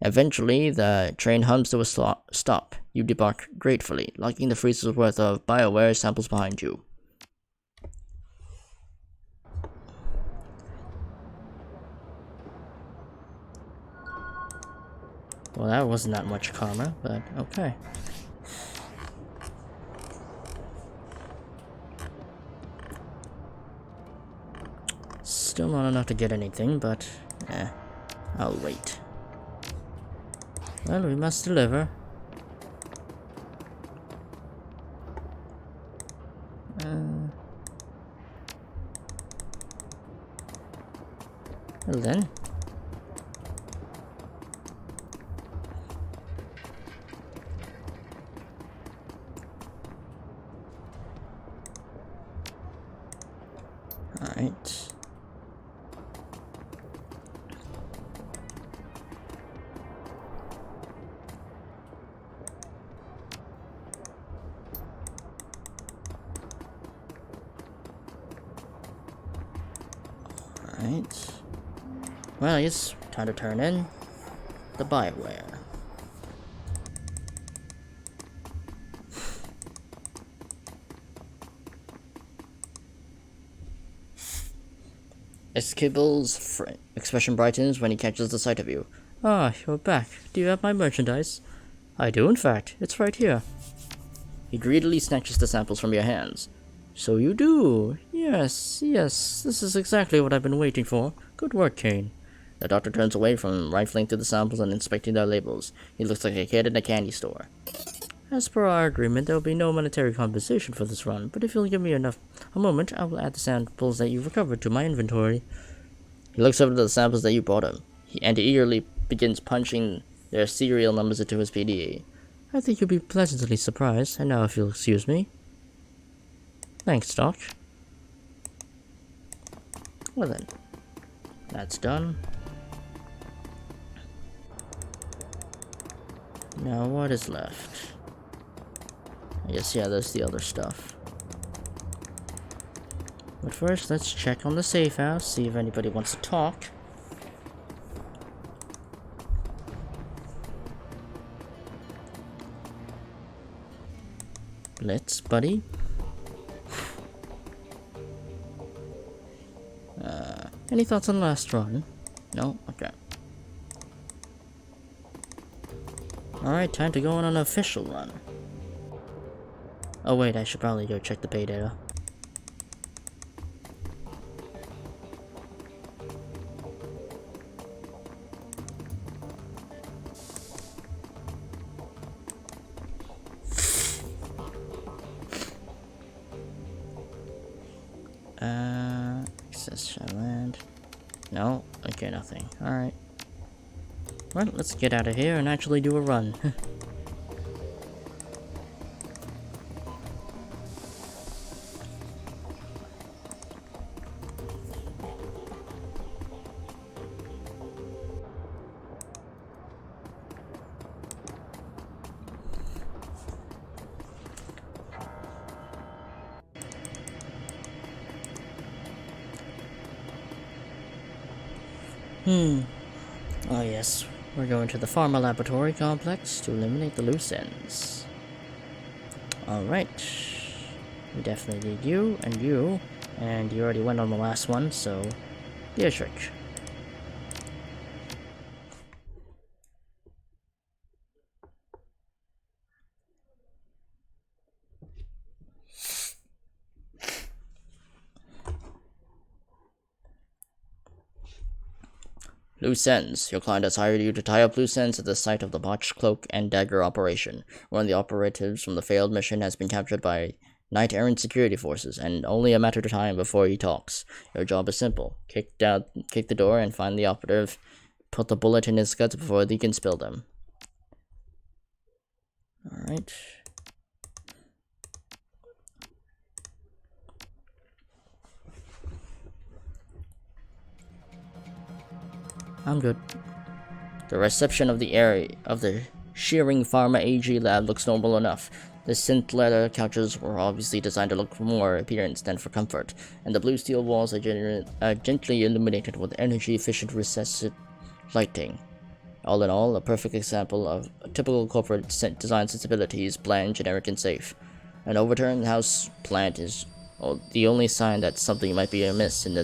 S1: Eventually, the train hums to a stop. You debark gratefully, locking the freezer's worth of BioWare samples behind you. Well, that wasn't that much karma, but okay. Still not enough to get anything, but I'll wait. Well, we must deliver. Well then. Alright. Alright. Well, it's time to turn in the BioWare. Eskible's expression brightens when he catches the sight of you. Ah, you're back. Do you have my merchandise? I do, in fact. It's right here. He greedily snatches the samples from your hands. So you do. Yes. This is exactly what I've been waiting for. Good work, Kane. The doctor turns away from rifling through the samples and inspecting their labels. He looks like a kid in a candy store. As per our agreement, there will be no monetary compensation for this run, but if you'll give me a moment, I will add the samples that you've recovered to my inventory. He looks over to the samples that you brought him, and he eagerly begins punching their serial numbers into his PDA. I think you'll be pleasantly surprised, and now if you'll excuse me. Thanks, Doc. Well then, that's done. Now what is left? I guess, yeah, there's the other stuff. But first, let's check on the safe house, see if anybody wants to talk. Let's, buddy. Any thoughts on the last run? No? Okay. Alright, time to go on an official run. Oh wait, I should probably go check the pay data. Access Shadowrun. No? Okay, nothing. Alright. Well, let's get out of here and actually do a run. Oh yes, we're going to the Pharma Laboratory Complex to eliminate the loose ends. Alright. We definitely need you, and you already went on the last one, so be a trick. Loose ends. Your client has hired you to tie up loose ends at the site of the botched cloak and dagger operation. One of the operatives from the failed mission has been captured by knight-errant security forces, and only a matter of time before he talks. Your job is simple. Kick the door and find the operative. Put the bullet in his guts before he can spill them. Alright. I'm good. The reception of the area of the Shearing Pharma AG lab looks normal enough. The synth leather couches were obviously designed to look for more appearance than for comfort, and the blue steel walls are gently illuminated with energy-efficient recessed lighting. All in all, a perfect example of a typical corporate design sensibilities, bland, generic, and safe. An overturned house plant is the only sign that something might be amiss in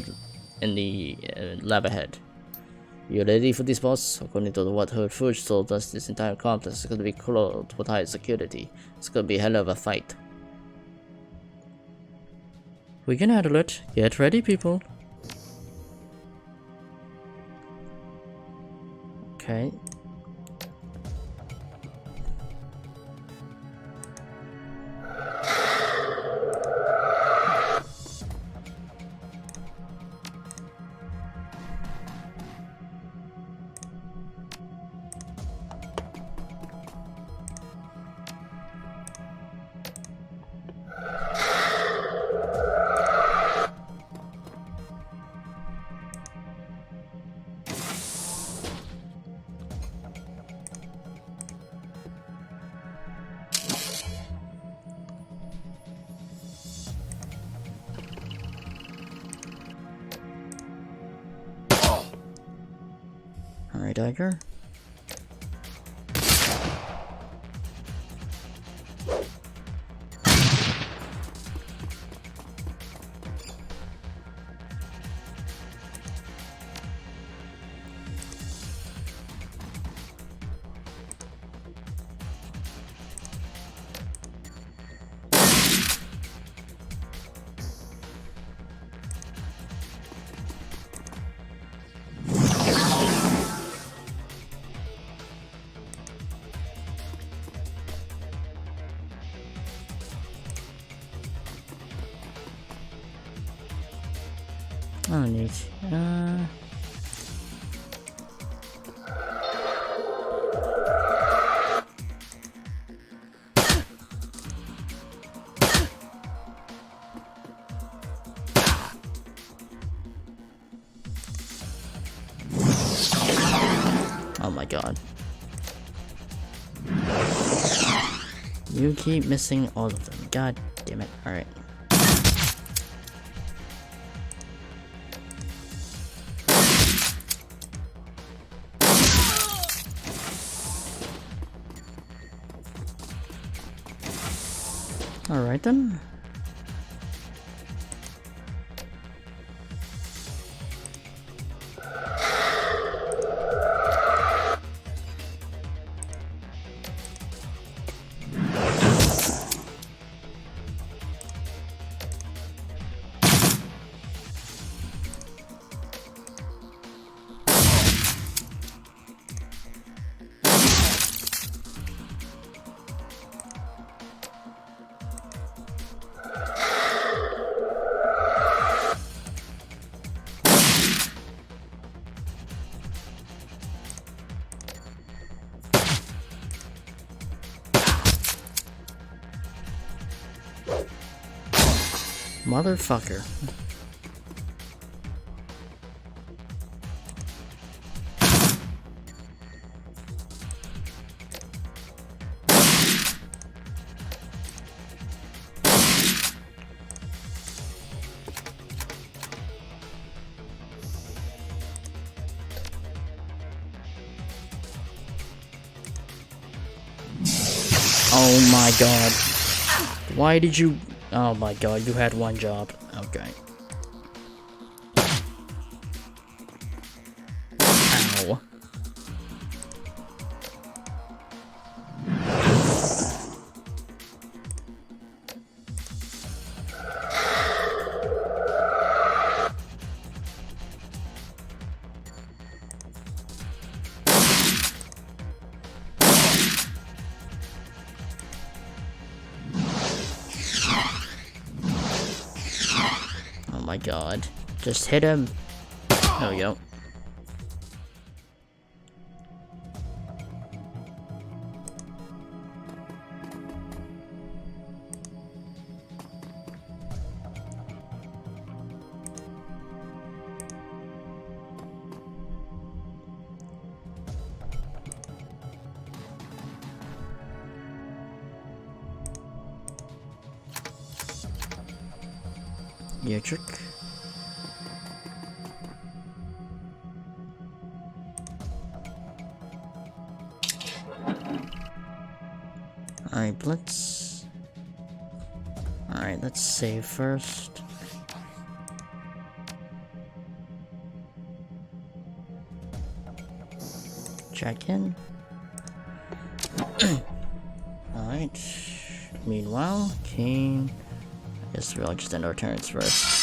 S1: the lab ahead. You ready for this, boss? According to what her Fuge told us, this entire complex is going to be clothed with high security. It's going to be a hell of a fight. We can handle it. Get ready, people. Okay. Alright, dagger. Oh, neat. Oh my god. You keep missing all of them. God damn it. Alright. Alright then. Motherfucker. Oh my god. Why did you... Oh my god, you had one job. Okay. Ow. Oh my god. Just hit him. There we go. Yeah, trick. Alright, Blitz. Alright, let's save first. Check in. Alright. Meanwhile, Kane. I guess we'll just end our turns first.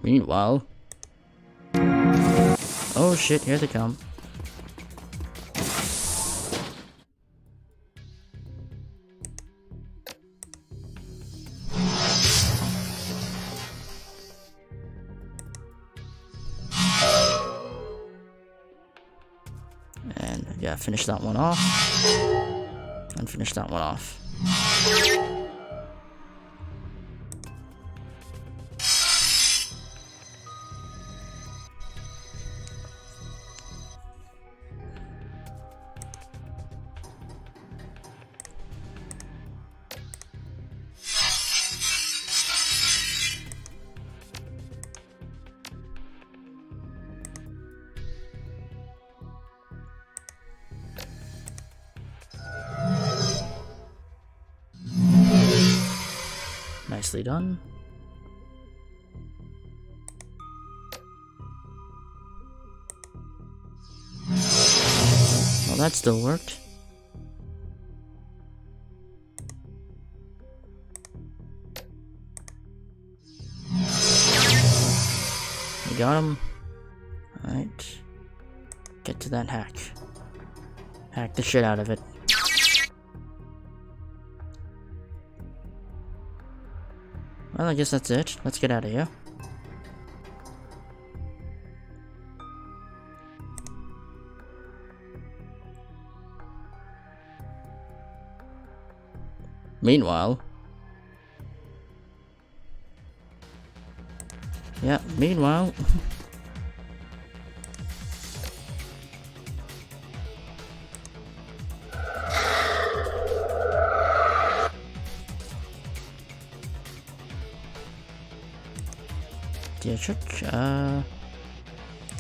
S1: Meanwhile... Oh shit, here they come. And yeah, finish that one off. And finish that one off. Nicely done. Well, that still worked. We got him. Alright. Get to that hack. Hack the shit out of it. Well, I guess that's it. Let's get out of here. Meanwhile... Yeah, meanwhile... Dietrich,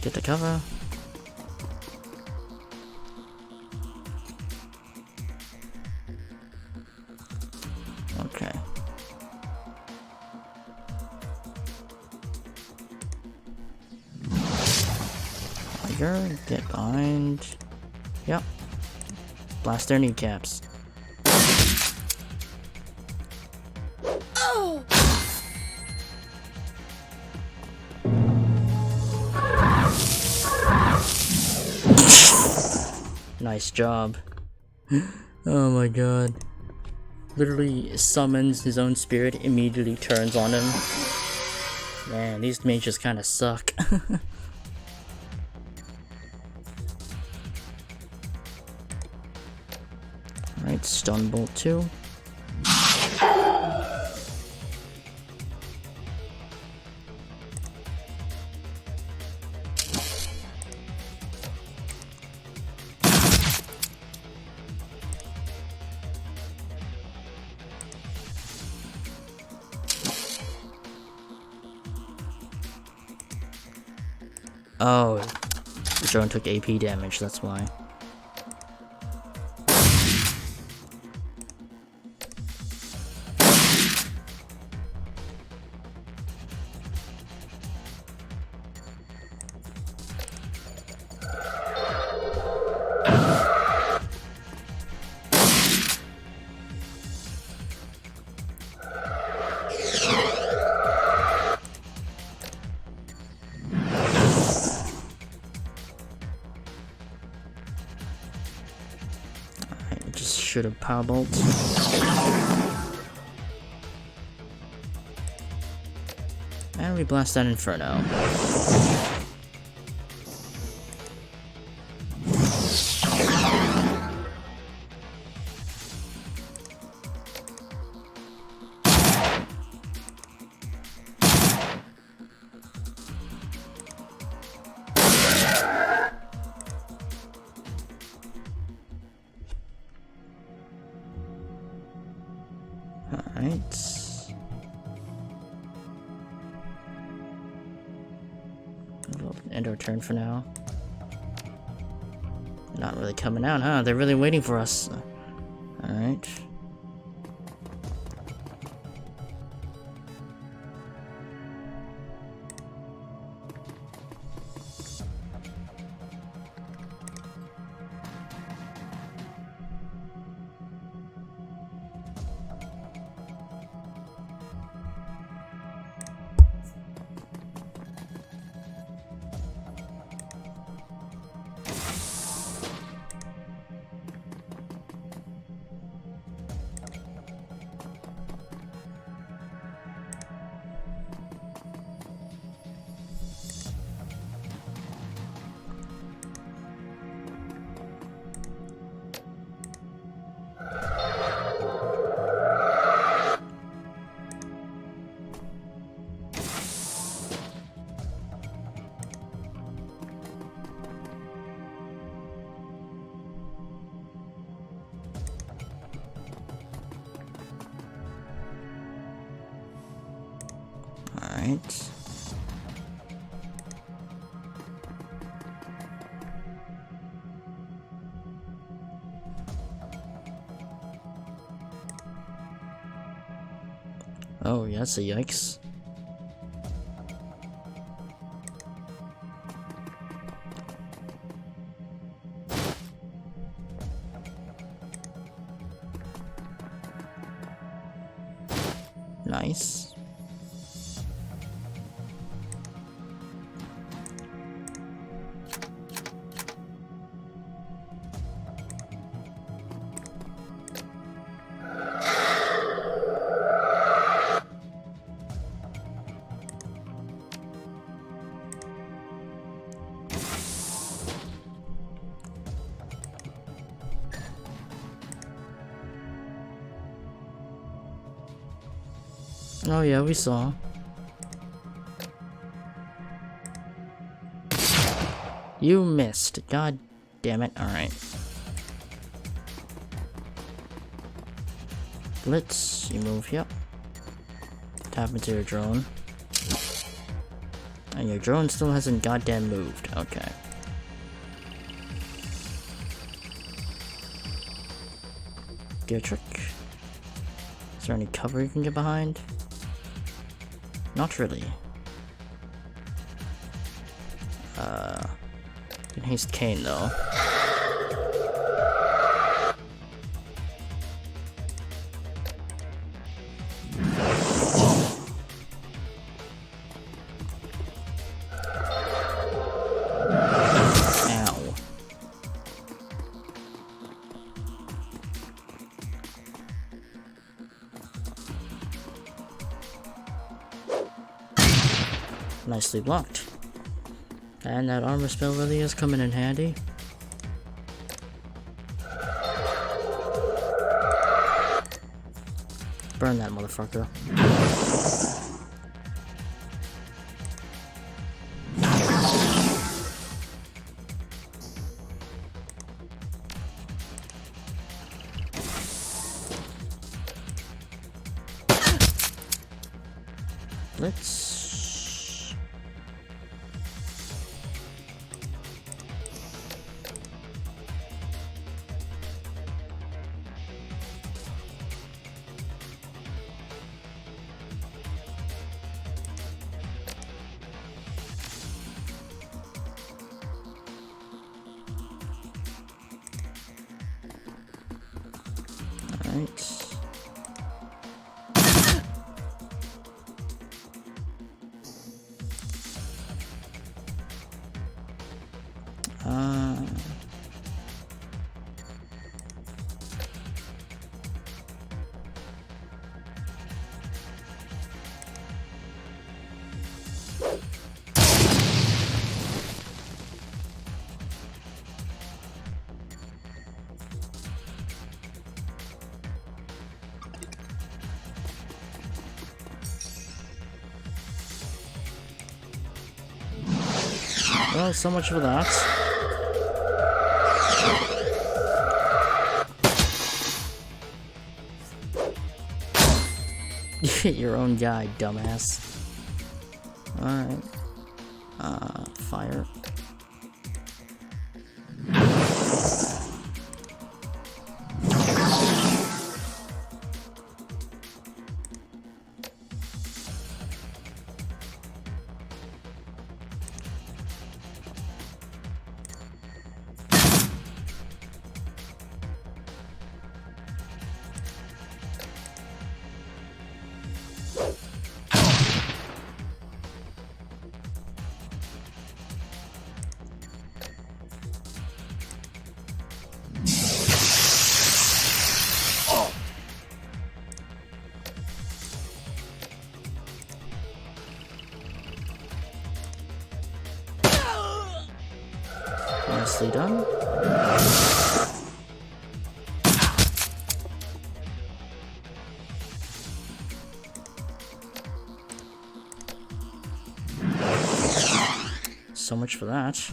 S1: get the cover. Okay. Tiger, get behind. Yep. Blast their kneecaps. Nice job. Oh my god. Literally summons his own spirit, immediately turns on him. Man, these mages kinda suck. Alright, stun bolt 2. Oh, the drone took AP damage, that's why. Just shoot a power bolt. And we blast that inferno. Alright. We'll end our turn for now. Not really coming out, huh? They're really waiting for us. Alright. Alright. Oh, yeah, that's a yikes. Nice. Oh yeah, we saw. You missed. God damn it. Alright. Blitz, you move here. Tap into your drone. And your drone still hasn't goddamn moved. Okay. Gear trick. Is there any cover you can get behind? Not really. You can haste Kane though. Ow. Nicely blocked. And that armor spell really is coming in handy. Burn that motherfucker. Let's... Alright. Well, so much for that. You hit your own guy, dumbass. Alright. Fire. Nicely done. So much for that.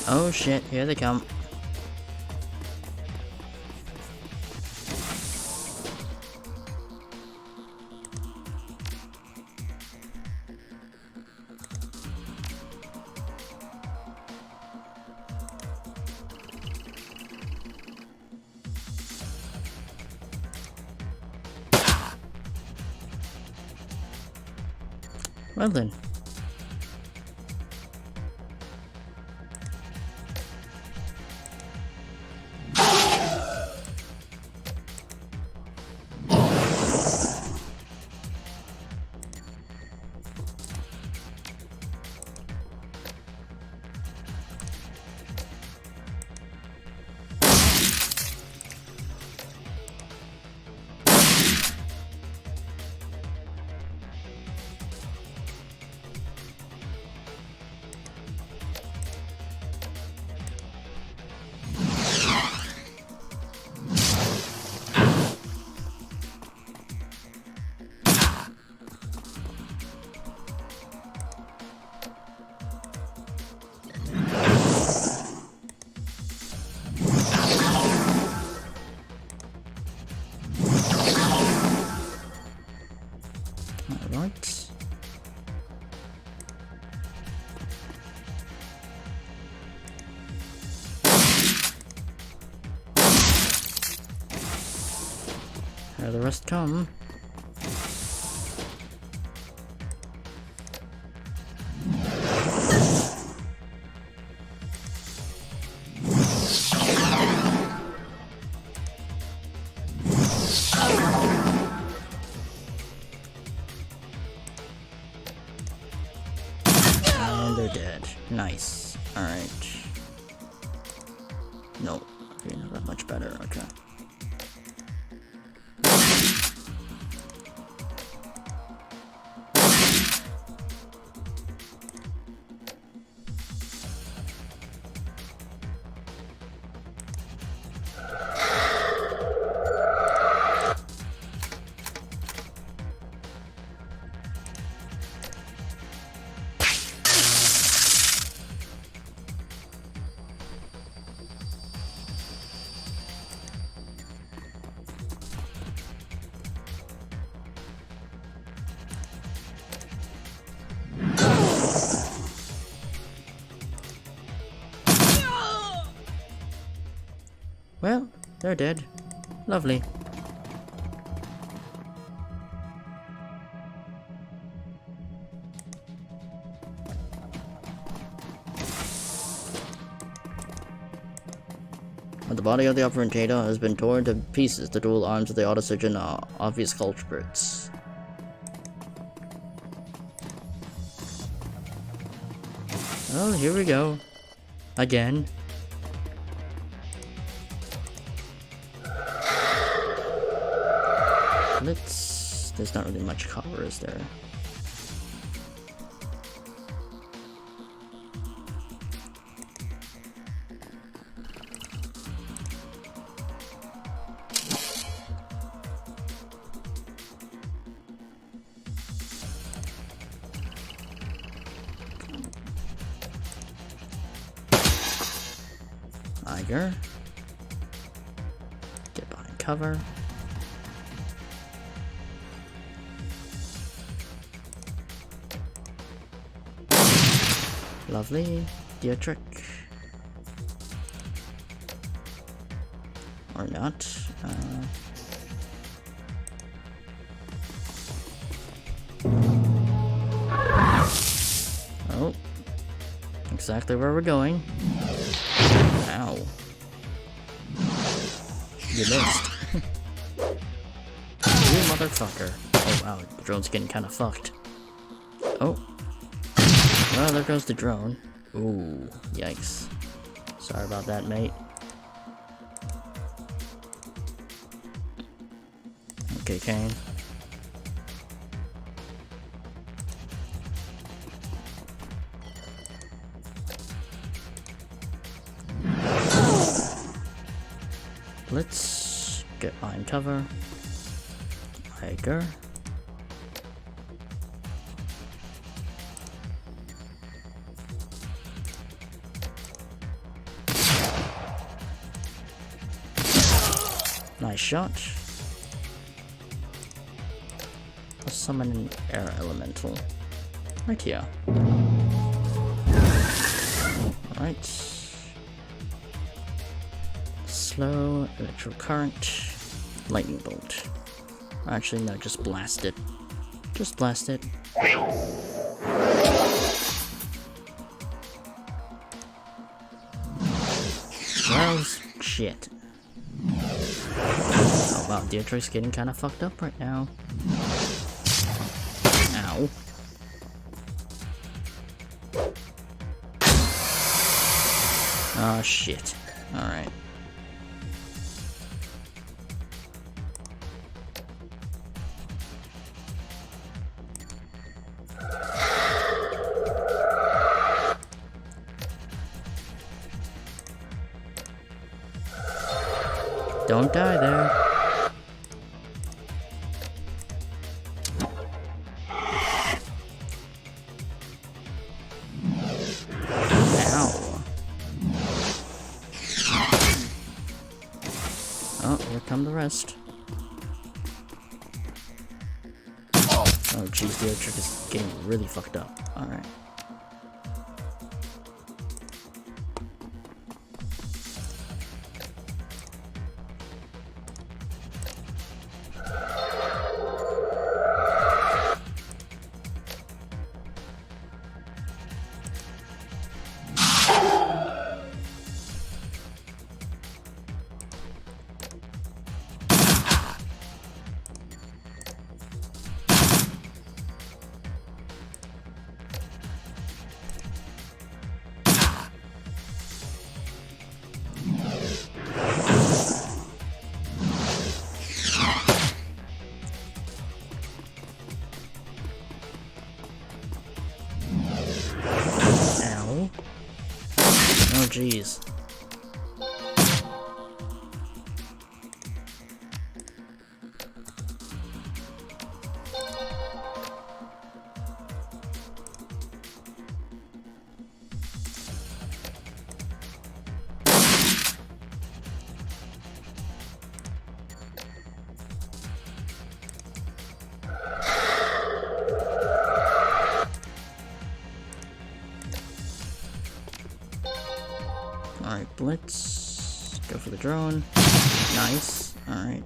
S1: Oh shit, here they come. Well then. Alright. Here the rest come. And they're dead. Nice. Alright. No. Okay, not that much better. Okay. Well, they're dead. Lovely. The body of the operator has been torn to pieces. The dual arms of the autosurgeon are obvious culprits. Oh, here we go. Again. There's not really much cover, is there? Tiger. Get behind cover. Lovely. Dietrich. Or not. Oh. Exactly where we're going. Ow. You missed. You motherfucker. Oh wow, the drone's getting kinda fucked. Oh. Well, there goes the drone. Ooh, yikes. Sorry about that, mate. Okay, Kane. Let's get behind cover. Hiker. Nice shot. Let's summon an air elemental. Right here. Alright. Slow, electrical current, lightning bolt. Actually, no, just blast it. Just blast it. Well, shit. Oh wow, Dietrich's getting kind of fucked up right now. Ow. Oh shit. Alright. Don't die there. Ow. Oh, here come the rest. Oh jeez, the Dietrich is getting really fucked up. Alright. Oh jeez. Alright, let's go for the drone. Nice. Alright.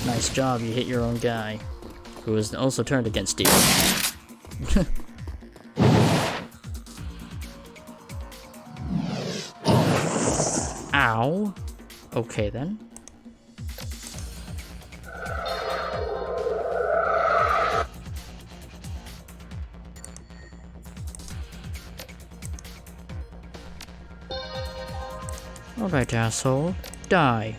S1: Nice job, you hit your own guy, who is also turned against you. Ow. Okay then. Alright, asshole. Die.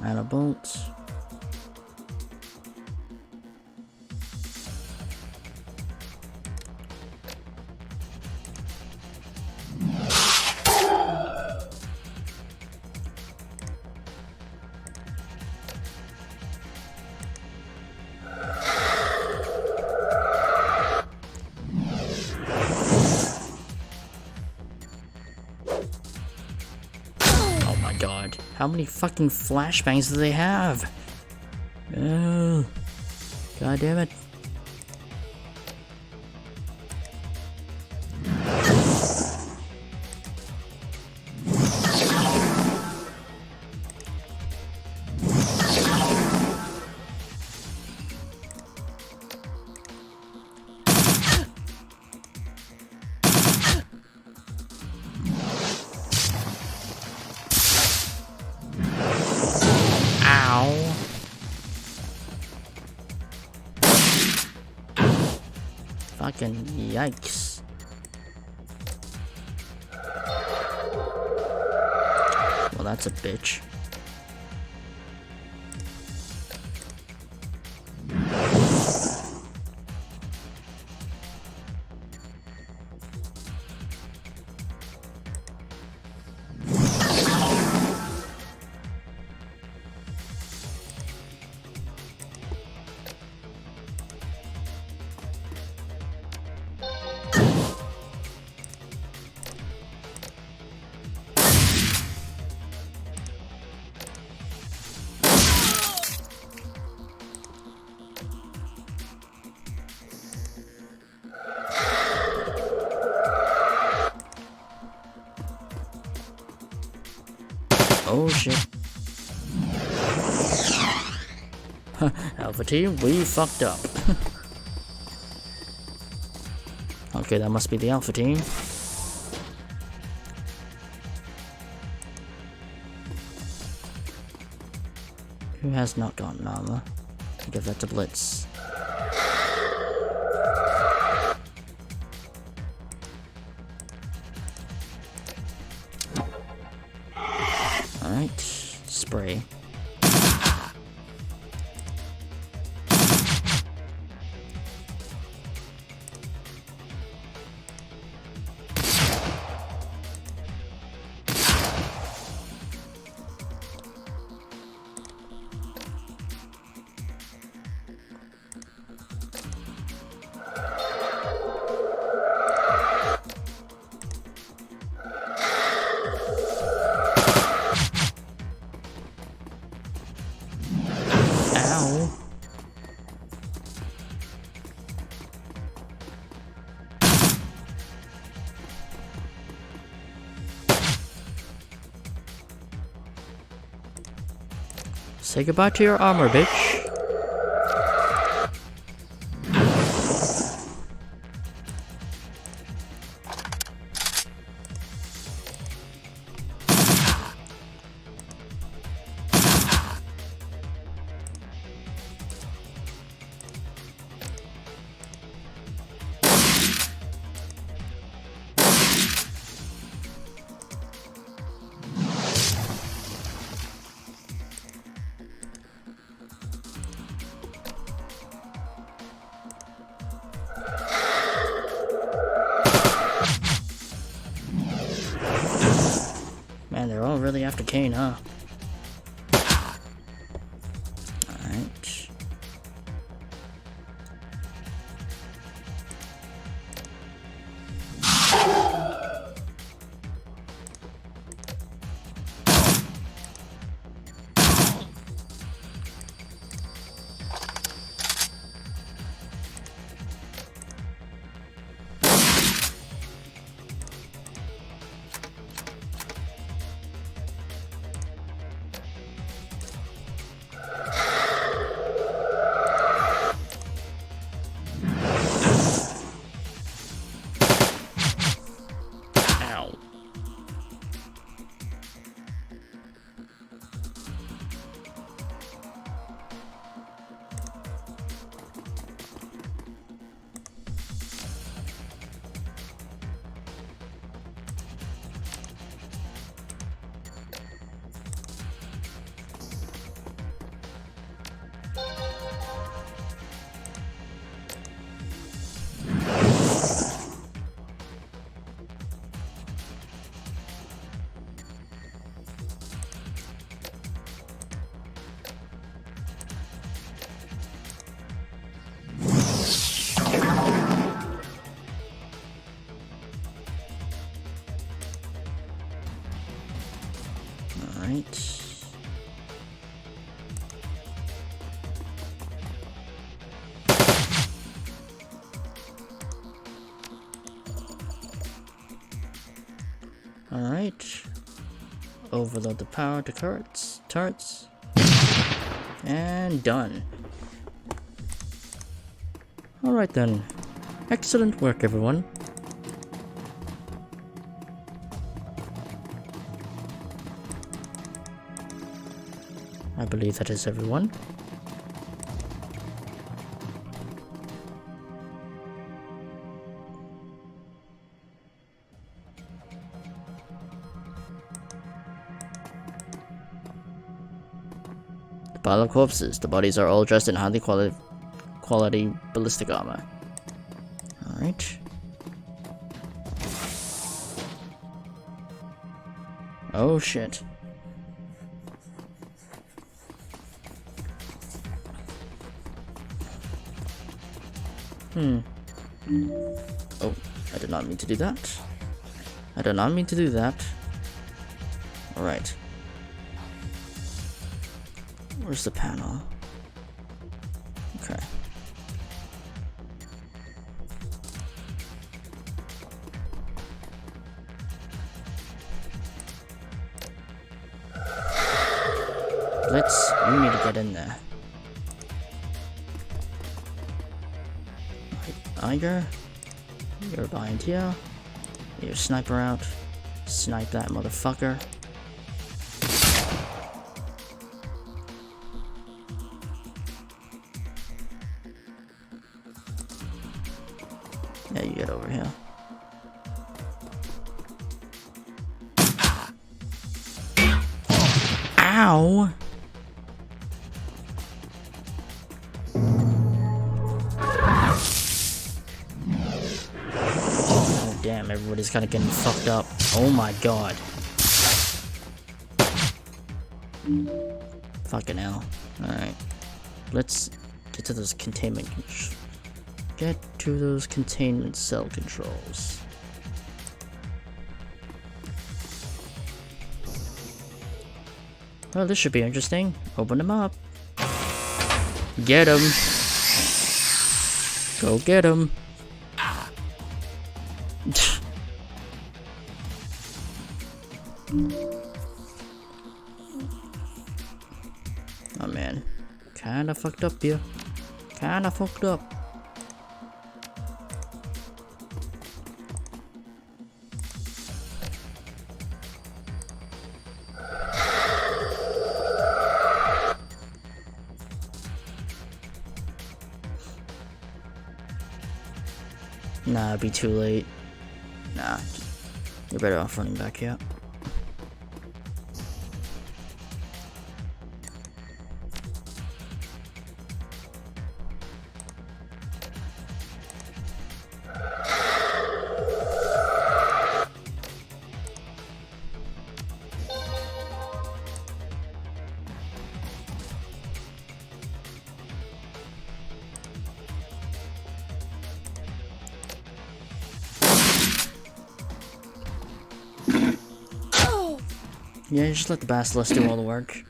S1: Out of bolts. God, how many fucking flashbangs do they have? Oh, god damn it. Fucking yikes. Well, that's a bitch. Oh shit. Alpha team, we fucked up. Okay, that must be the Alpha team. Who has not gotten armor? Give that to Blitz. Alright, spray. Say goodbye to your armor, bitch. really after Kane, huh? Alright. Ow. Alright. Alright. Overload the power to turrets. And done. Alright then. Excellent work, everyone. I believe that is everyone. The pile of corpses. The bodies are all dressed in highly quality ballistic armor. Alright. Oh shit. Oh, I did not mean to do that. I did not mean to do that. Alright. Where's the panel? Okay. You need to get in there. Iger, you're behind here. Get your sniper out. Snipe that motherfucker. Yeah, you get over here. Ow! Oh damn, everybody's kind of getting fucked up. Oh my god. Fucking hell. Alright. Let's get to those containment cell controls. Well, this should be interesting. Open them up. Get him. Go get him. Oh man. Kinda fucked up here. Kinda fucked up. Nah, it'd be too late. Nah, you're better off running back here. Yeah, just let the basilisk do all the work.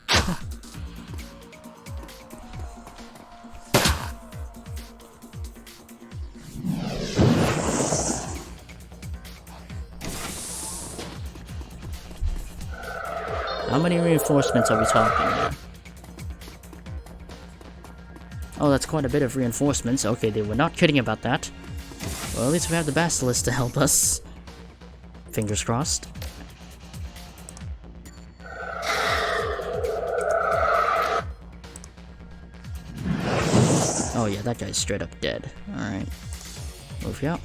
S1: How many reinforcements are we talking here? Oh, that's quite a bit of reinforcements. Okay, they were not kidding about that. Well, at least we have the basilisk to help us. Fingers crossed. Oh yeah, that guy's straight up dead. Alright. Move you up.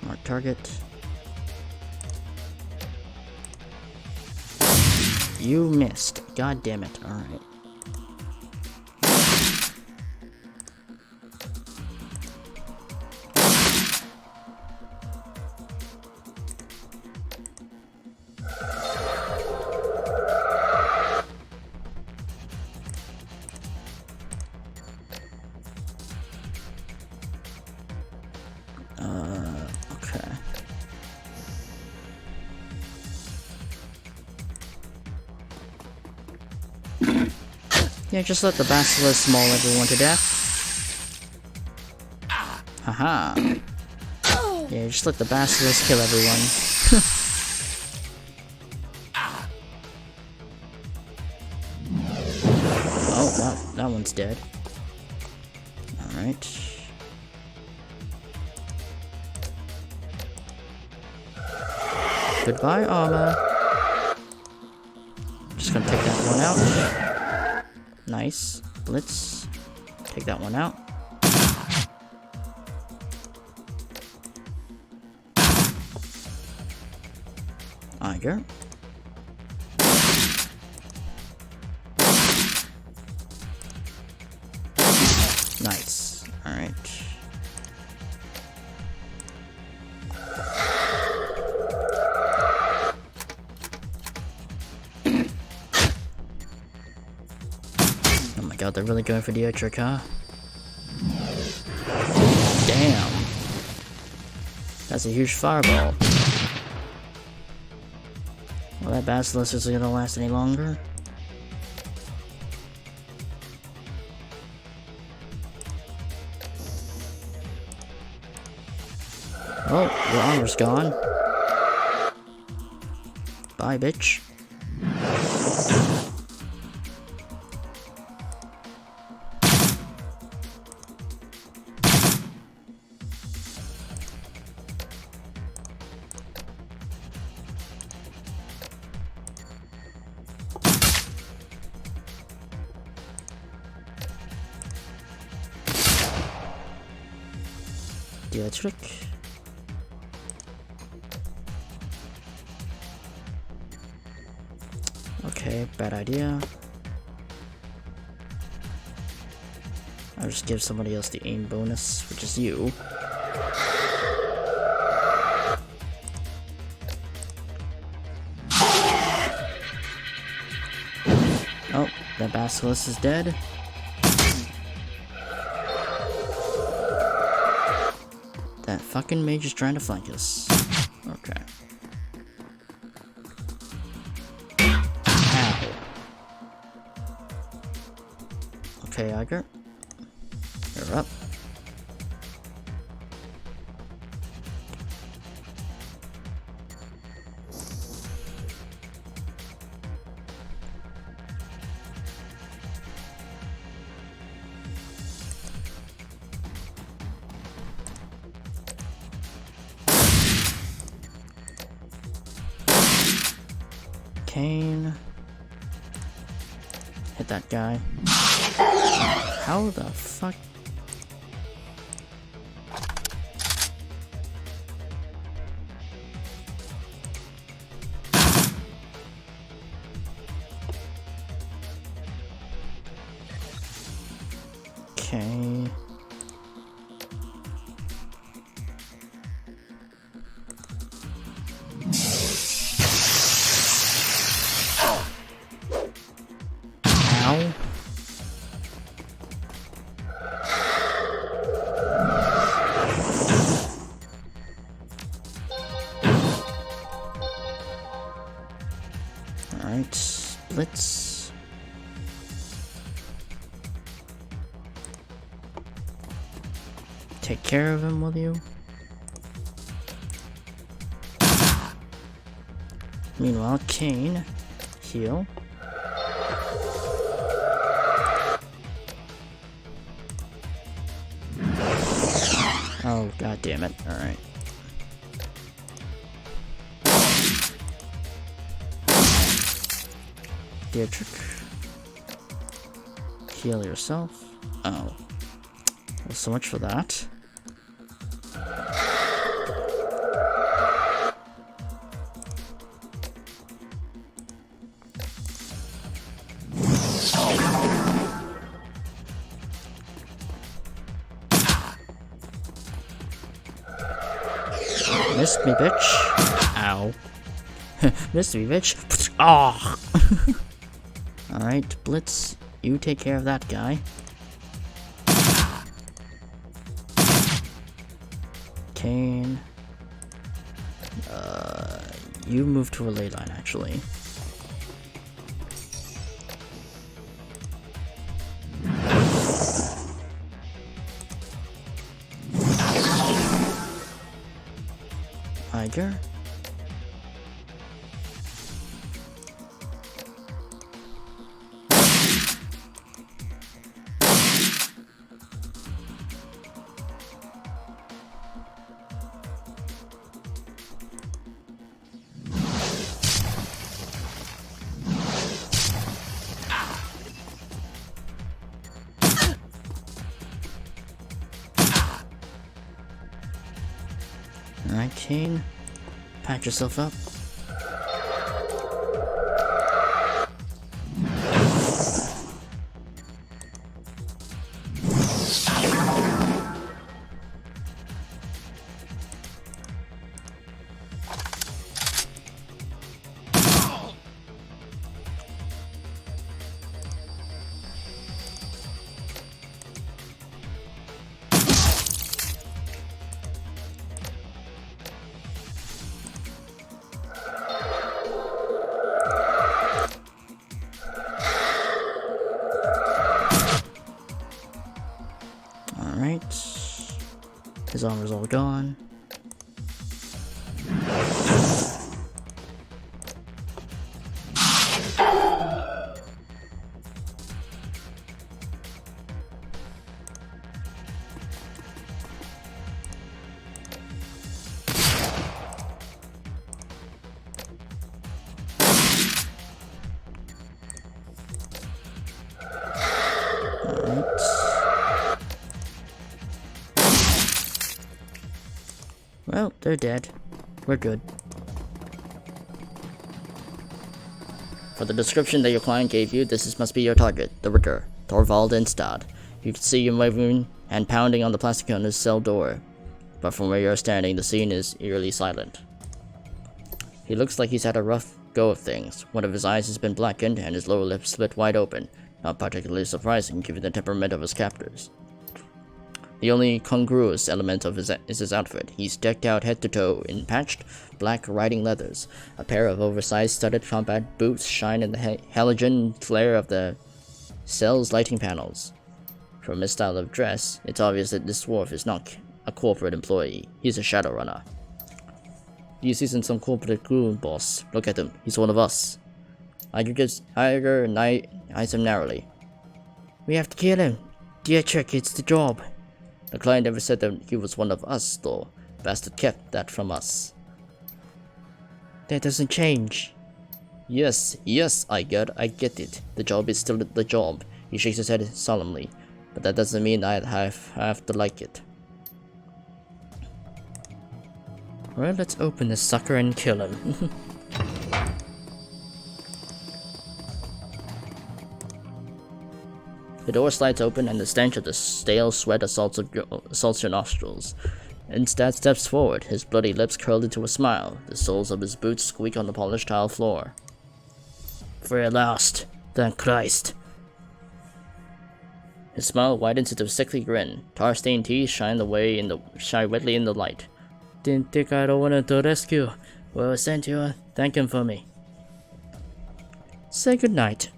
S1: Mark target. You missed. God damn it. Alright. Okay. Yeah, just let the basilisk maul everyone to death. Haha. Yeah, just let the basilisk kill everyone. Oh, that one's dead. Alright. Goodbye, armor. Just gonna take that one out. Nice. Blitz. Take that one out. Iger. Nice. Alright. Oh my god, they're really going for the Electric, huh? Damn. That's a huge fireball. Well, that basilisk isn't gonna last any longer. Oh, your armor's gone. Bye, bitch. Electric. Okay, bad idea. I'll just give somebody else the aim bonus, which is you. Oh, that basilisk is dead. That fucking mage is trying to flank us. Okay. Ow. Okay, Iger. You're up. Kane. Hit that guy. How the fuck? Okay. Ow. Blitz. Take care of him, will you? Meanwhile, Kane, heal. Oh, god damn it. Alright. Dietrich. Heal yourself. Oh. Well, so much for that. Missed me, bitch. Ow. Missed me, bitch. Oh. Alright, Blitz, you take care of that guy. Kane. You move to a ley line, actually. Iger. Alright, Kane. Patch yourself up. Alright. His armor's all gone. Well, they're dead. We're good. For the description that your client gave you, must be your target, the Ricker, Thorvald Instad. You can see him waving and pounding on the plastic on his cell door, but from where you're standing, the scene is eerily silent. He looks like he's had a rough go of things. One of his eyes has been blackened and his lower lip split wide open, not particularly surprising given the temperament of his captors. The only congruous element of is his outfit. He's decked out head to toe in patched black riding leathers. A pair of oversized studded combat boots shine in the halogen flare of the cell's lighting panels. From his style of dress, it's obvious that this dwarf is not a corporate employee. He's a Shadowrunner. He's isn't some corporate goon boss. Look at him. He's one of us. Iger and I eyes him narrowly. We have to kill him. Dietrich, it's the job. The client never said that he was one of us, though. Bastard kept that from us. That doesn't change. Yes, I get it. The job is still the job. He shakes his head solemnly. But that doesn't mean I have to like it. Well, let's open this sucker and kill him. The door slides open and the stench of the stale sweat assaults your nostrils. Instad steps forward, his bloody lips curled into a smile. The soles of his boots squeak on the polished tile floor. For at last, thank Christ. His smile widens into a sickly grin. Tar-stained teeth shine wetly in the light. Didn't think I don't want to rescue. Well, I sent you. Thank him for me. Say goodnight.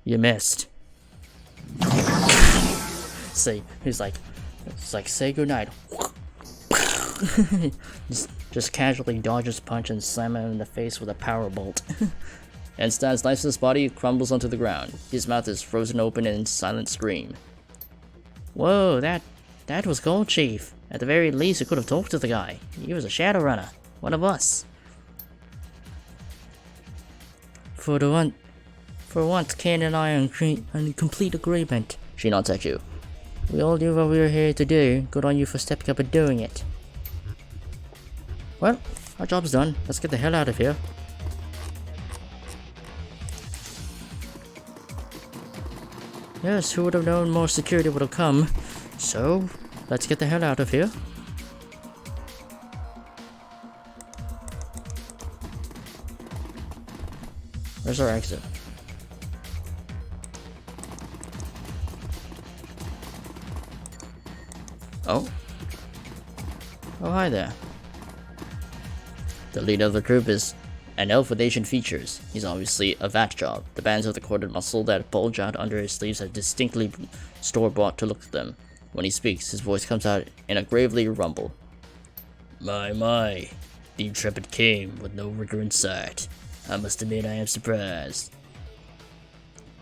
S1: You missed. Say, he's like, it's like, say goodnight. just casually dodges punch and slam him in the face with a power bolt. And Stan's lifeless body crumbles onto the ground. His mouth is frozen open in silent scream. Whoa, that was gold, Chief. At the very least, you could have talked to the guy. He was a Shadowrunner. One of us. For once, Kane and I are in complete agreement. She nods at you. We all knew what we were here to do. Good on you for stepping up and doing it. Well, our job's done. Let's get the hell out of here. Yes, who would have known more security would have come? So, let's get the hell out of here. Where's our exit? Oh? Oh, hi there. The leader of the group is an elf with Asian features. He's obviously a vat job. The bands of the corded muscle that bulge out under his sleeves are distinctly store-bought to look at them. When he speaks, his voice comes out in a gravely rumble. My, the intrepid came with no rigor in sight. I must admit I am surprised.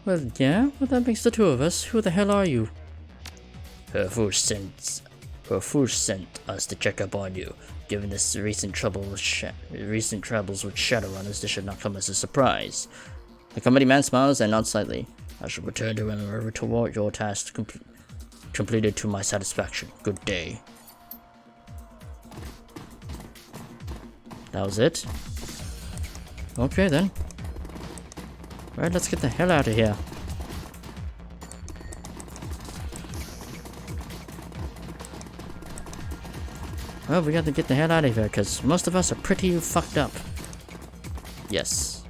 S1: Well, yeah? Well, that makes the two of us. Who the hell are you? Her force sent us to check up on you. Given this recent troubles with Shadowrunners, this should not come as a surprise. The committee man smiles and nods slightly. I shall return to him and report your task completed to my satisfaction. Good day. That was it? Okay then. Alright, let's get the hell out of here. Well, we got to get the hell out of here, because most of us are pretty fucked up. Yes.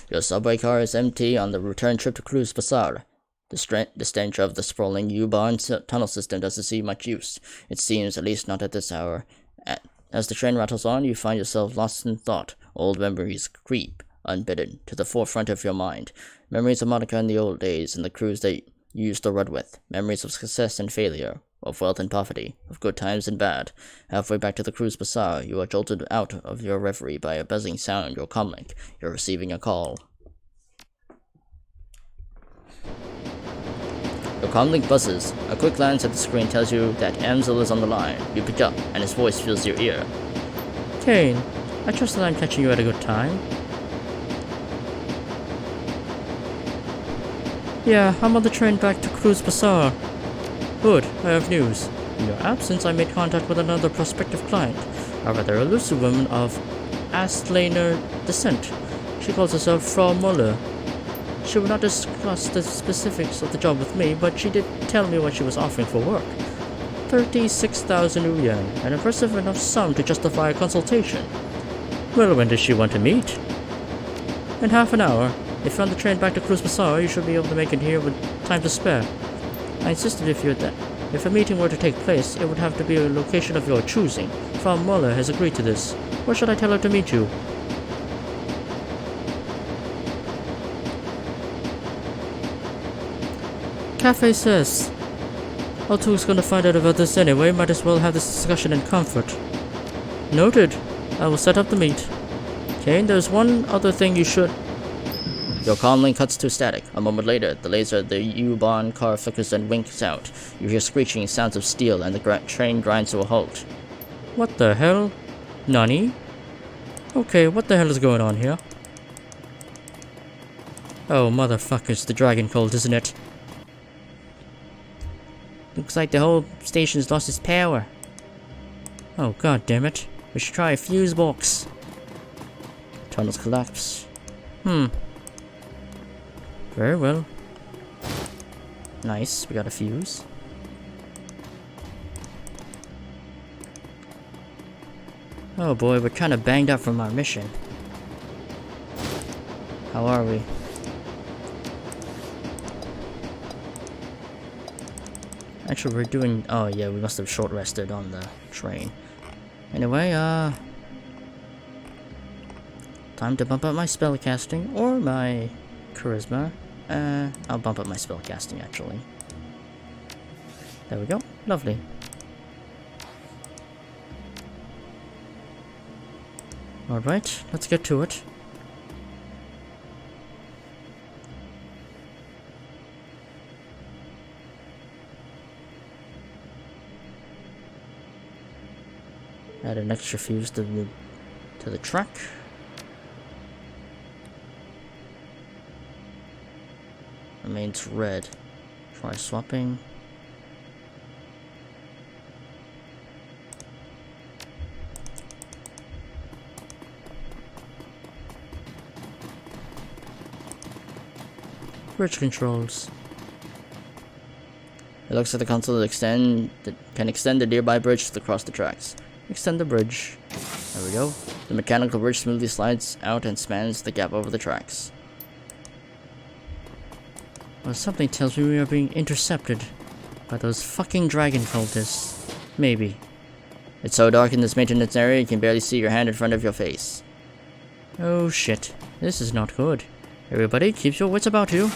S1: Your subway car is empty on the return trip to Cruz Bazaar. The stench of the sprawling U-Bahn tunnel system doesn't see much use. It seems, at least not at this hour. As the train rattles on, you find yourself lost in thought. Old memories creep, unbidden, to the forefront of your mind. Memories of Monica in the old days and the crews that you used to run with. Memories of success and failure, of wealth and poverty, of good times and bad. Halfway back to the Cruz Bazaar, you are jolted out of your reverie by a buzzing sound. Your comlink. You're receiving a call. Your comlink buzzes. A quick glance at the screen tells you that Amzel is on the line. You pick up, and his voice fills your ear. Kane, I trust that I'm catching you at a good time. Yeah, I'm on the train back to Cruz Bazaar. Good, I have news. In your absence, I made contact with another prospective client, a rather elusive woman of Astlaner descent. She calls herself Frau Muller. She would not discuss the specifics of the job with me, but she did tell me what she was offering for work. 36,000 yen, an impressive enough sum to justify a consultation. Well, when does she want to meet? In half an hour. If you're on the train back to Cruz Bazaar, you should be able to make it here with time to spare. I insisted if a meeting were to take place, it would have to be a location of your choosing. Frau Muller has agreed to this. Where should I tell her to meet you? Cafe says. Altu's gonna find out about this anyway, might as well have this discussion in comfort. Noted. I will set up the meet. Kane, there's one other thing you should... Your comlink cuts to static. A moment later, the laser of the U-Bahn car flickers and winks out. You hear screeching sounds of steel and the train grinds to a halt. What the hell? Nani? Okay, what the hell is going on here? Oh, motherfuckers, the Dragon Cold, isn't it? Looks like the whole station's lost its power. Oh, god damn it. We should try a fuse box. Tunnels collapse. Very well. Nice, we got a fuse. Oh boy, we're kinda banged up from our mission. How are we? Actually, we're doing... Oh, yeah, we must have short rested on the train. Anyway, time to bump up my spellcasting, or my charisma. I'll bump up my spellcasting, actually. There we go. Lovely. Alright, let's get to it. Add an extra fuse to the truck. Remains red. Try swapping. Bridge controls. It looks like the console can extend the nearby bridge to cross the tracks. Extend the bridge. There we go. The mechanical bridge smoothly slides out and spans the gap over the tracks. Well, something tells me we are being intercepted by those fucking dragon cultists. Maybe. It's so dark in this maintenance area you can barely see your hand in front of your face. Oh shit. This is not good. Everybody, keep your wits about you.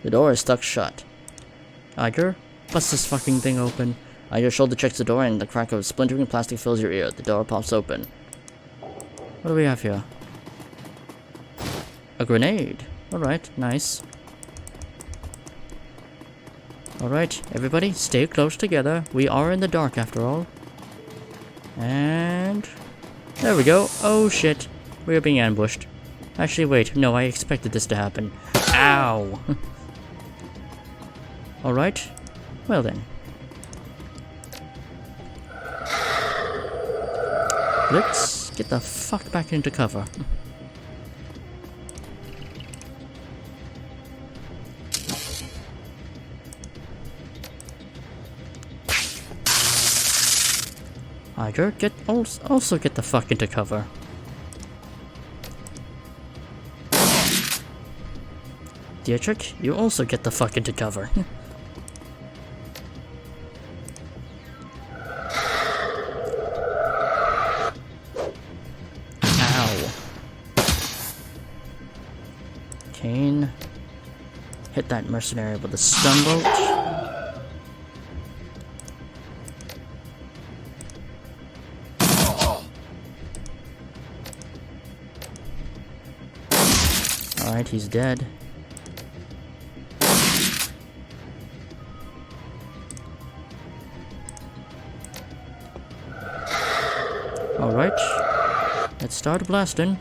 S1: The door is stuck shut. Iger, bust this fucking thing open. Iger shoulder checks the door and the crack of splintering plastic fills your ear. The door pops open. What do we have here? A grenade. Alright, nice. Alright, everybody, stay close together. We are in the dark after all. And... there we go. Oh shit. We are being ambushed. Actually, wait. No, I expected this to happen. Ow! Alright. Well then. Let's get the fuck back into cover. Hydra, also get the fuck into cover. Dietrich, you also get the fuck into cover. Ow. Kane. Hit that mercenary with a stun bolt. Alright, he's dead. Alright, let's start blasting.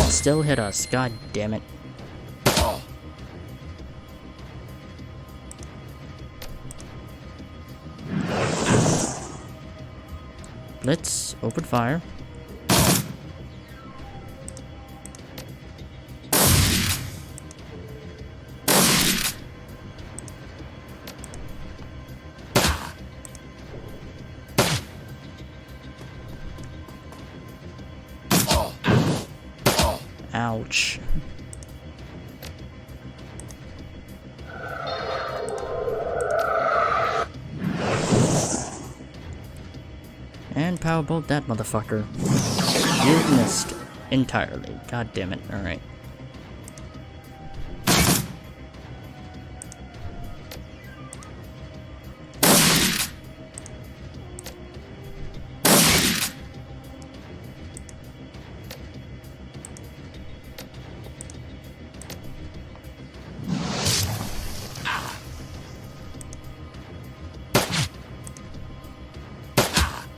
S1: Still hit us, god damn it. Let's open fire. Ouch. And powerbolt that motherfucker. You missed entirely. God damn it. Alright.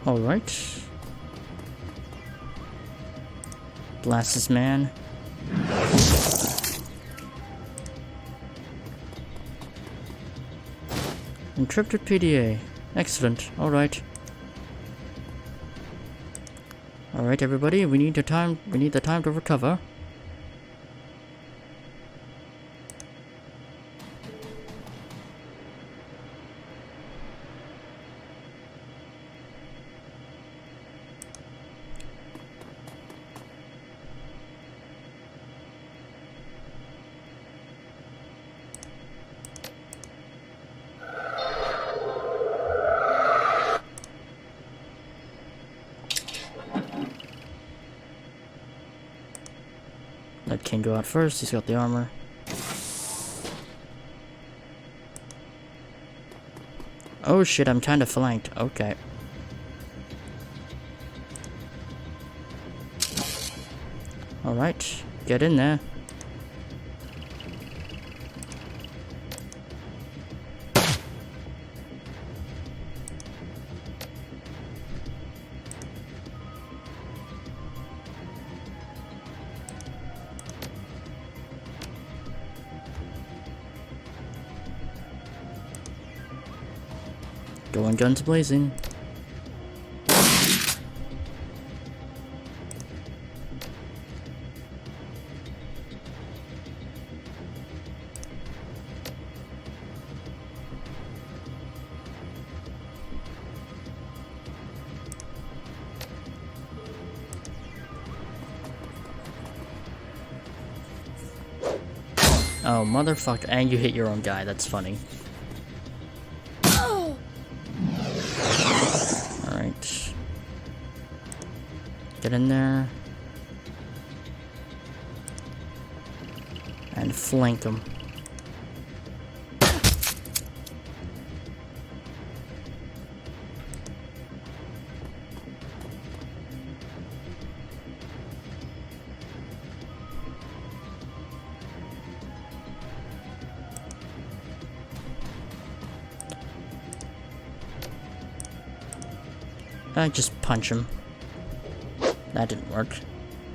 S1: Alright. Blast this man. Encrypted PDA. Excellent. Alright. Alright, everybody, we need the time to recover. Let King go out first, he's got the armor. Oh shit, I'm kinda flanked. Okay. Alright, get in there. Going guns blazing. Oh, motherfucker. And you hit your own guy. That's funny. Alright. Get in there. And flank him. I just punch him. That didn't work.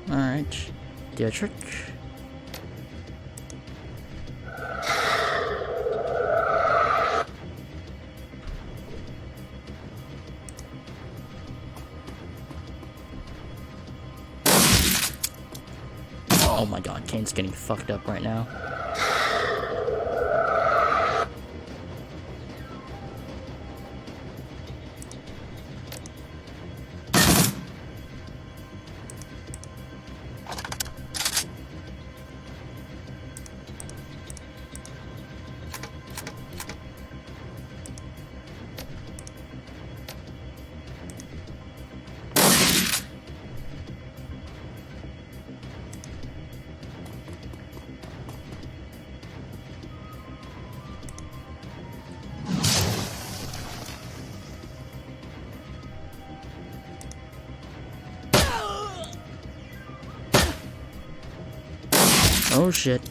S1: Alright. Do a trick. Oh my god, Kane's getting fucked up right now. Oh shit.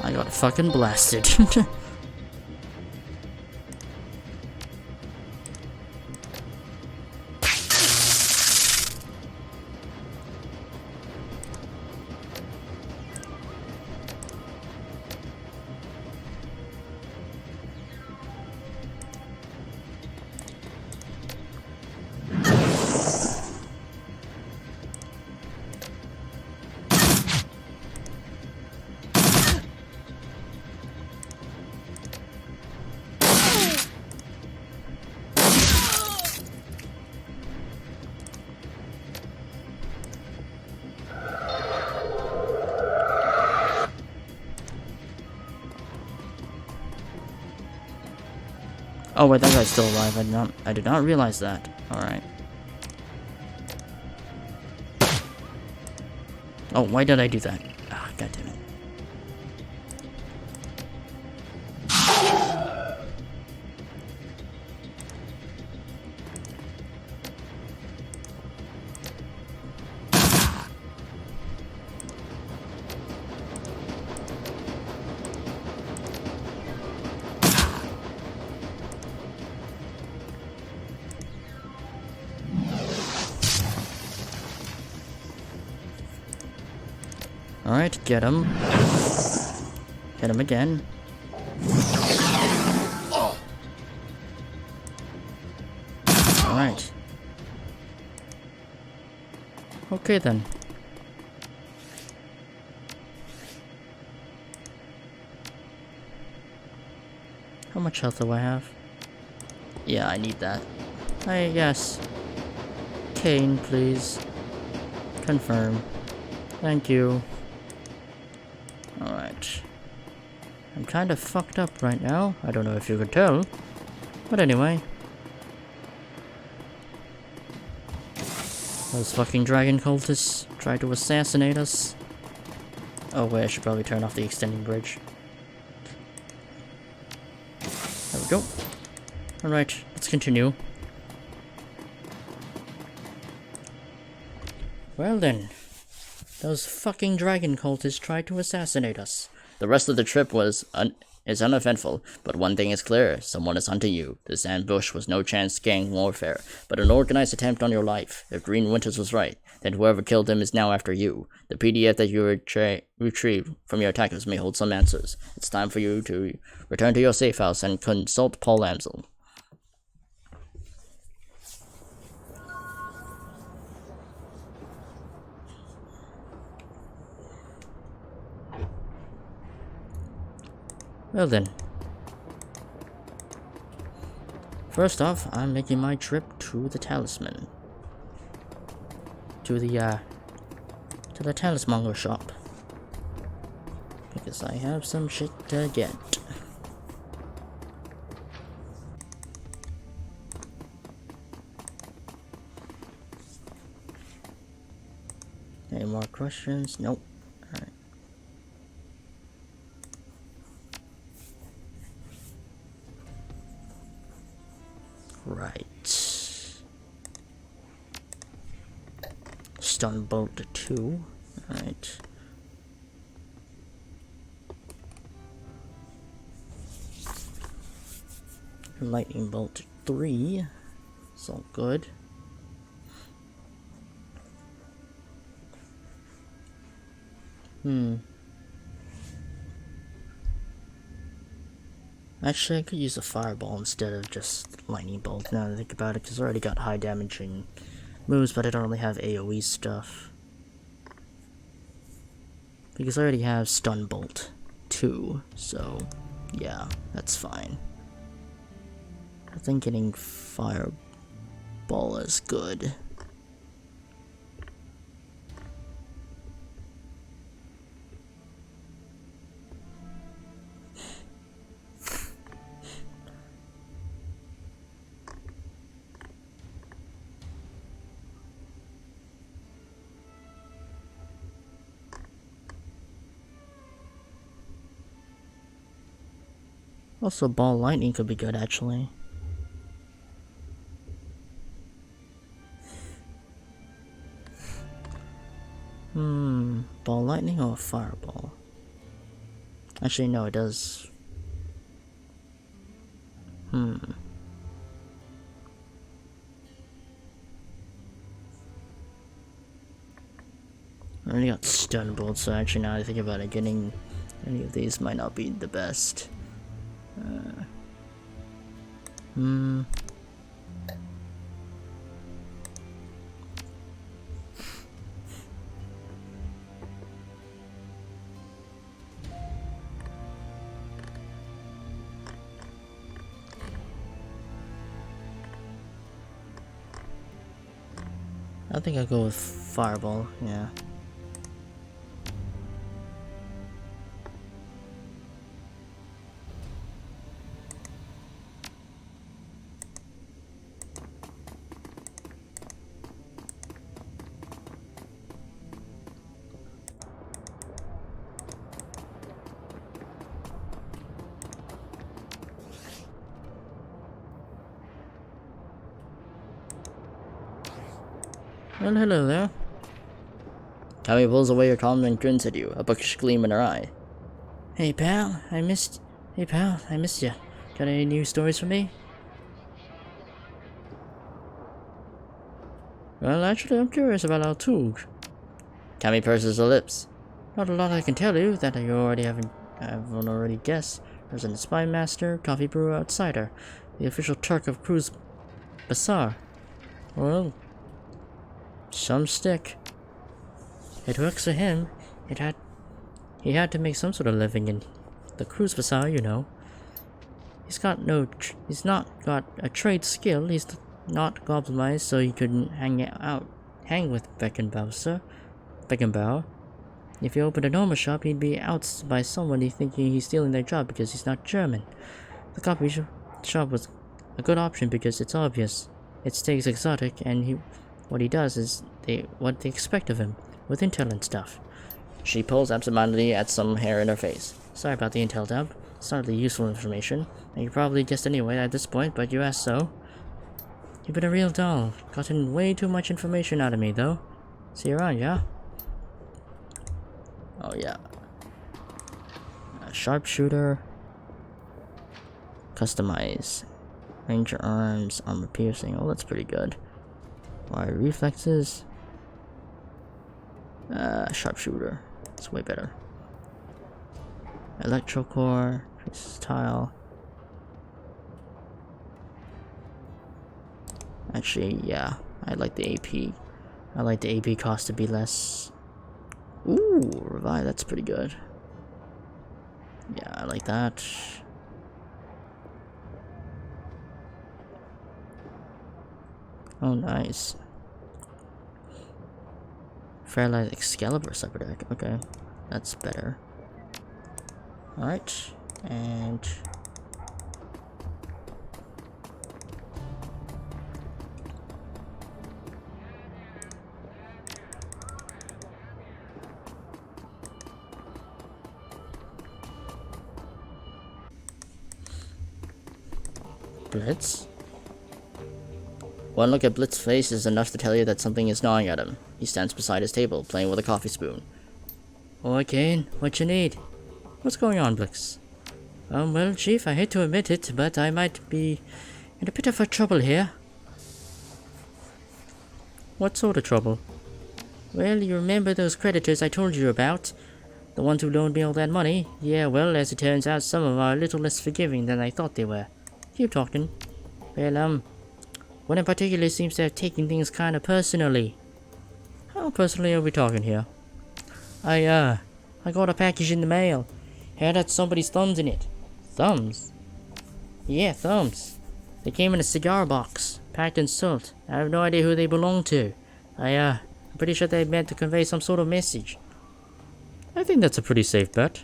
S1: I got fucking blasted. Oh wait, that guy's still alive. I did not realize that. Alright. Oh, why did I do that? Ah, god damn it. Alright, get him. Hit him again. Alright. Okay then. How much health do I have? Yeah, I need that. Yes. Kane, please. Confirm. Thank you. Alright. I'm kind of fucked up right now. I don't know if you could tell. But anyway. Those fucking dragon cultists tried to assassinate us. Oh wait, I should probably turn off the extending bridge. There we go. Alright, let's continue. Well then. Those fucking dragon cultists tried to assassinate us. The rest of the trip is uneventful, but one thing is clear, someone is hunting you. This ambush was no chance gang warfare, but an organized attempt on your life. If Green Winters was right, then whoever killed him is now after you. The PDF that you retrieved from your attackers may hold some answers. It's time for you to return to your safe house and consult Paul Amsel. Well then. First off, I'm making my trip to the talisman. To the talismonger shop. Because I have some shit to get. Any more questions? Nope. Alright. Right. Stun bolt 2. Alright. Lightning bolt 3. It's all good. Actually, I could use a fireball instead of just lightning bolt now that I think about it, because I already got high damaging moves, but I don't really have AoE stuff. Because I already have stun bolt 2, so yeah, that's fine. I think getting fireball is good. Also, ball lightning could be good, actually. Ball lightning or fireball? Actually, no, it does. I already got stun bolt, so actually now that I think about it, getting any of these might not be the best. I think I'll go with fireball, yeah. Well, hello there. Tommy pulls away her column and grins at you, a bookish gleam in her eye. Hey pal, I missed you. Got any new stories for me? Well, actually, I'm curious about our Toog. Tommy purses her lips. Not a lot I can tell you that you haven't already guessed. Resident Spy Master, Coffee Brewer Outsider, the official Turk of Cruz Bazaar. Well, some stick. It works for him. He had to make some sort of living in the cruise facade, you know. He's not got a trade skill. He's not goblinized, so he couldn't hang with Beckenbauer. If he opened a normal shop, he'd be out by somebody thinking he's stealing their job because he's not German. The coffee shop was a good option because it's obvious. It stays exotic, and what he does is what they expect of him, with intel and stuff. She pulls absentmindedly at some hair in her face. Sorry about the intel dump. It's hardly useful information, and you probably guessed anyway at this point, but you asked so. You've been a real doll. Gotten way too much information out of me, though. See you around, yeah? Oh, yeah. Sharpshooter. Customize. Ranger arms, armor piercing. Oh, that's pretty good. Wire reflexes. Sharpshooter. It's way better. Electrocore. Tile. Actually, yeah. I like the AP. I like the AP cost to be less. Ooh, revive. That's pretty good. Yeah, I like that. Oh, nice. Fairlight Excalibur Cyber Deck. Okay, that's better. Alright, and Blitz? One look at Blitz's face is enough to tell you that something is gnawing at him. He stands beside his table, playing with a coffee spoon. Oh, Kane, what you need? What's going on, Blitz? Well, Chief, I hate to admit it, but I might be in a bit of trouble here. What sort of trouble? Well, you remember those creditors I told you about? The ones who loaned me all that money? Yeah, well, as it turns out, some of them are a little less forgiving than I thought they were. Keep talking. Well, one in particular seems to have taken things kinda personally. How personally are we talking here? I got a package in the mail. Had somebody's thumbs in it. Thumbs? Yeah, thumbs. They came in a cigar box, packed in salt. I have no idea who they belong to. I'm pretty sure they meant to convey some sort of message. I think that's a pretty safe bet.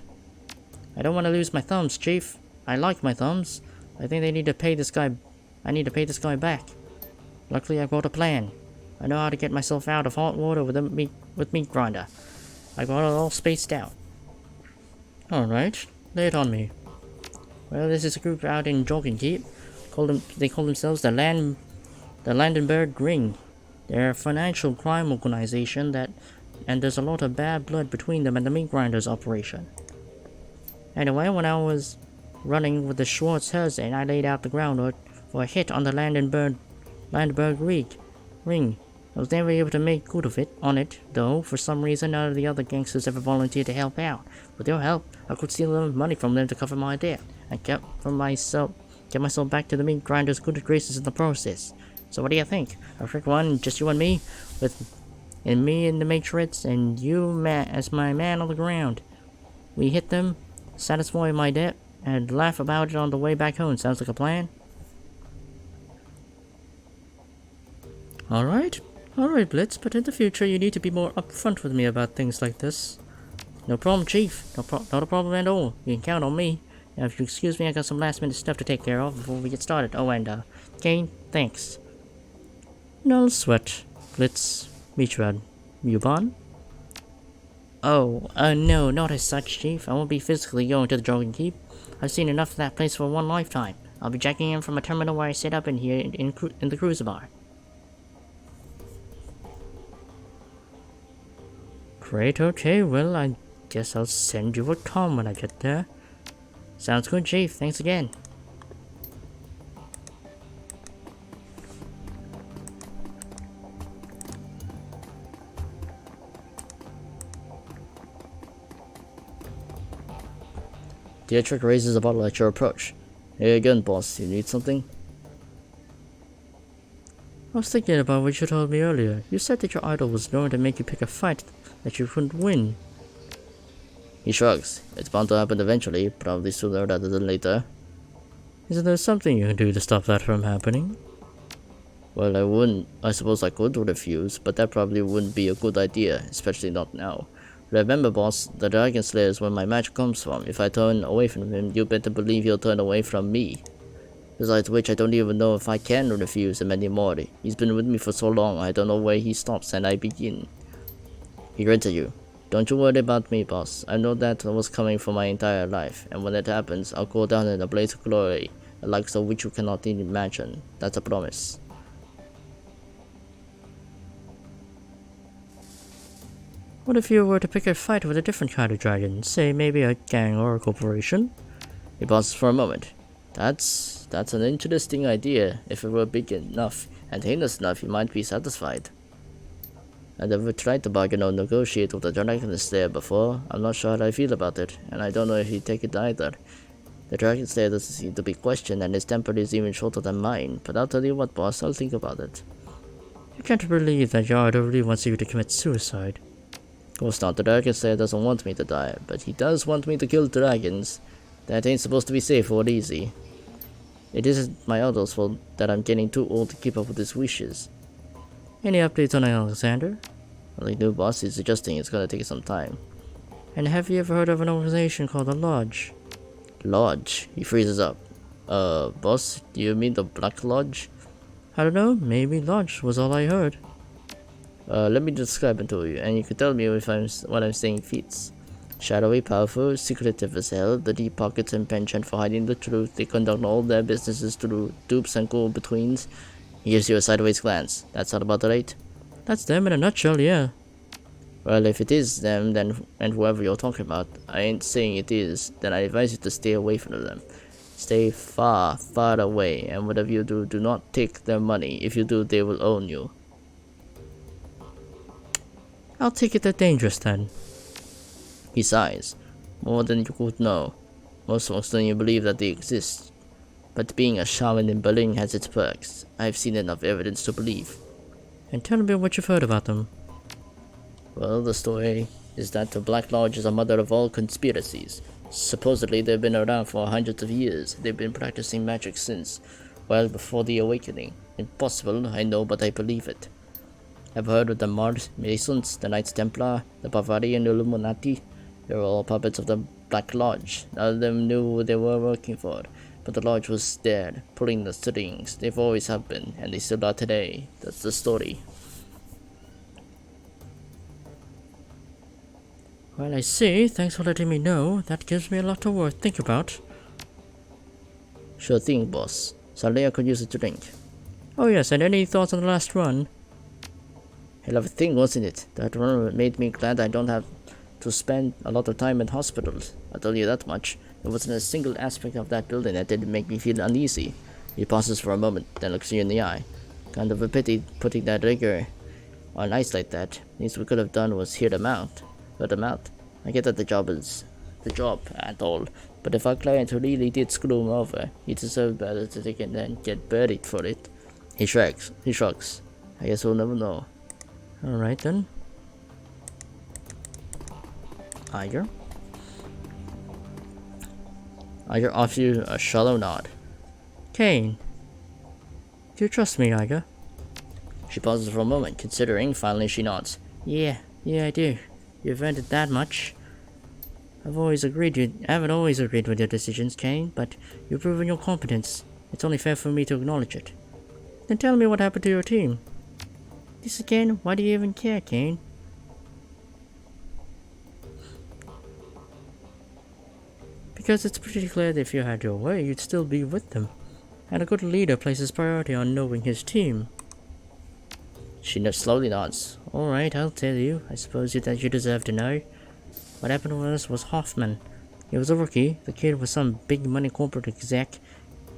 S1: I don't want to lose my thumbs, Chief. I like my thumbs. I think they need to pay this guy. I need to pay this guy back. Luckily, I've got a plan. I know how to get myself out of hot water with meat grinder. I got it all spaced out. Alright, lay it on me. Well, this is a group out in Dragonkeep. They call themselves the Landenberg Ring. They're a financial crime organization and there's a lot of bad blood between them and the meat grinders operation. Anyway, when I was running with the Schwartz Herzing, I laid out the groundwork for a hit on the Landenberg Ring. I was never able to make good on it, though. For some reason, none of the other gangsters ever volunteered to help out. With their help, I could steal enough money from them to cover my debt, and get myself back to the meat grinders' good graces in the process. So what do you think? A quick one, just you and me, and me in the Matrix, and you, as my man on the ground. We hit them, satisfy my debt, and laugh about it on the way back home. Sounds like a plan? Alright, Blitz, but in the future you need to be more upfront with me about things like this. No problem, Chief. Not a problem at all. You can count on me. Now, if you excuse me, I got some last minute stuff to take care of before we get started. Oh, and, Kane, thanks. No sweat. Blitz, meet you at Muban? Oh, no, not as such, Chief. I won't be physically going to the Dragon Keep. I've seen enough of that place for one lifetime. I'll be jacking in from a terminal where I set up in here in the cruiser bar. Great, okay, well, I guess I'll send you a comm when I get there. Sounds good, Chief. Thanks again. Dietrich raises a bottle at your approach. Hey again, boss. You need something? I was thinking about what you told me earlier. You said that your idol was going to make you pick a fight that you couldn't win.
S2: He shrugs. It's bound to happen eventually, probably sooner rather than later.
S1: Isn't there something you can do to stop that from happening?
S2: Well, I suppose I could refuse, but that probably wouldn't be a good idea, especially not now. Remember, boss, the Dragon Slayer is where my magic comes from. If I turn away from him, you better believe he'll turn away from me. Besides which, I don't even know if I can refuse him anymore. He's been with me for so long, I don't know where he stops and I begin. He grins at you. Don't you worry about me, boss. I know that was coming for my entire life, and when that happens, I'll go down in a blaze of glory, the likes of which you cannot even imagine. That's a promise.
S1: What if you were to pick a fight with a different kind of dragon? Say, maybe a gang or a corporation?
S2: He pauses for a moment. That's an interesting idea. If it were big enough and heinous enough, you might be satisfied. I never tried to bargain or negotiate with the Dragon Slayer before. I'm not sure how I feel about it, and I don't know if he'd take it either. The Dragon Slayer doesn't seem to be questioned, and his temper is even shorter than mine. But I'll tell you what, boss, I'll think about it.
S1: You can't believe that your idol really wants you to commit suicide.
S2: Of course not. The Dragon Slayer doesn't want me to die, but he does want me to kill dragons. That ain't supposed to be safe or easy. It isn't my idol's fault that I'm getting too old to keep up with his wishes.
S1: Any updates on Alexander?
S2: Well, the new boss is suggesting it's gonna take some time.
S1: And have you ever heard of an organization called the Lodge?
S2: Lodge? He freezes up. Boss, do you mean the Black Lodge?
S1: I don't know, maybe Lodge was all I heard.
S2: Let me describe it to you, and you can tell me if what I'm saying fits. Shadowy, powerful, secretive as hell, the deep pockets and penchant for hiding the truth. They conduct all their businesses through dupes and go-betweens. He gives you a sideways glance. That's all about right?
S1: That's them in a nutshell, yeah.
S2: Well, if it is them, then and whoever you're talking about, I ain't saying it is, then I advise you to stay away from them. Stay far, far away, and whatever you do, do not take their money. If you do, they will own you.
S1: I'll take it they're dangerous then.
S2: He sighs. More than you could know. Most folks don't even believe that they exist. But being a shaman in Berlin has its perks. I've seen enough evidence to believe.
S1: And tell me what you've heard about them.
S2: Well, the story is that the Black Lodge is a mother of all conspiracies. Supposedly they've been around for hundreds of years. They've been practicing magic since, well before the Awakening. Impossible, I know, but I believe it. I've heard of the Mars, Masons, the Knights Templar, the Bavarian Illuminati. They were all puppets of the Black Lodge. None of them knew who they were working for, but the Lodge was there, pulling the strings. They've always have been, and they still are today. That's the story.
S1: Well, I see. Thanks for letting me know. That gives me a lot to think about.
S2: Sure thing, boss. Saldea could use a drink.
S1: Oh yes, and any thoughts on the last run?
S2: Hell of a thing, wasn't it? That run made me glad I don't have to spend a lot of time in hospitals. I'll tell you that much. There wasn't a single aspect of that building that didn't make me feel uneasy. He pauses for a moment, then looks you in the eye. Kind of a pity putting that rigger on ice like that. Least we could have done was hear them out. I get that the job at all, but if our client really did screw him over, he deserved better to take it and get buried for it. He shrugs. I guess we'll never know.
S1: Alright then.
S2: Iger offers you a shallow nod.
S1: Kane. Do you trust me, Iger?
S2: She pauses for a moment, considering. Finally she nods.
S1: Yeah, I do. You've earned it that much. I haven't always agreed with your decisions, Kane, but you've proven your competence. It's only fair for me to acknowledge it. Then tell me what happened to your team. This again? Why do you even care, Kane? Because it's pretty clear that if you had your way, you'd still be with them. And a good leader places priority on knowing his team.
S2: She slowly nods.
S1: Alright, I'll tell you. I suppose that you deserve to know. What happened to us was Hoffman. He was a rookie. The kid was some big money corporate exec.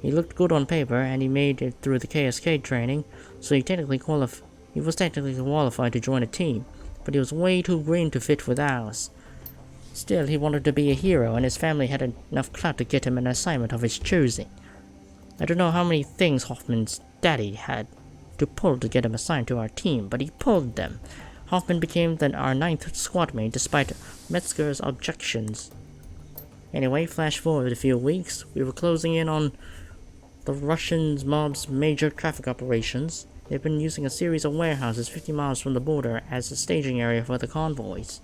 S1: He looked good on paper, and he made it through the KSK training, so he was technically qualified to join a team, but he was way too green to fit with ours. Still, he wanted to be a hero, and his family had enough clout to get him an assignment of his choosing. I don't know how many things Hoffman's daddy had to pull to get him assigned to our team, but he pulled them. Hoffman became then our 9th squad mate despite Metzger's objections. Anyway, flash forward a few weeks, we were closing in on the Russian mob's major traffic operations. They've been using a series of warehouses 50 miles from the border as a staging area for the convoys.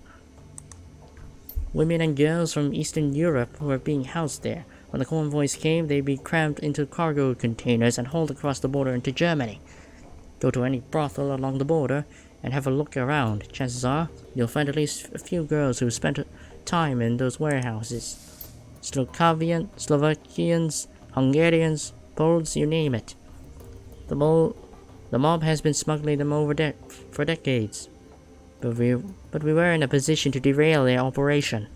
S1: Women and girls from Eastern Europe were being housed there. When the convoys came, they'd be crammed into cargo containers and hauled across the border into Germany. Go to any brothel along the border and have a look around. Chances are, you'll find at least a few girls who spent time in those warehouses. Slovakians, Hungarians, Poles, you name it. The mob has been smuggling them over for decades. But we were in a position to derail their operation,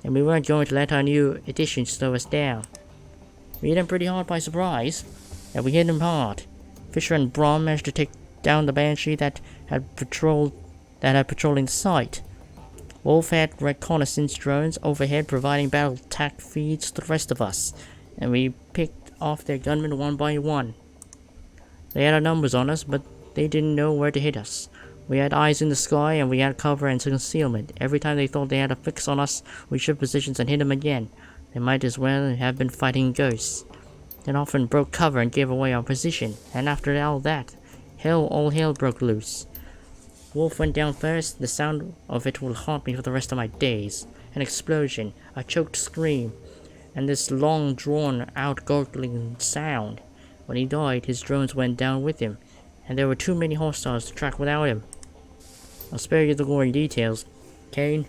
S1: and we weren't going to let our new addition slow us down. We hit them pretty hard by surprise, and we hit them hard. Fisher and Braun managed to take down the Banshee that had patrolling the site. Wolf had reconnaissance drones overhead providing battle attack feeds to the rest of us, and we picked off their gunmen one by one. They had our numbers on us, but they didn't know where to hit us. We had eyes in the sky, and we had cover and concealment. Every time they thought they had a fix on us, we shift positions and hit them again. They might as well have been fighting ghosts. Then often broke cover and gave away our position, and after all that, all hell broke loose. Wolf went down first. The sound of it will haunt me for the rest of my days. An explosion, a choked scream, and this long drawn-out gurgling sound. When he died, his drones went down with him, and there were too many hostiles to track without him. I'll spare you the gory details, Kane.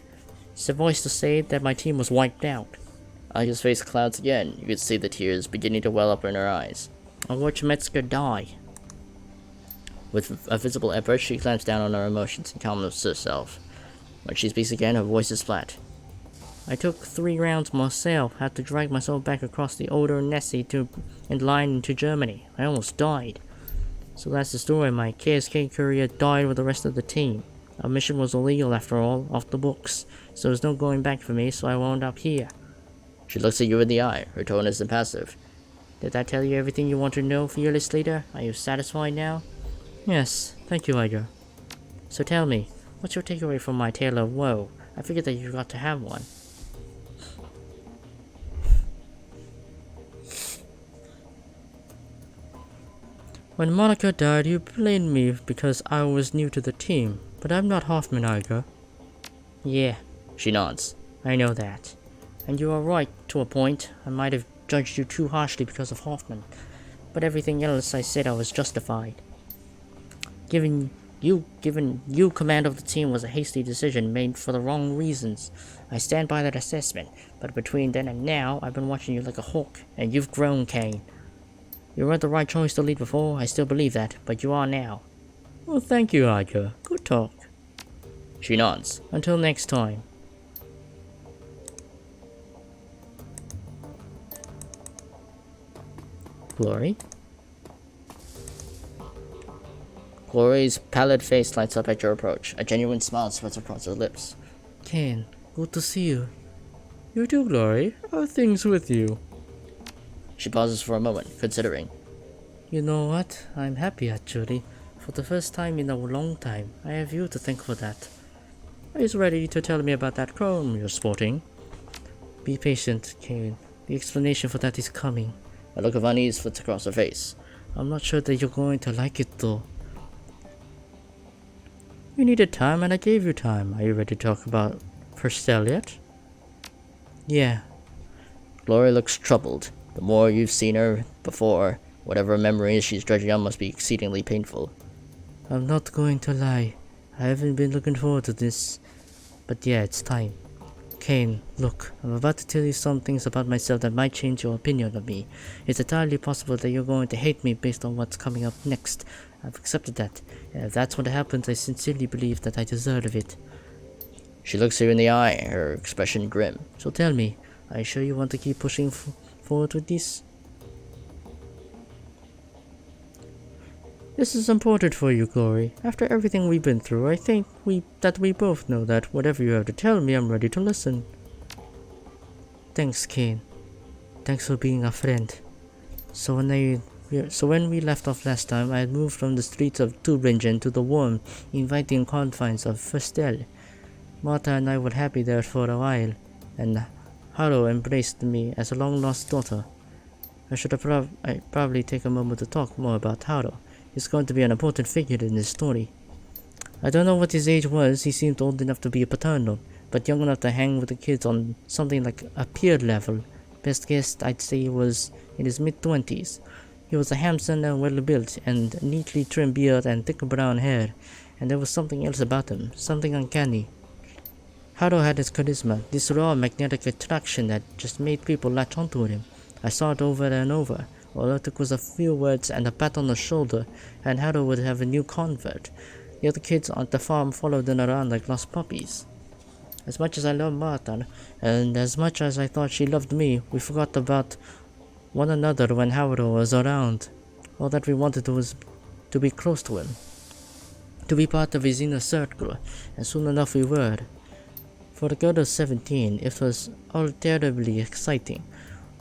S1: Suffice to say that my team was wiped out.
S3: Aga's face clouds again. You could see the tears beginning to well up in her eyes.
S1: I watched Metzger die.
S3: With a visible effort, she clamps down on her emotions and calms herself. When she speaks again, her voice is flat.
S1: I took 3 rounds myself, had to drag myself back across the Oder Nessie and line into Germany. I almost died. So that's the story. My KSK courier died with the rest of the team. Our mission was illegal after all, off the books, so there's no going back for me, so I wound up here.
S3: She looks at you in the eye. Her tone is impassive.
S1: Did that tell you everything you want to know, fearless leader? Are you satisfied now? Yes, thank you, Iger. So tell me, what's your takeaway from my tale of woe? I figured that you got to have one. When Monica died, you blamed me because I was new to the team, but I'm not Hoffman, Iger. Yeah,
S3: she nods.
S1: I know that. And you are right, to a point. I might have judged you too harshly because of Hoffman, but everything else I said I was justified. Giving you command of the team was a hasty decision made for the wrong reasons. I stand by that assessment, but between then and now, I've been watching you like a hawk, and you've grown, Kane. You weren't the right choice to lead before, I still believe that, but you are now. Well, thank you, Iger. Good talk.
S3: She nods.
S1: Until next time. Glory?
S3: Glory's pallid face lights up at your approach. A genuine smile spreads across her lips.
S1: Kane, good to see you. You too, Glory. How are things with you?
S3: She pauses for a moment, considering.
S1: You know what? I'm happy, actually. For the first time in a long time, I have you to thank for that. Are you ready to tell me about that chrome you're sporting? Be patient, Kane. The explanation for that is coming.
S3: A look of unease flits across her face.
S1: I'm not sure that you're going to like it, though. You needed time, and I gave you time. Are you ready to talk about Purcell yet? Yeah.
S3: Glory looks troubled. The more you've seen her before, whatever memories she's dredging up must be exceedingly painful.
S1: I'm not going to lie. I haven't been looking forward to this. But yeah, it's time. Kane, look, I'm about to tell you some things about myself that might change your opinion of me. It's entirely possible that you're going to hate me based on what's coming up next. I've accepted that. And if that's what happens, I sincerely believe that I deserve it.
S3: She looks you in the eye, her expression grim.
S1: So tell me, are you sure you want to keep pushing forward with this? This is important for you, Glory. After everything we've been through, I think that we both know that whatever you have to tell me, I'm ready to listen. Thanks, Kane. Thanks for being a friend. So when
S3: So when we left off last time, I had moved from the streets of Tubringen to the warm, inviting confines of Festel. Martha and I were happy there for a while, and Haro embraced me as a long-lost daughter. I should probably take a moment to talk more about Haro. He's going to be an important figure in this story. I don't know what his age was. He seemed old enough to be paternal, but young enough to hang with the kids on something like a peer level. Best guess I'd say he was in his mid-20s. He was a handsome and well-built, and neatly trimmed beard and thick brown hair, and there was something else about him, something uncanny. Haro had his charisma, this raw magnetic attraction that just made people latch onto him. I saw it over and over. All it took was a few words and a pat on the shoulder, and Haro would have a new convert. The other kids on the farm followed him around like lost puppies. As much as I loved Martha, and as much as I thought she loved me, we forgot about one another when Haro was around. All that we wanted was to be close to him, to be part of his inner circle, and soon enough we were. For a girl of 17, it was all terribly exciting.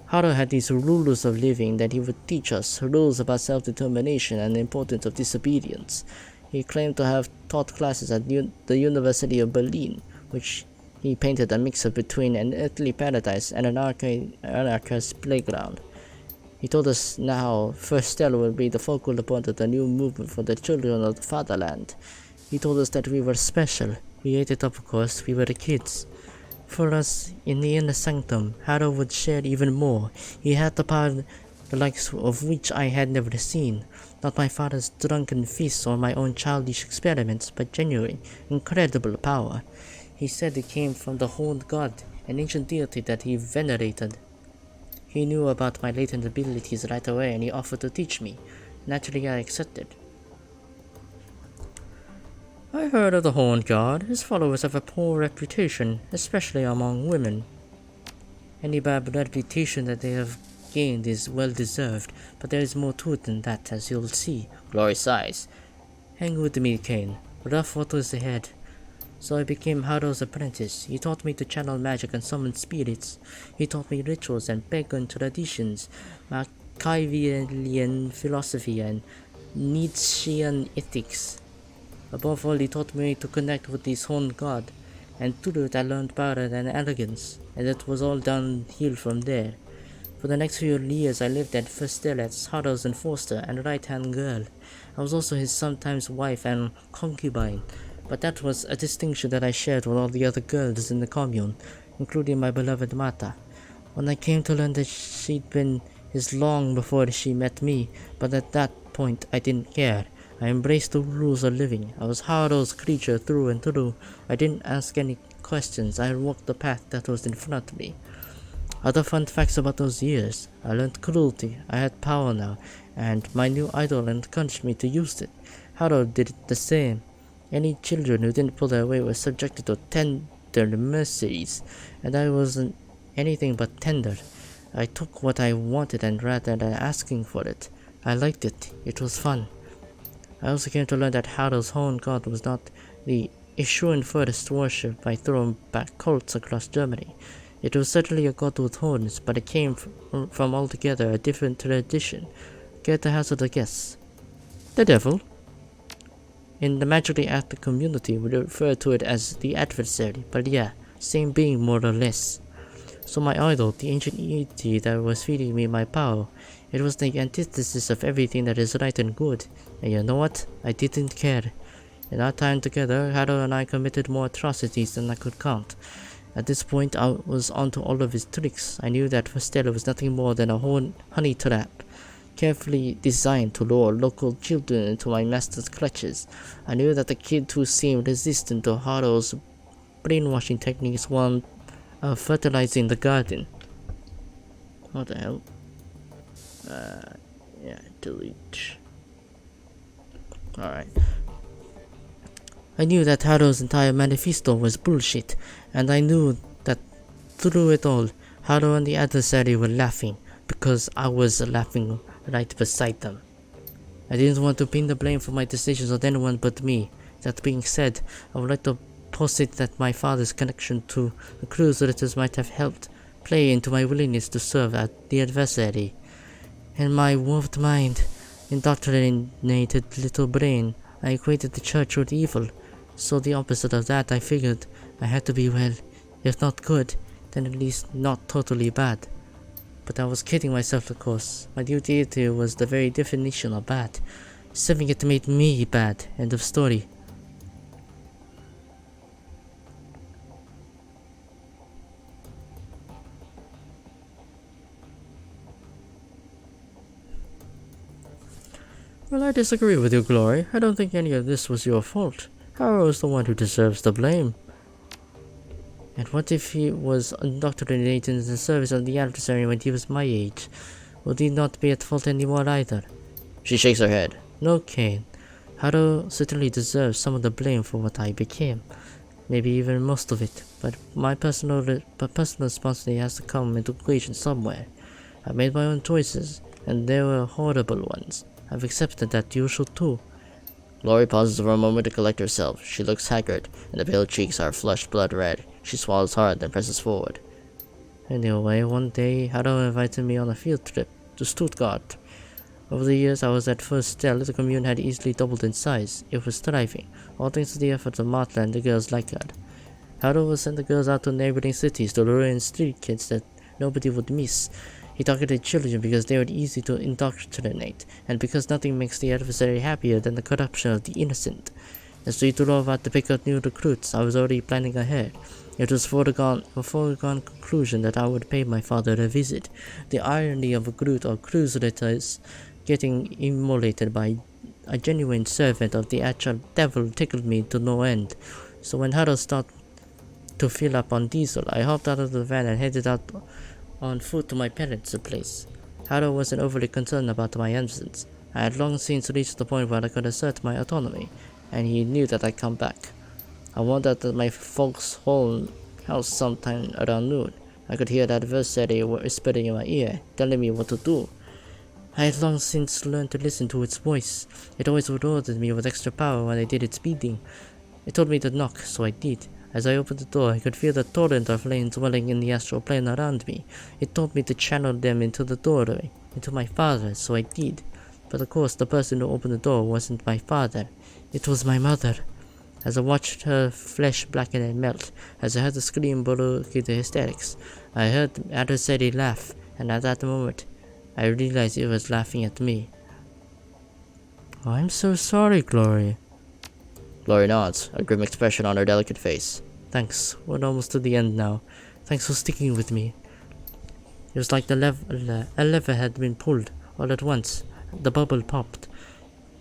S3: Haro had these rules of living that he would teach us, rules about self-determination and the importance of disobedience. He claimed to have taught classes at the University of Berlin, which he painted a mix-up between an earthly paradise and an anarchist playground. He told us now Festel will be the focal point of the new movement for the children of the fatherland. He told us that we were special. We ate it up, of course. We were the kids. For us, in the inner sanctum, Haro would share even more. He had the power, the likes of which I had never seen. Not my father's drunken feasts or my own childish experiments, but genuine, incredible power. He said it came from the Horned God, an ancient deity that he venerated. He knew about my latent abilities right away, and he offered to teach me. Naturally, I accepted. I heard of the Horned God. His followers have a poor reputation, especially among women. Any bad reputation that they have gained is well deserved, but there is more to it than that, as you'll see. Glory sighs. Hang with me, Kane. Rough waters ahead. So I became Haro's apprentice. He taught me to channel magic and summon spirits. He taught me rituals and pagan traditions, Machiavellian philosophy and Nietzschean ethics. Above all, he taught me to connect with his Horned God, and through it I learned power and elegance, and it was all downhill from there. For the next few years I lived at Festel as Haro's enforcer and right-hand girl. I was also his sometimes wife and concubine, but that was a distinction that I shared with all the other girls in the commune, including my beloved Martha. When I came to learn that she'd been his long before she met me, but at that point I didn't care. I embraced the rules of living. I was Haro's creature through and through. I didn't ask any questions. I walked the path that was in front of me. Other fun facts about those years. I learned cruelty. I had power now, and my new idol encouraged me to use it. Haro did the same. Any children who didn't pull their weight were subjected to tender mercies, and I wasn't anything but tender. I took what I wanted, and rather than asking for it, I liked it. It was fun. I also came to learn that Haro's Horned God was not the eschewing first worship by throwing back cults across Germany. It was certainly a god with horns, but it came from altogether a different tradition. Care to hazard a guess? The devil? In the magically active community, we refer to it as the adversary, but yeah, same being more or less. So my idol, the ancient deity that was feeding me my power, it was the antithesis of everything that is right and good, and you know what? I didn't care. In our time together, Haro and I committed more atrocities than I could count. At this point, I was onto all of his tricks. I knew that Festel was nothing more than a honey trap, carefully designed to lure local children into my master's clutches. I knew that the kid who seemed resistant to Haro's brainwashing techniques was fertilizing the garden. What the hell? Yeah, delete. Alright. I knew that Haro's entire manifesto was bullshit, and I knew that through it all, Haro and the adversary were laughing, because I was laughing right beside them. I didn't want to pin the blame for my decisions on anyone but me. That being said, I would like to posit that my father's connection to the cruise letters might have helped play into my willingness to serve at the adversary. In my warped mind, indoctrinated little brain, I equated the church with evil. So the opposite of that, I figured I had to be, well, if not good, then at least not totally bad. But I was kidding myself, of course. My new deity was the very definition of bad. Serving it made me bad. End of story. Well, I disagree with you, Glory. I don't think any of this was your fault. Harrow is the one who deserves the blame. And what if he was indoctrinated in the service of the adversary when he was my age? Would he not be at fault anymore either?
S1: She shakes her head.
S3: No, Kane. Harrow certainly deserves some of the blame for what I became. Maybe even most of it. But my personal responsibility has to come into equation somewhere. I made my own choices, and they were horrible ones. I've accepted that you should too.
S1: Glory pauses for a moment to collect herself. She looks haggard, and the pale cheeks are flushed blood red. She swallows hard, then presses forward.
S3: Anyway, one day, Harrow invited me on a field trip to Stuttgart. Over the years I was at First Stell, the commune had easily doubled in size. It was thriving, all thanks to the efforts of Martha and the girls like her. Harrow would send the girls out to neighboring cities to lure in street kids that nobody would miss. He targeted children because they were easy to indoctrinate, and because nothing makes the adversary happier than the corruption of the innocent. As we drove out to pick out new recruits, I was already planning ahead. It was a foregone conclusion that I would pay my father a visit. The irony of a Groot or cruise letters getting immolated by a genuine servant of the actual devil tickled me to no end. So when Harrow started to fill up on diesel, I hopped out of the van and headed out on foot to my parents' place. Harrow wasn't overly concerned about my absence. I had long since reached the point where I could assert my autonomy, and he knew that I'd come back. I wandered at my folks' house sometime around noon. I could hear the adversary whispering in my ear, telling me what to do. I had long since learned to listen to its voice. It always rewarded me with extra power when I did its bidding. It told me to knock, so I did. As I opened the door, I could feel the torrent of flames welling in the astral plane around me. It told me to channel them into the doorway, into my father, so I did. But of course, the person who opened the door wasn't my father. It was my mother. As I watched her flesh blacken and melt, as I heard the scream below the hysterics, I heard the adversary laugh, and at that moment, I realized it was laughing at me. Oh, I'm so sorry, Glory.
S1: Glory nods, a grim expression on her delicate face.
S3: Thanks. We're almost to the end now. Thanks for sticking with me. It was like a lever had been pulled all at once. The bubble popped.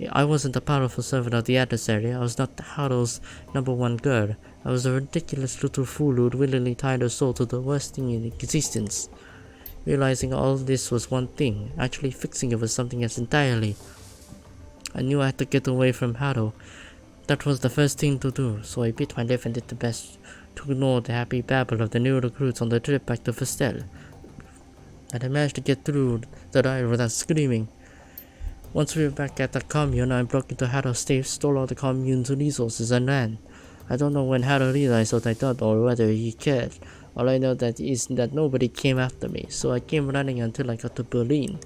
S3: I wasn't a powerful servant of the adversary. I was not Harrow's #1 girl. I was a ridiculous little fool who would willingly tie her soul to the worst thing in existence. Realizing all this was one thing, actually fixing it was something else entirely. I knew I had to get away from Harrow. That was the first thing to do, so I bit my lip and did the best to ignore the happy babble of the new recruits on the trip back to Festel. And I managed to get through the ride without screaming. Once we were back at the commune, I broke into Harrow's safe, stole all the commune's resources, and ran. I don't know when Harrow realized what I thought or whether he cared. All I know is that nobody came after me, so I came running until I got to Berlin.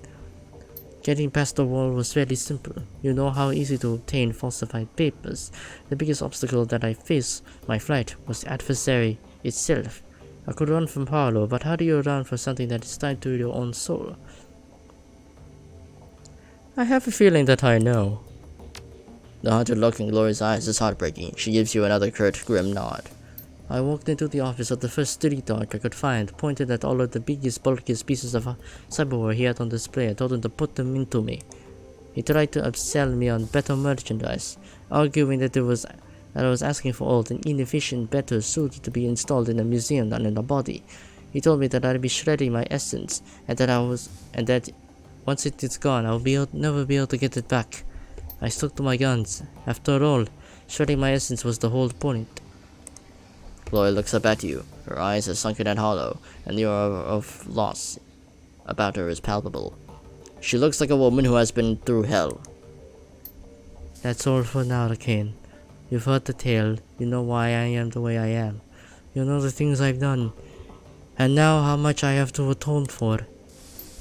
S3: Getting past the wall was fairly simple. You know how easy to obtain falsified papers. The biggest obstacle that I faced my flight was the adversary itself. I could run from Harlow, but how do you run from something that is tied to your own soul? I have a feeling that I know.
S1: The haunted look in Glory's eyes is heartbreaking. She gives you another curt, grim nod.
S3: I walked into the office of the first street dog I could find, pointed at all of the biggest, bulkiest pieces of cyberware he had on display, and told him to put them into me. He tried to upsell me on better merchandise, arguing that I was asking for old and inefficient, better suited to be installed in a museum than in a body. He told me that I'd be shredding my essence, and that once it is gone, I will never be able to get it back. I stuck to my guns. After all, shredding my essence was the whole point.
S1: Glory looks up at you. Her eyes are sunken and hollow, and the aura of loss about her is palpable. She looks like a woman who has been through hell.
S3: That's all for now, Kane. You've heard the tale. You know why I am the way I am. You know the things I've done. And now how much I have to atone for.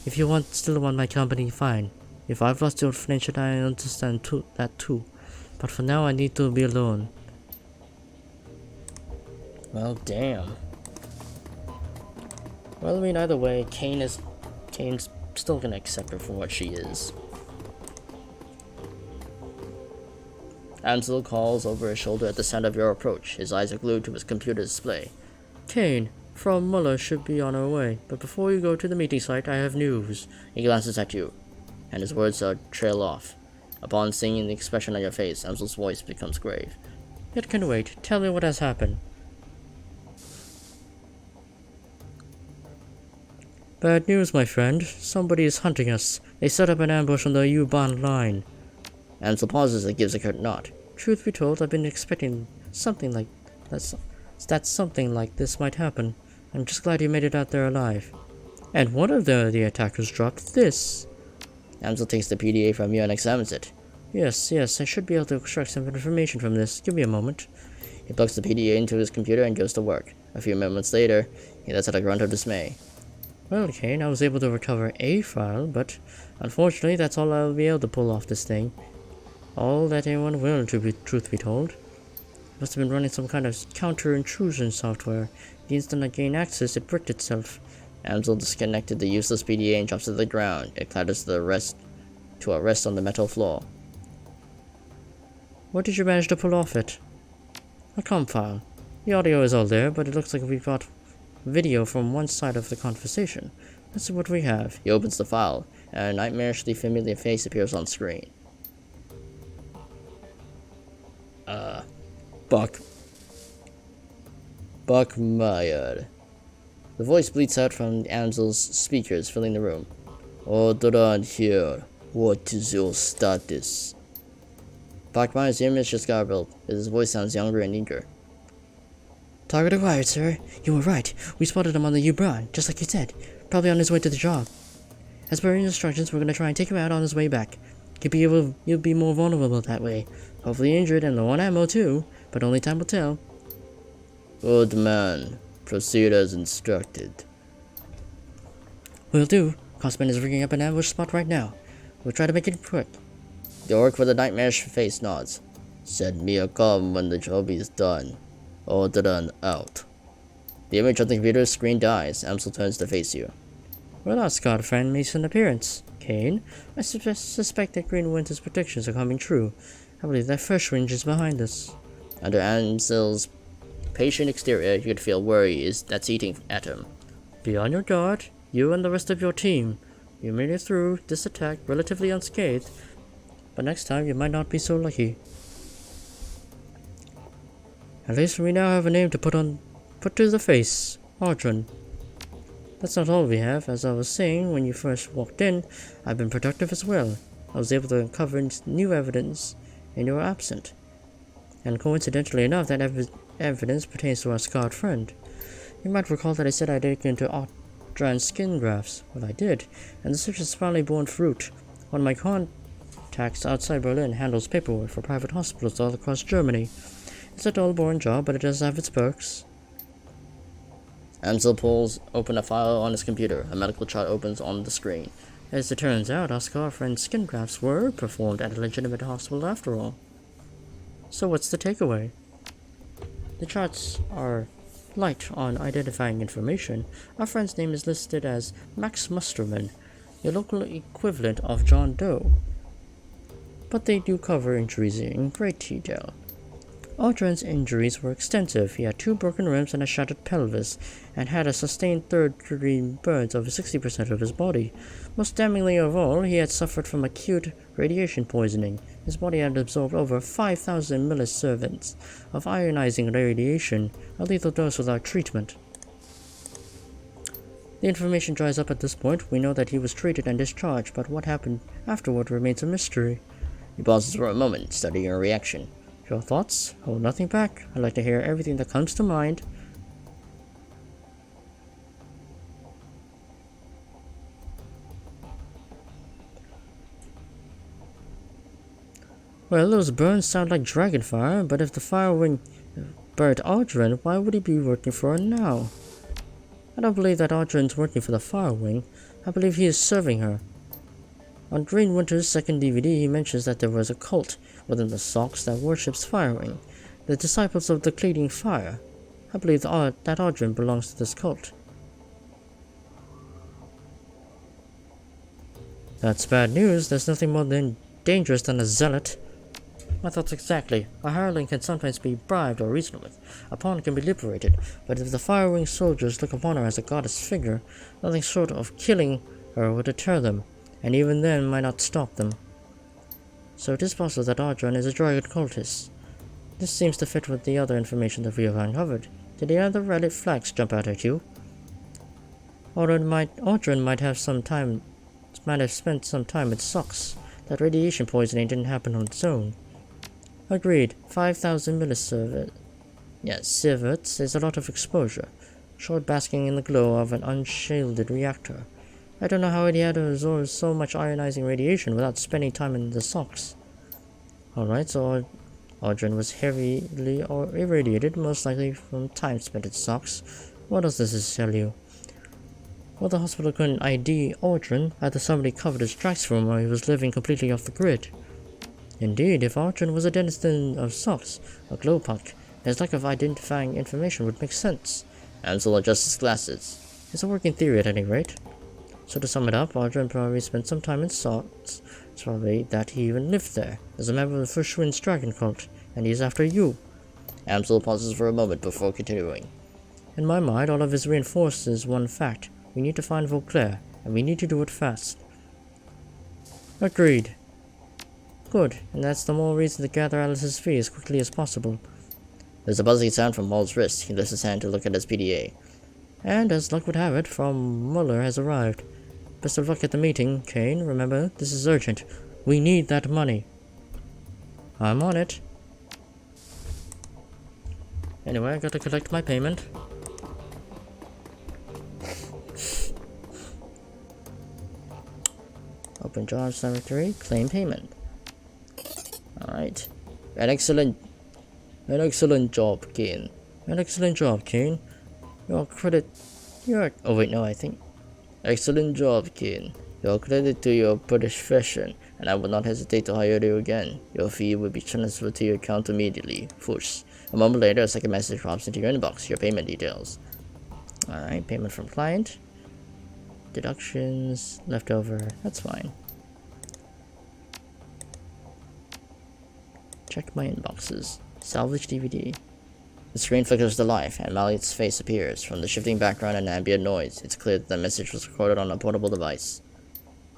S3: If you still want my company, fine. If I've lost your friendship, I understand that too. But for now, I need to be alone.
S1: Well, damn. Well, I mean, either way, Kane's still gonna accept her for what she is. Ansel calls over his shoulder at the sound of your approach. His eyes are glued to his computer display.
S3: Kane, Frau Muller should be on her way, but before you go to the meeting site, I have news.
S1: He glances at you, and his words trail off. Upon seeing the expression on your face, Ansel's voice becomes grave.
S3: It can wait. Tell me what has happened. Bad news, my friend. Somebody is hunting us. They set up an ambush on the U-Bahn line.
S1: Ansel pauses and gives a curt nod.
S3: Truth be told, I've been expecting something like that something like this might happen. I'm just glad you made it out there alive. And one of the attackers dropped this.
S1: Ansel takes the PDA from you and examines it.
S3: Yes, I should be able to extract some information from this. Give me a moment.
S1: He plugs the PDA into his computer and goes to work. A few moments later, he lets out a grunt of dismay.
S3: Well, Kane, I was able to recover a file, but unfortunately that's all I'll be able to pull off this thing. All that anyone will, truth be told. Must have been running some kind of counter-intrusion software. The instant I gained access, it bricked itself.
S1: Ansel disconnected the useless PDA and drops to the ground. It clatters to a rest on the metal floor.
S3: What did you manage to pull off it? A comm file. The audio is all there, but it looks like we've got video from one side of the conversation. Let's see what we have.
S1: He opens the file, and a nightmarishly familiar face appears on screen. Buck Meyer. The voice bleats out from Ansel's speakers, filling the room. Order here. What is your status? Buck Meyer's image just garbled, but his voice sounds younger and eager.
S3: Target acquired, sir. You were right. We spotted him on the U-Bahn, just like you said. Probably on his way to the job. As per your instructions, we're gonna try and take him out on his way back. You'll be more vulnerable that way. Hopefully injured and low on ammo too, but only time will tell.
S1: Good man. Proceed as instructed.
S3: Will do. Cosman is rigging up an ambush spot right now. We'll try to make it quick.
S1: The orc with a nightmarish face nods. Send me a call when the job is done. Order out. The image on the computer screen dies. Ansel turns to face you.
S3: Well, our scarred friend makes an appearance. Kane, I suspect that Green Winter's predictions are coming true. I believe that fresh range is behind us.
S1: Under Ansel's patient exterior, you could feel worry that's eating at him.
S3: Be on your guard, you and the rest of your team. You made it through this attack relatively unscathed, but next time you might not be so lucky. At least we now have a name to put to the face. Audron. That's not all we have. As I was saying when you first walked in, I've been productive as well. I was able to uncover new evidence and you were absent. And coincidentally enough, that evidence pertains to our scarred friend. You might recall that I said I'd look into Audron's skin grafts. Well, I did, and the search has finally borne fruit. One of my contacts outside Berlin handles paperwork for private hospitals all across Germany. It's a dull, boring job, but it does have its perks.
S1: Ansel pulls open a file on his computer. A medical chart opens on the screen.
S3: As it turns out, our scarred friend's skin grafts were performed at a legitimate hospital after all. So what's the takeaway? The charts are light on identifying information. Our friend's name is listed as Max Musterman, the local equivalent of John Doe. But they do cover injuries in great detail. Audron's injuries were extensive. He had 2 broken ribs and a shattered pelvis, and had a sustained third-degree burns over 60% of his body. Most damningly of all, he had suffered from acute radiation poisoning. His body had absorbed over 5,000 milliservents of ionizing radiation, a lethal dose without treatment. The information dries up at this point. We know that he was treated and discharged, but what happened afterward remains a mystery.
S1: He pauses for a moment, studying her reaction.
S3: Your thoughts? Hold nothing back. I'd like to hear everything that comes to mind. Well, those burns sound like Dragonfire, but if the fire wing burnt Audron, why would he be working for her now? I don't believe that Audron's working for the Fire Wing. I believe he is serving her. On Green Winter's second DVD, he mentions that there was a cult within the Sox that worships firing, the Disciples of the Cleaning Fire. I believe that Audryn belongs to this cult. That's bad news. There's nothing more dangerous than a zealot. My thoughts exactly. A hireling can sometimes be bribed or reasoned with. A pawn can be liberated, but if the fire-winged soldiers look upon her as a goddess figure, nothing short of killing her would deter them, and even then might not stop them. So it is possible that Audryn is a dragon cultist. This seems to fit with the other information that we have uncovered. Did the other red flags jump out at you? Audryn might have spent some time with Sox. That radiation poisoning didn't happen on its own. Agreed. 5,000 millisieverts. Yes, sieverts is a lot of exposure. Short basking in the glow of an unshielded reactor. I don't know how he had to absorb so much ionizing radiation without spending time in the Sox. Alright, so Audryn was heavily irradiated, most likely from time spent at Sox. What else does this tell you? Well, the hospital couldn't ID Audryn. Either somebody covered his tracks for him or he was living completely off the grid. Indeed, if Audryn was a denizen of Sox, a glowpot, his lack of identifying information would make sense. Ansel adjusts his glasses. It's a working theory at any rate. So to sum it up, Audryn probably spent some time in Sox. It's probably that he even lived there, as a member of the First Wind's Dragon Cult, and he's after you.
S1: Ansel pauses for a moment before continuing.
S3: In my mind, all of this reinforces one fact. We need to find Vauclair, and we need to do it fast. Agreed. Good, and that's the more reason to gather Alice's fee as quickly as possible.
S1: There's a buzzing sound from Maul's wrist. He lifts his hand to look at his PDA.
S3: And as luck would have it, From Muller has arrived. Best of luck at the meeting, Kane. Remember, this is urgent. We need that money. I'm on it. Anyway, I gotta collect my payment. Open Jobs Directory, claim payment.
S1: Alright. An excellent job, Kane.
S3: An excellent job, Kane. Oh wait, no, I think.
S1: Excellent job, Kane. Your credit to your profession, and I will not hesitate to hire you again. Your fee will be transferred to your account immediately. Fush. A moment later, a second message drops into your inbox. Your payment details.
S3: Alright, payment from client. Deductions, leftover, that's fine. Check my inboxes. Salvage DVD.
S1: The screen flickers to life, and Mallett's face appears. From the shifting background and ambient noise, it's clear that the message was recorded on a portable device.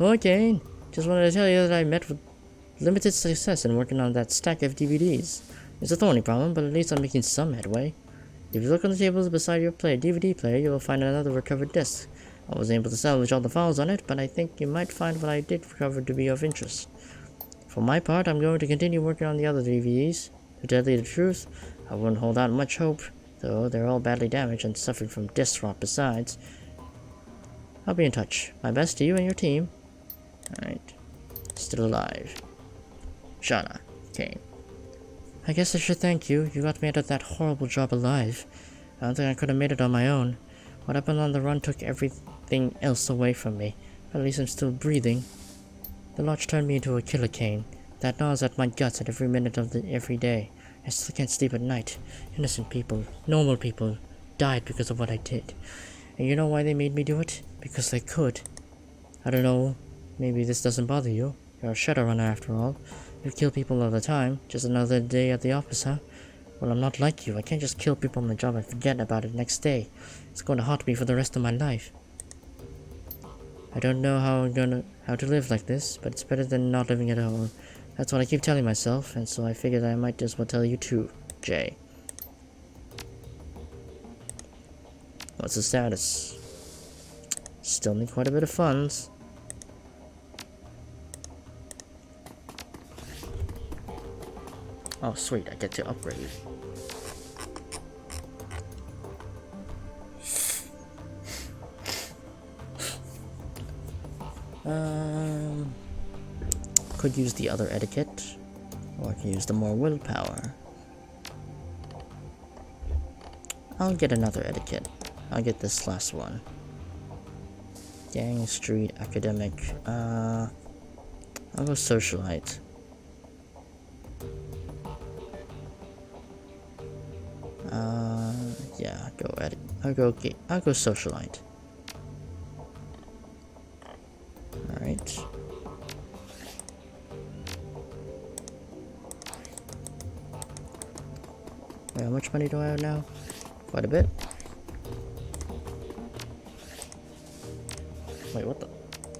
S3: Okay, just wanted to tell you that I met with limited success in working on that stack of DVDs. It's a thorny problem, but at least I'm making some headway. If you look on the tables beside your DVD player, you will find another recovered disc. I wasn't able to salvage all the files on it, but I think you might find what I did recover to be of interest. For my part, I'm going to continue working on the other DVDs. To tell you the truth, I wouldn't hold out much hope, though they're all badly damaged and suffering from disc rot besides. I'll be in touch. My best to you and your team.
S1: Alright. Still alive. Shauna. Kane.
S3: I guess I should thank you. You got me out of that horrible job alive. I don't think I could have made it on my own. What happened on the run took everything else away from me. But at least I'm still breathing. The lodge turned me into a killer, Kane. That gnaws at my guts at every minute of every day. I still can't sleep at night. Innocent people, normal people, died because of what I did. And you know why they made me do it? Because they could. I don't know, maybe this doesn't bother you. You're a Shadowrunner after all. You kill people all the time. Just another day at the office, huh? Well, I'm not like you. I can't just kill people on the job and forget about it next day. It's going to haunt me for the rest of my life. I don't know how to live like this, but it's better than not living at all. That's what I keep telling myself, and so I figured I might as well tell you too, Jay.
S1: What's the status?
S3: Still need quite a bit of funds.
S1: Oh sweet, I get to upgrade.
S3: Could use the other etiquette, or I can use the more willpower. I'll get another etiquette. I'll get this last one.
S1: Gang, street, academic. I'll go socialite. Yeah, I'll go socialite. Alright. Wait, how much money do I have now? Quite a bit. Wait, what the?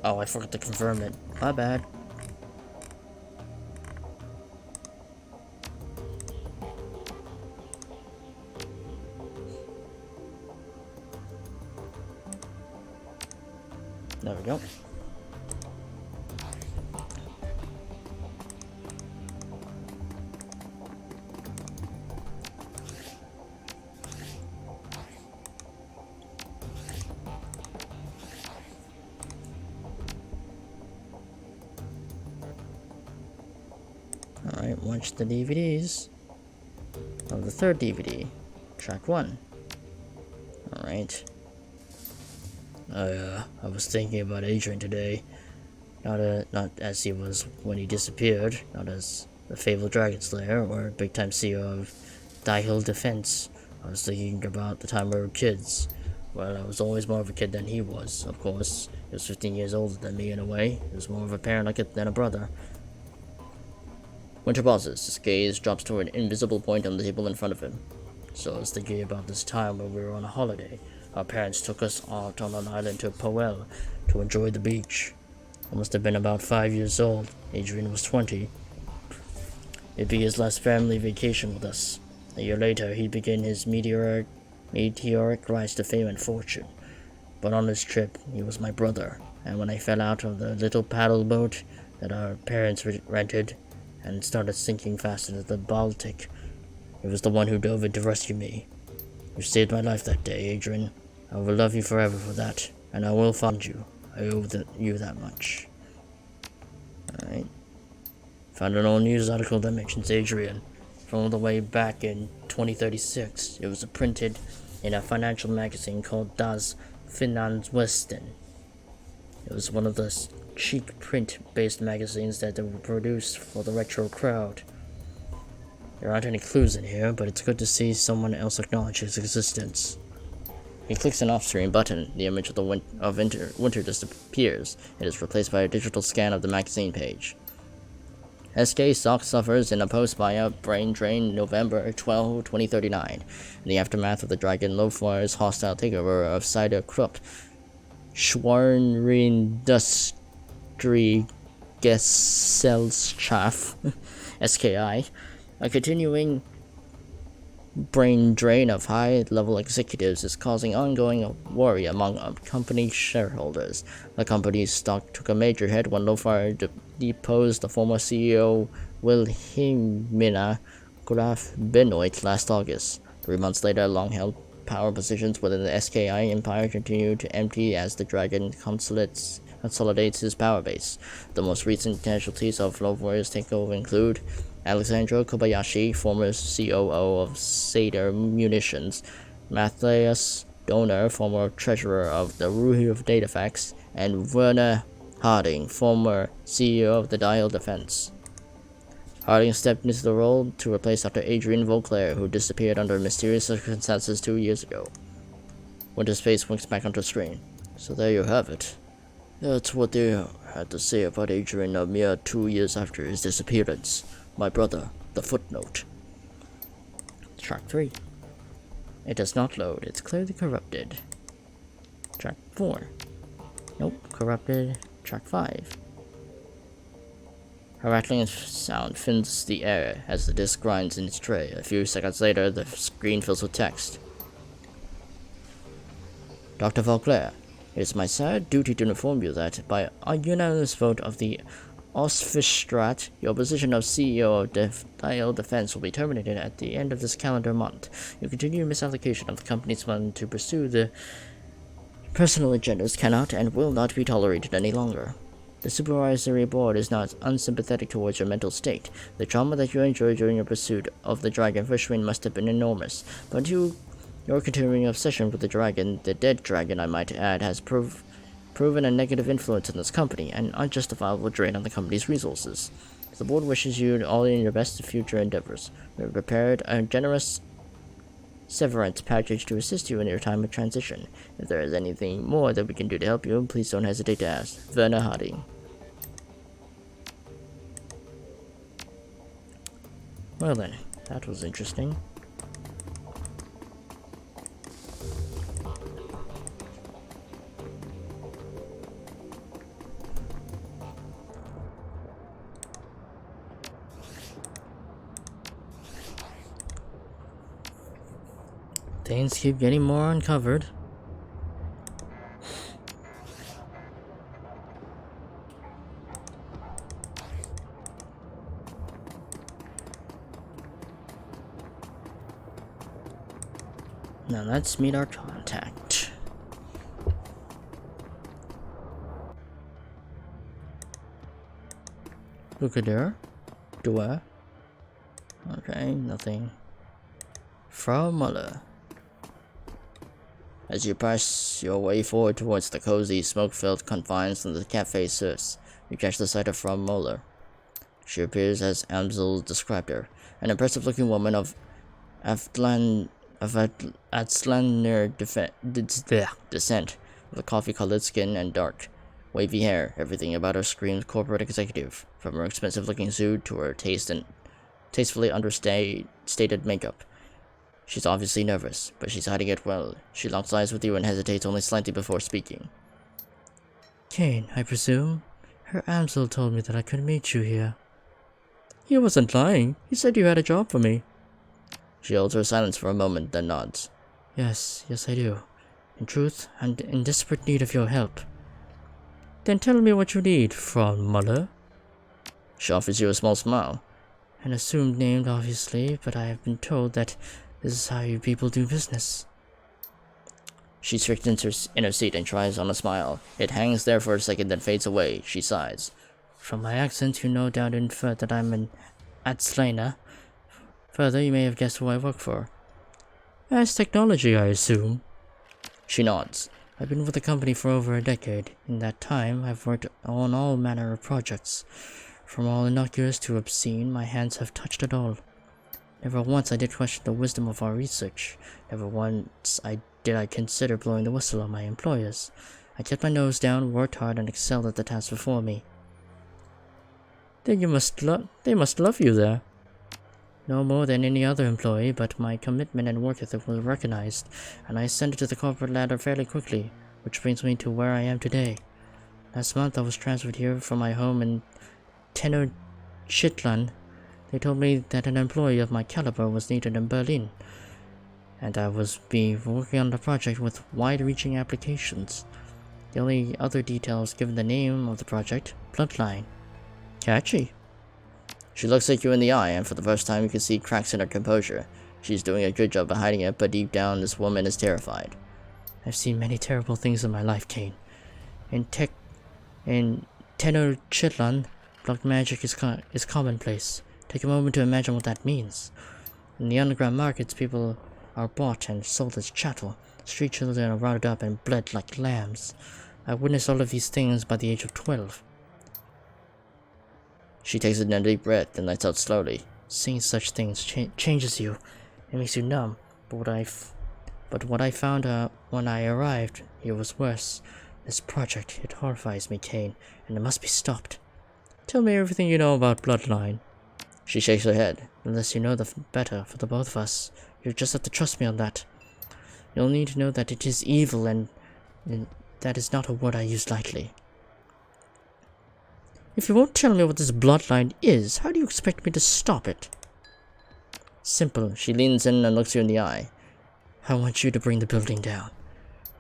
S1: Oh, I forgot to confirm it. My bad. There we go. Alright, watch the DVDs of the third DVD, track 1. Alright. I was thinking about Adrian today. Not as he was when he disappeared, not as the fabled Dragon Slayer or big time CEO of Dragonfall Defense. I was thinking about the time we were kids. Well, I was always more of a kid than he was, of course. He was 15 years older than me in a way. He was more of a parent like it than a brother. Winter pauses. His gaze drops toward an invisible point on the table in front of him. So I was thinking about this time when we were on a holiday. Our parents took us out on an island to Powell to enjoy the beach. I must have been about 5 years old. Adrian was 20. It'd be his last family vacation with us. A year later, he'd begin his meteoric rise to fame and fortune. But on this trip, he was my brother, and when I fell out of the little paddle boat that our parents rented and started sinking fast into the Baltic, it was the one who dove in to rescue me. You saved my life that day, Adrian. I will love you forever for that, and I will find you. I owe you that much. Alright. Found an old news article that mentions Adrian from all the way back in 2036. It was printed in a financial magazine called Das Finanzwesten. It was one of the cheap print-based magazines that were produced for the retro crowd. There aren't any clues in here, but it's good to see someone else acknowledge his existence. He clicks an off-screen button. The image of winter disappears. It is replaced by a digital scan of the magazine page. SK Stock suffers in a post-buyout brain drain November 12, 2039. In the aftermath of the Dragon Loafware's hostile takeover of Cider Krupp, Schwarnindustrie Gesellschaft, SKI, a continuing brain drain of high-level executives is causing ongoing worry among company shareholders. The company's stock took a major hit when Loafware deposed the former CEO Wilhelmina Graf Benoit last August. 3 months later, long-held power positions within the SKI empire continue to empty as the Dragon consolidates his power base. The most recent casualties of Loafware's takeover include Alexandra Kobayashi, former COO of Sader Munitions, Matthias Donner, former treasurer of the Ruhi of Datafax, and Werner Harding, former CEO of the Dial Defense. Harding stepped into the role to replace Dr. Adrian Vauclair, who disappeared under mysterious circumstances 2 years ago. Winter's face winks back onto the screen. So there you have it. That's what they had to say about Adrian a mere 2 years after his disappearance. My brother, the footnote. Track 3. It does not load, it's clearly corrupted. Track 4. Nope, corrupted. Track 5. A rattling sound fills the air as the disc grinds in its tray. A few seconds later, the screen fills with text. Dr. Vauclair, it is my sad duty to inform you that, by a unanimous vote of the Ostfistrat, your position of CEO of Dial Defense will be terminated at the end of this calendar month. Your continued misallocation of the company's fund to pursue the personal agendas cannot and will not be tolerated any longer. The supervisory board is not unsympathetic towards your mental state. The trauma that you enjoyed during your pursuit of the dragon fishwing must have been enormous, but your continuing obsession with the dragon, the dead dragon I might add, has proven a negative influence in this company and unjustifiable drain on the company's resources. The board wishes you all in your best future endeavors. We have prepared a generous severance package to assist you in your time of transition. If there is anything more that we can do to help you, please don't hesitate to ask. Werner Harding. Well then, that was interesting. Things keep getting more uncovered. Now let's meet our contact. Look at her. Door. Okay, nothing. Frau Muller. As you press your way forward towards the cozy, smoke-filled confines of the cafe serves, you catch the sight of Frau Muller. She appears as Amsel described her, an impressive-looking woman of Afslaner descent, with a coffee-colored skin and dark, wavy hair. Everything about her screams corporate executive, from her expensive-looking suit to her tastefully understated makeup. She's obviously nervous, but she's hiding it well. She locks eyes with you and hesitates only slightly before speaking.
S3: Kane, I presume? Herr Amsel told me that I could meet you here. He wasn't lying. He said you had a job for me.
S1: She holds her silence for a moment, then nods.
S3: Yes, I do. In truth, I'm in desperate need of your help. Then tell me what you need, Frau Muller.
S1: She offers you a small smile.
S3: An assumed name, obviously, but I have been told that this is how you people do business.
S1: She straightens in her seat and tries on a smile. It hangs there for a second, then fades away. She sighs.
S3: From my accent, you no doubt inferred that I'm an Adslaner. Further, you may have guessed who I work for. As technology, I assume.
S1: She nods.
S3: I've been with the company for over a decade. In that time, I've worked on all manner of projects. From all innocuous to obscene, my hands have touched it all. Never once I did question the wisdom of our research. Never once did I consider blowing the whistle on my employers. I kept my nose down, worked hard, and excelled at the task before me. Then they must love you there. No more than any other employee, but my commitment and work ethic was recognized, and I ascended to the corporate ladder fairly quickly, which brings me to where I am today. Last month I was transferred here from my home in Tenochtitlan. They told me that an employee of my caliber was needed in Berlin, and I was working on the project with wide-reaching applications. The only other detail was given the name of the project, Bloodline. Catchy.
S1: She looks at you in the eye, and for the first time you can see cracks in her composure. She's doing a good job of hiding it, but deep down this woman is terrified.
S3: I've seen many terrible things in my life, Kane. In Tenochtitlan, black magic is commonplace. Take a moment to imagine what that means. In the underground markets, people are bought and sold as chattel. Street children are rounded up and bled like lambs. I witnessed all of these things by the age of 12.
S1: She takes a deep breath and lets out slowly.
S3: Seeing such things changes you. It makes you numb. But what I found when I arrived here was worse. This project, it horrifies me, Kane, and it must be stopped. Tell me everything you know about Bloodline.
S1: She shakes her head.
S3: The less you know, the better for the both of us. You just have to trust me on that. You'll need to know that it is evil, and that is not a word I use lightly. If you won't tell me what this Bloodline is, how do you expect me to stop it?
S1: Simple. She leans in and looks you in the eye.
S3: I want you to bring the building down.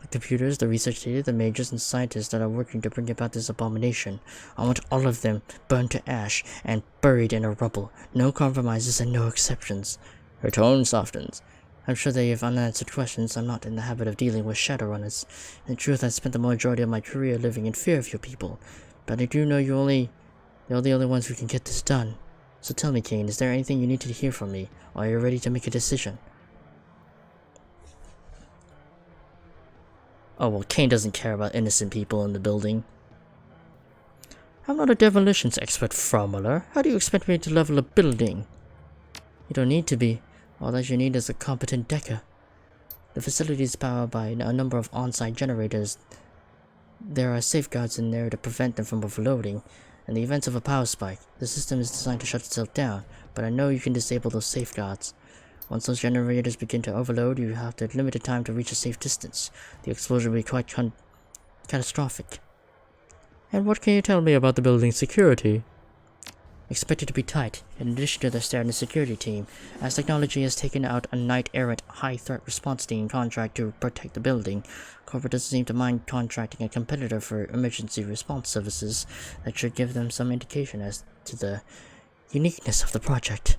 S3: The computers, the research data, the majors and scientists that are working to bring about this abomination. I want all of them burned to ash and buried in a rubble. No compromises and no exceptions.
S1: Her tone softens.
S3: I'm sure they have unanswered questions. I'm not in the habit of dealing with Shadowrunners. In truth, I spent the majority of my career living in fear of your people. But I do know you're the only ones who can get this done. So tell me, Kane, is there anything you need to hear from me, or are you ready to make a decision?
S1: Oh well, Kane doesn't care about innocent people in the building. I'm not a demolitions expert, Frau Muller. How do you expect me to level a building? You don't need to be. All that you need is a competent decker. The facility is powered by a number of on-site generators. There are safeguards in there to prevent them from overloading. In the event of a power spike, the system is designed to shut itself down, but I know you can disable those safeguards. Once those generators begin to overload, you have the limited time to reach a safe distance. The explosion will be quite catastrophic. And what can you tell me about the building's security? Expected to be tight, in addition to the standard security team, as technology has taken out a knight-errant high-threat response team contract to protect the building. Corporate doesn't seem to mind contracting a competitor for emergency response services. That should give them some indication as to the uniqueness of the project.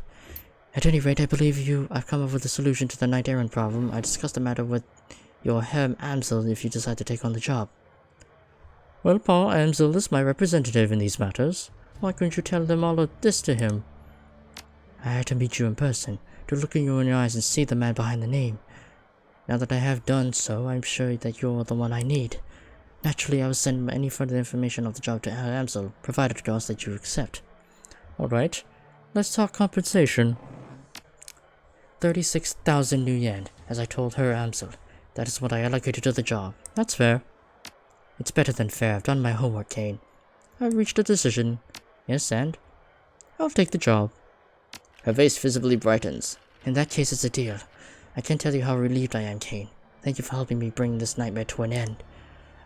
S1: At any rate, I believe I've come up with a solution to the knight-errant problem. I discussed the matter with your Herr Amsel if you decide to take on the job. Well, Paul Amsel is my representative in these matters. Why couldn't you tell them all of this to him? I had to meet you in person, to look you in your eyes and see the man behind the name. Now that I have done so, I'm sure that you're the one I need. Naturally, I will send any further information of the job to Herr Amsel, provided, of course, that you accept. Alright, let's talk compensation. 36,000 new yen, as I told Herr Amsel. That is what I allocated to the job. That's fair. It's better than fair. I've done my homework, Kane. I've reached a decision. Yes, and? I'll take the job. Her face visibly brightens. In that case, it's a deal. I can't tell you how relieved I am, Kane. Thank you for helping me bring this nightmare to an end.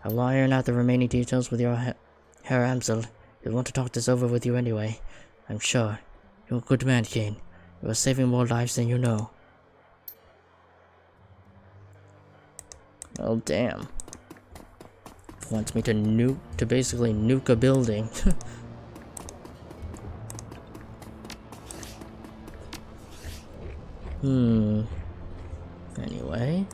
S1: I will iron out the remaining details with your Herr Amsel. He'll want to talk this over with you anyway. I'm sure. You're a good man, Kane. You are saving more lives than you know. Oh, damn. Wants me to basically nuke a building. Anyway.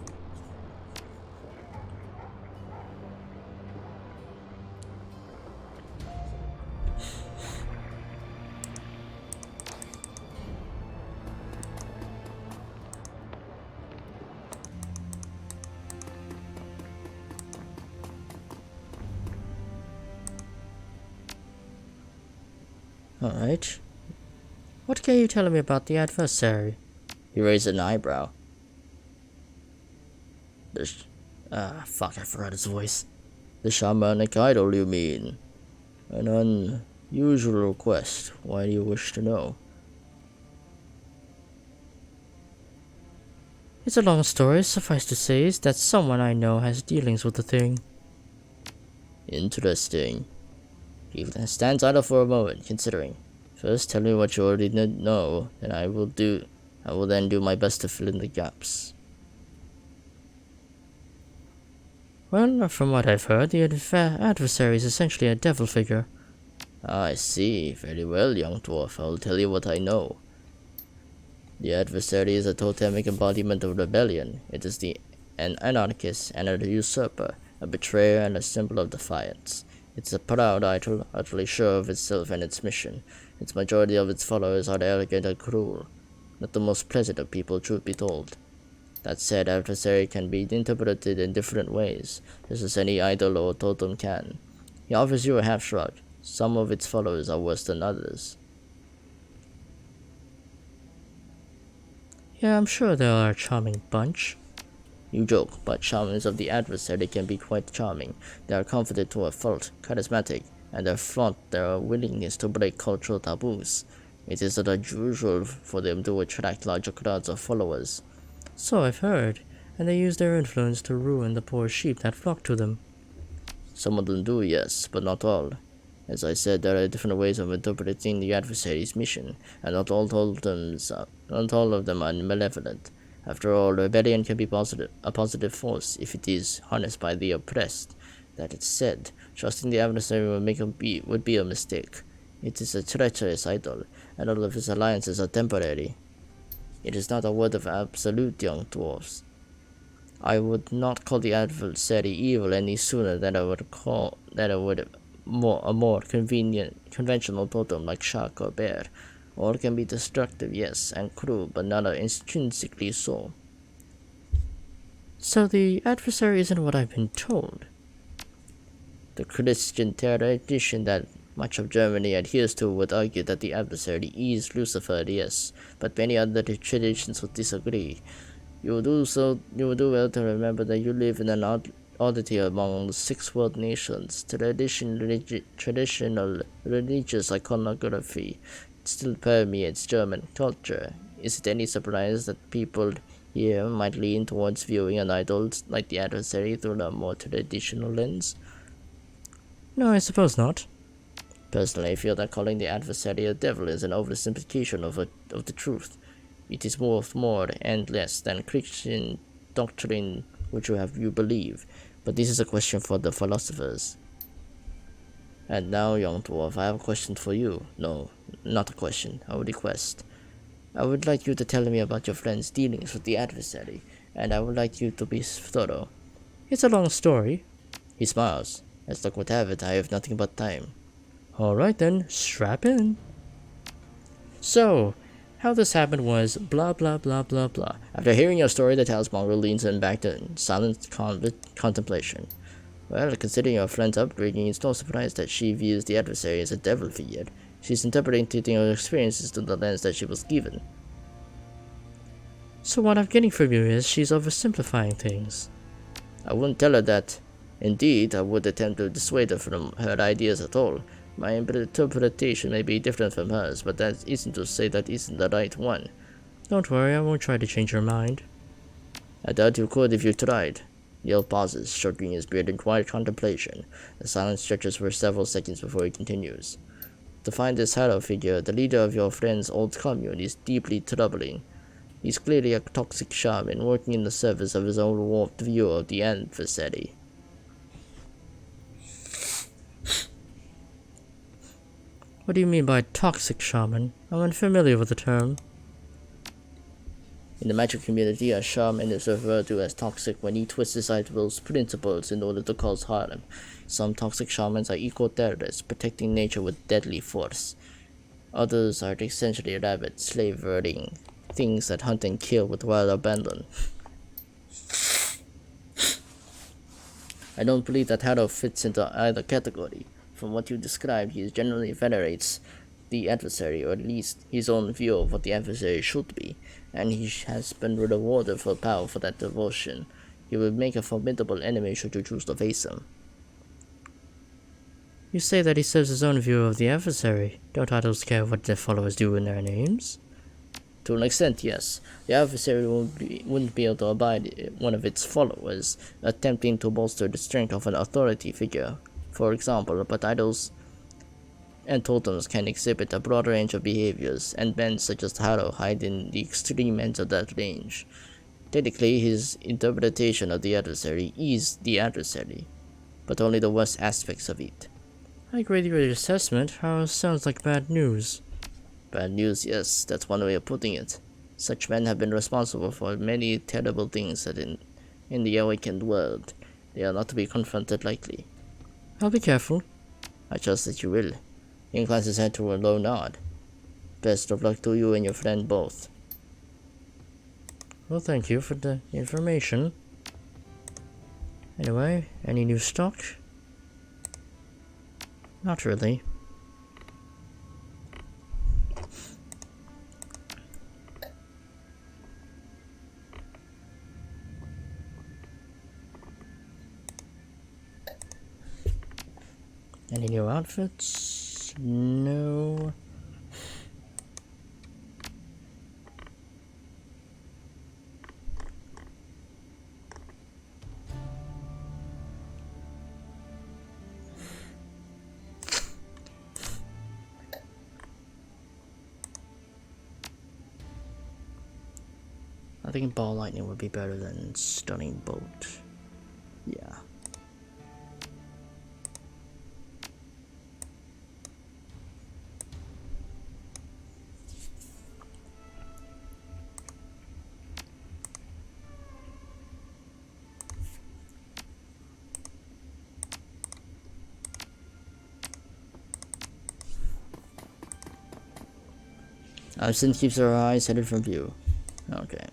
S1: Alright. What can you tell me about the adversary? He raised an eyebrow. Fuck, I forgot his voice. The shamanic idol, you mean? An unusual request. Why do you wish to know? It's a long story. Suffice to say is that someone I know has dealings with the thing. Interesting. He stands idle for a moment, considering. First, tell me what you already know, and I will then do my best to fill in the gaps. Well, from what I've heard, the adversary is essentially a devil figure. I see. Very well, young dwarf. I'll tell you what I know. The adversary is a totemic embodiment of rebellion. It is an anarchist and a usurper, a betrayer and a symbol of defiance. It's a proud idol, utterly sure of itself and its mission. Its majority of its followers are arrogant and cruel. Not the most pleasant of people, truth be told. That said, adversary can be interpreted in different ways, just as any idol or totem can. He offers you a half-shrug. Some of its followers are worse than others. Yeah, I'm sure they are a charming bunch. You joke, but shamans of the adversary can be quite charming. They are confident to a fault, charismatic, and they flaunt their willingness to break cultural taboos. It is not unusual for them to attract larger crowds of followers. So I've heard, and they use their influence to ruin the poor sheep that flock to them. Some of them do, yes, but not all. As I said, there are different ways of interpreting the adversary's mission, and not all of them are malevolent. After all, rebellion can be a positive force if it is harnessed by the oppressed. That is said, trusting the adversary would be a mistake. It is a treacherous idol, and all of his alliances are temporary. It is not a word of absolute, young dwarfs. I would not call the adversary evil any sooner than I would a more conventional totem like shark or bear. All can be destructive, yes, and cruel, but not intrinsically so.
S3: So the adversary isn't what I've been told.
S2: The Christian tradition that much of Germany adheres to would argue that the adversary is Lucifer, yes, but many other traditions would disagree. You will do well to remember that you live in an oddity among 6 world nations. Traditional religious iconography still permeates German culture. Is it any surprise that people here might lean towards viewing an idol like the adversary through a more traditional lens?
S3: No, I suppose not.
S2: Personally, I feel that calling the adversary a devil is an oversimplification of the truth. It is worth more and less than Christian doctrine which you believe, but this is a question for the philosophers. And now, young dwarf, I have a question for you. No, not a question, a request. I would like you to tell me about your friend's dealings with the adversary, and I would like you to be thorough.
S3: It's a long story.
S2: He smiles. As luck would have it, I have nothing but time.
S3: Alright then, strap in. So, how this happened was blah blah blah blah blah.
S2: After hearing your story, the townsmonger leans him back to silent contemplation. Well, considering your friend's upbringing, it's no surprise that she views the adversary as a devil figure. She's interpreting her experiences through the lens that she was given.
S3: So what I'm getting from you is she's oversimplifying things.
S2: I wouldn't tell her that. Indeed, I would attempt to dissuade her from her ideas at all. My interpretation may be different from hers, but that isn't to say that isn't the right one.
S3: Don't worry, I won't try to change your mind.
S2: I doubt you could if you tried. Neil pauses, stroking his beard in quiet contemplation. The silence stretches for several seconds before he continues. To find this shadow figure, the leader of your friend's old commune, is deeply troubling. He's clearly a toxic shaman, working in the service of his own warped view of the adversary.
S3: What do you mean by toxic shaman? I'm unfamiliar with the term.
S2: In the magic community, a shaman is referred to as toxic when he twists his idol's principles in order to cause harm. Some toxic shamans are eco-terrorists, protecting nature with deadly force. Others are essentially rabid, slave-herding things that hunt and kill with wild abandon. I don't believe that Harrow fits into either category. From what you described, he generally venerates the adversary, or at least his own view of what the adversary should be, and he has been rewarded for power for that devotion. He would make a formidable enemy should you choose to face him.
S3: You say that he serves his own view of the adversary. Don't idols care what their followers do in their names?
S2: To an extent, yes. The adversary wouldn't be able to abide one of its followers attempting to bolster the strength of an authority figure, for example, but idols and totems can exhibit a broad range of behaviors, and men such as Harrow hide in the extreme ends of that range. Technically, his interpretation of the adversary is the adversary, but only the worst aspects of it.
S3: I agree with your assessment. Harrow sounds like bad news.
S2: Bad news, yes, that's one way of putting it. Such men have been responsible for many terrible things that in the awakened world. They are not to be confronted lightly.
S3: I'll be careful.
S2: I trust that you will. He inclines his head to a low nod. Best of luck to you and your friend both.
S3: Well, thank you for the information. Anyway, any new stock? Not really. Any new outfits? No.
S2: I think ball lightning would be better than stunning bolt. Yeah. Absinthe keeps her eyes headed from view. Okay.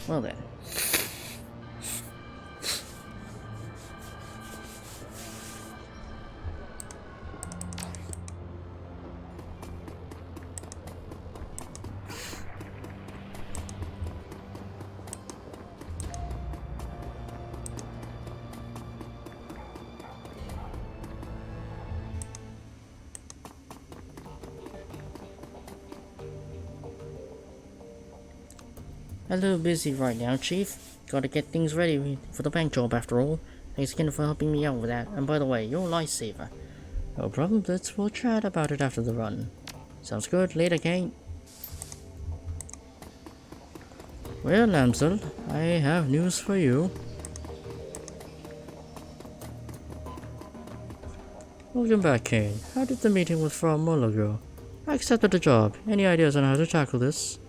S1: Well then. A little busy right now, Chief. Gotta get things ready for the bank job after all. Thanks again for helping me out with that. And by the way, you're a lifesaver. No problem, we'll chat about it after the run. Sounds good. Later, Kate. Well, Lamsel, I have news for you. Welcome back, Kane. How did the meeting with Frau Muller go? I accepted the job. Any ideas on how to tackle this?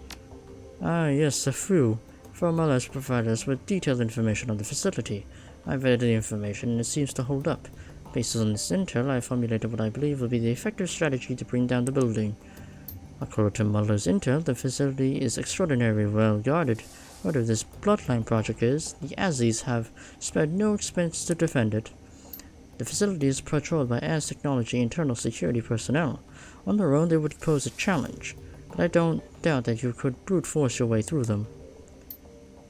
S1: Ah, yes, a few. Frau Muller has provided us with detailed information on the facility. I vetted the information and it seems to hold up. Based on this intel, I formulated what I believe will be the effective strategy to bring down the building. According to Muller's intel, the facility is extraordinarily well guarded. Whatever this bloodline project is, the Azis have spared no expense to defend it. The facility is patrolled by Az Technology internal security personnel. On their own, they would pose a challenge, but I don't doubt that you could brute force your way through them.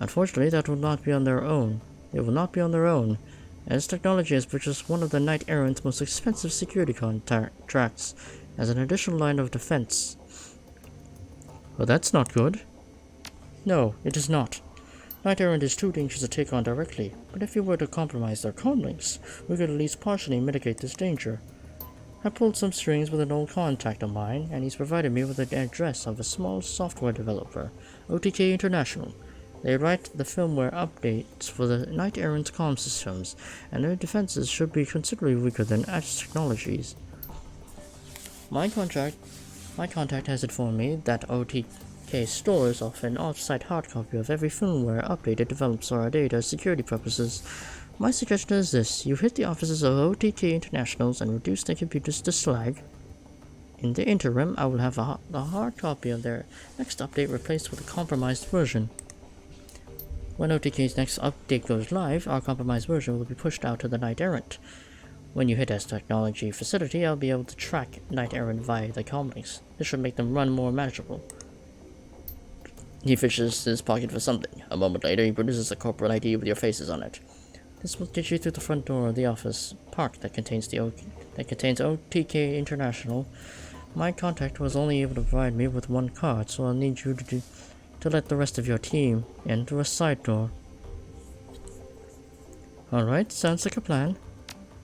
S1: Unfortunately, that will not be on their own. They will not be on their own, as Technology has purchased one of the Knight Errant's most expensive security contracts as an additional line of defense. Well, that's not good. No, it is not. Knight Errant is too dangerous to take on directly, but if you were to compromise their comlinks, we could at least partially mitigate this danger. I pulled some strings with an old contact of mine, and he's provided me with the address of a small software developer, OTK International. They write the firmware updates for the Knight Errant's comm systems, and their defenses should be considerably weaker than Edge Technologies. My contact has informed me that OTK stores off an off-site hard copy of every firmware update it develops for our data security purposes. My suggestion is this: you hit the offices of OTK Internationals and reduce their computers to slag. In the interim, I will have the hard copy of their next update replaced with a compromised version. When OTK's next update goes live, our compromised version will be pushed out to the Knight Errant. When you hit S Technology facility, I'll be able to track Knight Errant via the comlinks. This should make them run more manageable. He fishes his pocket for something. A moment later, he produces a corporate ID with your faces on it. This will get you through the front door of the office park that contains OTK International. My contact was only able to provide me with one card, so I'll need you to let the rest of your team in through a side door. Alright, sounds like a plan.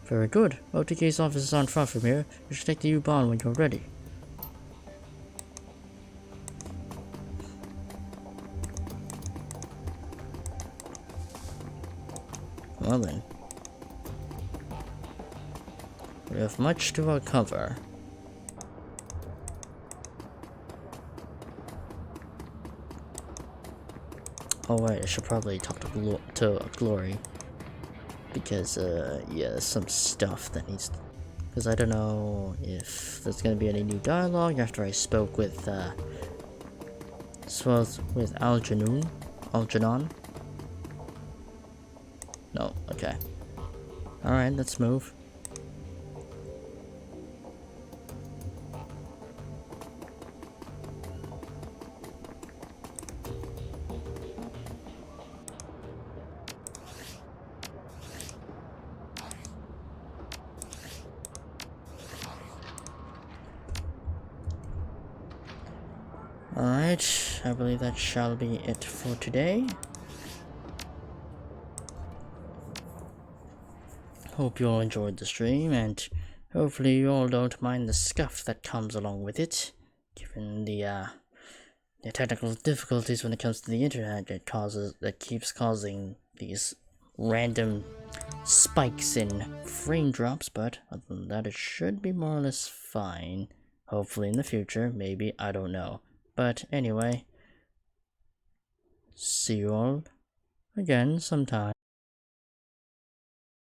S1: Very good. OTK's office is aren't far from here. You should take the U-Bahn when you're ready. Well then. We have much to uncover. Oh wait, I should probably talk to Glory. Because, yeah, there's some stuff that needs... Because I don't know if there's gonna be any new dialogue after I spoke with, Algernon. No, okay. Alright, let's move. Alright, I believe that shall be it for today. Hope you all enjoyed the stream, and hopefully you all don't mind the scuff that comes along with it, given the technical difficulties when it comes to the internet that keeps causing these random spikes in frame drops, but other than that it should be more or less fine. Hopefully in the future, maybe, I don't know. But anyway, see you all again sometime.